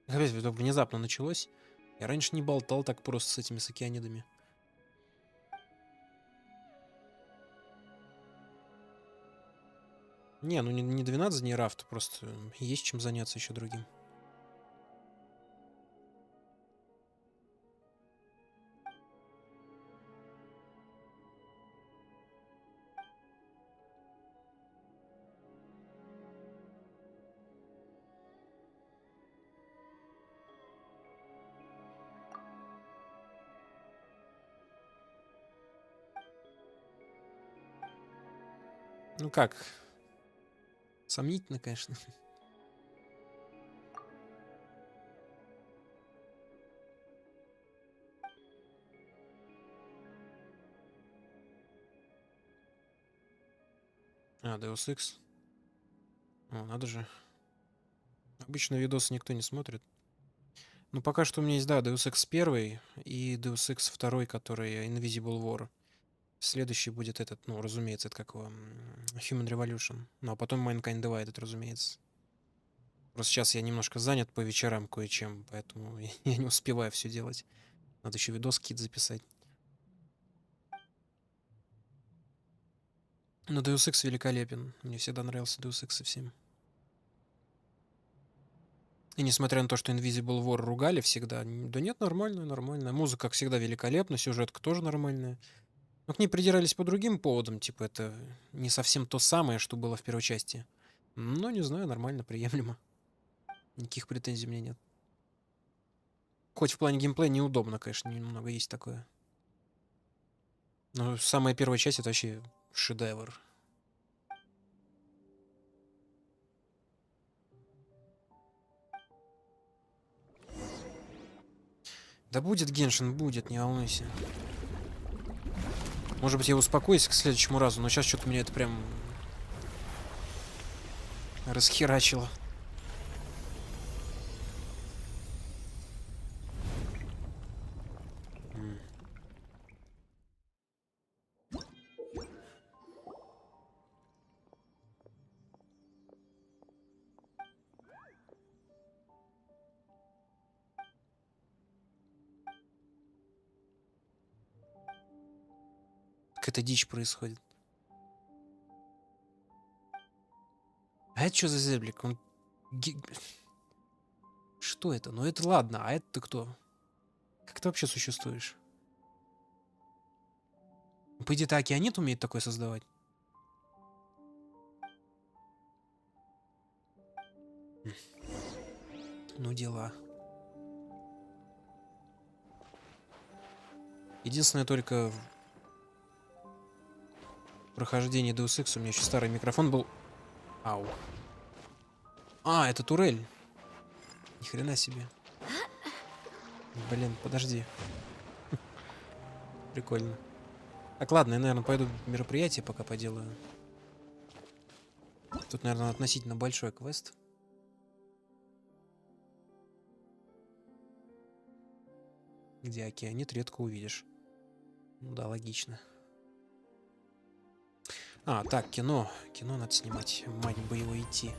Опять это внезапно началось. Я раньше не болтал так просто с этими сакианидами. Не, ну не 12 дней рафта, просто есть чем заняться еще другим. Ну как? Сомнительно, конечно. А, Deus Ex. О, надо же. Обычно видосы никто не смотрит. Ну, пока что у меня есть, да, Deus Ex 1 и Deus Ex 2, который Invisible War. Следующий будет этот, ну, разумеется, это как его, Human Revolution. Ну, а потом Mankind Divided, разумеется. Просто сейчас я немножко занят по вечерам кое-чем, поэтому я не успеваю все делать. Надо еще видосы какие-то записать. Но Deus Ex великолепен. Мне всегда нравился Deus Ex и всем. И несмотря на то, что Invisible War ругали всегда, да нет, нормально, нормально. Музыка, как всегда, великолепна, сюжетка тоже нормальная. Но к ней придирались по другим поводам, типа это не совсем то самое, что было в первой части. Но, не знаю, нормально, приемлемо. Никаких претензий у меня нет. Хоть в плане геймплея неудобно, конечно, немного есть такое. Но самая первая часть — это вообще шедевр. Да будет Геншин, будет, не волнуйся. Может быть, я успокоюсь к следующему разу, но сейчас что-то меня это прям расхерачило. Какая-то дичь происходит. А это что за зеблик? Он... Что это? Ну это ладно, а это ты кто? Как ты вообще существуешь? По идее, океанит умеет такое создавать? Ну дела. Единственное, только в прохождении Deus Ex у меня еще старый микрофон был. Ау. А, это турель. Ни хрена себе. Блин, подожди. Прикольно. Так, ладно, я, наверное, пойду в мероприятие пока поделаю. Тут, наверное, относительно большой квест. Где океанит редко увидишь. Ну да, логично. А, так, кино. Кино надо снимать. Мать бы его идти.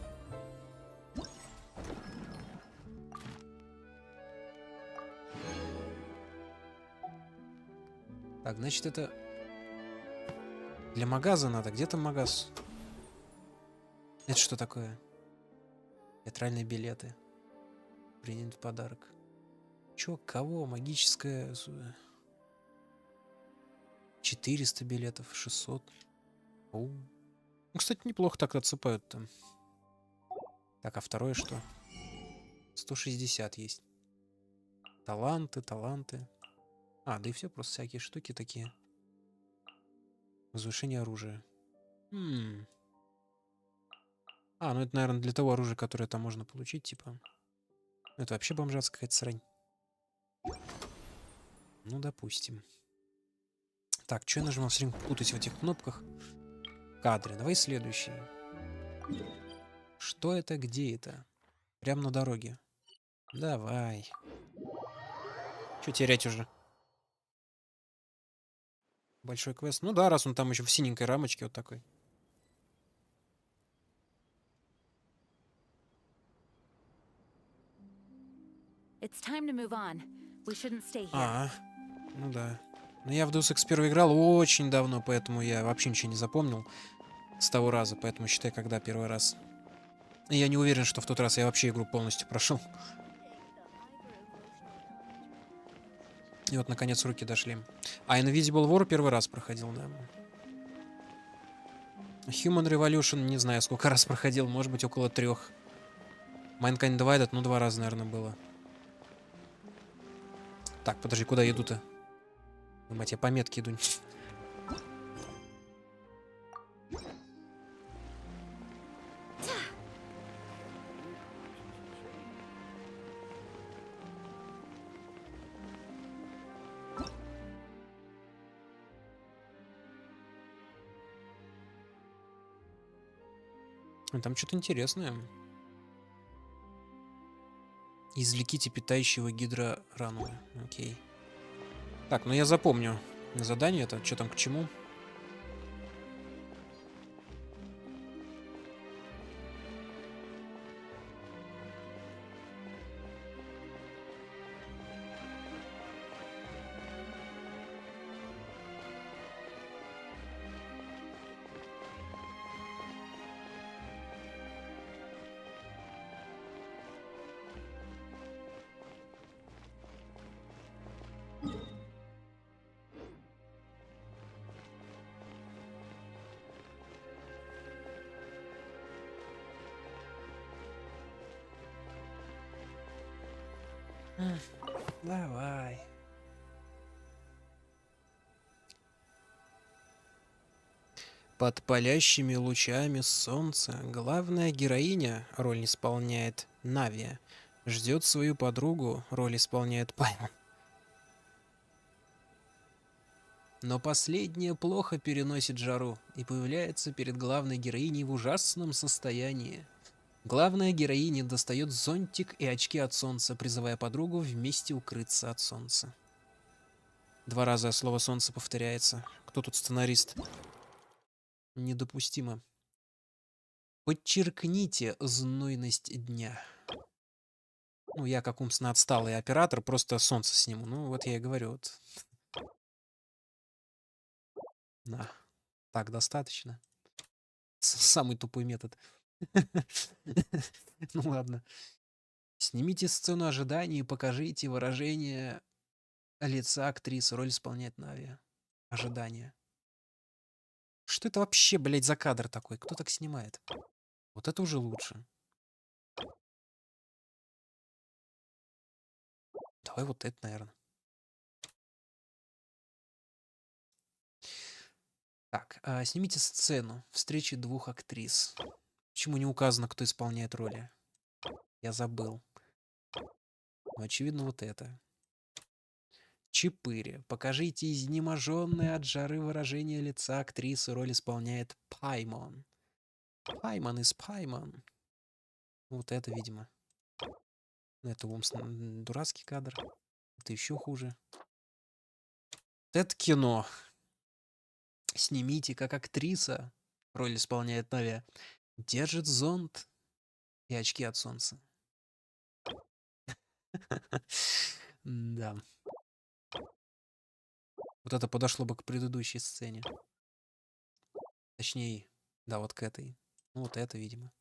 Так, значит, это... Для магаза надо. Где там магаз? Это что такое? Театральные билеты. Принят в подарок. Чё, кого? Магическая... 400 билетов, 600. Оу. Ну, кстати, неплохо так отсыпают там. Так, а второе что? 160 есть. Таланты, таланты. А, да и все, просто всякие штуки такие. Возвышение оружия. А, ну это, наверное, для того оружия, которое там можно получить, типа. Это вообще бомжатская какая-то срань. Ну, допустим. Так, что я нажимал? Все время путаюсь в этих кнопках. Кадры. Давай следующий. Что это? Где это? Прямо на дороге. Давай. Что терять уже? Большой квест. Ну да, раз он там еще в синенькой рамочке вот такой. It's time to move on. We shouldn't stay here. А, ну да. Но я в Deus Ex 1 играл очень давно, поэтому я вообще ничего не запомнил с того раза, поэтому считай, когда первый раз. И я не уверен, что в тот раз я вообще игру полностью прошел. И вот, наконец, руки дошли. А Invisible War первый раз проходил, да. Human Revolution, не знаю, сколько раз проходил, может быть, около 3. Mankind Divided, ну, 2 раза, наверное, было. Так, подожди, куда я иду-то? Мать, я по метке иду. Там что-то интересное. Извлеките питающего гидрарану. Окей. Так, ну я запомню задание это. Что там к чему? Давай. Под палящими лучами солнца главная героиня, роль исполняет Навия, ждет свою подругу, роль исполняет Пайма. Но последняя плохо переносит жару и появляется перед главной героиней в ужасном состоянии. Главная героиня достает зонтик и очки от солнца, призывая подругу вместе укрыться от солнца. 2 раза слово «солнце» повторяется. Кто тут сценарист? Недопустимо. Подчеркните знойность дня. Ну, я как умственно отсталый оператор, просто солнце сниму. Ну, вот я и говорю. Вот. Да. Так, достаточно. Самый тупой метод. Ну ладно. Снимите сцену ожидания и покажите выражение лица актрисы. Роль исполняет Нави. Ожидание. Что это вообще, блядь, за кадр такой? Кто так снимает? Вот это уже лучше. Давай вот это, наверное. Так, снимите сцену встречи 2 актрис. Почему не указано, кто исполняет роли? Я забыл. Ну, очевидно, вот это. Чипыри. Покажите изнеможенное от жары выражение лица актрисы. Роль исполняет Паймон. Паймон из Паймон. Вот это, видимо. Это умственно дурацкий кадр. Это еще хуже. Это кино. Снимите, как актриса. Роль исполняет Нави. Держит зонт и очки от солнца. Да. Вот это подошло бы к предыдущей сцене. Точнее, да, вот к этой. Ну, вот это, видимо.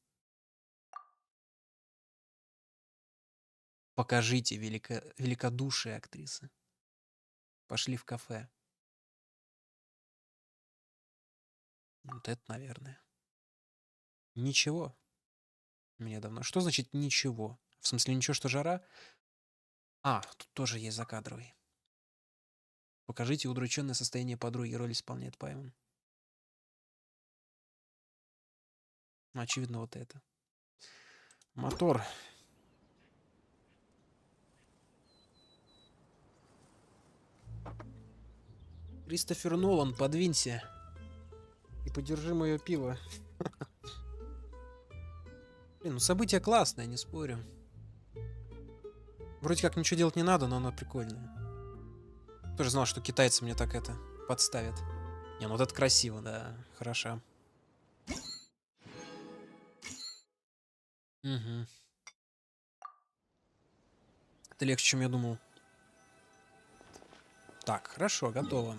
Покажите великодушие актрисы. Пошли в кафе. Вот это, наверное. Ничего. Мне давно. Что значит ничего? В смысле ничего, что жара? А, тут тоже есть закадровый. Покажите удрученное состояние подруги. Роль исполняет Паймон. Очевидно, вот это. Мотор. Кристофер Нолан, подвинься. И подержи мое пиво. Блин, ну событие классное, не спорю. Вроде как ничего делать не надо, но оно прикольное. Тоже знал, что китайцы мне так это подставят. Не, ну вот это красиво, да. Хорошо. Угу. Это легче, чем я думал. Так, хорошо, готово.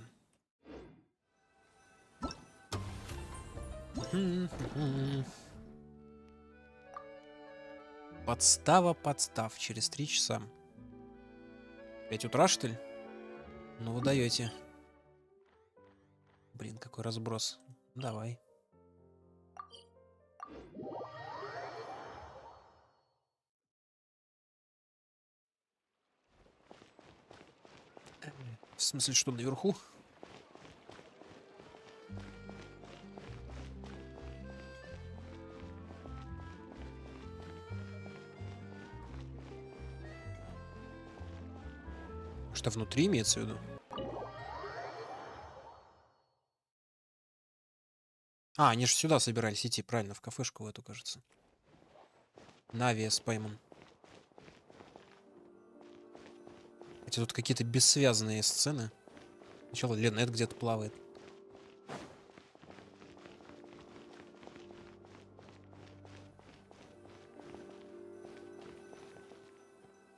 Подстава, подстав. Через 3 часа. 5 утра, что ли? Ну, вы даете. Блин, какой разброс. Давай. В смысле, что наверху? Что внутри имеется в виду? А, они же сюда собирались идти, правильно, в кафешку в эту, кажется. Нави с Паймон. Хотя тут какие-то бессвязные сцены. Сначала Линет где-то плавает.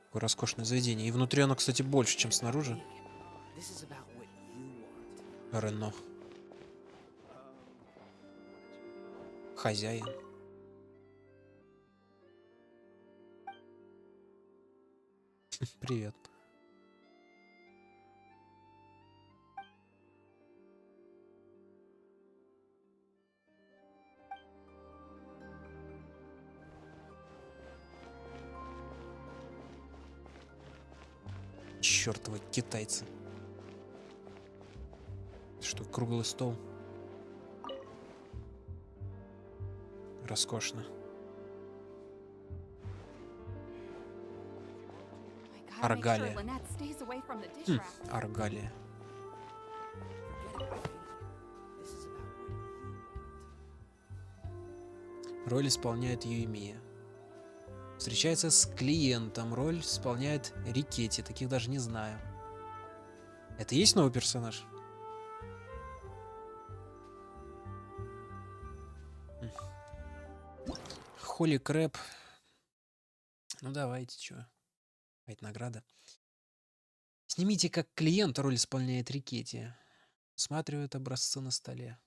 Какое роскошное заведение. И внутри оно, кстати, больше, чем снаружи. Рено. Хозяин. Привет. Чёртовы китайцы. Что, круглый стол? Роскошно. Аргалия. Аргалия. Роль исполняет Юймия. Встречается с клиентом. Роль исполняет Рикетти. Таких даже не знаю. Это и есть новый персонаж? Холли Крэп. Ну давайте, чё. Какая-то награда. Снимите как клиент, роль исполняет Рикетти. Осматривают образцы на столе.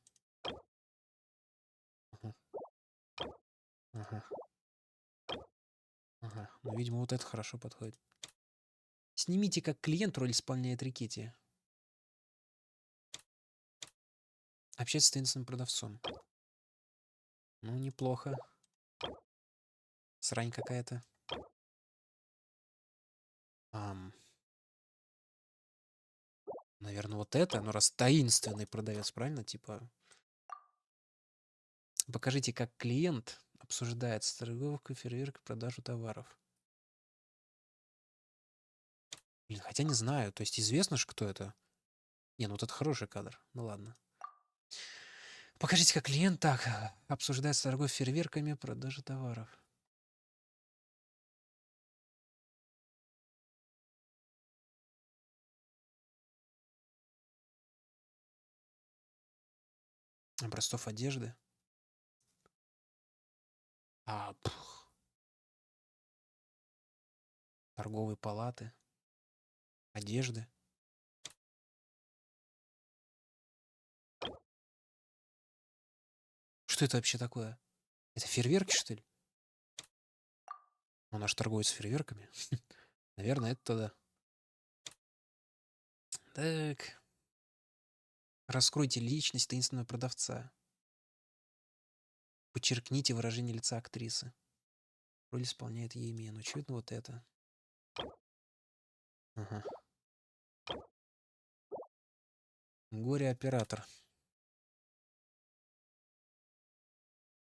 Ага. Ага. Ага. Ну, видимо, вот это хорошо подходит. Снимите как клиент, роль исполняет Рикетти. Общаться с таинственным продавцом. Ну, неплохо. Срань какая-то. Наверное, вот это. Ну, раз таинственный продавец, правильно? Типа, покажите, как клиент обсуждает с торговкой, фейерверк, продажу товаров. Блин, хотя не знаю. То есть известно же, кто это. Не, ну вот это хороший кадр. Ну ладно. Покажите, как клиент так обсуждает с торговлей фейерверками, продажу товаров. Образцов одежды. Торговые палаты. Одежды. Что это вообще такое? Это фейерверки, что ли? Он аж торгует с фейерверками. Наверное, это тогда. Так. Раскройте личность таинственного продавца. Подчеркните выражение лица актрисы. Роль исполняет Ейми. Ну, очевидно, вот это. Ага. Горе-оператор.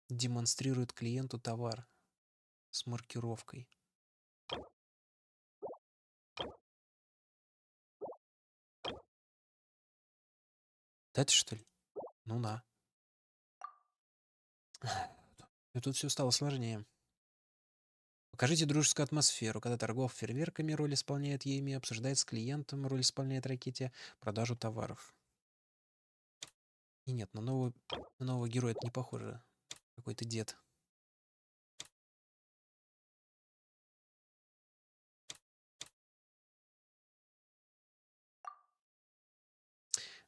Демонстрирует клиенту товар с маркировкой. Это что ли? Ну на. И тут все стало сложнее. Покажите дружескую атмосферу, когда торговка фейерверками, роль исполняет Ейми, обсуждает с клиентом, роль исполняет Ракете, продажу товаров. И нет, на нового героя это не похоже. Какой-то дед.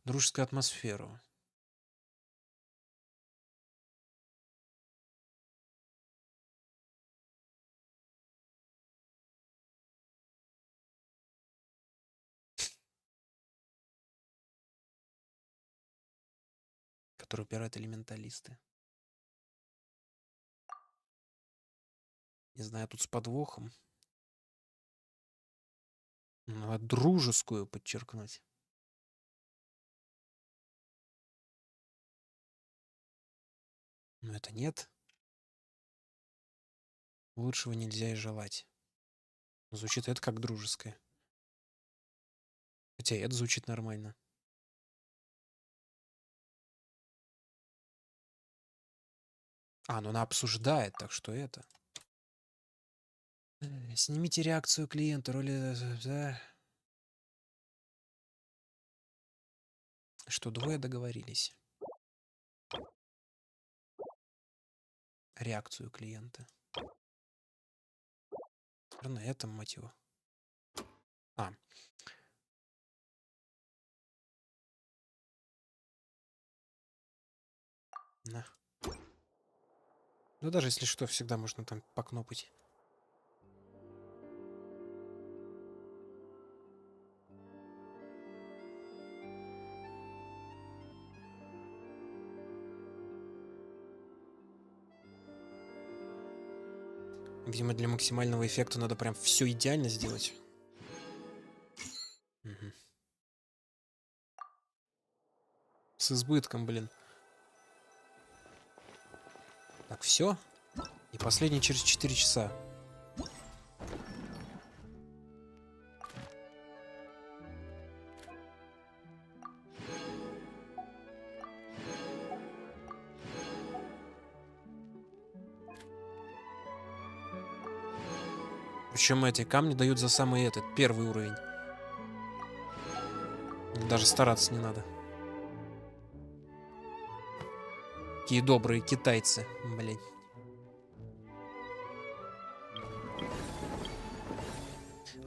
Дружескую атмосферу. Который упирают элементалисты. Не знаю, тут с подвохом. Надо дружескую подчеркнуть. Но это нет. Лучшего нельзя и желать. Звучит это как дружеское. Хотя и это звучит нормально. Ну она обсуждает, так что это. Снимите реакцию клиента, роли... Что двое договорились. Реакцию клиента. На этом мотиву. На. Ну даже если что, всегда можно там покнопать. Видимо, для максимального эффекта надо прям все идеально сделать. Угу. С избытком, блин. Так, все. И последний через 4 часа. Причем эти камни дают за самый этот, первый уровень. Даже стараться не надо. Какие добрые китайцы, блядь.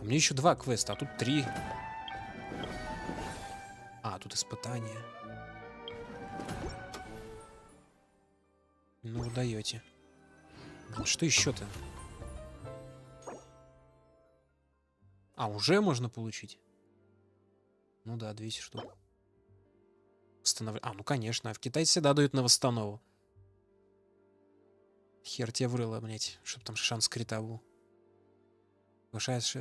А мне еще 2 квеста, а тут 3. А, тут испытания. Ну, вы даете. Что еще-то? А, уже можно получить? Ну да, 200 штук. А, ну конечно, в Китае всегда дают на восстанову. Хер тебе врыло, блять, чтоб там шанс крита был. Повышаешь...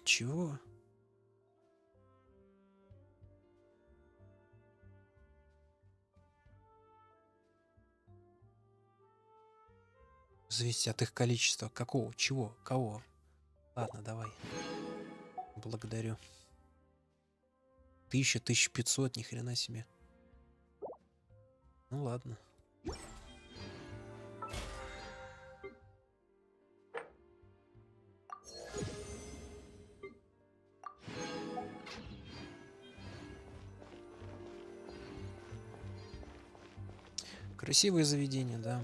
Чего? Зависит от их количества. Какого? Чего? Кого? Ладно, давай. Благодарю. 1000, 1500, ни хрена себе. Ну ладно. Красивое заведение, да.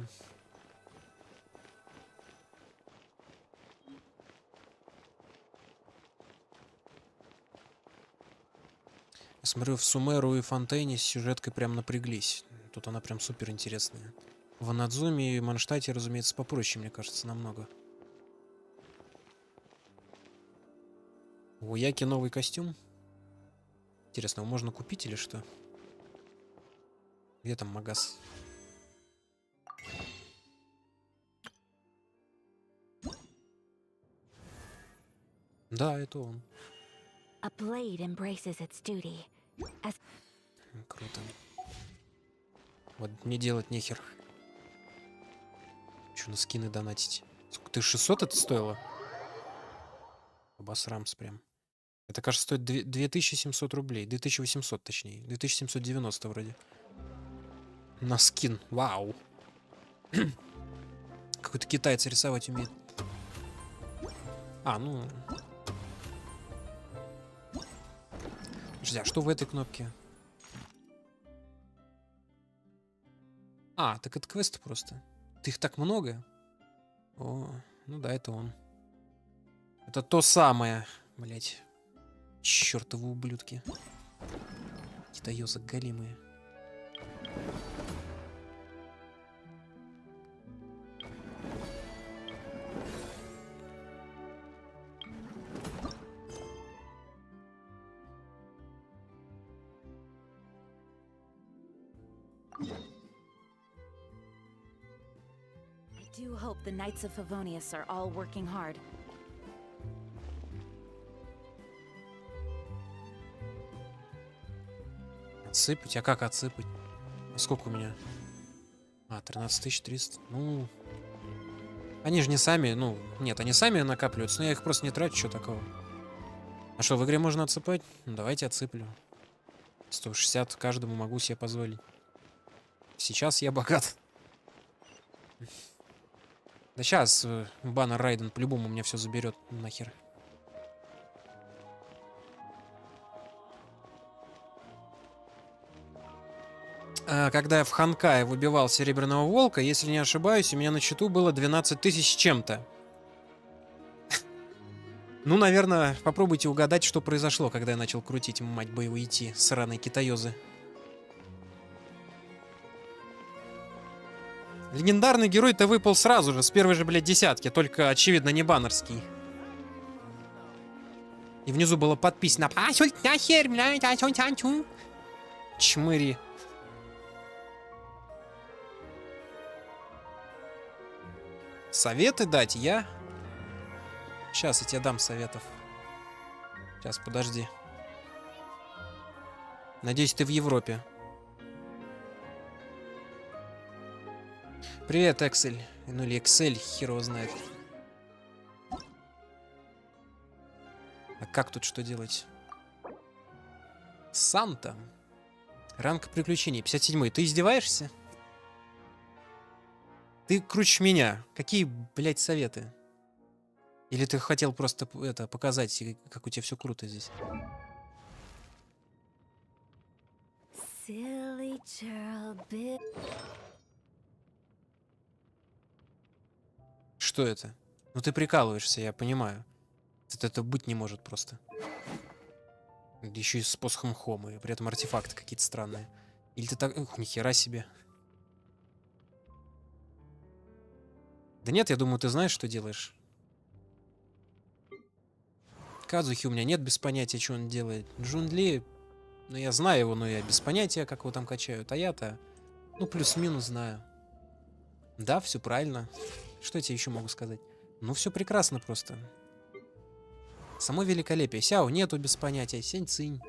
Я смотрю, в Сумеру и Фонтейне с сюжеткой прям напряглись. Тут она прям супер интересная. В Анадзуме и Манштате, разумеется, попроще, мне кажется, намного. У Яки новый костюм. Интересно, его можно купить или что? Где там магаз? Да, это он. A blade embraces its duty. Круто. Вот мне делать нехер. Че на скины донатить? Сколько ты 600 это стоило? Обосрамс прям. Это, кажется, стоит 2700 рублей. 2800 точнее. 2790 вроде. На скин. Вау. Какой-то китайец рисовать умеет. А, ну... Подожди, а что в этой кнопке? А, так это квесты просто. Ты их так много? О, ну да, это он. Это то самое, блять. Чёртовы ублюдки. Китаёзы голимые. I do hope the Knights of Favonius are all working hard. Отсыпать? А как отсыпать? А сколько у меня? А, 13300. Ну... Они же не сами, ну... Нет, они сами накапливаются, но я их просто не трачу, что такого. А что, в игре можно отсыпать? Ну, давайте отсыплю. 160 каждому могу себе позволить. Сейчас я богат. Да сейчас баннер Райден по-любому у меня все заберет нахер. Когда я в Ханкае выбивал Серебряного Волка, если не ошибаюсь, у меня на счету было 12 тысяч с чем-то. Ну, наверное, попробуйте угадать, что произошло, когда я начал крутить, мать бы его идти, сраные китаёзы. Легендарный герой-то выпал сразу же, с первой же, блядь, десятки, только, очевидно, не баннерский. И внизу было подписано чмыри. Советы дать я? Сейчас я тебе дам советов. Сейчас, подожди. Надеюсь, ты в Европе. Привет, Эксель. Ну или Эксель, хер его знает. А как тут что делать? Санта. Ранг приключений. 57-й. Ты издеваешься? Ты круче меня. Какие, блядь, советы? Или ты хотел просто это показать, как у тебя все круто здесь? Silly churl bit. Что это? Ну ты прикалываешься, я понимаю. Это быть не может просто. Еще и с посохом Хома, и при этом артефакты какие-то странные. Или ты так... Ух, нихера себе. Да нет, я думаю, ты знаешь, что делаешь. Казухи у меня нет без понятия, что он делает. Джун Ли, ну я знаю его, но я без понятия, как его там качают. А я-то, ну плюс-минус знаю. Да, все правильно. Что я тебе еще могу сказать? Ну все прекрасно просто. Само великолепие. Сяо нету без понятия. Сень-цинь.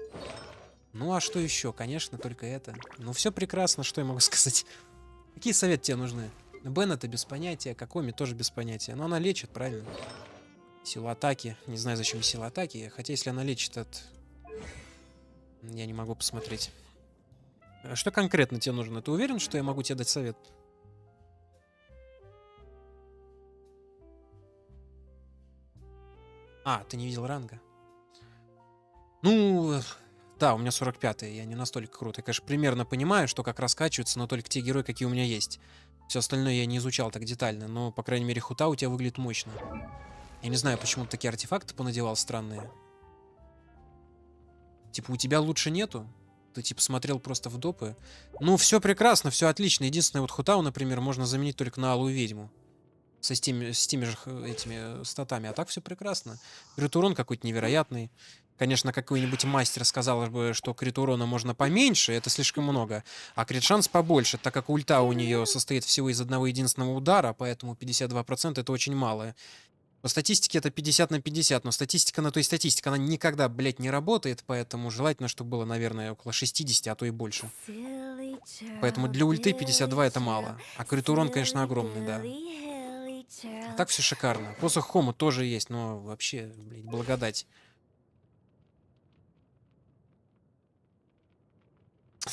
Ну а что еще? Конечно, только это. Ну все прекрасно, что я могу сказать. Какие советы тебе нужны? Бен это без понятия, Какоми тоже без понятия. Но она лечит, правильно? Сила атаки. Не знаю, зачем сила атаки. Хотя если она лечит от... Я не могу посмотреть. А что конкретно тебе нужно? Ты уверен, что я могу тебе дать совет? А, ты не видел ранга? Ну, да, у меня 45-й, я не настолько крут. Я, конечно, примерно понимаю, что как раскачивается, но только те герои, какие у меня есть. Все остальное я не изучал так детально, но, по крайней мере, Хута у тебя выглядит мощно. Я не знаю, почему ты такие артефакты понадевал странные. Типа, у тебя лучше нету? Ты, типа, смотрел просто в допы? Ну, все прекрасно, все отлично. Единственное, вот Хутау, например, можно заменить только на Алую Ведьму. С теми же этими статами. А так все прекрасно. Крит урон какой-то невероятный. Конечно, какой-нибудь мастер сказал бы, что крит урона можно поменьше, это слишком много. А крит шанс побольше, так как ульта у нее состоит всего из одного единственного удара, поэтому 52% это очень мало. По статистике это 50 на 50, но статистика на то и статистика. Она никогда, блядь, не работает, поэтому желательно, чтобы было, наверное, около 60, а то и больше. Поэтому для ульты 52 это мало. А крит урон, конечно, огромный, да. А так все шикарно. Посох Хома тоже есть, но вообще, блядь, благодать.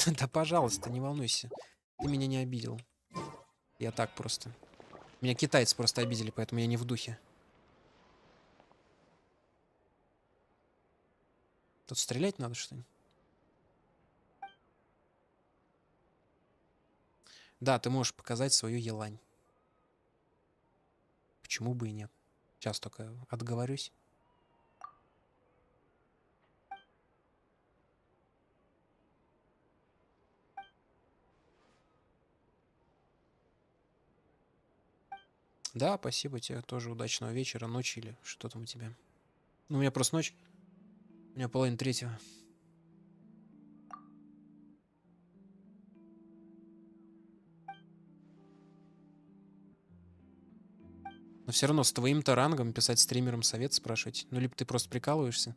Да, пожалуйста, не волнуйся. Ты меня не обидел. Я так просто. Меня китайцы просто обидели, поэтому я не в духе. Тут стрелять надо, что ли? Да, ты можешь показать свою елань. Почему бы и нет? Сейчас только отговорюсь. Да, спасибо тебе. Тоже удачного вечера, ночи или что там у тебя. Ну, у меня просто ночь. У меня половина третьего. Но все равно с твоим-то рангом писать стримерам совет спрашивать. Ну, либо ты просто прикалываешься,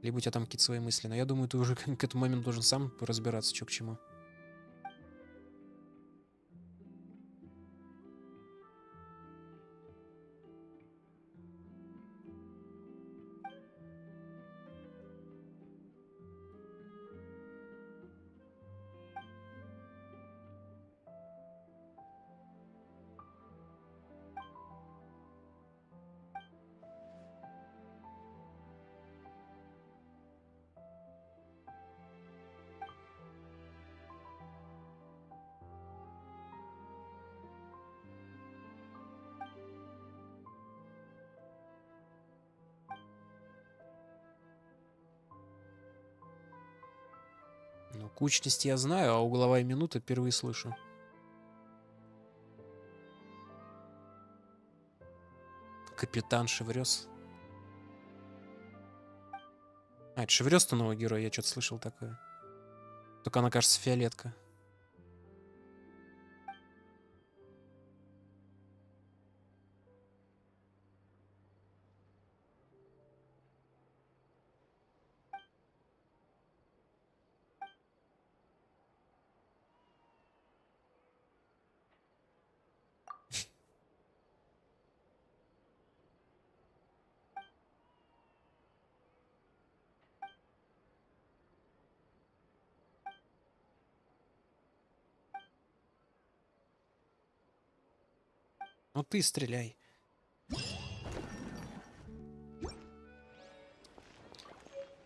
либо у тебя там какие-то свои мысли. Но я думаю, ты уже к этому моменту должен сам разбираться, что к чему. Ну, кучность я знаю, а угловая минута впервые слышу. Капитан Шеврёс. А, это Шеврёс-то новый герой, я что-то слышал такое. Только она, кажется, фиолетка. Ну ты стреляй.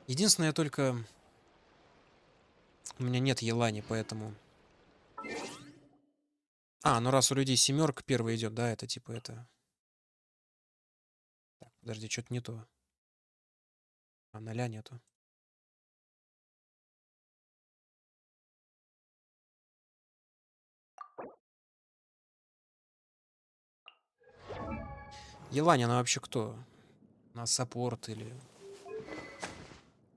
Единственное, только... У меня нет елани, поэтому... А, ну раз у людей семерка первая идет, да, это типа это... Так, подожди, что-то не то. А 0 нету. Елань, она вообще кто? На саппорт или...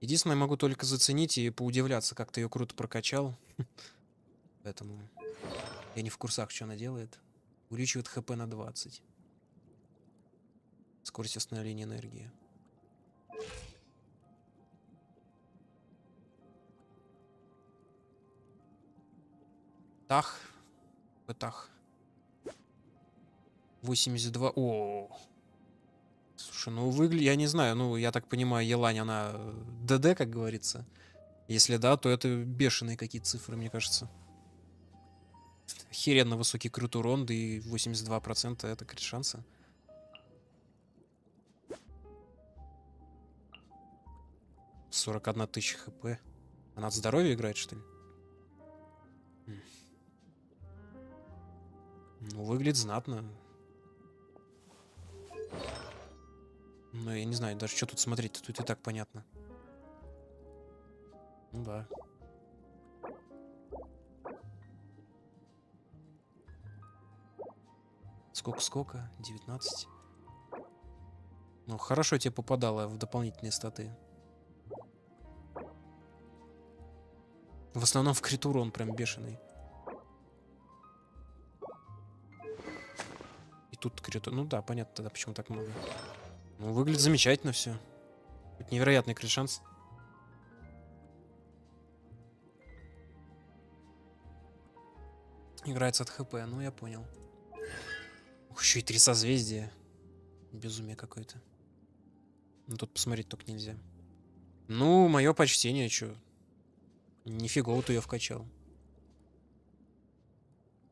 Единственное, могу только заценить и поудивляться, как ты ее круто прокачал. Поэтому я не в курсах, что она делает. Увеличивает хп на 20. Скорость восстановления энергии. Тах. Тах. 82. О. Слушай, ну выглядит, я не знаю, ну я так понимаю, елань, она ДД, как говорится. Если да, то это бешеные какие-то цифры, мне кажется. Охеренно высокий крут урон, да и 82% это крит шанса. — 41 тысяча хп. Она от здоровья играет, что ли? Ну, выглядит знатно. Ну, я не знаю, даже что тут смотреть-то, тут и так понятно. Ну да. Сколько? 19. Ну, хорошо тебе попадало в дополнительные статы. В основном в крит урон прям бешеный. И тут крит... Ну да, понятно тогда, почему так много. Ну, выглядит замечательно все. Тут невероятный крит шанс. Играется от хп, ну я понял. Ух, еще и 3 созвездия. Безумие какое-то. Ну тут посмотреть только нельзя. Ну, мое почтение, что. Нифига ты ее вкачал.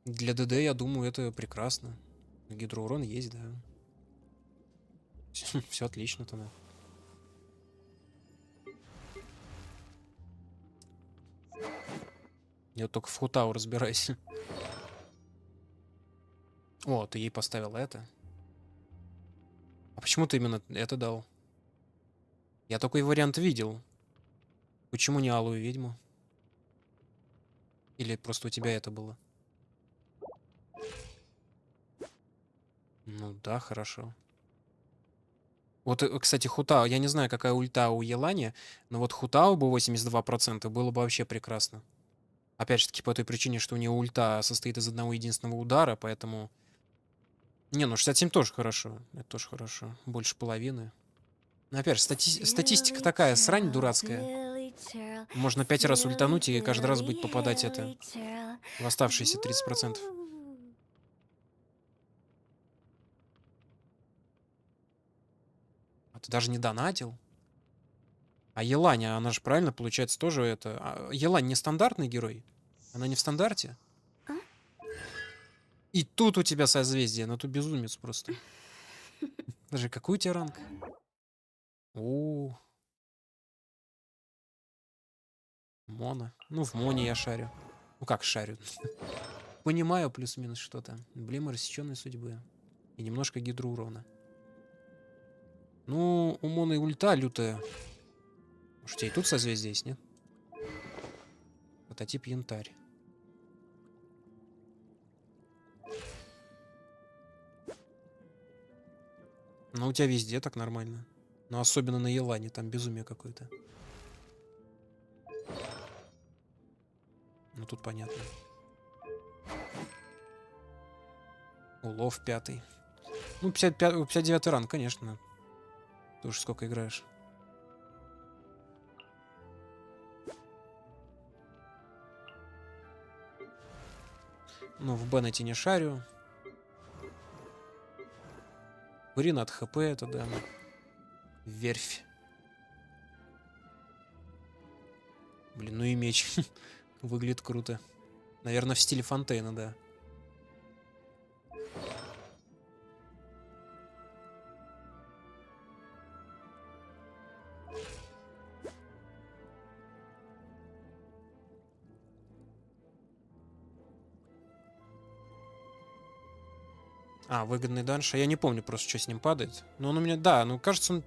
Для ДД, я думаю, это прекрасно. Гидроурон есть, да. Все отлично тогда. Я только в Хутау разбираюсь. О, ты ей поставил это. А почему ты именно это дал? Я такой вариант видел. Почему не алую ведьму? Или просто у тебя это было? Ну да, хорошо. Вот, кстати, Хутау. Я не знаю, какая ульта у Елани, но вот Хутау бы 82% было бы вообще прекрасно. Опять же таки, по той причине, что у нее ульта состоит из одного единственного удара, поэтому... Не, ну 67 тоже хорошо. Это тоже хорошо. Больше половины. Но опять же, статистика такая, срань дурацкая. Можно 5 раз ультануть, и каждый раз будет попадать это в оставшиеся 30%. А ты даже не донатил? А Еланя, она же правильно, получается, тоже это... Елань не стандартный герой? Она не в стандарте? И тут у тебя созвездие, ну ты безумец просто. Даже какой у тебя ранг? О, Мона. Ну, в Моне я шарю. Ну как шарю? Понимаю плюс-минус что-то. Эмблема рассеченной судьбы. И немножко гидроурона. Ну, у Моны ульта лютая. Может, у тебя и тут созвездие есть, нет? Прототип янтарь. Ну, у тебя везде так нормально. Но особенно на Елане, там безумие какое-то. Ну, тут понятно. Улов 5. Ну, 59 ранг, конечно. Ты уж сколько играешь. Ну, в Беннете не шарю. Урин от ХП, это да. Верфь. Блин, ну и меч. Выглядит круто. Наверное, в стиле Фонтейна, да. А, выгодный данж. Я не помню просто, что с ним падает. Но он у меня... Да, ну кажется, он...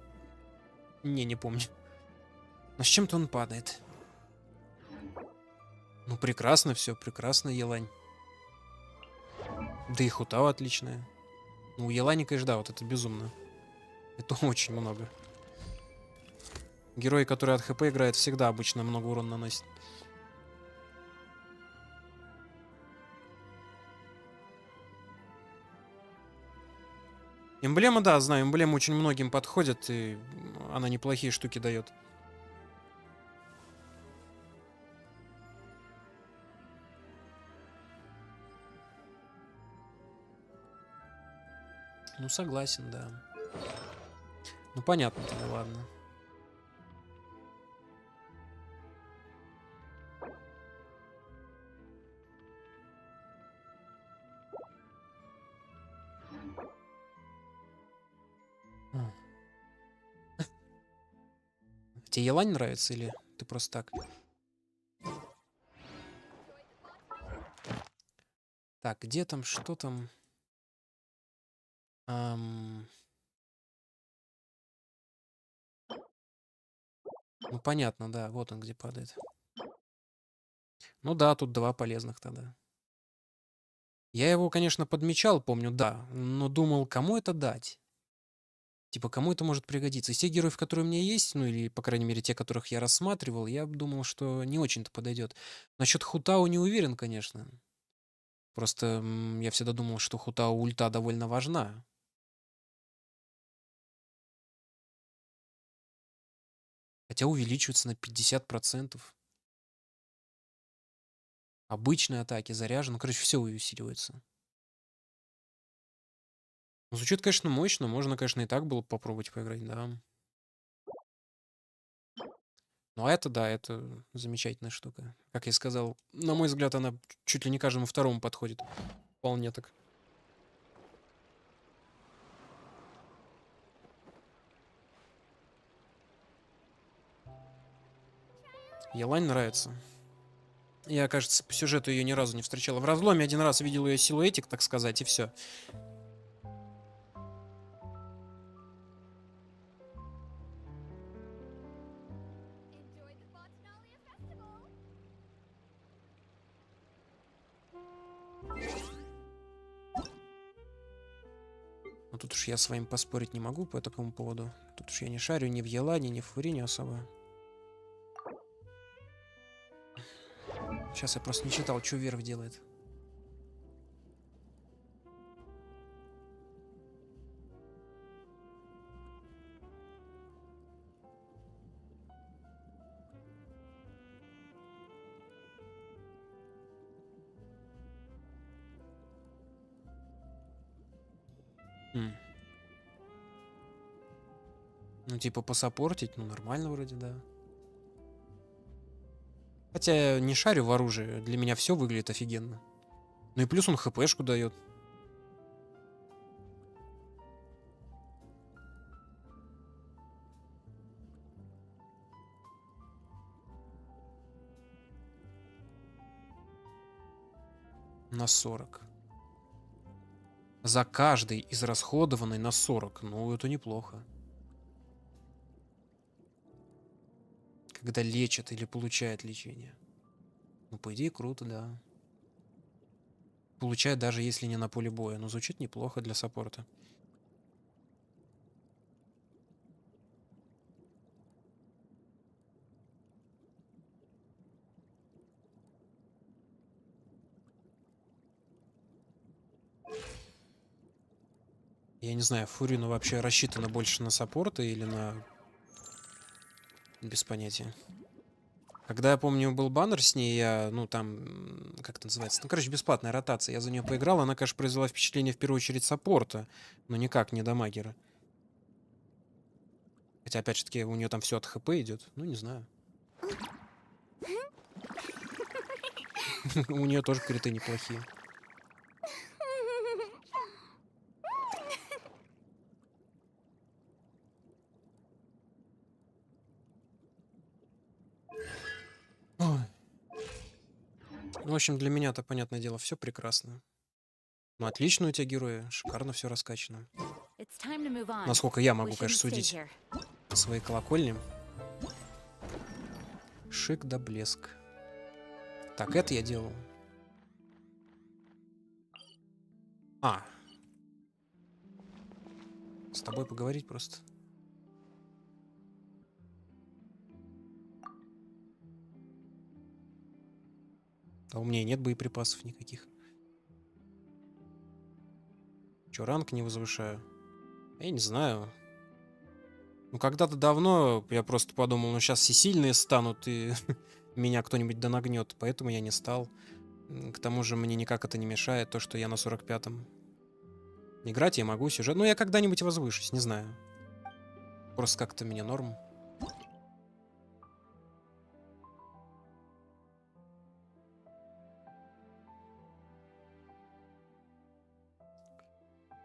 Не помню. Но с чем-то он падает. Ну, прекрасно все, прекрасно, Елань. Да и Хутао отличная. Ну, у Елани, конечно, да, вот это безумно. Это очень много. Герои, которые от ХП играют, всегда обычно много урона наносят. Эмблема, да, знаю, эмблема очень многим подходит, и она неплохие штуки дает. Ну, согласен, да. Ну, понятно тогда, ладно. Тебе Елань нравится или ты просто так? Так, где там, что там? Ну, понятно, да, вот он где падает. Ну да, тут 2 полезных тогда. Я его, конечно, подмечал, помню, да, но думал, кому это дать? Типа, кому это может пригодиться? Из тех героев, которые у меня есть, ну или, по крайней мере, те, которых я рассматривал, я думал, что не очень-то подойдет. Насчет Хутао не уверен, конечно. Просто я всегда думал, что Хутао ульта довольно важна. Хотя увеличивается на 50%. Обычные атаки, заряжены. Ну, короче, все усиливается. Ну, звучит, конечно, мощно. Можно, конечно, и так было попробовать поиграть, да. Ну, а это, да, это замечательная штука. Как я сказал, на мой взгляд, она чуть ли не каждому второму подходит. Вполне так. Елань нравится. Я, кажется, по сюжету ее ни разу не встречал. В разломе один раз видел ее силуэтик, так сказать, и все. Но тут уж я с вами поспорить не могу по такому поводу. Тут уж я не шарю ни в Елане, ни в Фурине особо. Сейчас я просто не читал, что Верх делает. Ну, типа, посаппортить, ну, нормально вроде, да. Хотя я не шарю в оружии, для меня все выглядит офигенно. Ну и плюс он хпшку дает. На 40. За каждый израсходованный на 40. Ну, это неплохо. Когда лечит или получает лечение. Ну, по идее, круто, да. Получает даже если не на поле боя. Но звучит неплохо для саппорта. Я не знаю, Фурину вообще рассчитана больше на саппорта или на... Без понятия. Когда, я помню, был баннер с ней, я, ну, там, как это называется? Ну, короче, бесплатная ротация. Я за нее поиграл, она, конечно, произвела впечатление в первую очередь саппорта, но никак не дамагера. Хотя, опять же таки, у нее там все от ХП идет. Ну, не знаю. У нее тоже криты неплохие. Ну, в общем, для меня-то, понятное дело, все прекрасно. Ну, отлично у тебя герои. Шикарно все раскачано. It's time to move on. Насколько я могу, We конечно, shouldn't stay судить here. по своей колокольне. Шик да блеск. Так, это я делал. А. С тобой поговорить просто. А у меня и нет боеприпасов никаких. Чё, ранг не возвышаю? Я не знаю. Ну, когда-то давно я просто подумал, ну, сейчас все сильные станут, и меня кто-нибудь донагнет. Поэтому я не стал. К тому же мне никак это не мешает, то, что я на 45-м. Играть я могу, сюжет. Ну, я когда-нибудь возвышусь, не знаю. Просто как-то мне норм.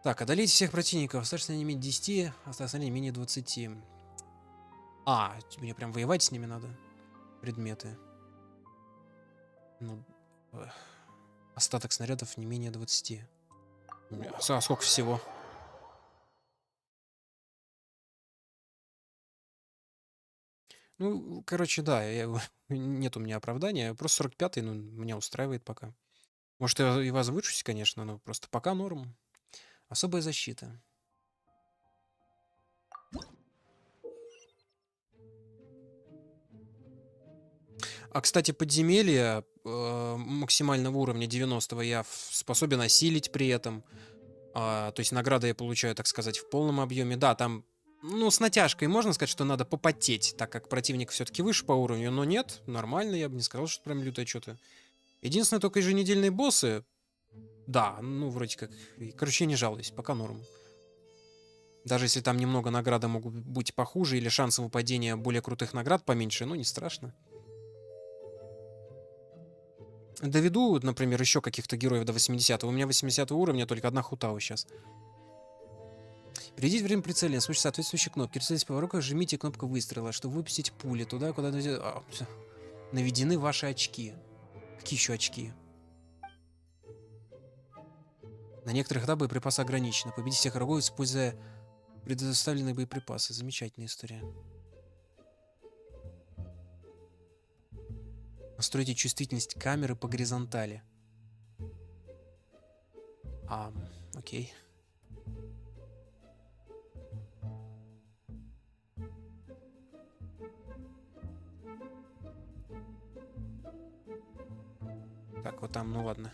Так, одолейте всех противников. Старший не менее 10, а остальные менее 20. А, мне прям воевать с ними надо. Предметы. Ну, остаток снарядов не менее 20. А сколько всего? Ну, короче, да, нет у меня оправдания. Просто 45-й, ну, меня устраивает пока. Может, я и возвышусь, конечно, но просто пока норм. Особая защита. А, кстати, подземелья максимального уровня 90-го я способен осилить при этом. То есть награды я получаю, так сказать, в полном объеме. Да, там, ну, с натяжкой можно сказать, что надо попотеть, так как противник все-таки выше по уровню, но нет, нормально, я бы не сказал, что прям лютое что-то. Единственное, только еженедельные боссы, да, ну, вроде как, короче, я не жалуюсь, пока норм. Даже если там немного награды могут быть похуже, или шансы выпадения более крутых наград поменьше, ну, не страшно. Доведу, например, еще каких-то героев до 80-го. У меня 80 уровня, только одна Хутау сейчас. Перейдите время прицеления, слушайте соответствующие кнопки. Прицелитесь по воротам, жмите кнопку выстрела, чтобы выпустить пули туда, куда наведены ваши очки. Какие еще очки? На некоторых этапах боеприпасы ограничены. Победите всех врагов, используя предоставленные боеприпасы. Замечательная история. Настройте чувствительность камеры по горизонтали. Окей. Так, вот там, ну ладно.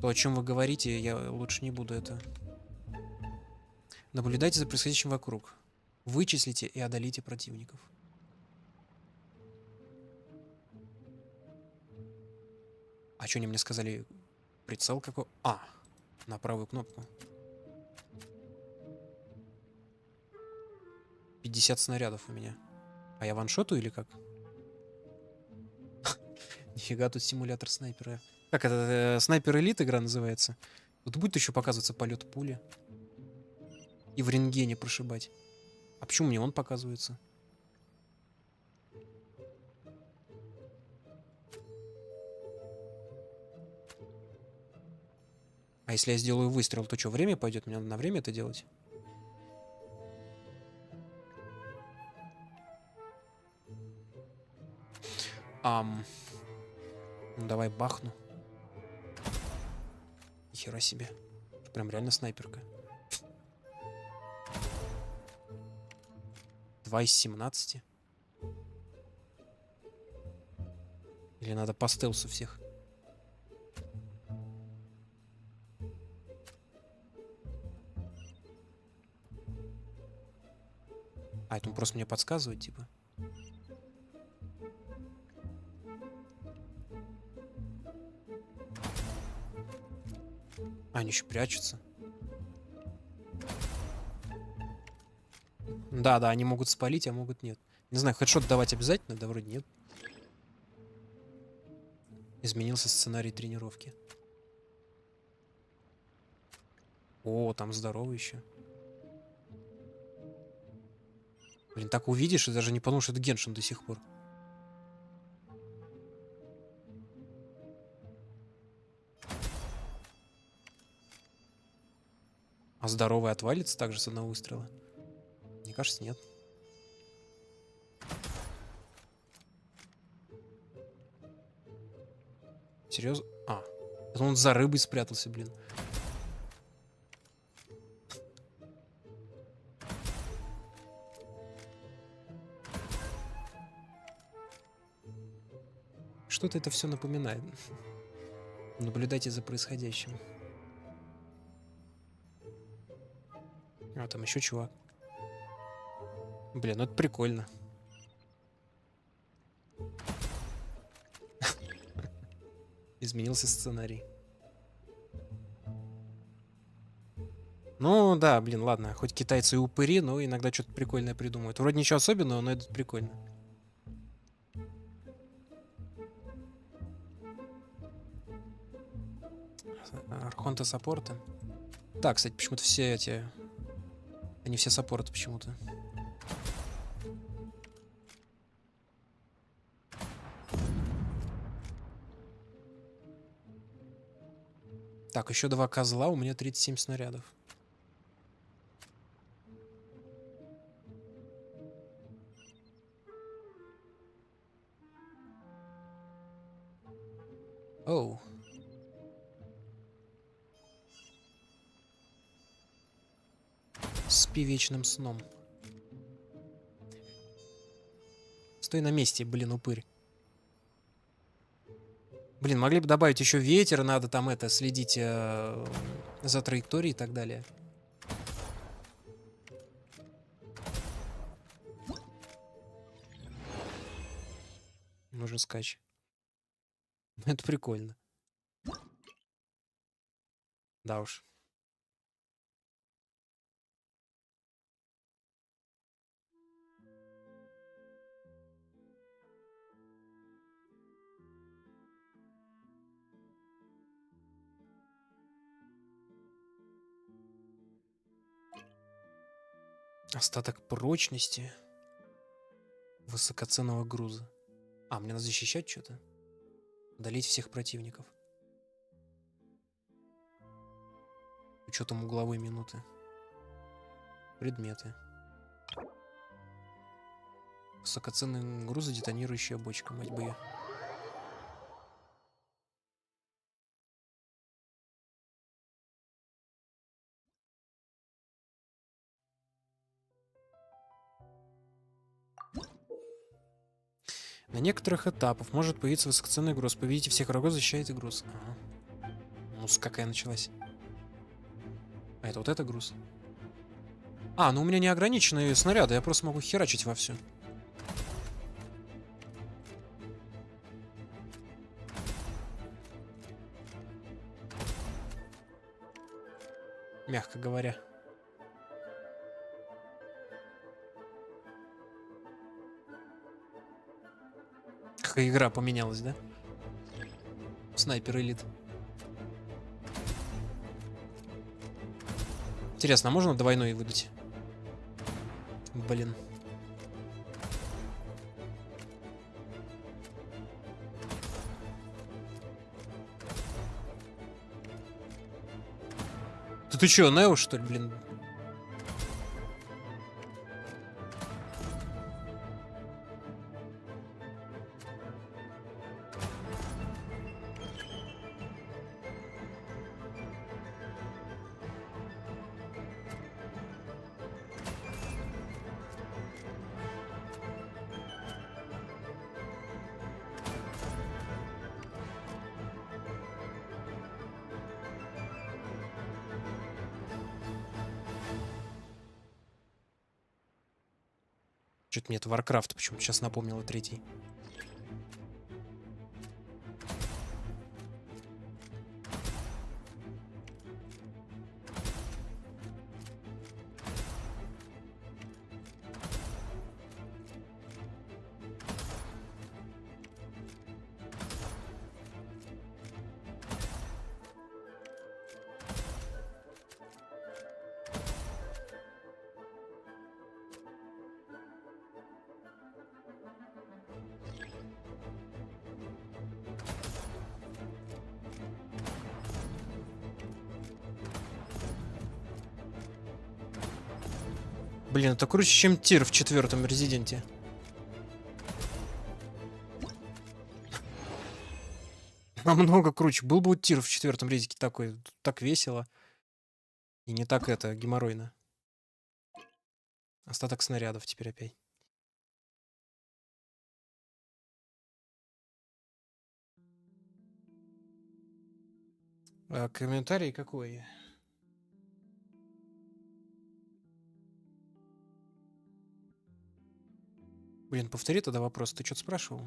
То, о чем вы говорите, я лучше не буду это. Наблюдайте за происходящим вокруг. Вычислите и одолите противников. А что они мне сказали? Прицел какой? На правую кнопку. 50 снарядов у меня. А я ваншоту или как? Нифига, тут симулятор снайпера. Как это? Снайпер Элит игра называется? Тут будет еще показываться полет пули. И в рентгене прошибать. А почему мне он показывается? А если я сделаю выстрел, то что, время пойдет? Мне надо на время это делать? Ну, давай бахну. Нихера себе. Прям реально снайперка. 2 из 17. Или надо по стелсу всех? Это он просто мне подсказывает, типа. Они еще прячутся. Да, они могут спалить, а могут нет. Не знаю, хедшот давать обязательно? Да, вроде нет. Изменился сценарий тренировки. О, там здоровый еще. Блин, так увидишь и даже не подумаешь, что это Геншин до сих пор. А здоровый отвалится также с одного выстрела? Мне кажется, нет. Серьезно? А, это он за рыбой спрятался, блин. Что-то это все напоминает. Наблюдайте за происходящим. А, там еще чувак. Блин, ну это прикольно. Изменился сценарий. Ну да, блин, ладно. Хоть китайцы и упыри, но иногда что-то прикольное придумывают. Вроде ничего особенного, но это прикольно. Архонта саппорта. Так, кстати, почему-то все эти... Они все саппорты почему-то. Так, еще 2 козла, у меня 37 снарядов. Оу. Спи вечным сном. Стой на месте, блин, упырь. Блин, могли бы добавить еще ветер, надо там это, следить за траекторией и так далее. Нужен скач. Это прикольно. Да уж. Остаток прочности высокоценного груза. А, мне надо защищать что-то? Удалить всех противников. Учетом угловой минуты. Предметы. Высокоценный груз и детонирующая бочка, мать бы её. На некоторых этапах может появиться высокоценный груз. Победите всех врагов, защищайте груз. Ага. Ну, какая началась. А это вот это груз? А, ну у меня неограниченные снаряды, я просто могу херачить вовсю. Мягко говоря. Какая игра поменялась, да? Снайпер элит. Интересно, а можно двойной выдать? Блин. Ты чё, Нео, что ли, блин? Что-то мне это Warcraft почему-то сейчас напомнило третий. Блин, это круче, чем тир в 4-м Резиденте. Намного круче. Был бы тир в 4-м Резике такой. Так весело. И не так это, геморройно. Остаток снарядов теперь опять. А, комментарий какой? Блин, повтори тогда вопрос. Ты что-то спрашивал?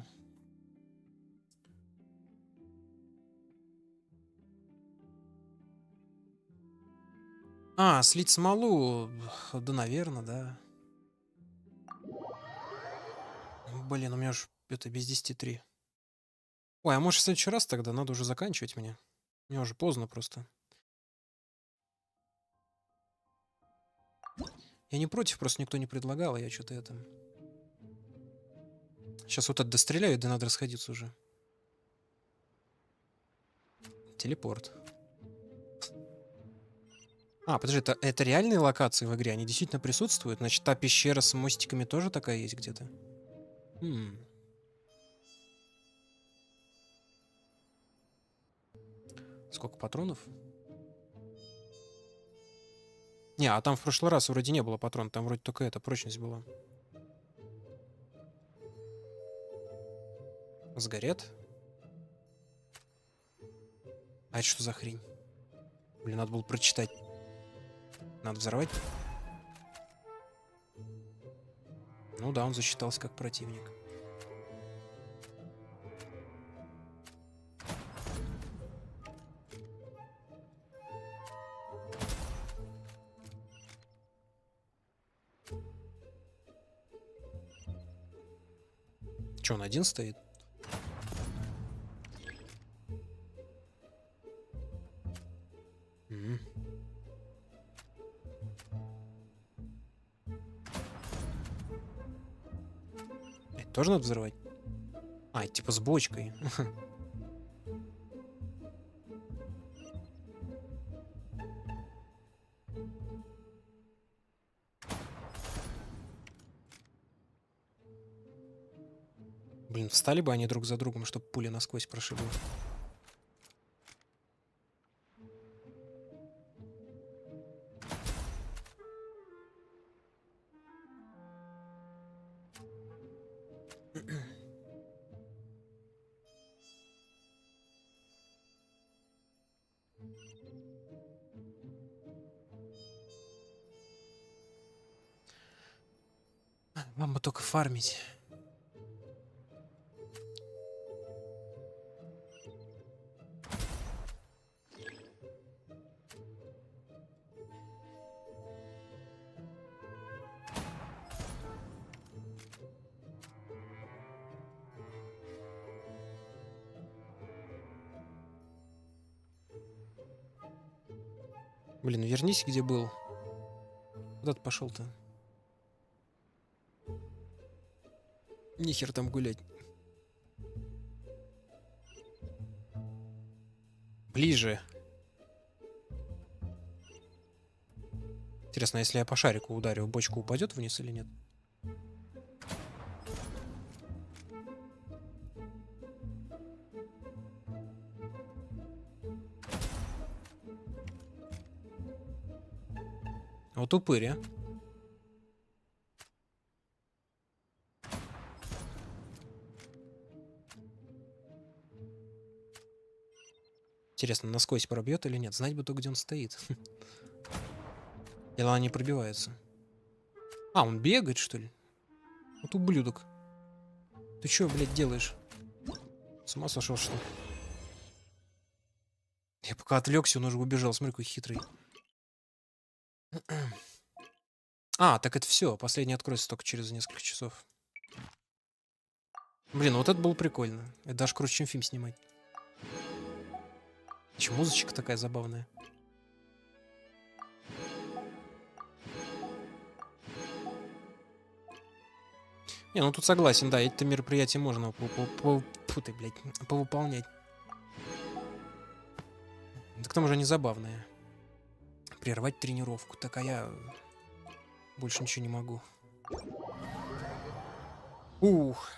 А, слить смолу. Да, наверное, да. Блин, у меня уж это без 10:03. Ой, а может в следующий раз тогда? Надо уже заканчивать мне. Мне уже поздно просто. Я не против, просто никто не предлагал, а я что-то это... Сейчас вот это достреляю, да надо расходиться уже. Телепорт. А, подожди, это реальные локации в игре? Они действительно присутствуют? Значит, та пещера с мостиками тоже такая есть где-то? Сколько патронов? Не, а там в прошлый раз вроде не было патрон, там вроде только эта прочность была. Сгорет? А это что за хрень? Блин, надо было прочитать. Надо взорвать? Ну да, он засчитался как противник. Че, он один стоит? Это тоже надо взрывать? А, это типа с бочкой. Блин, встали бы они друг за другом, чтобы пуля насквозь прошибла. Вам бы только фармить. Блин, вернись, где был. Куда ты пошел-то? Нихер там гулять. Ближе. Интересно, если я по шарику ударю, бочка упадет вниз или нет? Вот упырь, а. Интересно, насквозь пробьет или нет? Знать бы то, где он стоит. Или она не пробивается? А, он бегает, что ли? Вот ублюдок. Ты чё, блядь, делаешь? С ума сошел, что ли? Я пока отвлекся, он уже убежал. Смотри, какой хитрый. А, так это все. Последний откроется только через несколько часов. Блин, вот это было прикольно. Это даже круче, чем фильм снимать. Че, музычка такая забавная. Не, ну тут согласен, да, эти мероприятия можно повыполнять. Да к тому же они забавные. Прервать тренировку. Так, а я... Больше ничего не могу. Ух.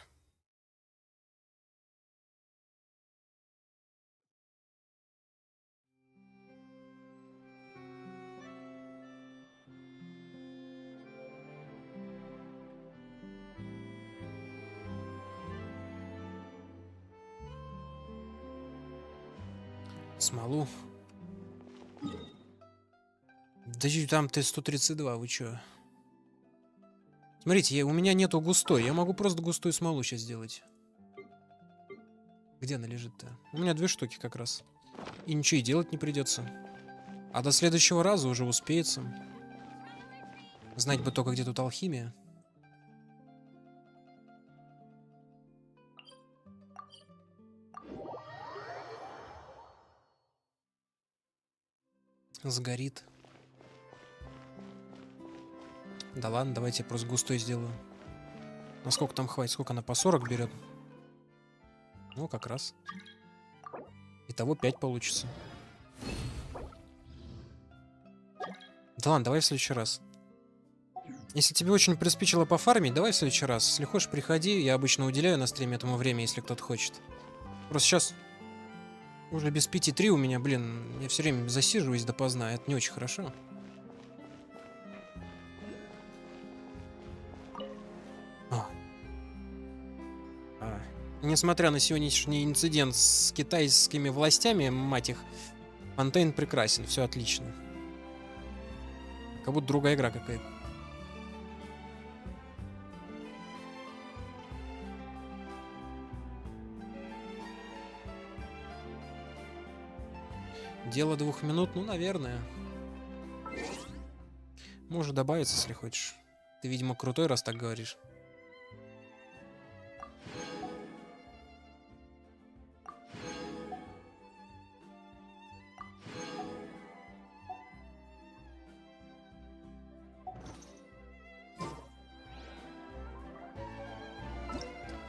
Смолу. Да там Т-132, вы чё? Смотрите, у меня нету густой. Я могу просто густую смолу сейчас сделать. Где она лежит-то? У меня 2 штуки как раз. И ничего и делать не придется. А до следующего раза уже успеется. Знать бы только, где тут алхимия. Сгорит. Да ладно, давайте я просто густой сделаю. Насколько там хватит? Сколько она по 40 берет? Ну, как раз. Итого 5 получится. Да ладно, давай в следующий раз. Если тебе очень приспичило пофармить, давай в следующий раз. Если хочешь, приходи. Я обычно уделяю на стриме этому время, если кто-то хочет. Просто сейчас уже без 5:03 у меня, блин, я все время засиживаюсь допоздна. Это не очень хорошо. Несмотря на сегодняшний инцидент с китайскими властями, мать их, Фонтейн прекрасен, все отлично. Как будто другая игра какая-то. Дело 2 минут, ну, наверное. Может добавиться, если хочешь. Ты, видимо, крутой, раз так говоришь.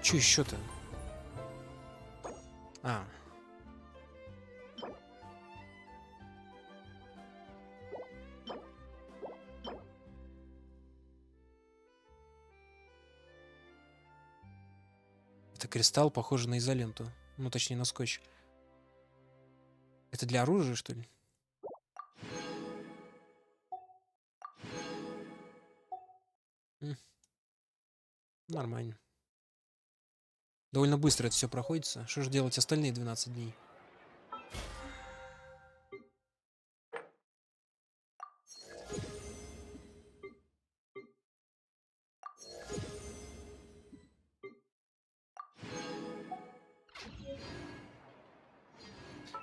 Че еще-то? А. Это кристалл, похожий на изоленту. Ну, точнее, на скотч. Это для оружия, что ли? Нормально. Довольно быстро это все проходится. Что же делать остальные 12 дней?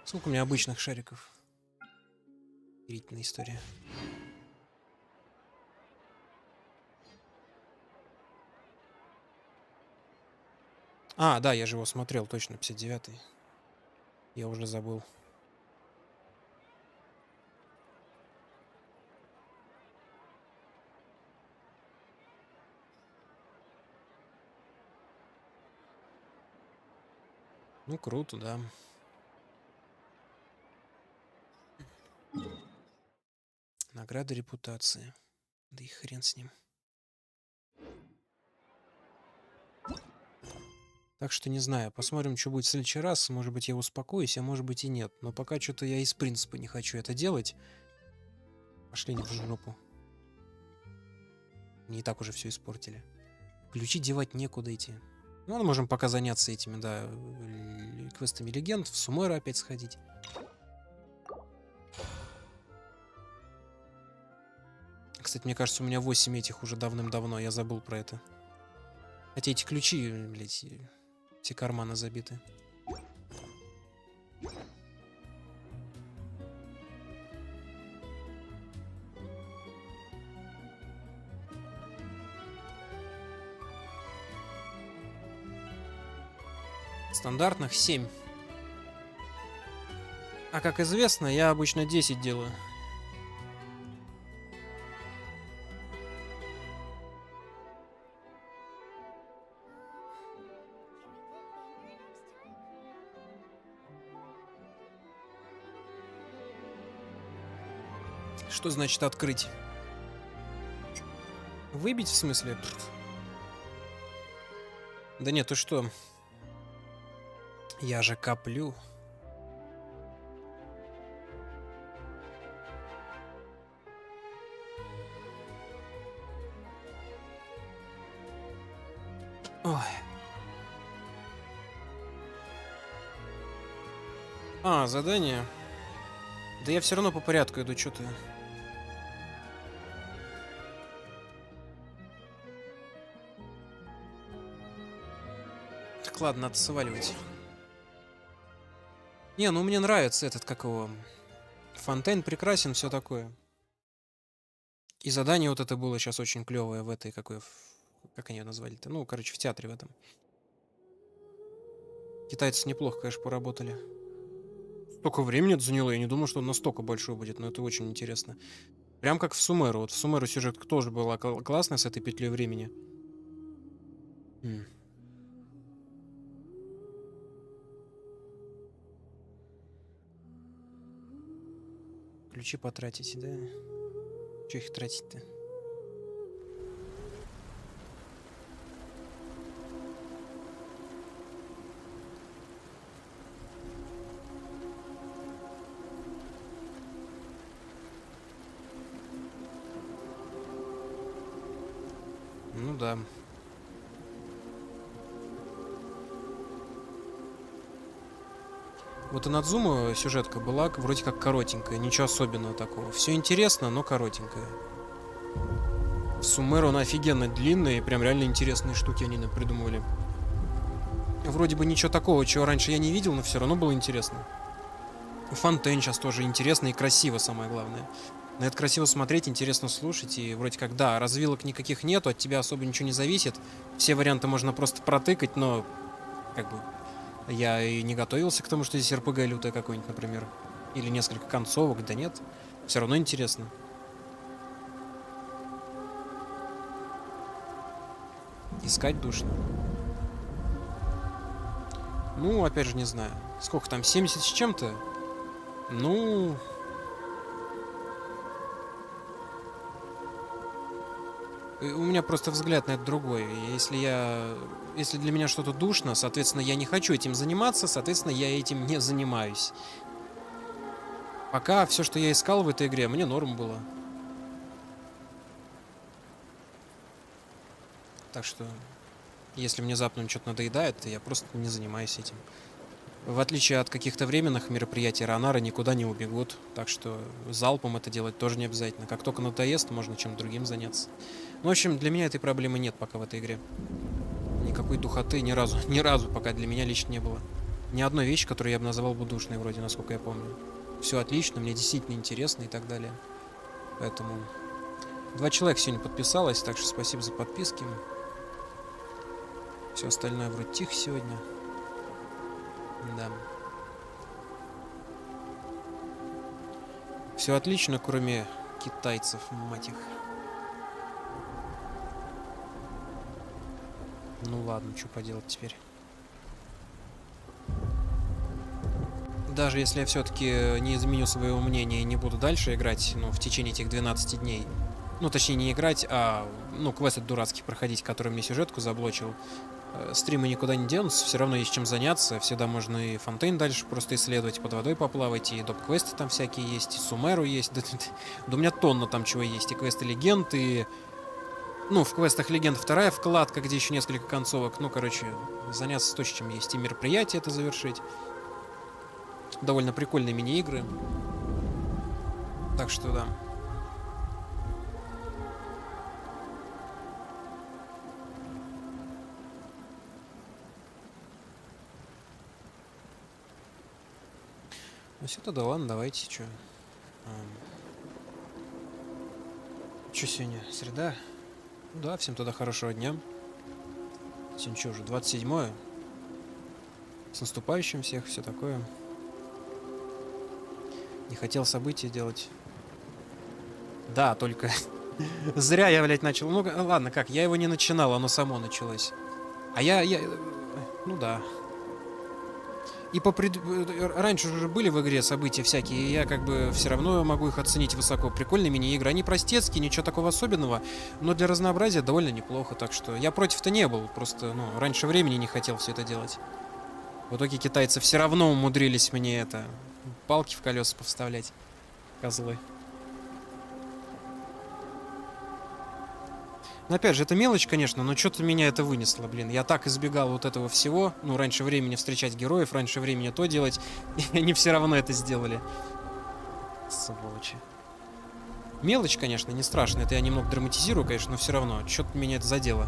Сколько у меня обычных шариков? Охерительная история. А, да, я же его смотрел, точно, 59-й. Я уже забыл. Ну, круто, да. Награда репутации. Да и хрен с ним. Так что не знаю, посмотрим, что будет в следующий раз. Может быть, я успокоюсь, а может быть и нет. Но пока что-то я из принципа не хочу это делать. Пошли не в жопу. Мне и так уже все испортили. Ключи девать некуда идти. Ну, мы можем пока заняться этими, да, квестами легенд, в Сумеру опять сходить. Кстати, мне кажется, у меня 8 этих уже давным-давно, я забыл про это. Хотя эти ключи, блядь, все карманы забиты. Стандартных 7. А как известно, я обычно 10 делаю. Что значит открыть? Выбить в смысле? Да нет, ты что? Я же коплю. Ой. А, задание. Да я все равно по порядку иду, что ты. Так ладно, надо сваливать. Не, ну мне нравится этот, как его... Фонтейн прекрасен, все такое. И задание вот это было сейчас очень клевое в этой, как они ее назвали-то? Ну, короче, в театре в этом. Китайцы неплохо, конечно, поработали. Столько времени это заняло, я не думал, что он настолько большой будет, но это очень интересно. Прям как в Сумеру. Вот в Сумеру сюжетка тоже была классная с этой петлей времени. Ключи потратить, да? Че их тратить-то? Ну да. Вот и Надзума сюжетка была вроде как коротенькая, ничего особенного такого. Все интересно, но коротенькая. В Сумеру она офигенно длинная, и прям реально интересные штуки они придумывали. Вроде бы ничего такого, чего раньше я не видел, но все равно было интересно. Фонтейн сейчас тоже интересно и красиво, самое главное. На это красиво смотреть, интересно слушать, и вроде как, да, развилок никаких нету, от тебя особо ничего не зависит. Все варианты можно просто протыкать, но как бы я и не готовился к тому, что здесь РПГ лютое какое-нибудь, например. Или несколько концовок, да нет. Все равно интересно. Искать душно. Ну, опять же, не знаю. Сколько там, 70 с чем-то? Ну... У меня просто взгляд на это другой. Если для меня что-то душно, соответственно, я не хочу этим заниматься, соответственно, я этим не занимаюсь. Пока все, что я искал в этой игре, мне норм было. Так что, если внезапно что-то надоедает, то я просто не занимаюсь этим. В отличие от каких-то временных мероприятий, ранары никуда не убегут. Так что залпом это делать тоже не обязательно. Как только надоест, можно чем-то другим заняться. Ну, в общем, для меня этой проблемы нет пока в этой игре. Никакой духоты ни разу пока для меня лично не было. Ни одной вещи, которую я бы называл бы душной, вроде, насколько я помню. Все отлично, мне действительно интересно и так далее. Поэтому 2 человека сегодня подписалось, так что спасибо за подписки. Все остальное вроде тихо сегодня. Да. Все отлично, кроме китайцев, мать их. Ну ладно, что поделать теперь. Даже если я все-таки не изменю своего мнения и не буду дальше играть, ну, в течение этих 12 дней. Ну, точнее, не играть, а, ну, квест этот дурацкий проходить, который мне сюжетку заблочил. Стримы никуда не денутся, все равно есть чем заняться. Всегда можно и Фонтейн дальше просто исследовать, под водой поплавать, и доп-квесты там всякие есть, и Сумеру есть. Да у меня тонна там чего есть, и квесты легенд, и... Ну, в квестах легенд 2 вкладка, где еще несколько концовок. Ну, короче, заняться то, чем есть. И мероприятие это завершить. Довольно прикольные мини-игры. Так что, да. Ну все, тогда ладно, давайте, что. Что сегодня? Среда? Ну да, всем тогда хорошего дня. Сегодня что уже, 27-е? С наступающим всех, все такое. Не хотел события делать. Да, только зря я, блядь, начал. Ну ладно, как, я его не начинал, оно само началось. А я... Ну да. И раньше уже были в игре события всякие, и я как бы все равно могу их оценить высоко. Прикольная мини-игра. Они простецкие, ничего такого особенного, но для разнообразия довольно неплохо. Так что я против-то не был, просто, ну, раньше времени не хотел все это делать. В итоге китайцы все равно умудрились мне это... палки в колеса повставлять. Козлы. Но опять же, это мелочь, конечно, но что-то меня это вынесло, блин. Я так избегал вот этого всего. Ну, раньше времени встречать героев, раньше времени то делать. И они все равно это сделали. Сволочи. Мелочь, конечно, не страшно. Это я немного драматизирую, конечно, но все равно. Что-то меня это задело.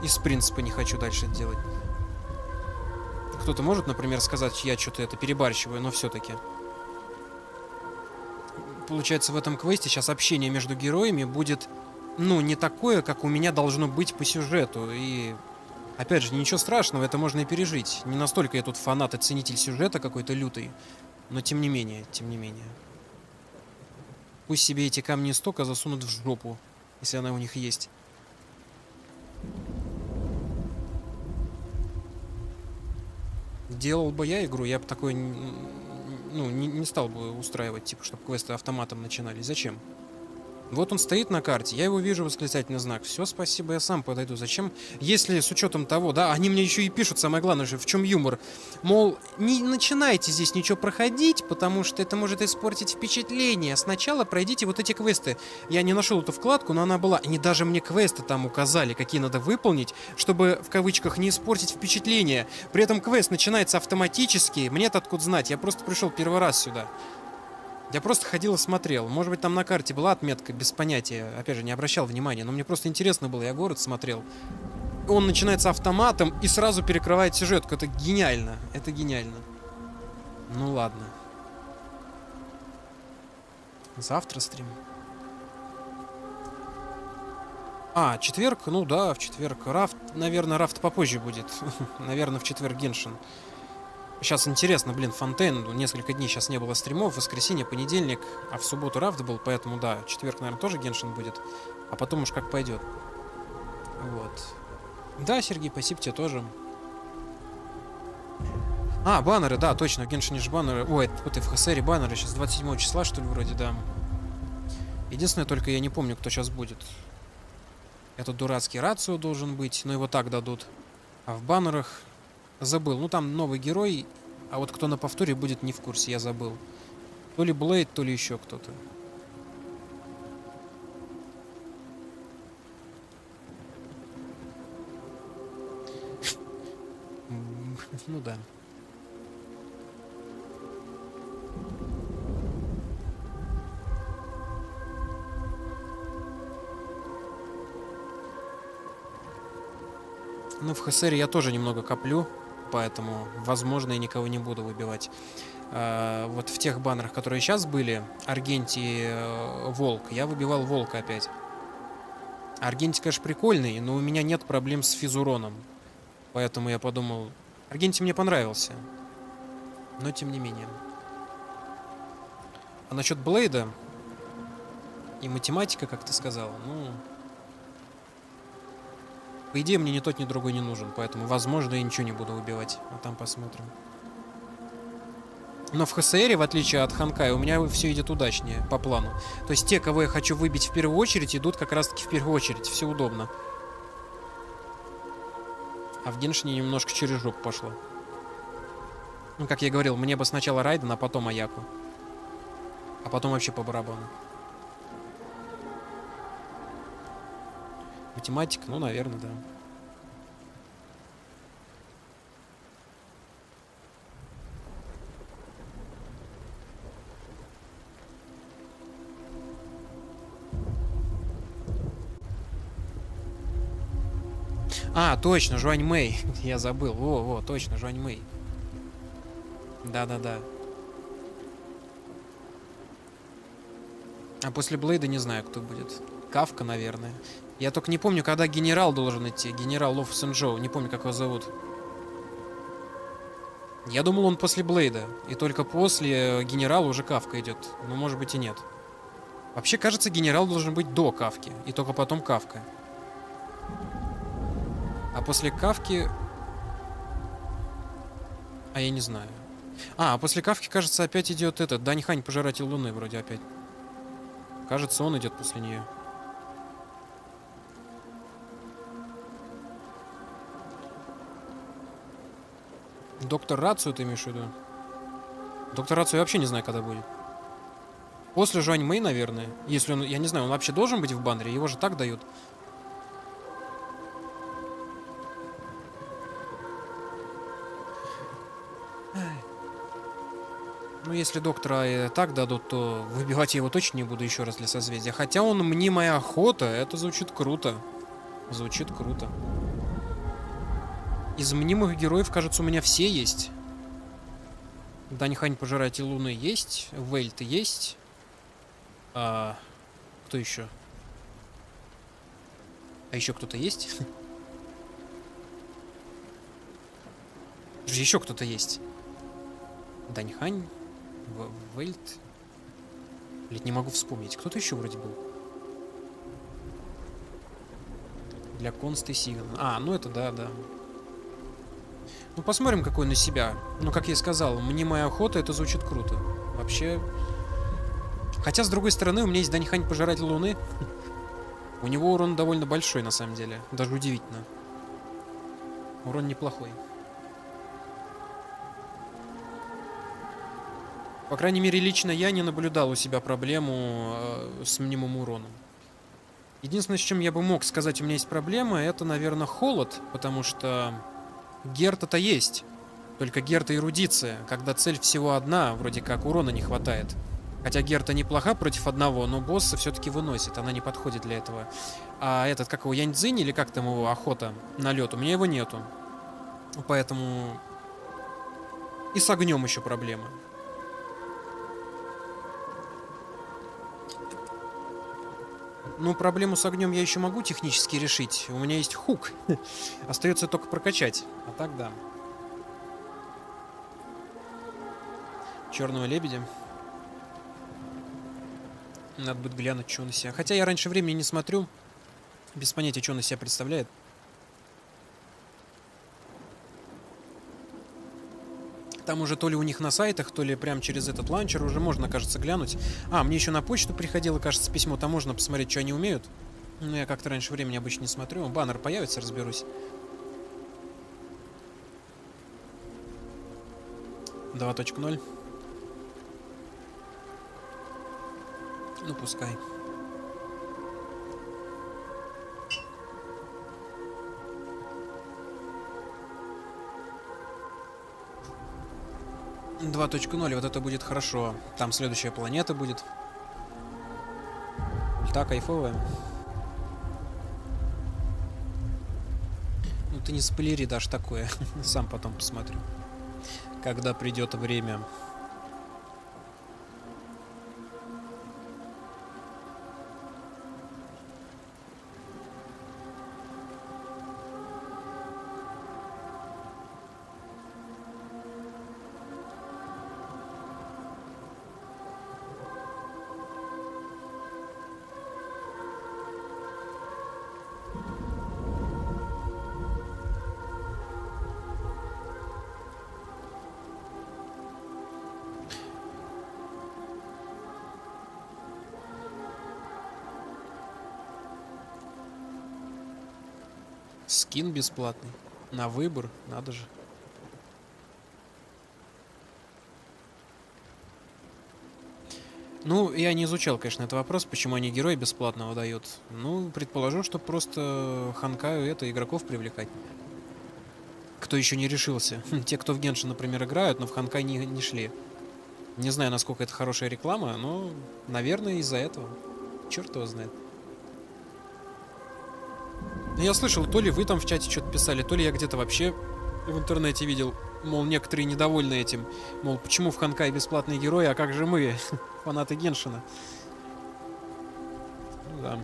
Из принципа не хочу дальше это делать. Кто-то может, например, сказать, я что-то это перебарщиваю, но все-таки. Получается, в этом квесте сейчас общение между героями будет... ну, не такое, как у меня должно быть по сюжету. И, опять же, ничего страшного, это можно и пережить. Не настолько я тут фанат и ценитель сюжета какой-то лютый. Но тем не менее, тем не менее. Пусть себе эти камни истока засунут в жопу, если она у них есть. Делал бы я игру, я бы такой, ну, не стал бы устраивать, типа, чтобы квесты автоматом начинались. Зачем? Вот он стоит на карте, я его вижу, восклицательный знак. Все, спасибо, я сам подойду. Зачем? Если с учетом того, да, они мне еще и пишут, самое главное же, в чем юмор. Мол, не начинайте здесь ничего проходить, потому что это может испортить впечатление. Сначала пройдите вот эти квесты. Я не нашел эту вкладку, но она была. Они даже мне квесты там указали, какие надо выполнить, чтобы, в кавычках, не испортить впечатление. При этом квест начинается автоматически. Мне-то откуда знать? Я просто пришел первый раз сюда. Я просто ходил и смотрел. Может быть, там на карте была отметка, без понятия. Опять же, не обращал внимания. Но мне просто интересно было. Я город смотрел. Он начинается автоматом и сразу перекрывает сюжетку. Это гениально. Это гениально. Ну ладно. Завтра стрим. А, четверг? Ну да, в четверг. Рафт, наверное, рафт попозже будет. Наверное, в четверг Геншин. Сейчас интересно, блин, Фонтейн, несколько дней сейчас не было стримов, воскресенье, понедельник, а в субботу рафт был, поэтому да, четверг, наверное, тоже Геншин будет, а потом уж как пойдет. Вот. Да, Сергей, спасибо тебе тоже. А, баннеры, да, точно, в Геншине же баннеры. Ой, вот и в ХСРе баннеры, сейчас 27 числа, что ли, вроде, да. Единственное, только я не помню, кто сейчас будет. Этот дурацкий рацио должен быть, но его так дадут. А в баннерах... Забыл. Ну, там новый герой, а вот кто на повторе будет, не в курсе, я забыл. То ли Блейд, то ли еще кто-то. Ну да. Ну, в ХСРе я тоже немного коплю. Поэтому, возможно, я никого не буду выбивать. Вот в тех баннерах, которые сейчас были, Аргентий, Волк, я выбивал Волка опять. Аргентий, конечно, прикольный, но у меня нет проблем с физуроном. Поэтому я подумал... Аргентий мне понравился. Но тем не менее. А насчет Блейда и математика, как ты сказал, ну... По идее, мне ни тот, ни другой не нужен, поэтому, возможно, я ничего не буду выбивать. А там посмотрим. Но в ХСРе, в отличие от Ханкая, у меня все идет удачнее, по плану. То есть те, кого я хочу выбить в первую очередь, идут как раз-таки в первую очередь. Все удобно. А в Геншине немножко через жопу пошло. Ну, как я говорил, мне бы сначала Райден, а потом Аяку. А потом вообще по барабану. Математик, ну, наверное, да. А, точно, Жуань Мэй. Я забыл. Во, точно, Жуань Мэй. Да-да-да. А после Блейда не знаю, кто будет. Кафка, наверное. Я только не помню, когда генерал должен идти. Генерал Лов Сэнджоу. Не помню, как его зовут. Я думал, он после Блейда. И только после генерала уже Кафка идет. Но может быть и нет. Вообще, кажется, генерал должен быть до Кафки. И только потом Кафка. А после Кафки... А я не знаю. А после Кавки, кажется, опять идет этот Даньхань, пожиратель Луны, вроде опять. Кажется, он идет после нее. Доктор Рацию ты имеешь в виду? Доктор Рацию я вообще не знаю, когда будет. После Жуань Мэй, наверное. Если он, я не знаю, он вообще должен быть в баннере? Его же так дают. Ну, если доктора так дадут, то выбивать я его точно не буду еще раз для созвездия. Хотя он мнимая охота, это звучит круто. Звучит круто. Из мнимых героев, кажется, у меня все есть. Даньхань, пожиратель Луны есть. Вельт есть. Кто еще? А еще кто-то есть? Еще кто-то есть. Даньхань, Вельт. Блять, не могу вспомнить. Кто-то еще вроде был. Для Консты Сиган. А, ну это да. Ну посмотрим, какой на себя. Ну, как я и сказал, мнимая охота, это звучит круто. Вообще... Хотя, с другой стороны, у меня есть Даньхань, пожиратель Луны. У него урон довольно большой, на самом деле. Даже удивительно. Урон неплохой. По крайней мере, лично я не наблюдал у себя проблему с мнимым уроном. Единственное, с чем я бы мог сказать, у меня есть проблема, это, наверное, холод, потому что Герта-то есть. Только Герта эрудиция, когда цель всего одна, вроде как урона не хватает. Хотя Герта неплоха против одного, но босса все-таки выносит, она не подходит для этого. А этот, как его, Яньцзинь, или как там его, охота на лед, у меня его нету. Поэтому... И с огнем еще проблема. Ну, проблему с огнем я еще могу технически решить. У меня есть хук. Остается только прокачать. А так да. Черного лебедя. Надо будет глянуть, что он из себя. Хотя я раньше времени не смотрю. Без понятия, что он из себя представляет. Там уже то ли у них на сайтах, то ли прям через этот ланчер уже можно, кажется, глянуть. А, мне еще на почту приходило, кажется, письмо. Там можно посмотреть, что они умеют. Но я как-то раньше времени обычно не смотрю. Баннер появится, разберусь. 2.0. Ну, пускай. Два 2.0, вот это будет хорошо. Там следующая планета будет. Ульта кайфовая. Ну ты не спойлери дашь такое. Сам потом посмотрю. Когда придет время. Скин бесплатный. На выбор, надо же. Ну, я не изучал, конечно, этот вопрос, почему они героя бесплатного дают. Ну, предположу, что просто ханкаю это игроков привлекать. Кто еще не решился. Те, кто в Genshin, например, играют, но в ханкай не шли. Не знаю, насколько это хорошая реклама, но, наверное, из-за этого. Черт его знает. Я слышал, то ли вы там в чате что-то писали, то ли я где-то вообще в интернете видел, мол, некоторые недовольны этим. Мол, почему в ханкай бесплатные герои, а как же мы, фанаты Геншина? Ну да.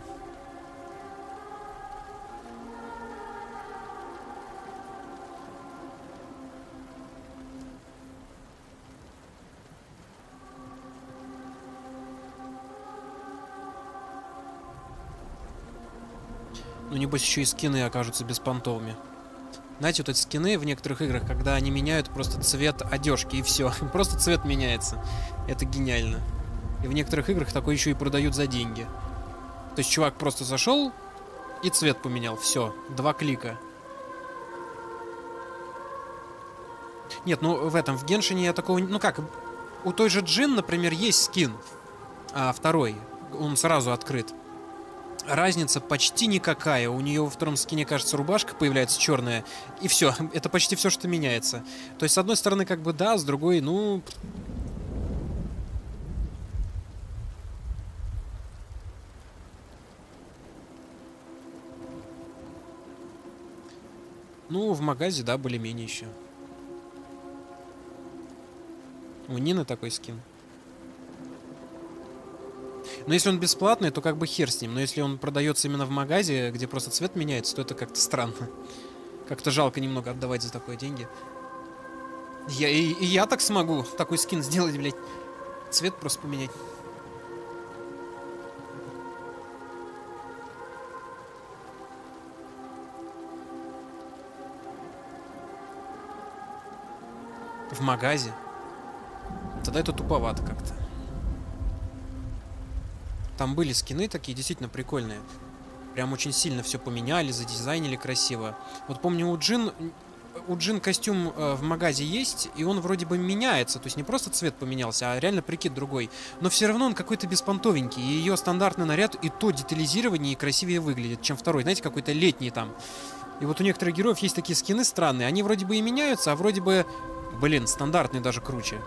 Ну, небось, еще и скины окажутся беспонтовыми. Знаете, вот эти скины в некоторых играх, когда они меняют просто цвет одежки и все. Просто цвет меняется. Это гениально. И в некоторых играх такое еще и продают за деньги. То есть чувак просто зашел и цвет поменял. Все, 2 клика. Нет, ну в этом, в Геншине я такого... Ну как, у той же Джин, например, есть скин. Второй. Он сразу открыт. Разница почти никакая. У нее во втором скине, кажется, рубашка появляется черная. И все. Это почти все, что меняется. То есть, с одной стороны, как бы да, с другой, ну... Ну, в магазе, да, более-менее еще. У Нины такой скин. Но если он бесплатный, то как бы хер с ним. Но если он продается именно в магазе, где просто цвет меняется, то это как-то странно. Как-то жалко немного отдавать за такое деньги. Я так смогу такой скин сделать, блядь. Цвет просто поменять. В магазе? Тогда это туповато как-то. Там были скины такие, действительно прикольные. Прям очень сильно все поменяли, задизайнили красиво. Вот помню, у Джин костюм в магазе есть, и он вроде бы меняется. То есть не просто цвет поменялся, а реально прикид другой. Но все равно он какой-то беспонтовенький. И ее стандартный наряд и то детализирование и красивее выглядит, чем второй. Знаете, какой-то летний там. И вот у некоторых героев есть такие скины странные. Они вроде бы и меняются, а вроде бы, блин, стандартный даже круче.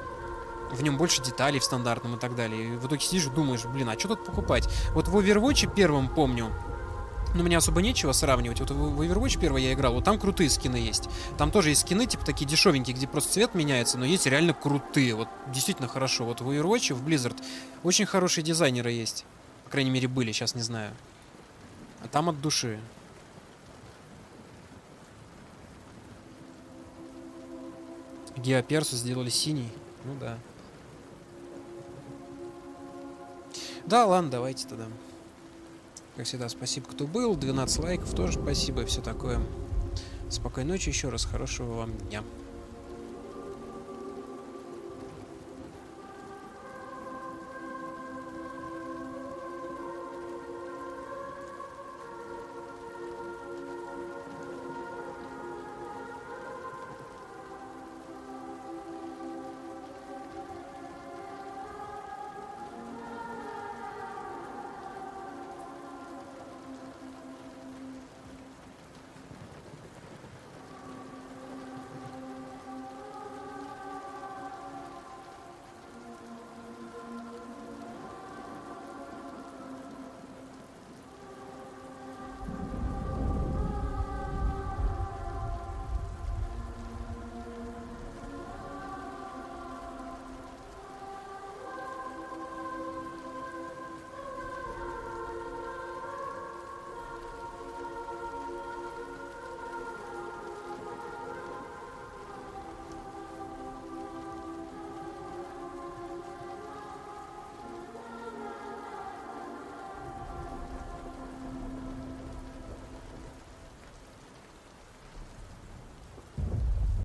В нем больше деталей в стандартном и так далее. И в итоге сидишь и думаешь, блин, а что тут покупать? Вот в Overwatch первом помню, ну, мне особо нечего сравнивать. Вот в Overwatch первый я играл, вот там крутые скины есть. Там тоже есть скины, типа, такие дешевенькие, где просто цвет меняется, но есть реально крутые. Вот действительно хорошо. Вот в Overwatch, в Blizzard очень хорошие дизайнеры есть. По крайней мере, были, сейчас не знаю. А там от души. Геоперсу сделали синий. Ну да. Да, ладно, давайте тогда. Как всегда, спасибо, кто был. 12 лайков тоже спасибо и все такое. Спокойной ночи еще раз. Хорошего вам дня.